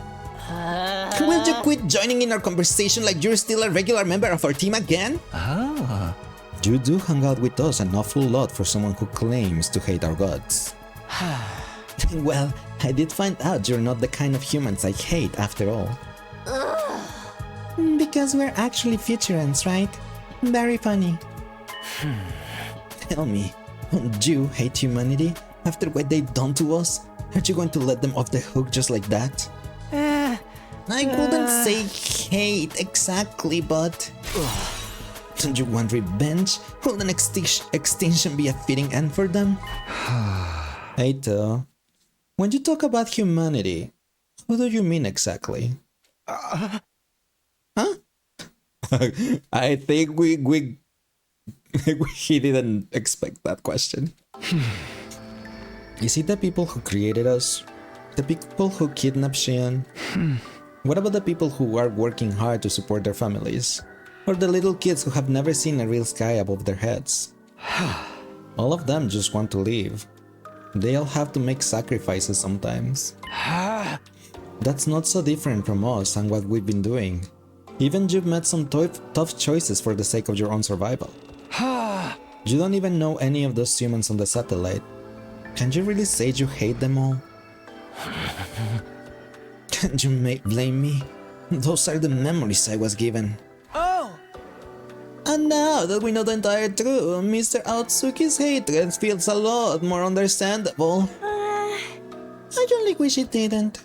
Will you quit joining in our conversation like you're still a regular member of our team again? You do hang out with us an awful lot for someone who claims to hate our gods. Well, I did find out you're not the kind of humans I hate after all. Because we're actually futurans, right? Very funny. Tell me, don't you hate humanity after what they've done to us? Aren't you going to let them off the hook just like that? I wouldn't say hate exactly, but... Don't you want revenge? Will an extinction be a fitting end for them? Eito, when you talk about humanity, what do you mean exactly? Huh? I think he didn't expect that question. Is it the people who created us? The people who kidnapped Xion? What about the people who are working hard to support their families? Or the little kids who have never seen a real sky above their heads? All of them just want to live. They all have to make sacrifices sometimes. That's not so different from us and what we've been doing. Even you've made some tough choices for the sake of your own survival. You don't even know any of those humans on the satellite. Can you really say you hate them all? Can't you blame me? Those are the memories I was given. And now that we know the entire truth, Mr. Aotsuki's hatred feels a lot more understandable. I only wish it didn't.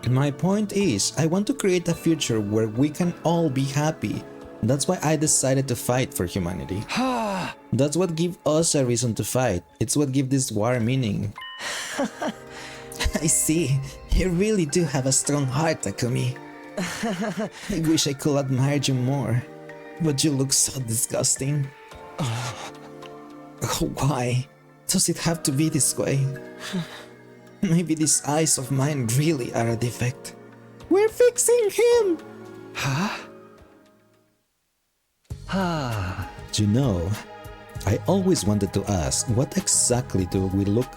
My point is, I want to create a future where we can all be happy. That's why I decided to fight for humanity. That's what gives us a reason to fight. It's what gives this war meaning. I see. You really do have a strong heart, Takumi. I wish I could admire you more, but you look so disgusting. Why does it have to be this way? Maybe these eyes of mine really are a defect. We're fixing him! You know, I always wanted to ask, what exactly do we look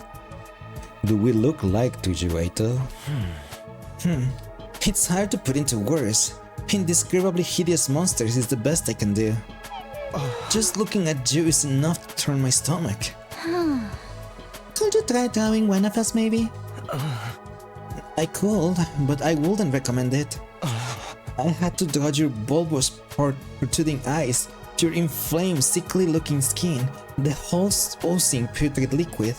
like to you, Eito? It's hard to put into words. Indescribably hideous monsters is the best I can do. Just looking at you is enough to turn my stomach. Could you try drawing one of us, maybe? I could, but I wouldn't recommend it. I had to draw your bulbous, protruding eyes, your inflamed, sickly-looking skin, the whole oozing putrid liquid.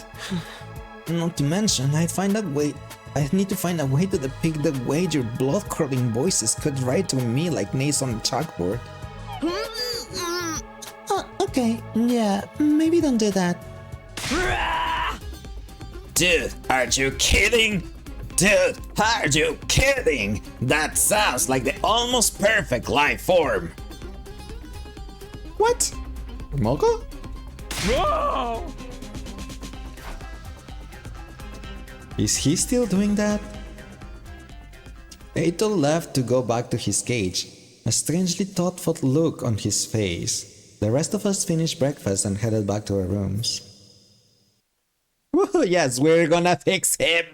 Not to mention, I need to find a way to depict the way your blood-curdling voices cut right to me like nails on a chalkboard. Okay, yeah, maybe don't do that. Dude, are you kidding? Dude, are you kidding? That sounds like the almost perfect life form. What? Moko? No! Is he still doing that? Eito left to go back to his cage, a strangely thoughtful look on his face. The rest of us finished breakfast and headed back to our rooms. Woohoo, yes, we're gonna fix him!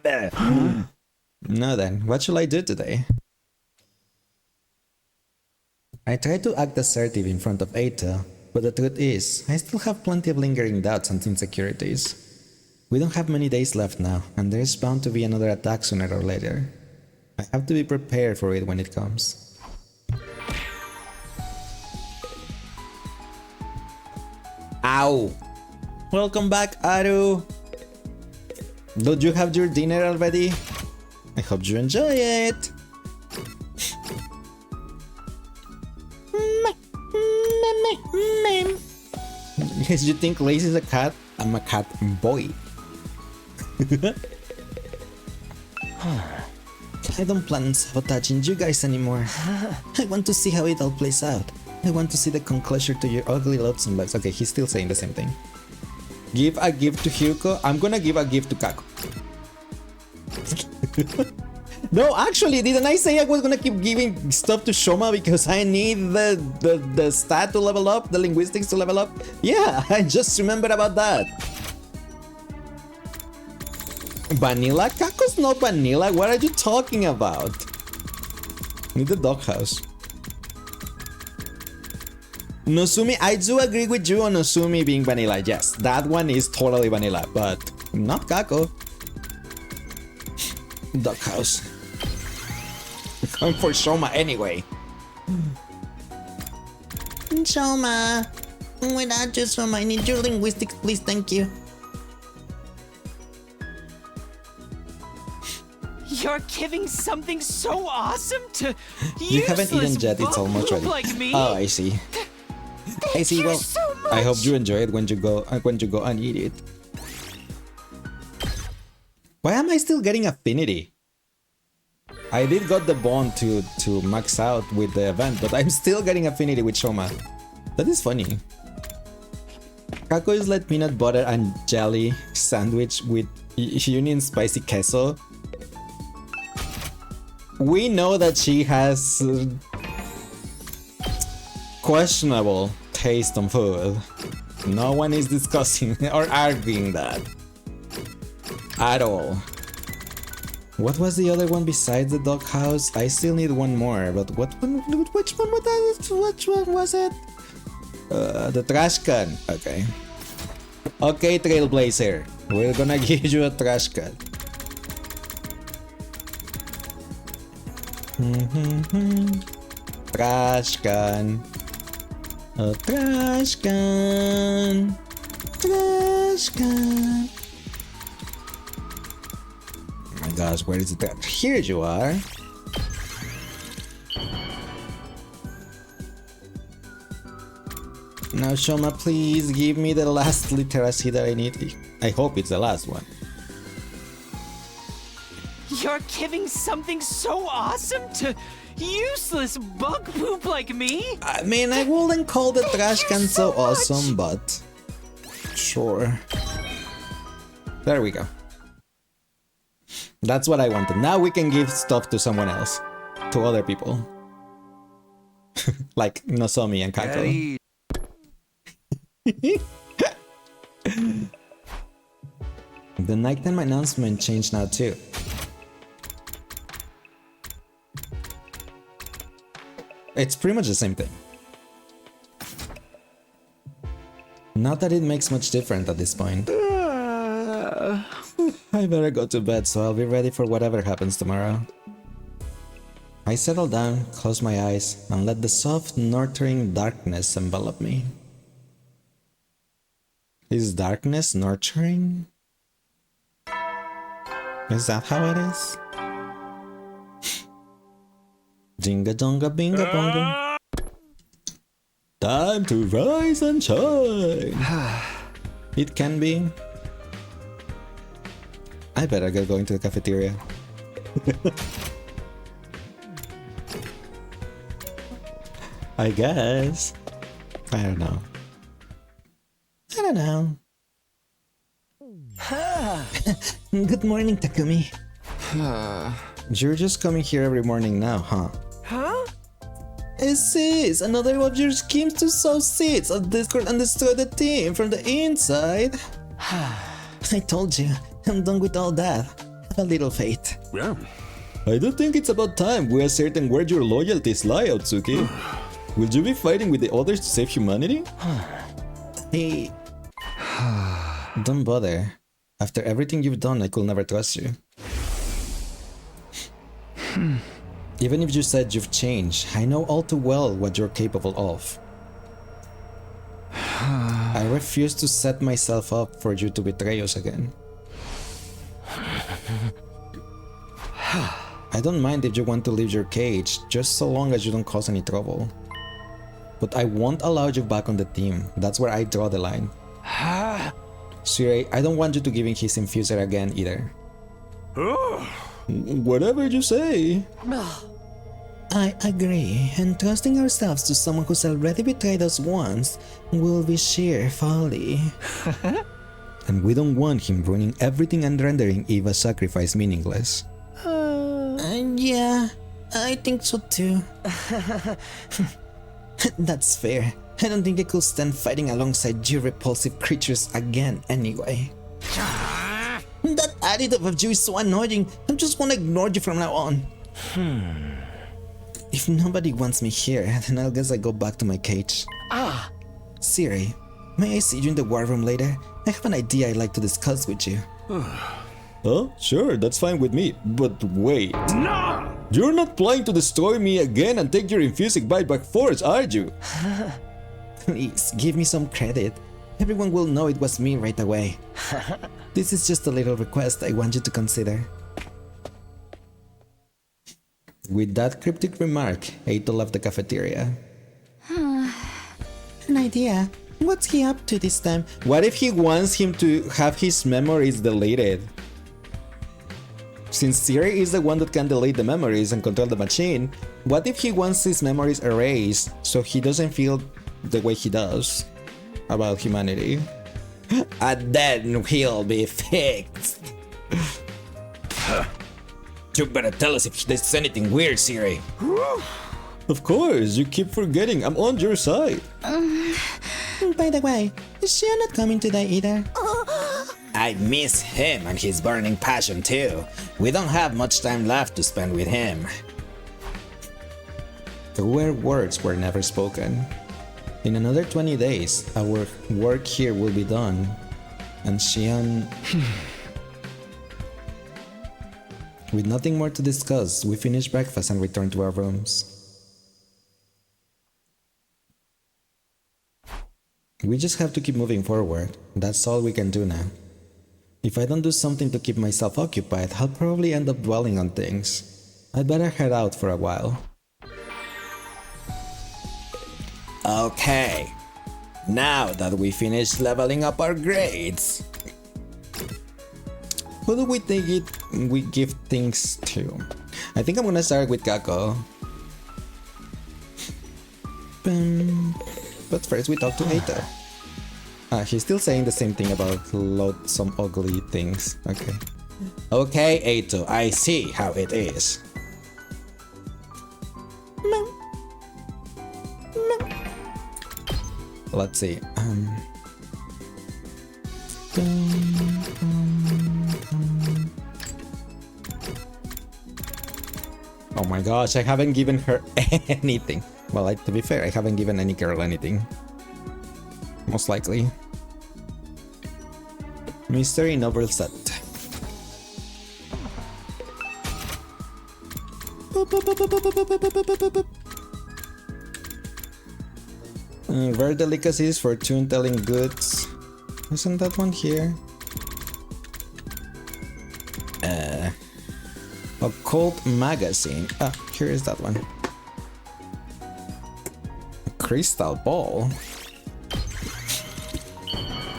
Now then, what shall I do today? I tried to act assertive in front of Eito, but the truth is, I still have plenty of lingering doubts and insecurities. We don't have many days left now, and there's bound to be another attack sooner or later. I have to be prepared for it when it comes. Ow! Welcome back, Aru! Don't you have your dinner already? I hope you enjoy it! Yes, you think Lace is a cat? I'm a cat boy. I don't plan on sabotaging you guys anymore. I want to see how it all plays out. I want to see the conclusion to your ugly lonesome lives. Okay, he's still saying the same thing. Give a gift to Hyuko. I'm gonna give a gift to Kako. No, actually, didn't I say I was gonna keep giving stuff to Shoma because I need the stat to level up, the linguistics to level up? Yeah, I just remembered about that. Vanilla? Kako's not vanilla. What are you talking about? Need the doghouse. Nosumi, I do agree with you on Nosumi being vanilla. Yes, that one is totally vanilla, but not Kako. Doghouse. I'm for Shoma anyway. Shoma, without you, Shoma, I need your linguistics, please, thank you. You're giving something so awesome to You haven't eaten yet, it's almost ready. Like me? Oh, I see. I see. Well, so I hope you enjoy it when you go and eat it. Why am I still getting affinity? I did got the bond to max out with the event, but I'm still getting affinity with Shoma. That is funny. Kako is like peanut butter and jelly sandwich with Union spicy queso. We know that she has questionable taste on food. No one is discussing or arguing that at all. What was the other one besides the doghouse? I still need one more, but which one was it? The trash can. Okay. Okay, Trailblazer. We're gonna give you a trash can. Trash can. A trash can. Trash can. Oh my gosh, where is it? Here you are. Now, Shoma, please give me the last literacy that I need. I hope it's the last one. You're giving something so awesome to useless bug poop like me? I mean, I wouldn't call the trash can so awesome, but sure. There we go. That's what I wanted. Now we can give stuff to someone else. To other people. Like Nozomi and Kako. The nighttime announcement changed now too. It's pretty much the same thing. Not that it makes much difference at this point. I better go to bed so I'll be ready for whatever happens tomorrow. I settle down, close my eyes, and let the soft, nurturing darkness envelop me. Is darkness nurturing? Is that how it is? Jinga donga binga bonga. Time to rise and shine. It can be. I better get going to the cafeteria. I guess. I don't know. I don't know. Good morning, Takumi. You're just coming here every morning now, huh? Huh? This is another of your schemes to sow seeds of discord and destroy the team from the inside. I told you, I'm done with all that. Have a little faith. Yeah. I do think it's about time we ascertain where your loyalties lie, Otsuki. Will you be fighting with the others to save humanity? Hey. Don't bother. After everything you've done, I could never trust you. Even if you said you've changed, I know all too well what you're capable of. I refuse to set myself up for you to betray us again. I don't mind if you want to leave your cage, just so long as you don't cause any trouble. But I won't allow you back on the team. That's where I draw the line. Sirei, I don't want you to give him his infuser again either. Whatever you say. I agree, and trusting ourselves to someone who's already betrayed us once will be sheer folly. And we don't want him ruining everything and rendering Eva's sacrifice meaningless. Yeah, I think so too. That's fair. I don't think I could stand fighting alongside you repulsive creatures again anyway. That attitude of you is so annoying. I just want to ignore you from now on. If nobody wants me here, then I guess I go back to my cage. Siri, may I see you in the war room later? I have an idea I'd like to discuss with you. Oh, sure, that's fine with me. But wait. No! You're not planning to destroy me again and take your infusing bite by force, are you? Please, give me some credit. Everyone will know it was me right away. This is just a little request I want you to consider. With that cryptic remark, Eito left the cafeteria. An idea. What's he up to this time? What if he wants him to have his memories deleted? Since Siri is the one that can delete the memories and control the machine, what if he wants his memories erased so he doesn't feel the way he does about humanity? And then he'll be fixed. You better tell us if there's anything weird, Siri. Of course, you keep forgetting I'm on your side. By the way, is Xion not coming today either? I miss him and his burning passion too. We don't have much time left to spend with him. Truer words were never spoken. In another 20 days, our work here will be done, and Xion... With nothing more to discuss, we finish breakfast and return to our rooms. We just have to keep moving forward. That's all we can do now. If I don't do something to keep myself occupied, I'll probably end up dwelling on things. I'd better head out for a while. Okay, now that we finished leveling up our grades, who do we think we give things to? I think I'm gonna start with Kako. But first we talk to Eito. He's still saying the same thing about load some ugly things. Okay. Okay, Eito, I see how it is. Let's see. Oh my gosh, I haven't given her anything. Well, to be fair, I haven't given any girl anything. Most likely. Mystery novel set. Rare delicacies, fortune telling goods. Isn't that one here? Occult magazine. Ah, here is that one. A crystal ball.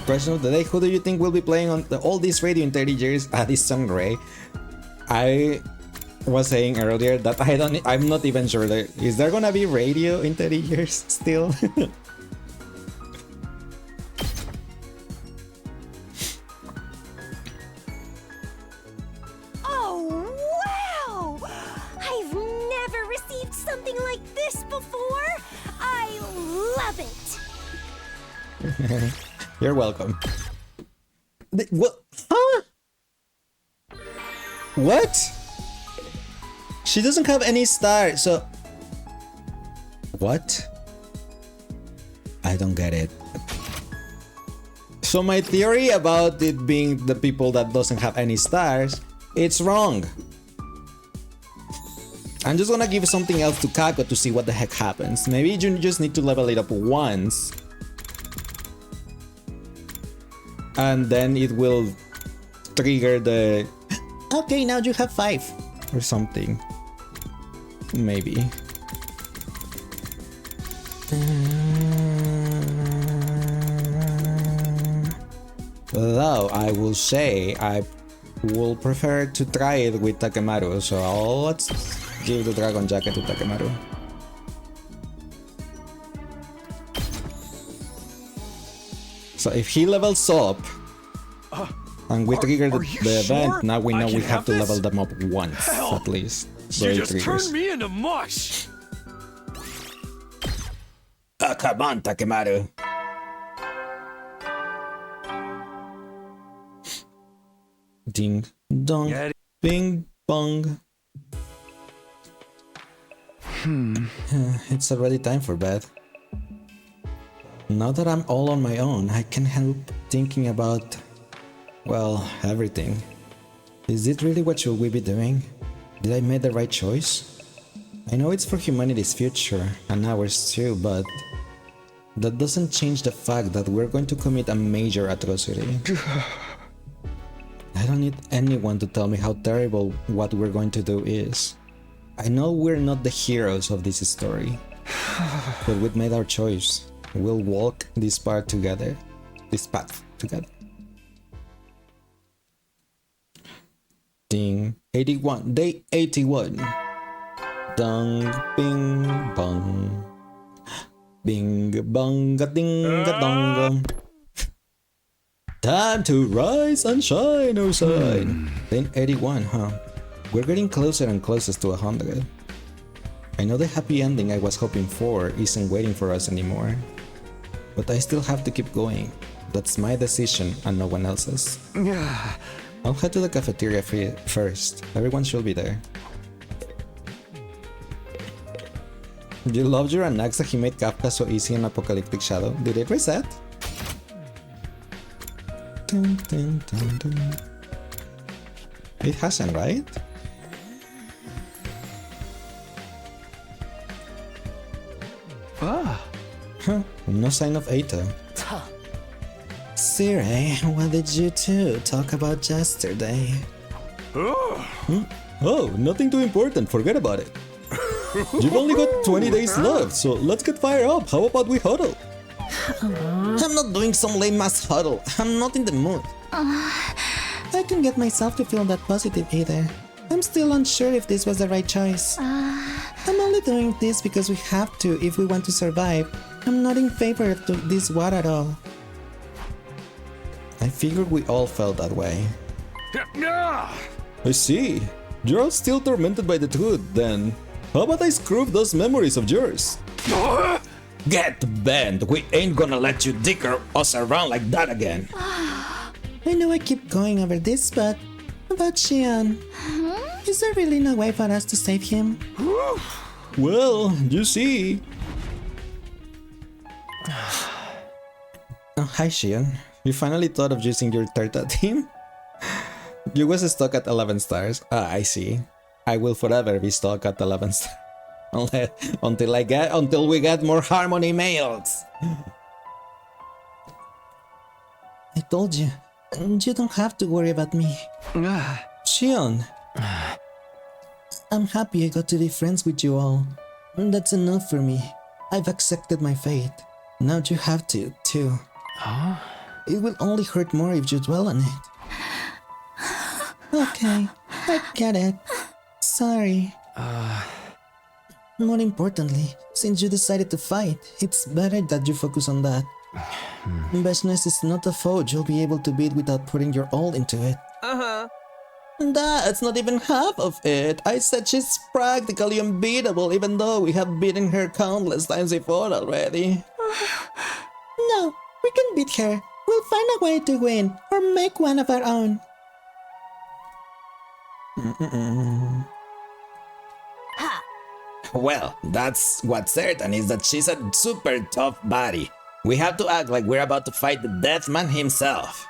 Question of the day: who do you think will be playing on all this radio in 30 years? This Sunray. I was saying earlier that I'm not even sure that is there gonna be radio in 30 years still. Oh wow! I've never received something like this before. I love it. You're welcome. What? Huh? What? She doesn't have any star, so... What? I don't get it. So my theory about it being the people that doesn't have any stars, it's wrong. I'm just gonna give something else to Kako to see what the heck happens. Maybe you just need to level it up once. And then it will trigger the... Okay, now you have 5. Or something. Maybe. Though I will say I will prefer to try it with Takemaru, so let's give the dragon jacket to Takemaru. So if he levels up, And we triggered the event, now we know we have to this? level them up once, Hell, at least. You just turned me into mush! Come on, Takemaru. Ding dong, bing bong. It's already time for bed. Now that I'm all on my own, I can't help thinking about, well, everything. Is it really what should we be doing? Did I make the right choice? I know it's for humanity's future, and ours too, but that doesn't change the fact that we're going to commit a major atrocity. I don't need anyone to tell me how terrible what we're going to do is. I know we're not the heroes of this story, but we've made our choice. We'll walk this path together. Ding, 81, day 81. Dong, bing, bong. Bing, bong, ding, dong. Time to rise and shine, oh shine. Then 81, huh? We're getting closer and closer to 100. I know the happy ending I was hoping for isn't waiting for us anymore. But I still have to keep going. That's my decision and no one else's. I'll head to the cafeteria first. Everyone should be there. You loved your Anaxa, he made Kafka so easy in Apocalyptic Shadow. Did it reset? Dun, dun, dun, dun. It hasn't, right? Huh, no sign of Eita. Sire, what did you two talk about yesterday? Oh, nothing too important, forget about it. You've only got 20 days left, so let's get fired up. How about we huddle? I'm not doing some lame ass huddle. I'm not in the mood. I can get myself to feel that positive either. I'm still unsure if this was the right choice. I'm only doing this because we have to if we want to survive. I'm not in favor of this war at all. I figured we all felt that way. I see. You're all still tormented by the truth, then. How about I screw those memories of yours? Get bent! We ain't gonna let you dick us around like that again. I know I keep going over this, but about Xian. Is there really no way for us to save him? Well, you see. Oh, hi Xian. You finally thought of using your Turta team? You was stuck at 11 stars. Ah, I see. I will forever be stuck at 11 stars. Until we get more Harmony mails. I told you. You don't have to worry about me. Xian. I'm happy I got to be friends with you all. That's enough for me. I've accepted my fate. Now you have to, too. It will only hurt more if you dwell on it. Okay, I get it. Sorry. More importantly, since you decided to fight, it's better that you focus on that. Beshness is not a foe you'll be able to beat without putting your all into it. That's not even half of it. I said she's practically unbeatable even though we have beaten her countless times before already. No, we can beat her. We'll find a way to win, or make one of our own. Well, that's what's certain is that she's a super tough body. We have to act like we're about to fight the Deathman himself.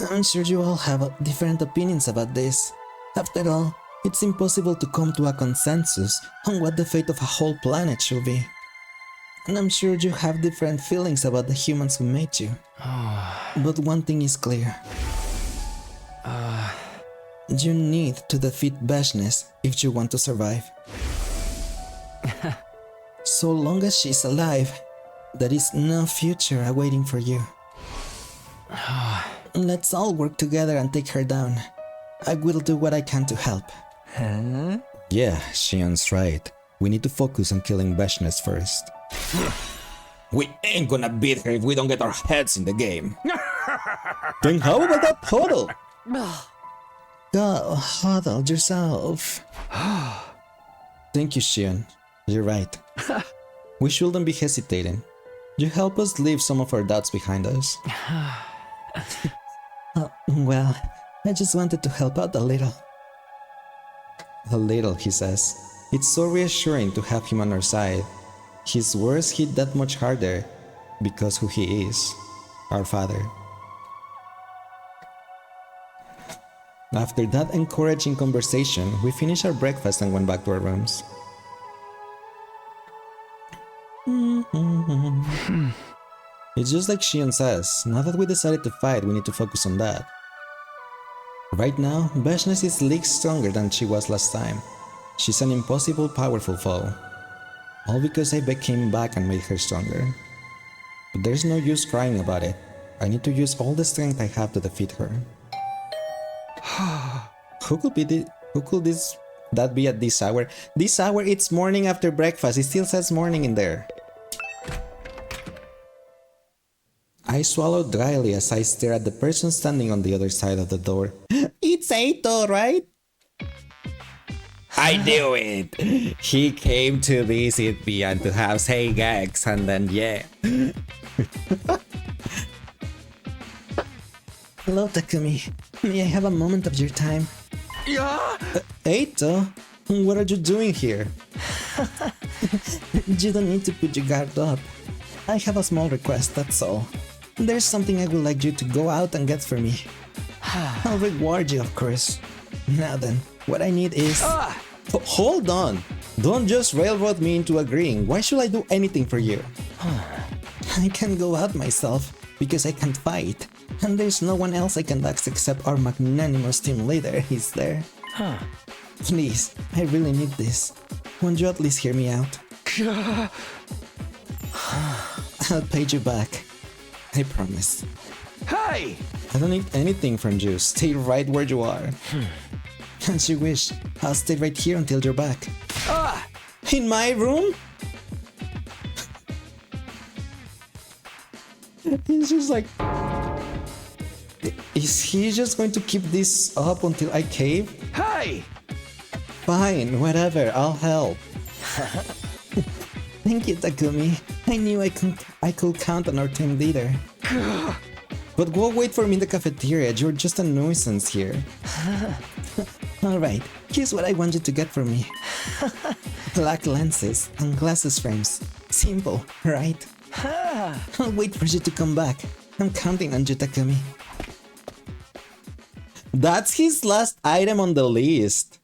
I'm sure you all have different opinions about this. After all, it's impossible to come to a consensus on what the fate of a whole planet should be. And I'm sure you have different feelings about the humans who made you. But one thing is clear. You need to defeat Beshness if you want to survive. So long as she's alive, there is no future awaiting for you. Let's all work together and take her down. I will do what I can to help. Yeah, Xian's right. We need to focus on killing Beshness first. We ain't gonna beat her if we don't get our heads in the game. Then how about that puddle? Go, huddle yourself. Thank you, Shion. You're right. We shouldn't be hesitating. You help us leave some of our doubts behind us. Well, I just wanted to help out a little. A little, he says. It's so reassuring to have him on our side. His words hit that much harder because who he is, our father. After that encouraging conversation, we finished our breakfast and went back to our rooms. It's just like Shion says, now that we decided to fight, we need to focus on that. Right now, Vashnes is leagues stronger than she was last time. She's an impossible powerful foe. All because I came back and made her stronger. But there's no use crying about it. I need to use all the strength I have to defeat her. Who could that be at this hour? This hour, it's morning after breakfast. It still says morning in there. I swallowed dryly as I stare at the person standing on the other side of the door. It's Eito, right? I knew it! He came to visit me and to have say gags, and then yeah. Hello, Takumi. May I have a moment of your time? Yeah? Eito, what are you doing here? You don't need to put your guard up. I have a small request, that's all. There's something I would like you to go out and get for me. I'll reward you, of course. Now then, what I need is... Hold on! Don't just railroad me into agreeing. Why should I do anything for you? I can't go out myself, because I can't fight. And there's no one else I can ask except our magnanimous team leader. He's there. Please, I really need this. Won't you at least hear me out? I'll pay you back. I promise. Hey! I don't need anything from you. Stay right where you are. As you wish. I'll stay right here until you're back. In my room? He's just like... Is he just going to keep this up until I cave? Hey! Fine, whatever, I'll help. Thank you, Takumi. I knew I could count on our team leader. But go wait for me in the cafeteria. You're just a nuisance here. Alright, here's what I want you to get for me. Black lenses and glasses frames. Simple, right? I'll wait for you to come back. I'm counting on you, Takumi. That's his last item on the list.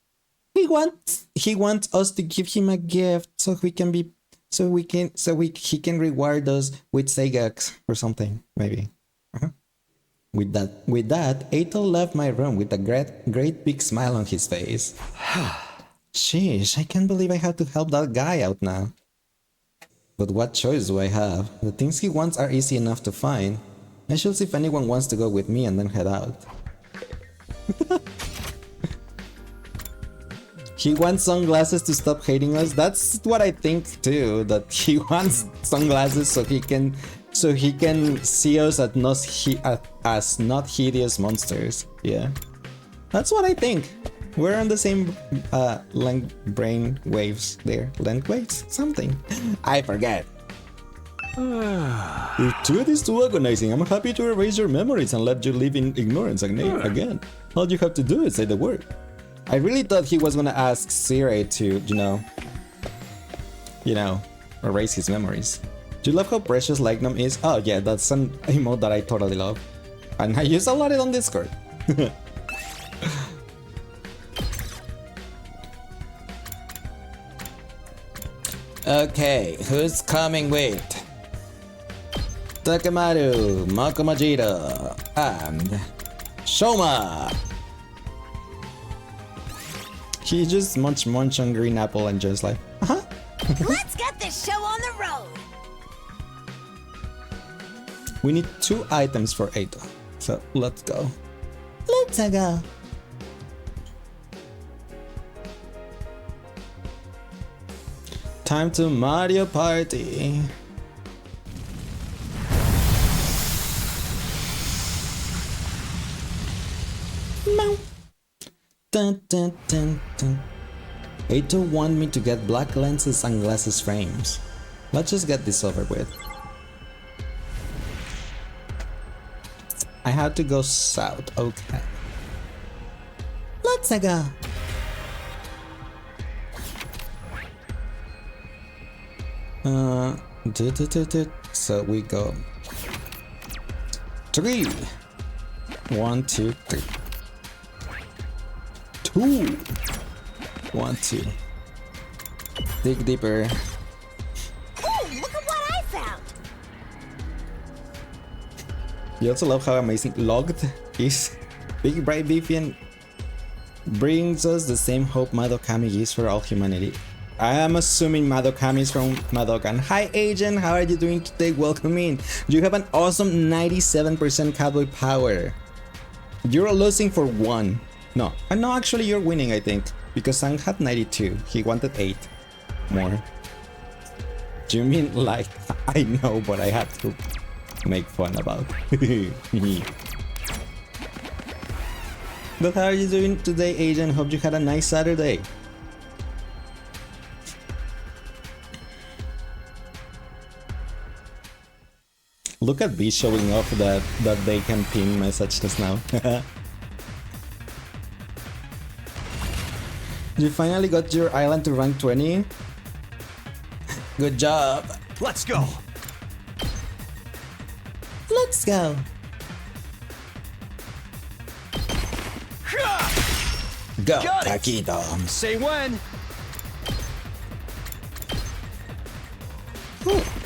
He wants us to give him a gift so he can reward us with Seigax or something, maybe. With that, Eito left my room with a great big smile on his face. Sheesh, I can't believe I have to help that guy out now. But what choice do I have? The things he wants are easy enough to find. I should see if anyone wants to go with me and then head out. He wants sunglasses to stop hating us. That's what I think too. That he wants sunglasses so he can see us as not hideous monsters. Yeah, that's what I think. We're on the same brain waves there. Length waves? Something. I forget. If truth is too agonizing, I'm happy to erase your memories and let you live in ignorance again. All you have to do is say the word. I really thought he was gonna ask Sire to, erase his memories. Do you love how precious Lignum is? Oh yeah, that's an emote that I totally love. And I use a lot on Discord. Okay, who's coming with? Takemaru, Makomajiro, and Shoma! He just munch on green apple and just like, Let's get this show on the road! We need 2 items for Eito, so let's go. Let's go. Time to Mario Party. dun, dun, dun. E01 want me to get black lenses and glasses frames. Let's just get this over with. I have to go south, okay. Let's go. So we go 3, 1, 2, 3, 2, 1, 2. Dig deeper. Oh, look at what I found! You also love how amazing logged is. Big Bright Vivian brings us the same hope Madokami is for all humanity. I am assuming Madokami is from Madokan. Hi Agent, how are you doing today? Welcome in. You have an awesome 97% cowboy power. You're losing for 1. No, actually you're winning, I think. Because Sang had 92. He wanted 8 more. Do you mean like, I know, but I had to make fun about. But how are you doing today, Agent? Hope you had a nice Saturday. Look at B showing off that they can ping message just now. You finally got your island to rank 20? Good job. Let's go. Let's go. Go, Taquito. Say when.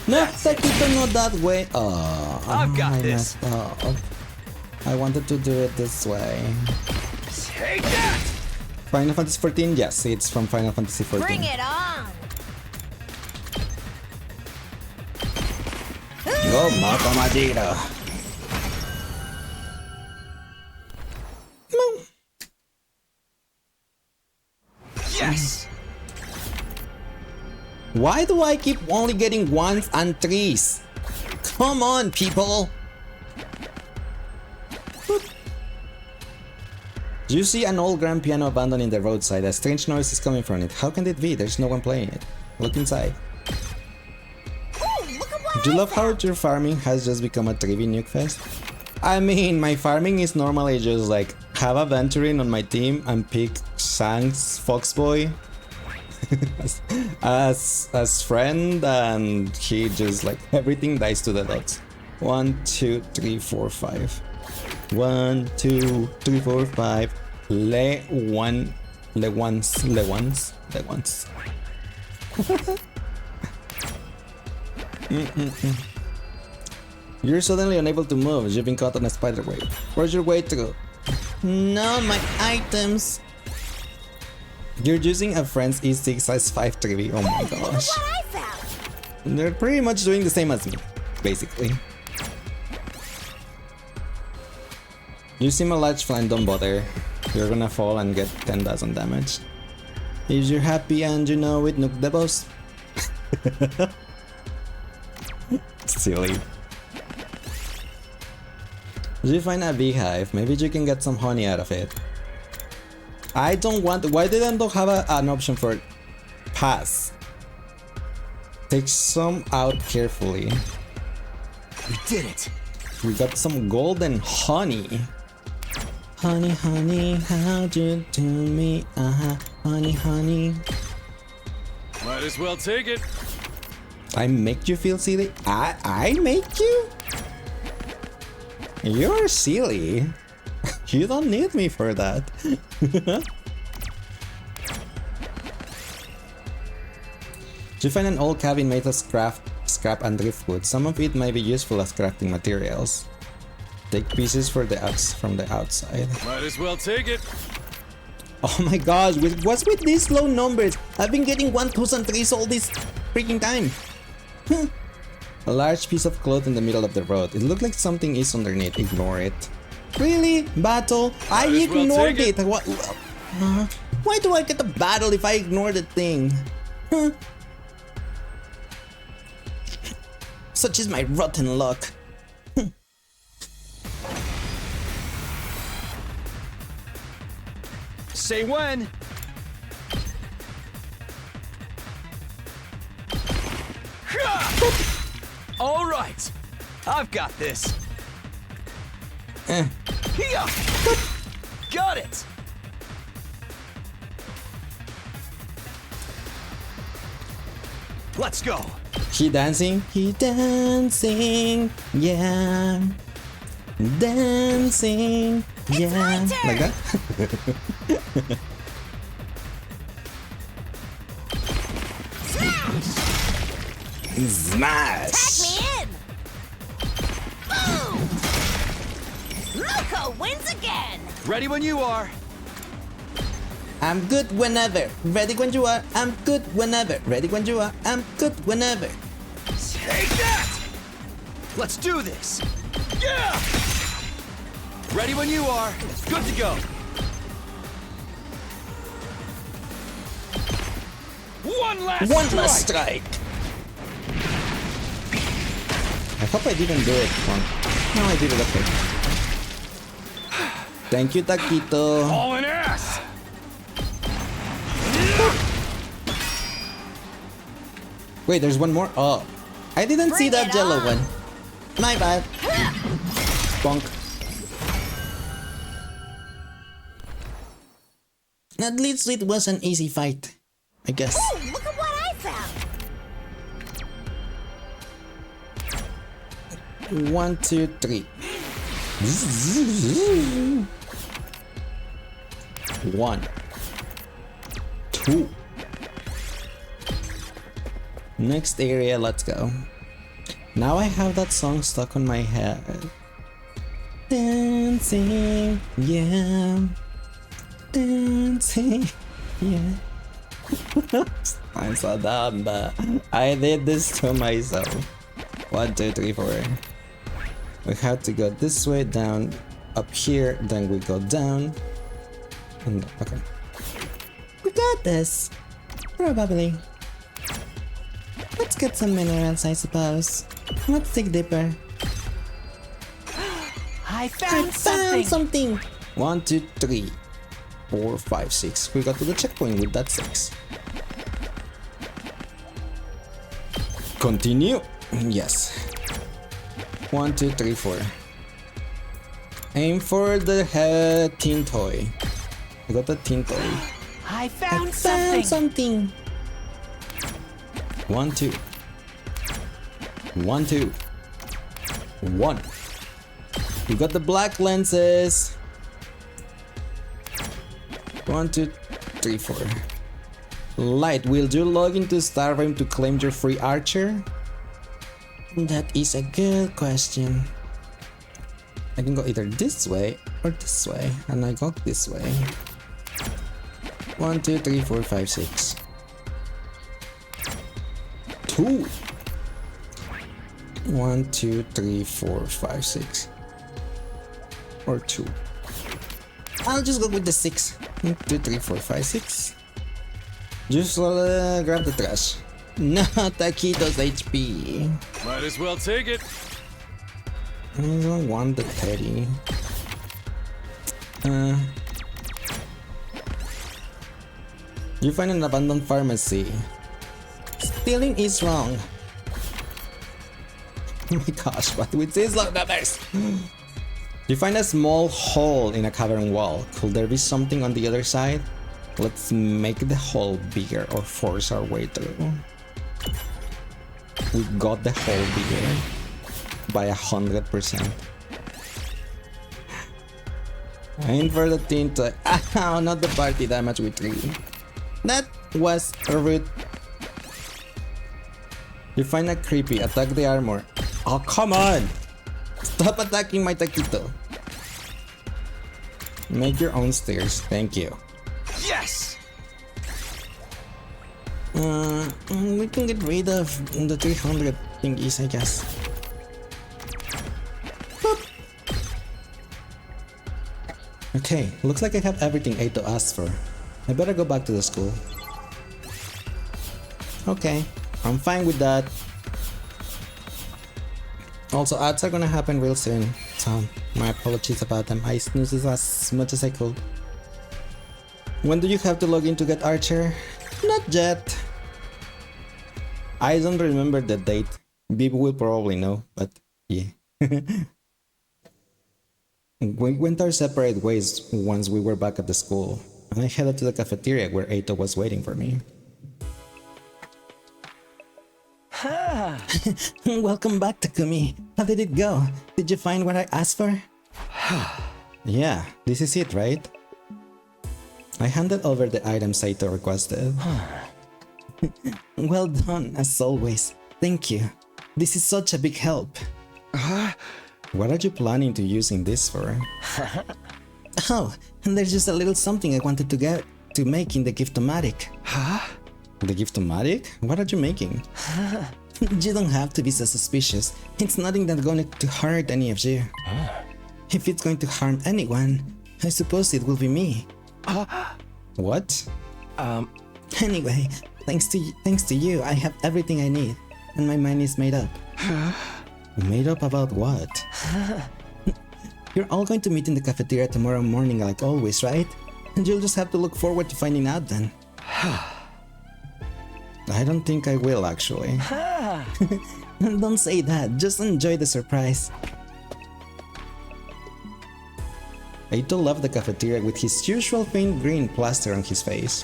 No, Taquito, not that way. Oh, I've got this. I wanted to do it this way. Take that! Final Fantasy 14? Yes, it's from Final Fantasy 14. Bring it on! Go, Matamadira. Yes! Why do I keep only getting 1s and 3s? Come on, people! Do you see an old grand piano abandoned in the roadside? A strange noise is coming from it. How can it be? There's no one playing it. Look inside. Do you love how your farming has just become a Trivi nuke fest? I mean, my farming is normally just like have a Venturing on my team and pick Sang's Foxboy as friend, and he just like everything dies to the dots. 1, 2, 3, 4, 5. 1, 2, 3, 4, 5. Le ones. You're suddenly unable to move. You've been caught on a spider web. Where's your way to go? No, my items. You're using a friend's E6 size 5 3V. Oh my gosh. They're pretty much doing the same as me, basically. You seem a large flying, don't bother. You're gonna fall and get 10,000 damage. If you're happy and you know it, nuke the boss. Silly. Did you find a beehive? Maybe you can get some honey out of it. I don't want. Why did I don't have an option for pass? Take some out carefully. We did it. We got some golden honey. Honey, honey, how'd you do me? Honey, honey. Might as well take it. I make you feel silly? I make you? You're silly. You don't need me for that. You find an old cabin made of scrap and driftwood. Some of it may be useful as crafting materials. Take pieces from the outside. Might as well take it. Oh my gosh, what's with these low numbers? I've been getting 1, 2, and 3s all this freaking time. A large piece of cloth in the middle of the road. It looked like something is underneath. Ignore it. Really? Battle? I ignored it. What? Why do I get a battle if I ignore the thing? Such is my rotten luck. Just say when. All right, I've got this. Here. Got it. Let's go. He dancing, yeah. Dancing, yeah. Like that? Smash! Tag me in! Boom! Loco wins again! Ready when you are. I'm good whenever. Ready when you are. I'm good whenever. Ready when you are. I'm good whenever. Take that! Let's do this. Yeah! Ready when you are. Good to go. One last strike. I hope I didn't do it wrong. No, I did it okay. Thank you, Taquito. All in ass! Wait, there's one more? Oh. I didn't see that yellow one. My bad. Bonk. At least it was an easy fight, I guess. Ooh, look at what I found! 1, 2, 3. 1, 2. Next area, let's go. Now I have that song stuck on my head. Dancing, yeah. Dancing, yeah. I'm so dumb, but I did this to myself. 1, 2, 3, 4. We have to go this way, down, up here, then we go down. And okay. We got this. Probably. Let's get some minerals, I suppose. Let's dig deeper. I found something. 1, 2, 3, 4, 5, 6. We got to the checkpoint with that 6. Continue. Yes. 1, 2, 3, 4. Aim for the head teen toy. I got the teen toy. I found something. 1, 2. 1, 2. 1. We got the black lenses. 1, 2, 3, 4. Light, will you log into Starvame to claim your free archer? That is a good question. I can go either this way or this way, and I go this way. 1, 2, 3, 4, 5, 6. 2. 1, 2, 3, 4, 5, 6. Or 2. I'll just go with the 6. 1, 2, 3, 4, 5, 6. Just grab the trash. No, Taquito's HP. Might as well take it. I don't want the teddy. You find an abandoned pharmacy. Stealing is wrong. Oh my gosh, what with these log numbers? You find a small hole in a cavern wall. Could there be something on the other side? Let's make the hole bigger or force our way through. We got the hole bigger by 100%. Aim for the teen toy. Ow, not the party damage with 3. That was rude. You find a creepy, attack the armor. Oh, come on! Stop attacking my Taquito. Make your own stairs, thank you. Yes! We can get rid of the 300 thingies, I guess. Boop. Okay, looks like I have everything A to ask for. I better go back to the school. Okay, I'm fine with that. Also, ads are gonna happen real soon, so my apologies about them. I snoozed as much as I could. When do you have to log in to get Archer? Not yet. I don't remember the date. People will probably know, but yeah. We went our separate ways once we were back at the school, and I headed to the cafeteria where Eito was waiting for me. Welcome back, Takumi. How did it go? Did you find what I asked for? Yeah, this is it, right? I handed over the items Saito requested. Well done, as always. Thank you. This is such a big help. What are you planning to using this for? Oh, and there's just a little something I wanted to get to make in the Gift-O-Matic. Huh? The Gift-O-Matic? What are you making? You don't have to be so suspicious. It's nothing that's going to hurt any of you. If it's going to harm anyone, I suppose it will be me. What? Anyway, thanks to you, I have everything I need, and my mind is made up. Made up about what? You're all going to meet in the cafeteria tomorrow morning like always, right? And you'll just have to look forward to finding out then. I don't think I will, actually. Don't say that, just enjoy the surprise. Eito left the cafeteria with his usual faint green plaster on his face.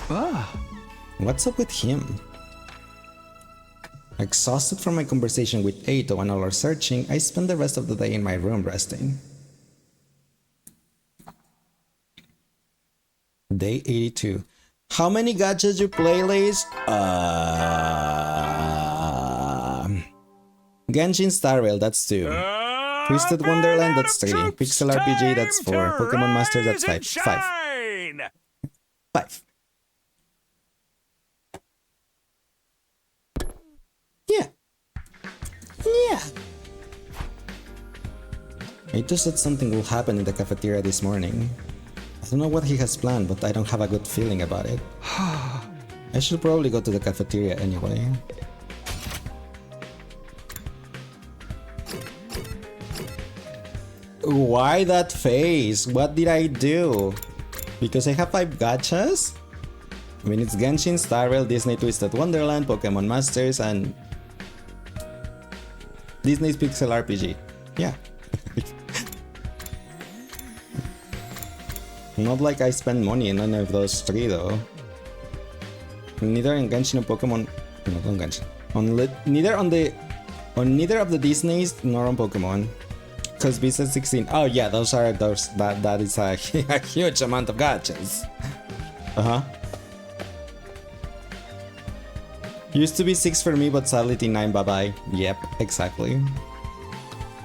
What's up with him? Exhausted from my conversation with Eito and all our searching, I spent the rest of the day in my room resting. Day 82. How many gachas you play, leissz? Genshin Star Rail, that's 2. Twisted Wonderland, that's 3. Pixel RPG, that's 4. Pokemon Master, that's 5. 5. Yeah. Eito said something will happen in the cafeteria this morning. I don't know what he has planned, but I don't have a good feeling about it. I should probably go to the cafeteria anyway. Why that face? What did I do? Because I have 5 gachas? I mean, it's Genshin, Star Rail, Disney Twisted Wonderland, Pokemon Masters, and Disney's Pixel RPG. Yeah. Not like I spend money in any of those 3 though. Neither in Genshin or Pokemon. Not on Genshin. Neither of the Disneys nor on Pokemon. Because Visa 16. Oh yeah, that is a huge amount of gachas. Used to be 6 for me, but sadly T9 bye-bye. Yep, exactly.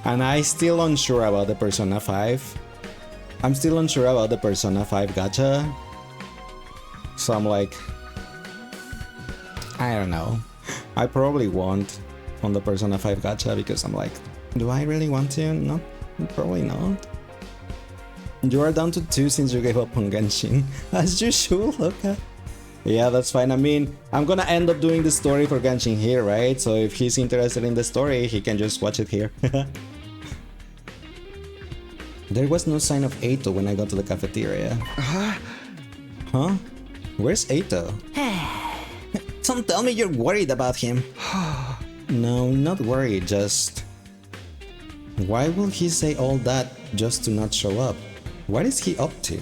And I'm still unsure about the Persona 5. I'm still unsure about the Persona 5 gacha. So I'm like, I don't know. I probably won't on the Persona 5 gacha because I'm like, do I really want to? No, probably not. You are down to 2 since you gave up on Genshin. As you should, okay. Yeah, that's fine. I mean, I'm gonna end up doing the story for Genshin here, right? So if he's interested in the story, he can just watch it here. There was no sign of Eito when I got to the cafeteria. Huh? Where's Eito? Don't tell me you're worried about him. No, not worried, just... Why will he say all that just to not show up? What is he up to?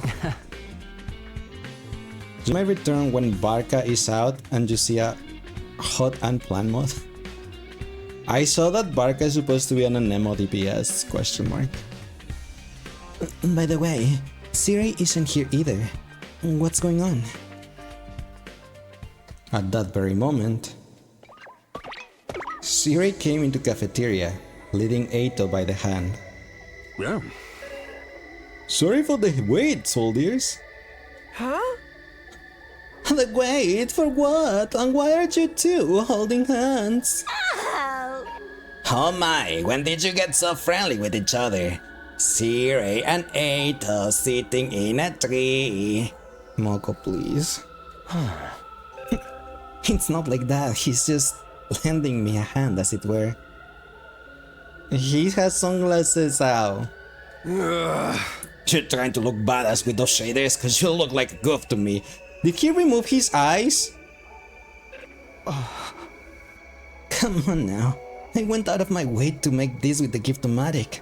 You might return when Barca is out and you see a hot and plan mod. I saw that Barca is supposed to be on an Nemo DPS, question mark. By the way, Siri isn't here either. What's going on? At that very moment, Siri came into cafeteria, leading Eito by the hand. Yeah. Sorry for the wait, soldiers. Huh? The wait? For what? And why are you two holding hands? Oh my, when did you get so friendly with each other? Siri and Eito sitting in a tree. Moko, please. It's not like that, he's just lending me a hand, as it were. He has sunglasses out. You're trying to look badass with those shaders, cause you look like a goof to me. Did he remove his eyes? Oh. Come on now. I went out of my way to make this with the Gift-O-Matic.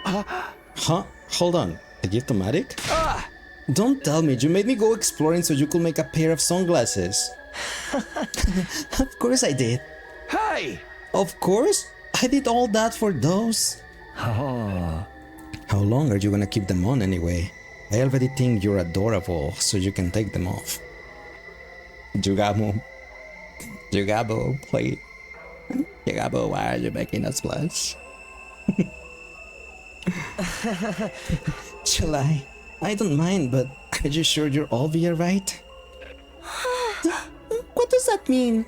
Huh? Hold on. The Gift-O-Matic? Don't tell me you made me go exploring so you could make a pair of sunglasses. Of course I did. Hey! Of course? I did all that for those. Oh. How long are you gonna keep them on anyway? I already think you're adorable, so you can take them off. Jugabo, please. Jugabo, why are you making us blush? July, I don't mind, but are you sure you'll all be alright? What does that mean?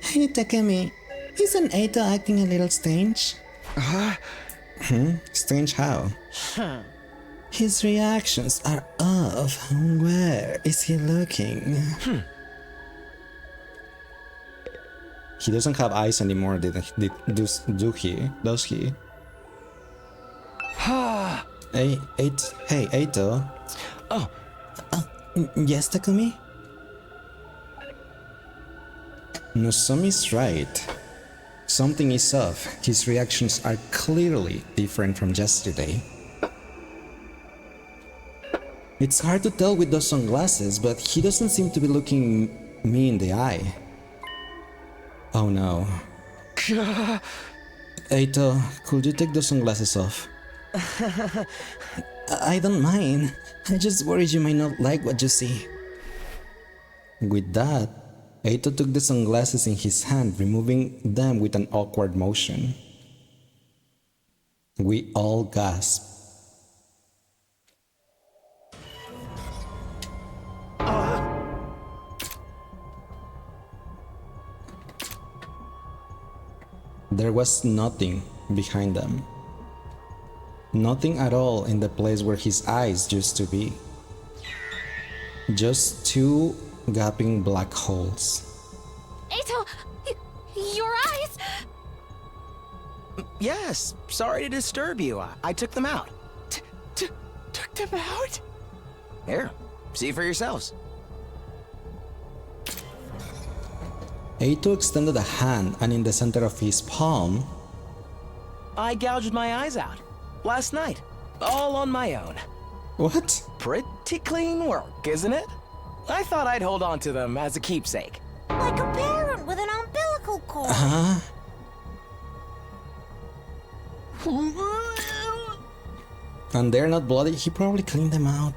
Hey, Takemi, isn't Eito acting a little strange? Strange how? His reactions are off. Where is he looking? He doesn't have eyes anymore, does he? Hey, Eito. Oh, yes, Takumi? Nozomi's right. Something is off. His reactions are clearly different from yesterday. It's hard to tell with those sunglasses, but he doesn't seem to be looking me in the eye. Oh no. Eito, could you take those sunglasses off? I don't mind. I just worry you might not like what you see. With that, Eito took the sunglasses in his hand, removing them with an awkward motion. We all gasped. There was nothing behind them. Nothing at all in the place where his eyes used to be. Just two gaping black holes. Eito, your eyes! Yes, sorry to disturb you. I took them out. Took them out? Here, see for yourselves. Eito extended a hand, and in the center of his palm, I gouged my eyes out last night, all on my own. What? Pretty clean work, isn't it? I thought I'd hold on to them as a keepsake. Like a parent with an umbilical cord. And they're not bloody. He probably cleaned them out.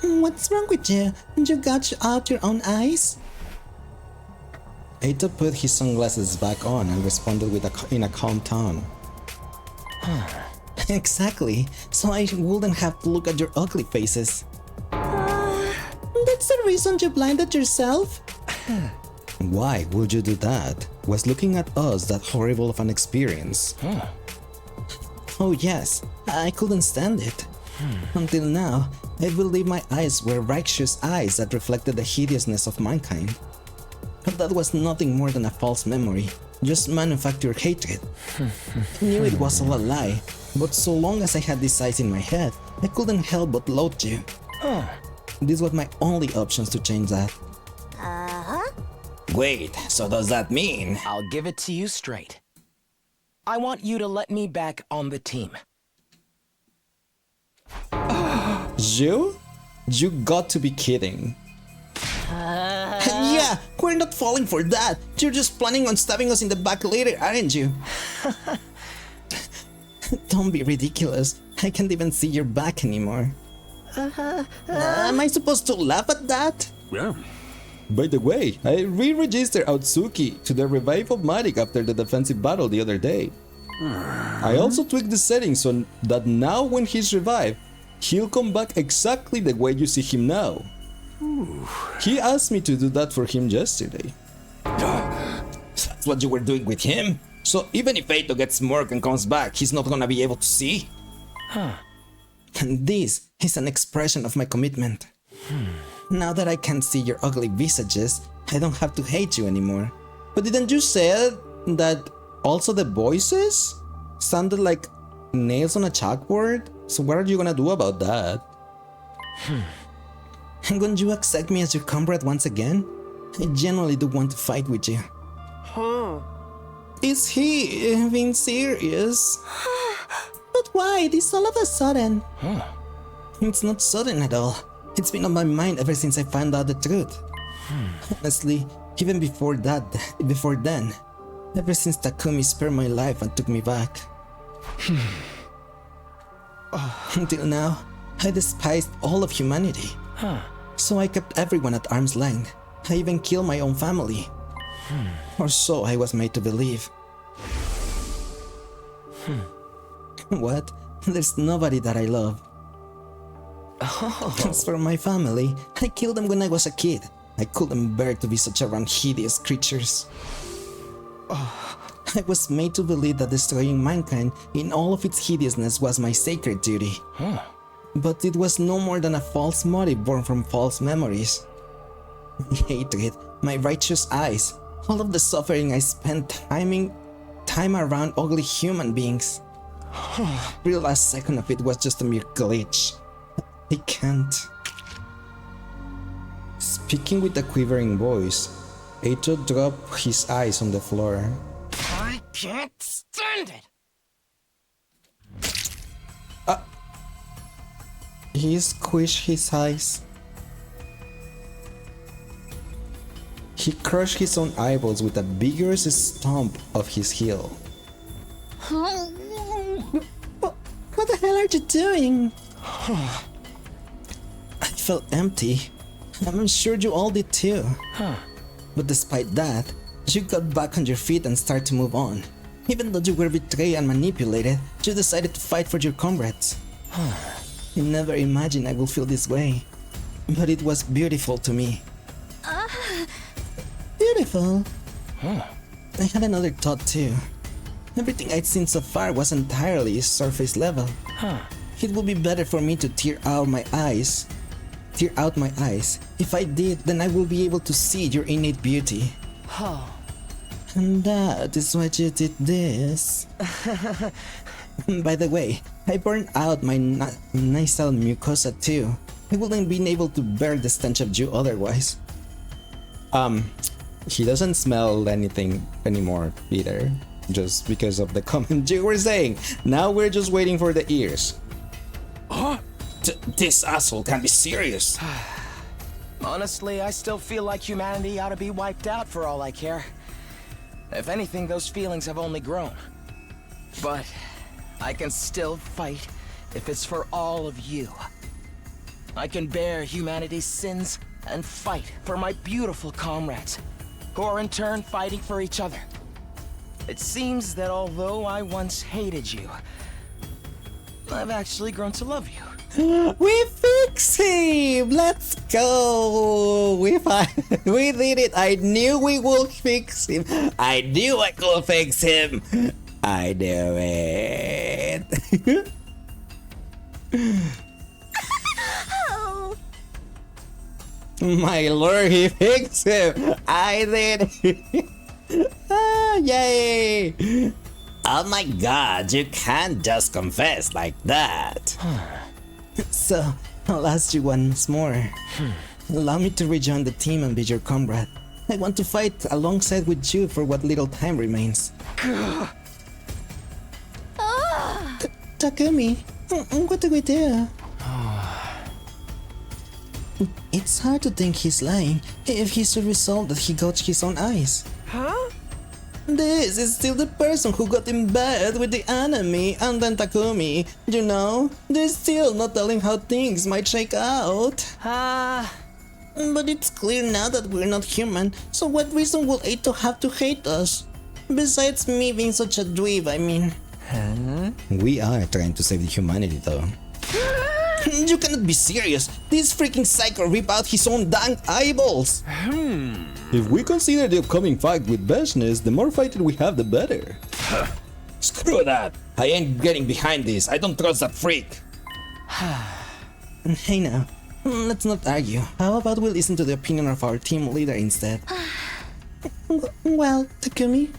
What's wrong with you? You gouged out your own eyes? Eito put his sunglasses back on and responded in a calm tone. Exactly, so I wouldn't have to look at your ugly faces. That's the reason you blinded yourself? Why would you do that? Was looking at us that horrible of an experience? Oh yes, I couldn't stand it. Until now, I believed my eyes were righteous eyes that reflected the hideousness of mankind. But that was nothing more than a false memory, just manufactured hatred. I knew it was all a lie, but so long as I had these eyes in my head, I couldn't help but loathe you. This was my only options to change that. Wait, so does that mean? I'll give it to you straight. I want you to let me back on the team. You? You got to be kidding. Yeah, we're not falling for that. You're just planning on stabbing us in the back later, aren't you? Don't be ridiculous. I can't even see your back anymore. Am I supposed to laugh at that? Yeah. By the way, I re-registered Aotsuki to the revive of Matic after the defensive battle the other day. I also tweaked the settings so that now when he's revived, he'll come back exactly the way you see him now. He asked me to do that for him yesterday. That's what you were doing with him? So even if Eito gets murked and comes back, he's not gonna be able to see? And this is an expression of my commitment. Now that I can't see your ugly visages, I don't have to hate you anymore. But didn't you say that also the voices sounded like nails on a chalkboard? So what are you gonna do about that? And when you accept me as your comrade once again, I genuinely do want to fight with you. Huh. Is he being serious? But why this all of a sudden? It's not sudden at all. It's been on my mind ever since I found out the truth. Honestly, even before then, ever since Takumi spared my life and took me back. Until now, I despised all of humanity. So I kept everyone at arm's length. I even killed my own family. Or so I was made to believe. What? There's nobody that I love. As for my family, I killed them when I was a kid. I couldn't bear to be such around hideous creatures. I was made to believe that destroying mankind in all of its hideousness was my sacred duty. But it was no more than a false motive born from false memories. My hatred, my righteous eyes, all of the suffering I spent time around ugly human beings. The last second of it was just a mere glitch. I can't. Speaking with a quivering voice, Eito dropped his eyes on the floor. I can't stand it! He squished his eyes. He crushed his own eyeballs with a vigorous stomp of his heel. What the hell are you doing? I felt empty. I'm sure you all did too. But despite that, you got back on your feet and started to move on. Even though you were betrayed and manipulated, you decided to fight for your comrades. I never imagined I would feel this way. But it was beautiful to me. Beautiful? I had another thought too. Everything I'd seen so far was entirely surface level. It would be better for me to tear out my eyes. If I did, then I will be able to see your innate beauty. And that is why you did this. By the way, I burned out my nasal mucosa too. I wouldn't been able to bear the stench of you otherwise. He doesn't smell anything anymore either. Just because of the comment you were saying. Now we're just waiting for the ears. This asshole can't be serious. Honestly, I still feel like humanity ought to be wiped out for all I care. If anything, those feelings have only grown. But I can still fight if it's for all of you. I can bear humanity's sins and fight for my beautiful comrades, who are in turn fighting for each other. It seems that although I once hated you, I've actually grown to love you. We fixed him! Let's go! We did it! I knew we would fix him! I knew I could fix him! I knew it! My lord, he fixed him! I did! Yay! Oh my god, you can't just confess like that! So, I'll ask you once more. Allow me to rejoin the team and be your comrade. I want to fight alongside with you for what little time remains. Takumi, what do we do? It's hard to think he's lying if he's the result that he gouged his own eyes. This is still the person who got in bed with the enemy and then Takumi. You know, they're still not telling how things might shake out. But it's clear now that we're not human, so what reason will Eito have to hate us? Besides me being such a dweeb, I mean. We are trying to save humanity though. You cannot be serious! This freaking psycho ripped out his own dang eyeballs! If we consider the upcoming fight with Vashnes, the more fighter we have, the better. Screw that! I ain't getting behind this, I don't trust that freak! Hey now, let's not argue. How about we listen to the opinion of our team leader instead? Well, Takumi?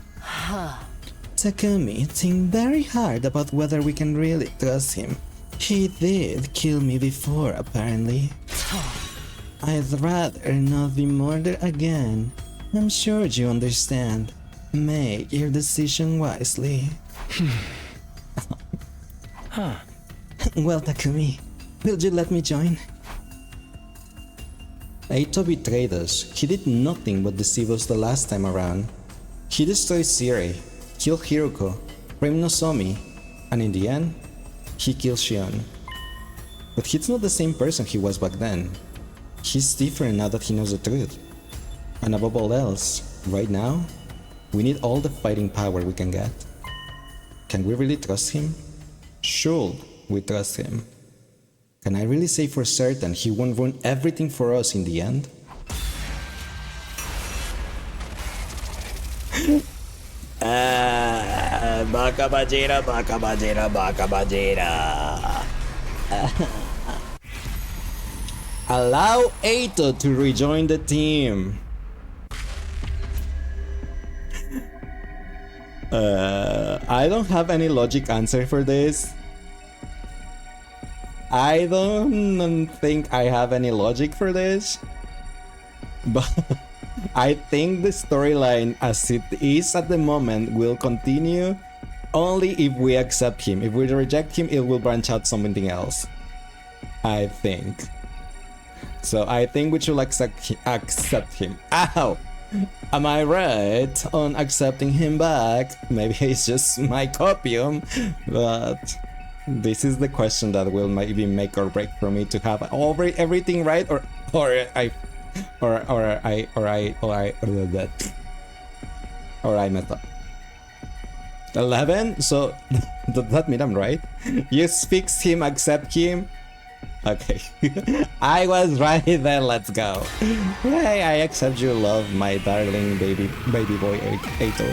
Takumi, think very hard about whether we can really trust him. He did kill me before, apparently. I'd rather not be murdered again. I'm sure you understand. Make your decision wisely. Huh. Well, Takumi, will you let me join? Eito betrayed us. He did nothing but deceive us the last time around. He destroyed Siri, killed Hiruko, framed Nozomi, and in the end, he killed Shion. But he's not the same person he was back then. He's different now that he knows the truth. And above all else, right now, we need all the fighting power we can get. Can we really trust him? Should we trust him? Can I really say for certain he won't ruin everything for us in the end? Baka Bajira, Baka Bajira, Baka Bajira. Allow Eito to rejoin the team. I don't have any logic answer for this. I don't think I have any logic for this. But I think the storyline as it is at the moment will continue only if we accept him. If we reject him, it will branch out something else. I think. So I think we should accept him. Ow! Am I right on accepting him back? Maybe it's just my copium, but this is the question that will maybe make or break for me to have everything right, or I messed up. 11. So does that mean I'm right? You fix him, accept him. Okay, I was right there. Let's go. Hey, I accept your love, my darling baby boy Eito.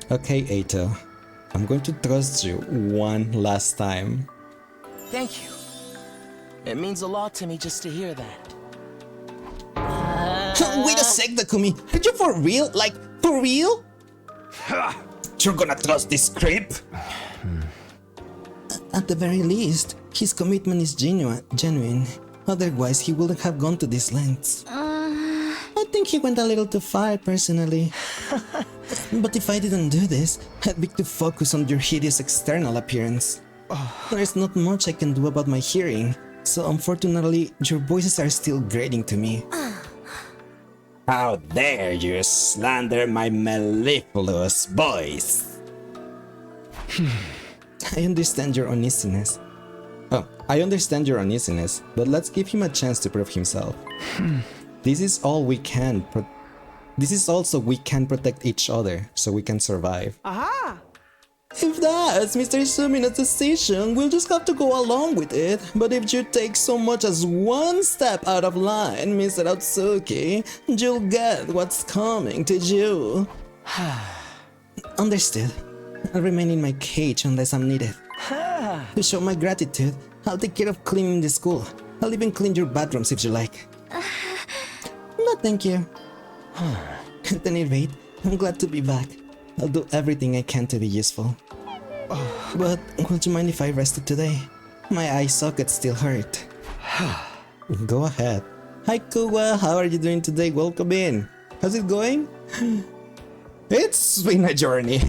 Okay, Eito, I'm going to trust you one last time. Thank you. It means a lot to me just to hear that. Wait a sec, Takumi. Are you for real? Like, for real? You're gonna trust this creep? At the very least, his commitment is genuine. Otherwise, he wouldn't have gone to these lengths. I think he went a little too far, personally. But if I didn't do this, I'd be too focused on your hideous external appearance. There's not much I can do about my hearing, so unfortunately, your voices are still grating to me. How dare you slander my mellifluous voice! I understand your uneasiness. Oh, I understand your uneasiness, but let's give him a chance to prove himself. This is all we can. This is also we can protect each other, so we can survive. Aha! If that's Mr. Sumina's decision, we'll just have to go along with it. But if you take so much as one step out of line, Mr. Otsuki, you'll get what's coming to you. Understood. I'll remain in my cage unless I'm needed. To show my gratitude, I'll take care of cleaning the school. I'll even clean your bathrooms if you like. No, thank you. At any rate, I'm glad to be back. I'll do everything I can to be useful. But would you mind if I rested today? My eye sockets still hurt. Go ahead. Hi Kuwa, how are you doing today? Welcome in. How's it going? It's been a journey.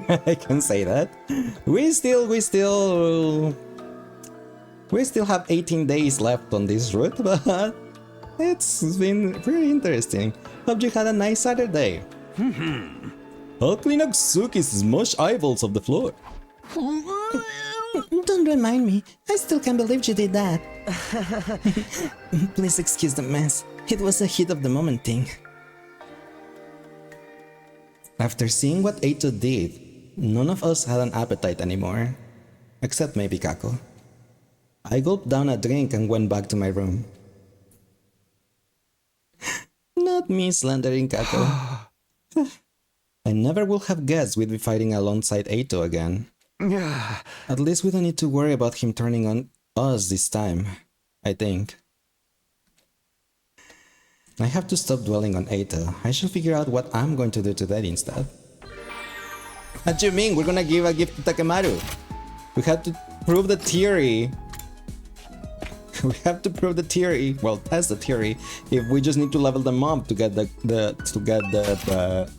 I can say that. We still have 18 days left on this route, but it's been pretty interesting. Hope you had a nice Saturday. I'll clean up Suki's smushed eyeballs off the floor. Don't remind me. I still can't believe you did that. Please excuse the mess. It was a heat of the moment thing. After seeing what Eito did, none of us had an appetite anymore. Except maybe Kako. I gulped down a drink and went back to my room. Not me slandering Kako. I never would have guessed we'd be fighting alongside Eito again. At least we don't need to worry about him turning on us this time, I think. I have to stop dwelling on Eito. I should figure out what I'm going to do today instead. What do you mean? We're gonna give a gift to Takemaru. We have to prove the theory. We have to prove the theory. Well, test the theory. If we just need to level them up to get the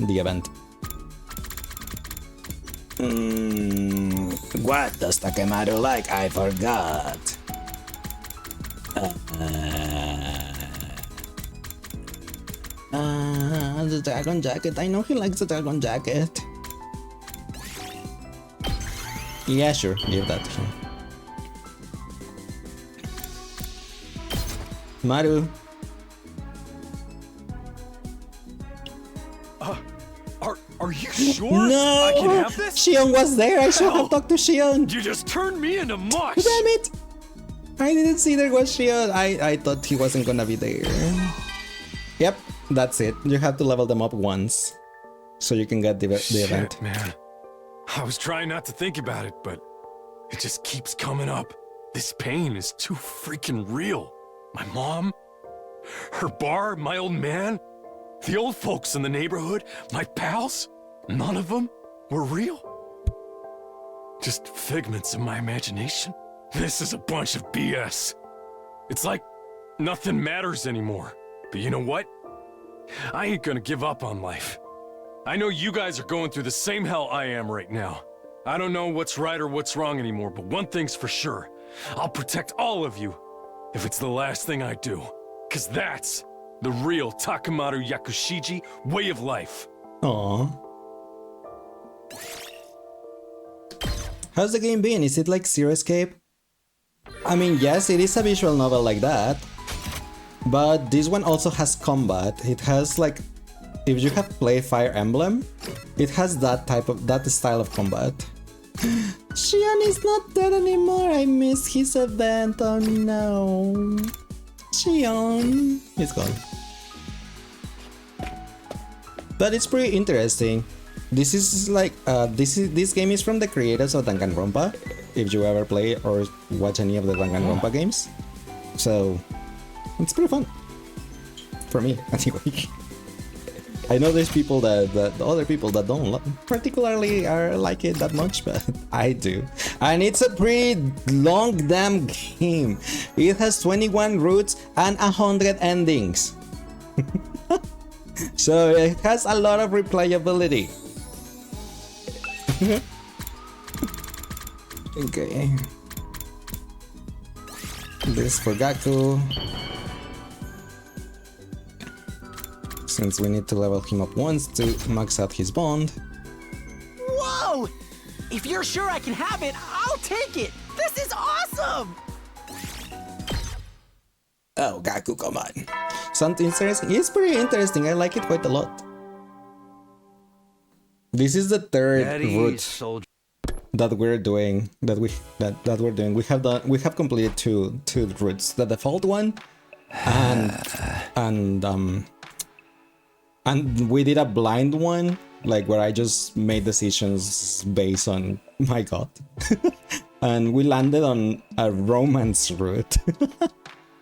event. What does Takemaru like? I forgot. The dragon jacket. I know he likes the dragon jacket. Yeah, sure. Give that to him. Maru. Are you sure? No! I can have this? Shion was there. I should have talked to Shion. You just turned me into mush. Damn it! I didn't see there was Shion. I thought he wasn't gonna be there. Yep, that's it. You have to level them up once, so you can get the event. Man, I was trying not to think about it, but it just keeps coming up. This pain is too freaking real. My mom, her bar, my old man, the old folks in the neighborhood, my pals, none of them were real. Just figments of my imagination. This is a bunch of BS. It's like nothing matters anymore. But you know what? I ain't gonna give up on life. I know you guys are going through the same hell I am right now. I don't know what's right or what's wrong anymore, but one thing's for sure. I'll protect all of you if it's the last thing I do. 'Cause that's the real Takemaru Yakushiji way of life. Aww. How's the game been? Is it like Zero Escape? I mean, yes, it is a visual novel like that. But this one also has combat. It has like, if you have played Fire Emblem, it has that style of combat. Shion is not dead anymore. I missed his event. Oh no. Shion. He's gone. But it's pretty interesting. This is like this game is from the creators of Danganronpa. If you ever play or watch any of the Danganronpa games, so it's pretty fun for me anyway. I know there's people that other people that don't particularly like it that much, but I do. And it's a pretty long damn game. It has 21 routes and 100 endings. So it has a lot of replayability. Okay. This for Gaku. Since we need to level him up once to max out his bond. Whoa! If you're sure I can have it, I'll take it! This is awesome! Oh, Gaku, come on. Something interesting. It's pretty interesting. I like it quite a lot. This is the third route that we're doing. We have completed two routes. The default one, and we did a blind one, like where I just made decisions based on my gut. And we landed on a romance route.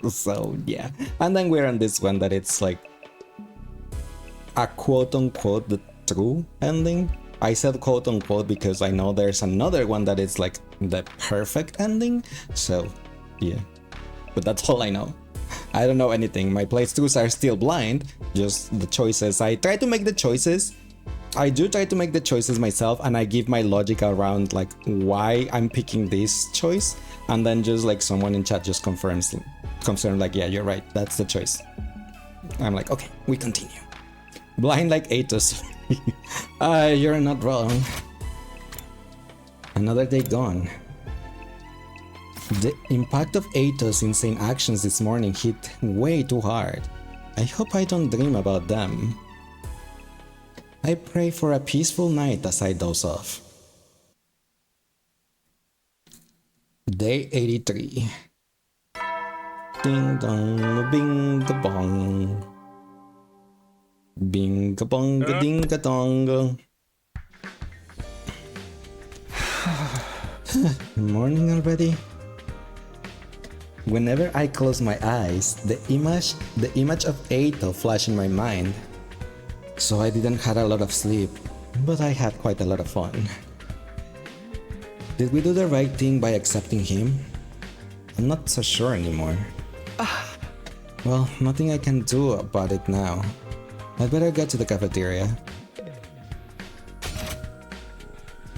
So yeah. And then we're on this one that it's like a quote-unquote the true ending. I said quote-unquote because I know there's another one that is like the perfect ending. So yeah. But that's all I know. I don't know anything. My playthroughs are still blind, just the choices. I try to make the choices. I do try to make the choices myself, and I give my logic around like why I'm picking this choice, and then just like someone in chat just confirms like, yeah, you're right, that's the choice. I'm like, okay, we continue. Blind like Atos. You're not wrong. Another day gone. The impact of Atos' insane actions this morning hit way too hard. I hope I don't dream about them. I pray for a peaceful night as I doze off. Day 83. Ding dong, bing da bong. Bing ga bong ga ding ga dong. Morning already? Whenever I close my eyes, the image of Eito flashed in my mind. So I didn't have a lot of sleep, but I had quite a lot of fun. Did we do the right thing by accepting him? I'm not so sure anymore. Well, nothing I can do about it now. I'd better get to the cafeteria.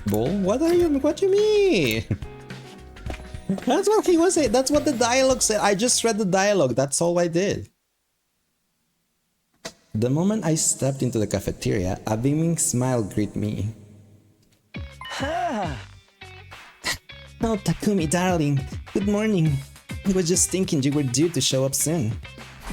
Bull? What do you mean? That's what he was saying. That's what the dialogue said. I just read the dialogue. That's all I did. The moment I stepped into the cafeteria, a beaming smile greeted me. Oh, Takumi, darling. Good morning. I was just thinking you were due to show up soon.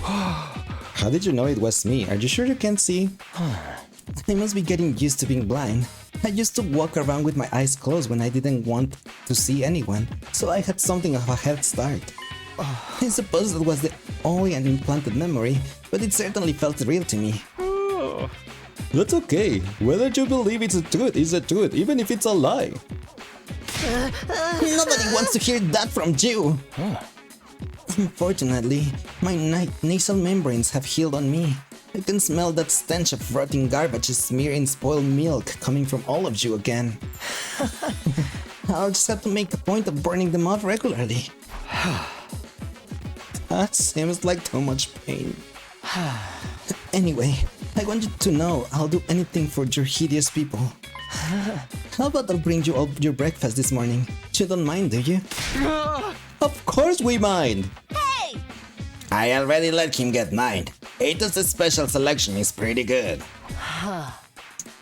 How did you know it was me? Are you sure you can't see? I must be getting used to being blind. I used to walk around with my eyes closed when I didn't want to see anyone, so I had something of a head start. I suppose that was only an implanted memory, but it certainly felt real to me. That's okay. Whether you believe it's the truth is the truth, even if it's a lie. Nobody wants to hear that from you. Unfortunately, my nasal membranes have healed on me. I can smell that stench of rotting garbage smeared in spoiled milk coming from all of you again. I'll just have to make a point of burning them off regularly. That seems like too much pain. Anyway, I want you to know I'll do anything for your hideous people. How about I'll bring you all your breakfast this morning? You don't mind, do you? Of course we mind! Hey! I already let him get mine. Ato's special selection is pretty good.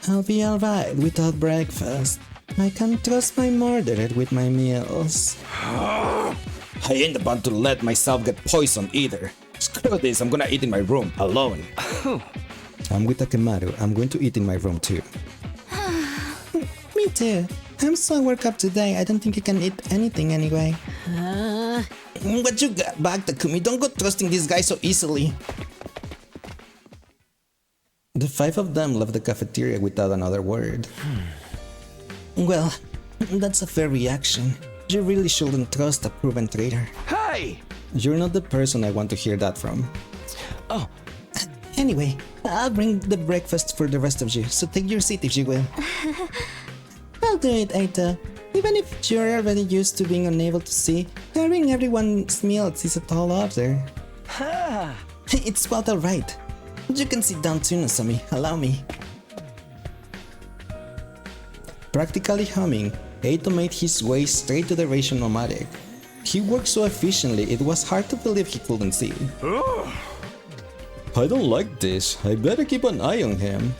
I'll be alright without breakfast. I can trust my murderer with my meals. I ain't about to let myself get poisoned either. Screw this, I'm gonna eat in my room, alone. I'm with Takemaru. I'm going to eat in my room too. Me too. I'm so worked up today, I don't think I can eat anything anyway. What you got back, Takumi? Don't go trusting this guy so easily. The five of them left the cafeteria without another word. Well, that's a fair reaction. You really shouldn't trust a proven traitor. Hey! You're not the person I want to hear that from. Oh. Anyway, I'll bring the breakfast for the rest of you, so take your seat if you will. I'll do it, Ato. Even if you're already used to being unable to see, carrying everyone's meals is a tall order. It's quite alright. You can sit down too, Nozomi. Allow me. Practically humming, Ato made his way straight to the ration nomadic. He worked so efficiently it was hard to believe he couldn't see. I don't like this. I better keep an eye on him.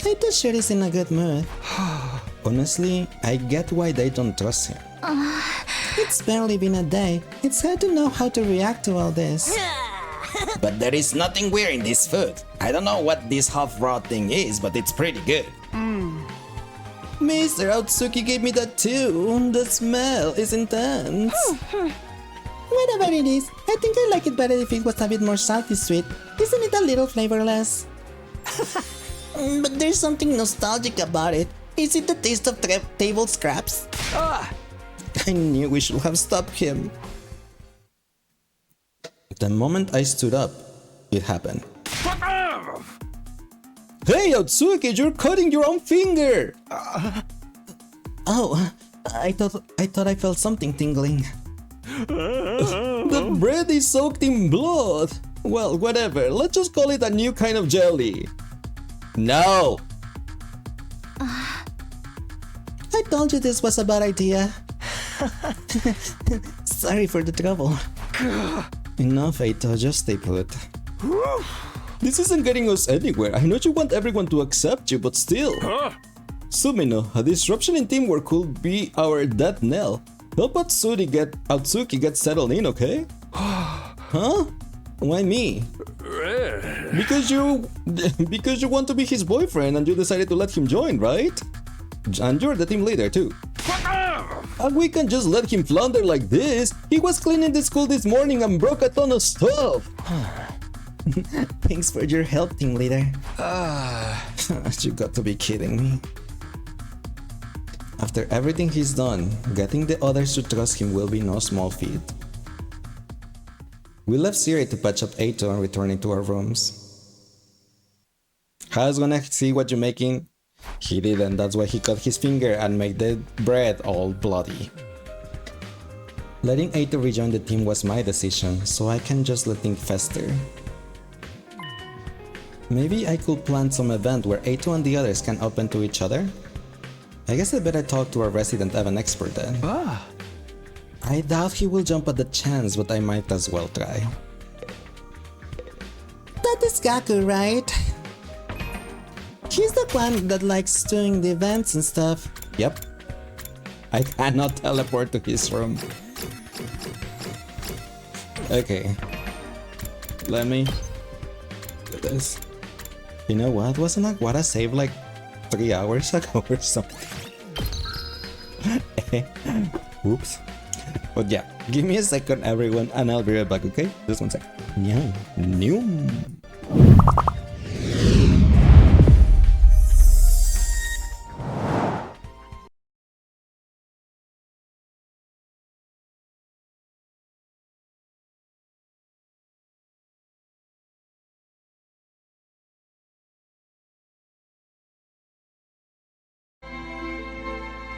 Ato sure is in a good mood. Honestly, I get why they don't trust him. It's barely been a day. It's hard to know how to react to all this. But there is nothing weird in this food. I don't know what this half-raw thing is, but it's pretty good. Mr. Otsuki gave me that too. The smell is intense. Whatever it is, I think I like it better if it was a bit more salty sweet. Isn't it a little flavorless? But there's something nostalgic about it. Is it the taste of table scraps? I knew we should have stopped him. The moment I stood up, it happened. Hey, Otsuki, you're cutting your own finger! Oh, I thought I felt something tingling. The bread is soaked in blood. Well, whatever. Let's just call it a new kind of jelly. No! I told you this was a bad idea. Sorry for the trouble. Enough, Ato, just stay put. This isn't getting us anywhere. I know you want everyone to accept you, but still. Sumino, a disruption in teamwork could be our death knell. Help Otsuki get settled in, okay? Huh? Why me? Because you want to be his boyfriend and you decided to let him join, right? And you're the team leader too. And we can just let him flounder like this. He was cleaning the school this morning and broke a ton of stuff. Thanks for your help, team leader. You got to be kidding me. After everything he's done, getting the others to trust him will be no small feat. We left Siri to patch up Ato and returning to our rooms. I was gonna see what you're making. He didn't, that's why he cut his finger and made the bread all bloody. Letting A2 rejoin the team was my decision, so I can just let things fester. Maybe I could plan some event where A2 and the others can open to each other? I guess I better talk to our resident Evan expert then. I doubt he will jump at the chance, but I might as well try. That is Gaku, right? He's the one that likes doing the events and stuff. Yep. I cannot teleport to his room. Okay. Let me do this. You know what? Wasn't Aguara saved like 3 hours ago or something? Oops. But yeah, give me a second everyone and I'll be right back, okay? Just 1 second. Yeah. New.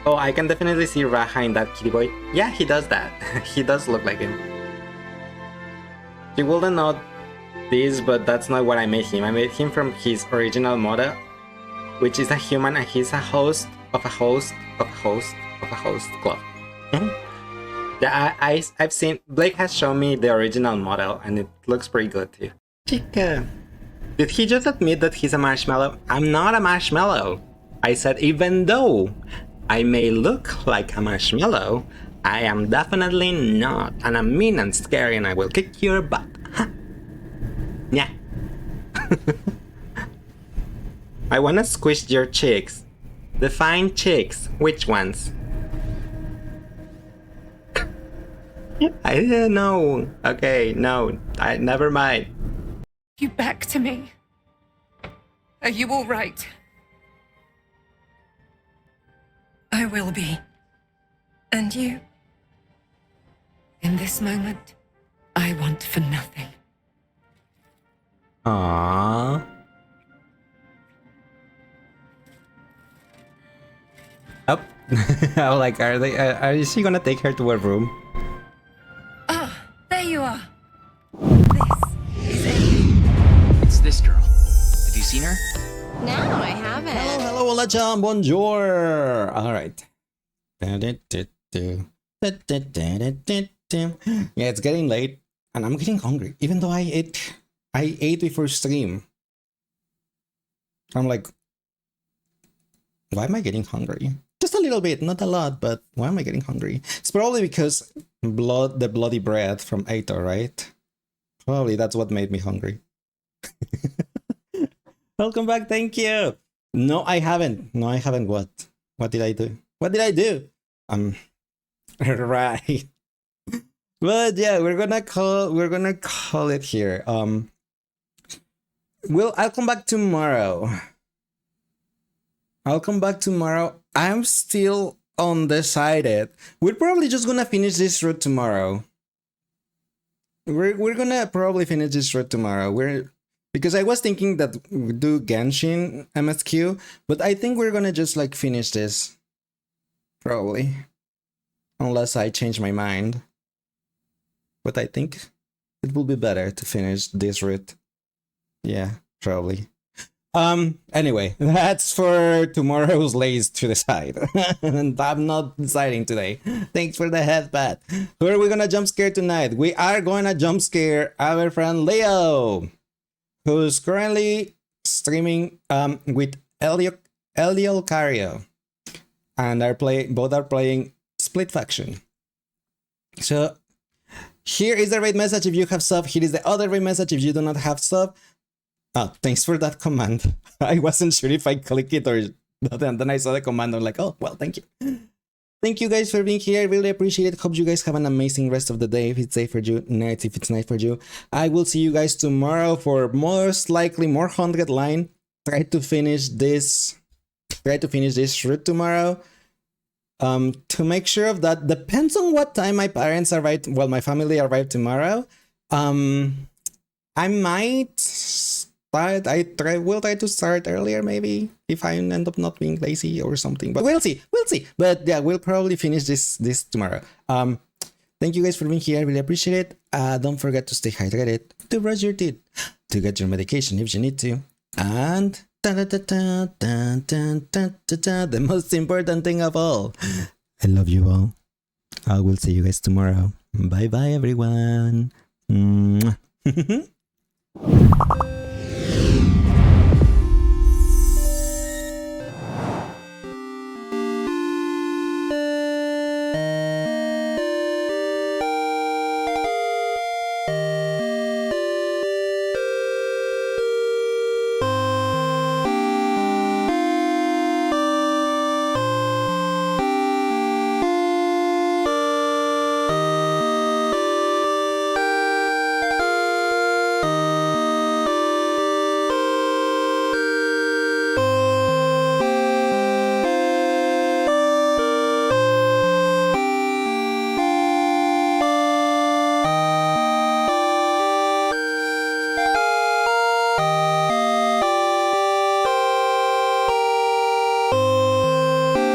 Oh, I can definitely see Raha in that kitty boy. Yeah, he does that. He does look like him. You wouldn't know this, but that's not what I made him. I made him from his original model, which is a human and he's a host of a host of a host of a host club. Yeah, I've seen, Blake has shown me the original model and it looks pretty good too. Chica. Did he just admit that he's a marshmallow? I'm not a marshmallow. I said even though I may look like a marshmallow, I am definitely not, and I'm mean and scary and I will kick your butt. Yeah. I wanna squish your cheeks. Define cheeks. Which ones? I didn't know. Okay, no. Never mind. You back to me. Are you all right? I will be. And you? In this moment, I want for nothing. Aww. Oh. I'm like, is she gonna take her to her room? Ah, there you are. It's this girl. Have you seen her? No, I haven't. Hello, hola, chan, bonjour. All right. Yeah, it's getting late, and I'm getting hungry. Even though I ate before stream. I'm like, why am I getting hungry? Just a little bit, not a lot, but why am I getting hungry? It's probably because the bloody bread from Aito, right? Probably that's what made me hungry. Welcome back, thank you. No, I haven't. No, I haven't. What? What did I do? What did I do? Right. But yeah, we're gonna call it here. I'll come back tomorrow. I'm still undecided. We're probably just gonna finish this route tomorrow. We're gonna probably finish this route tomorrow. Because I was thinking that we do Genshin MSQ, but I think we're gonna just like finish this. Probably. Unless I change my mind. But I think it will be better to finish this route. Yeah, probably. Anyway, that's for tomorrow's lace to decide. And I'm not deciding today. Thanks for the headbat. Who are we gonna jump scare tonight? We are gonna jump scare our friend Leo, who's currently streaming with Eliel Cario, and both are playing Split Faction. So here is the raid message if you have sub. Here is the other raid message if you do not have sub. Oh, thanks for that command. I wasn't sure if I click it or not, and then I saw the command. I'm like, oh well, thank you. Thank you guys for being here. I really appreciate it. Hope you guys have an amazing rest of the day. If it's day for you, night if it's night for you. I will see you guys tomorrow for most likely more 100 line. Try to finish this route tomorrow. To make sure of that, depends on what time my parents arrive. Well, my family arrive tomorrow. I might will try to start earlier, maybe, if I end up not being lazy or something. But we'll see. But yeah, we'll probably finish this tomorrow. Thank you guys for being here. I really appreciate it. Don't forget to stay hydrated, to brush your teeth, to get your medication if you need to, and the most important thing of all, I love you all. I will see you guys tomorrow. Bye bye, everyone.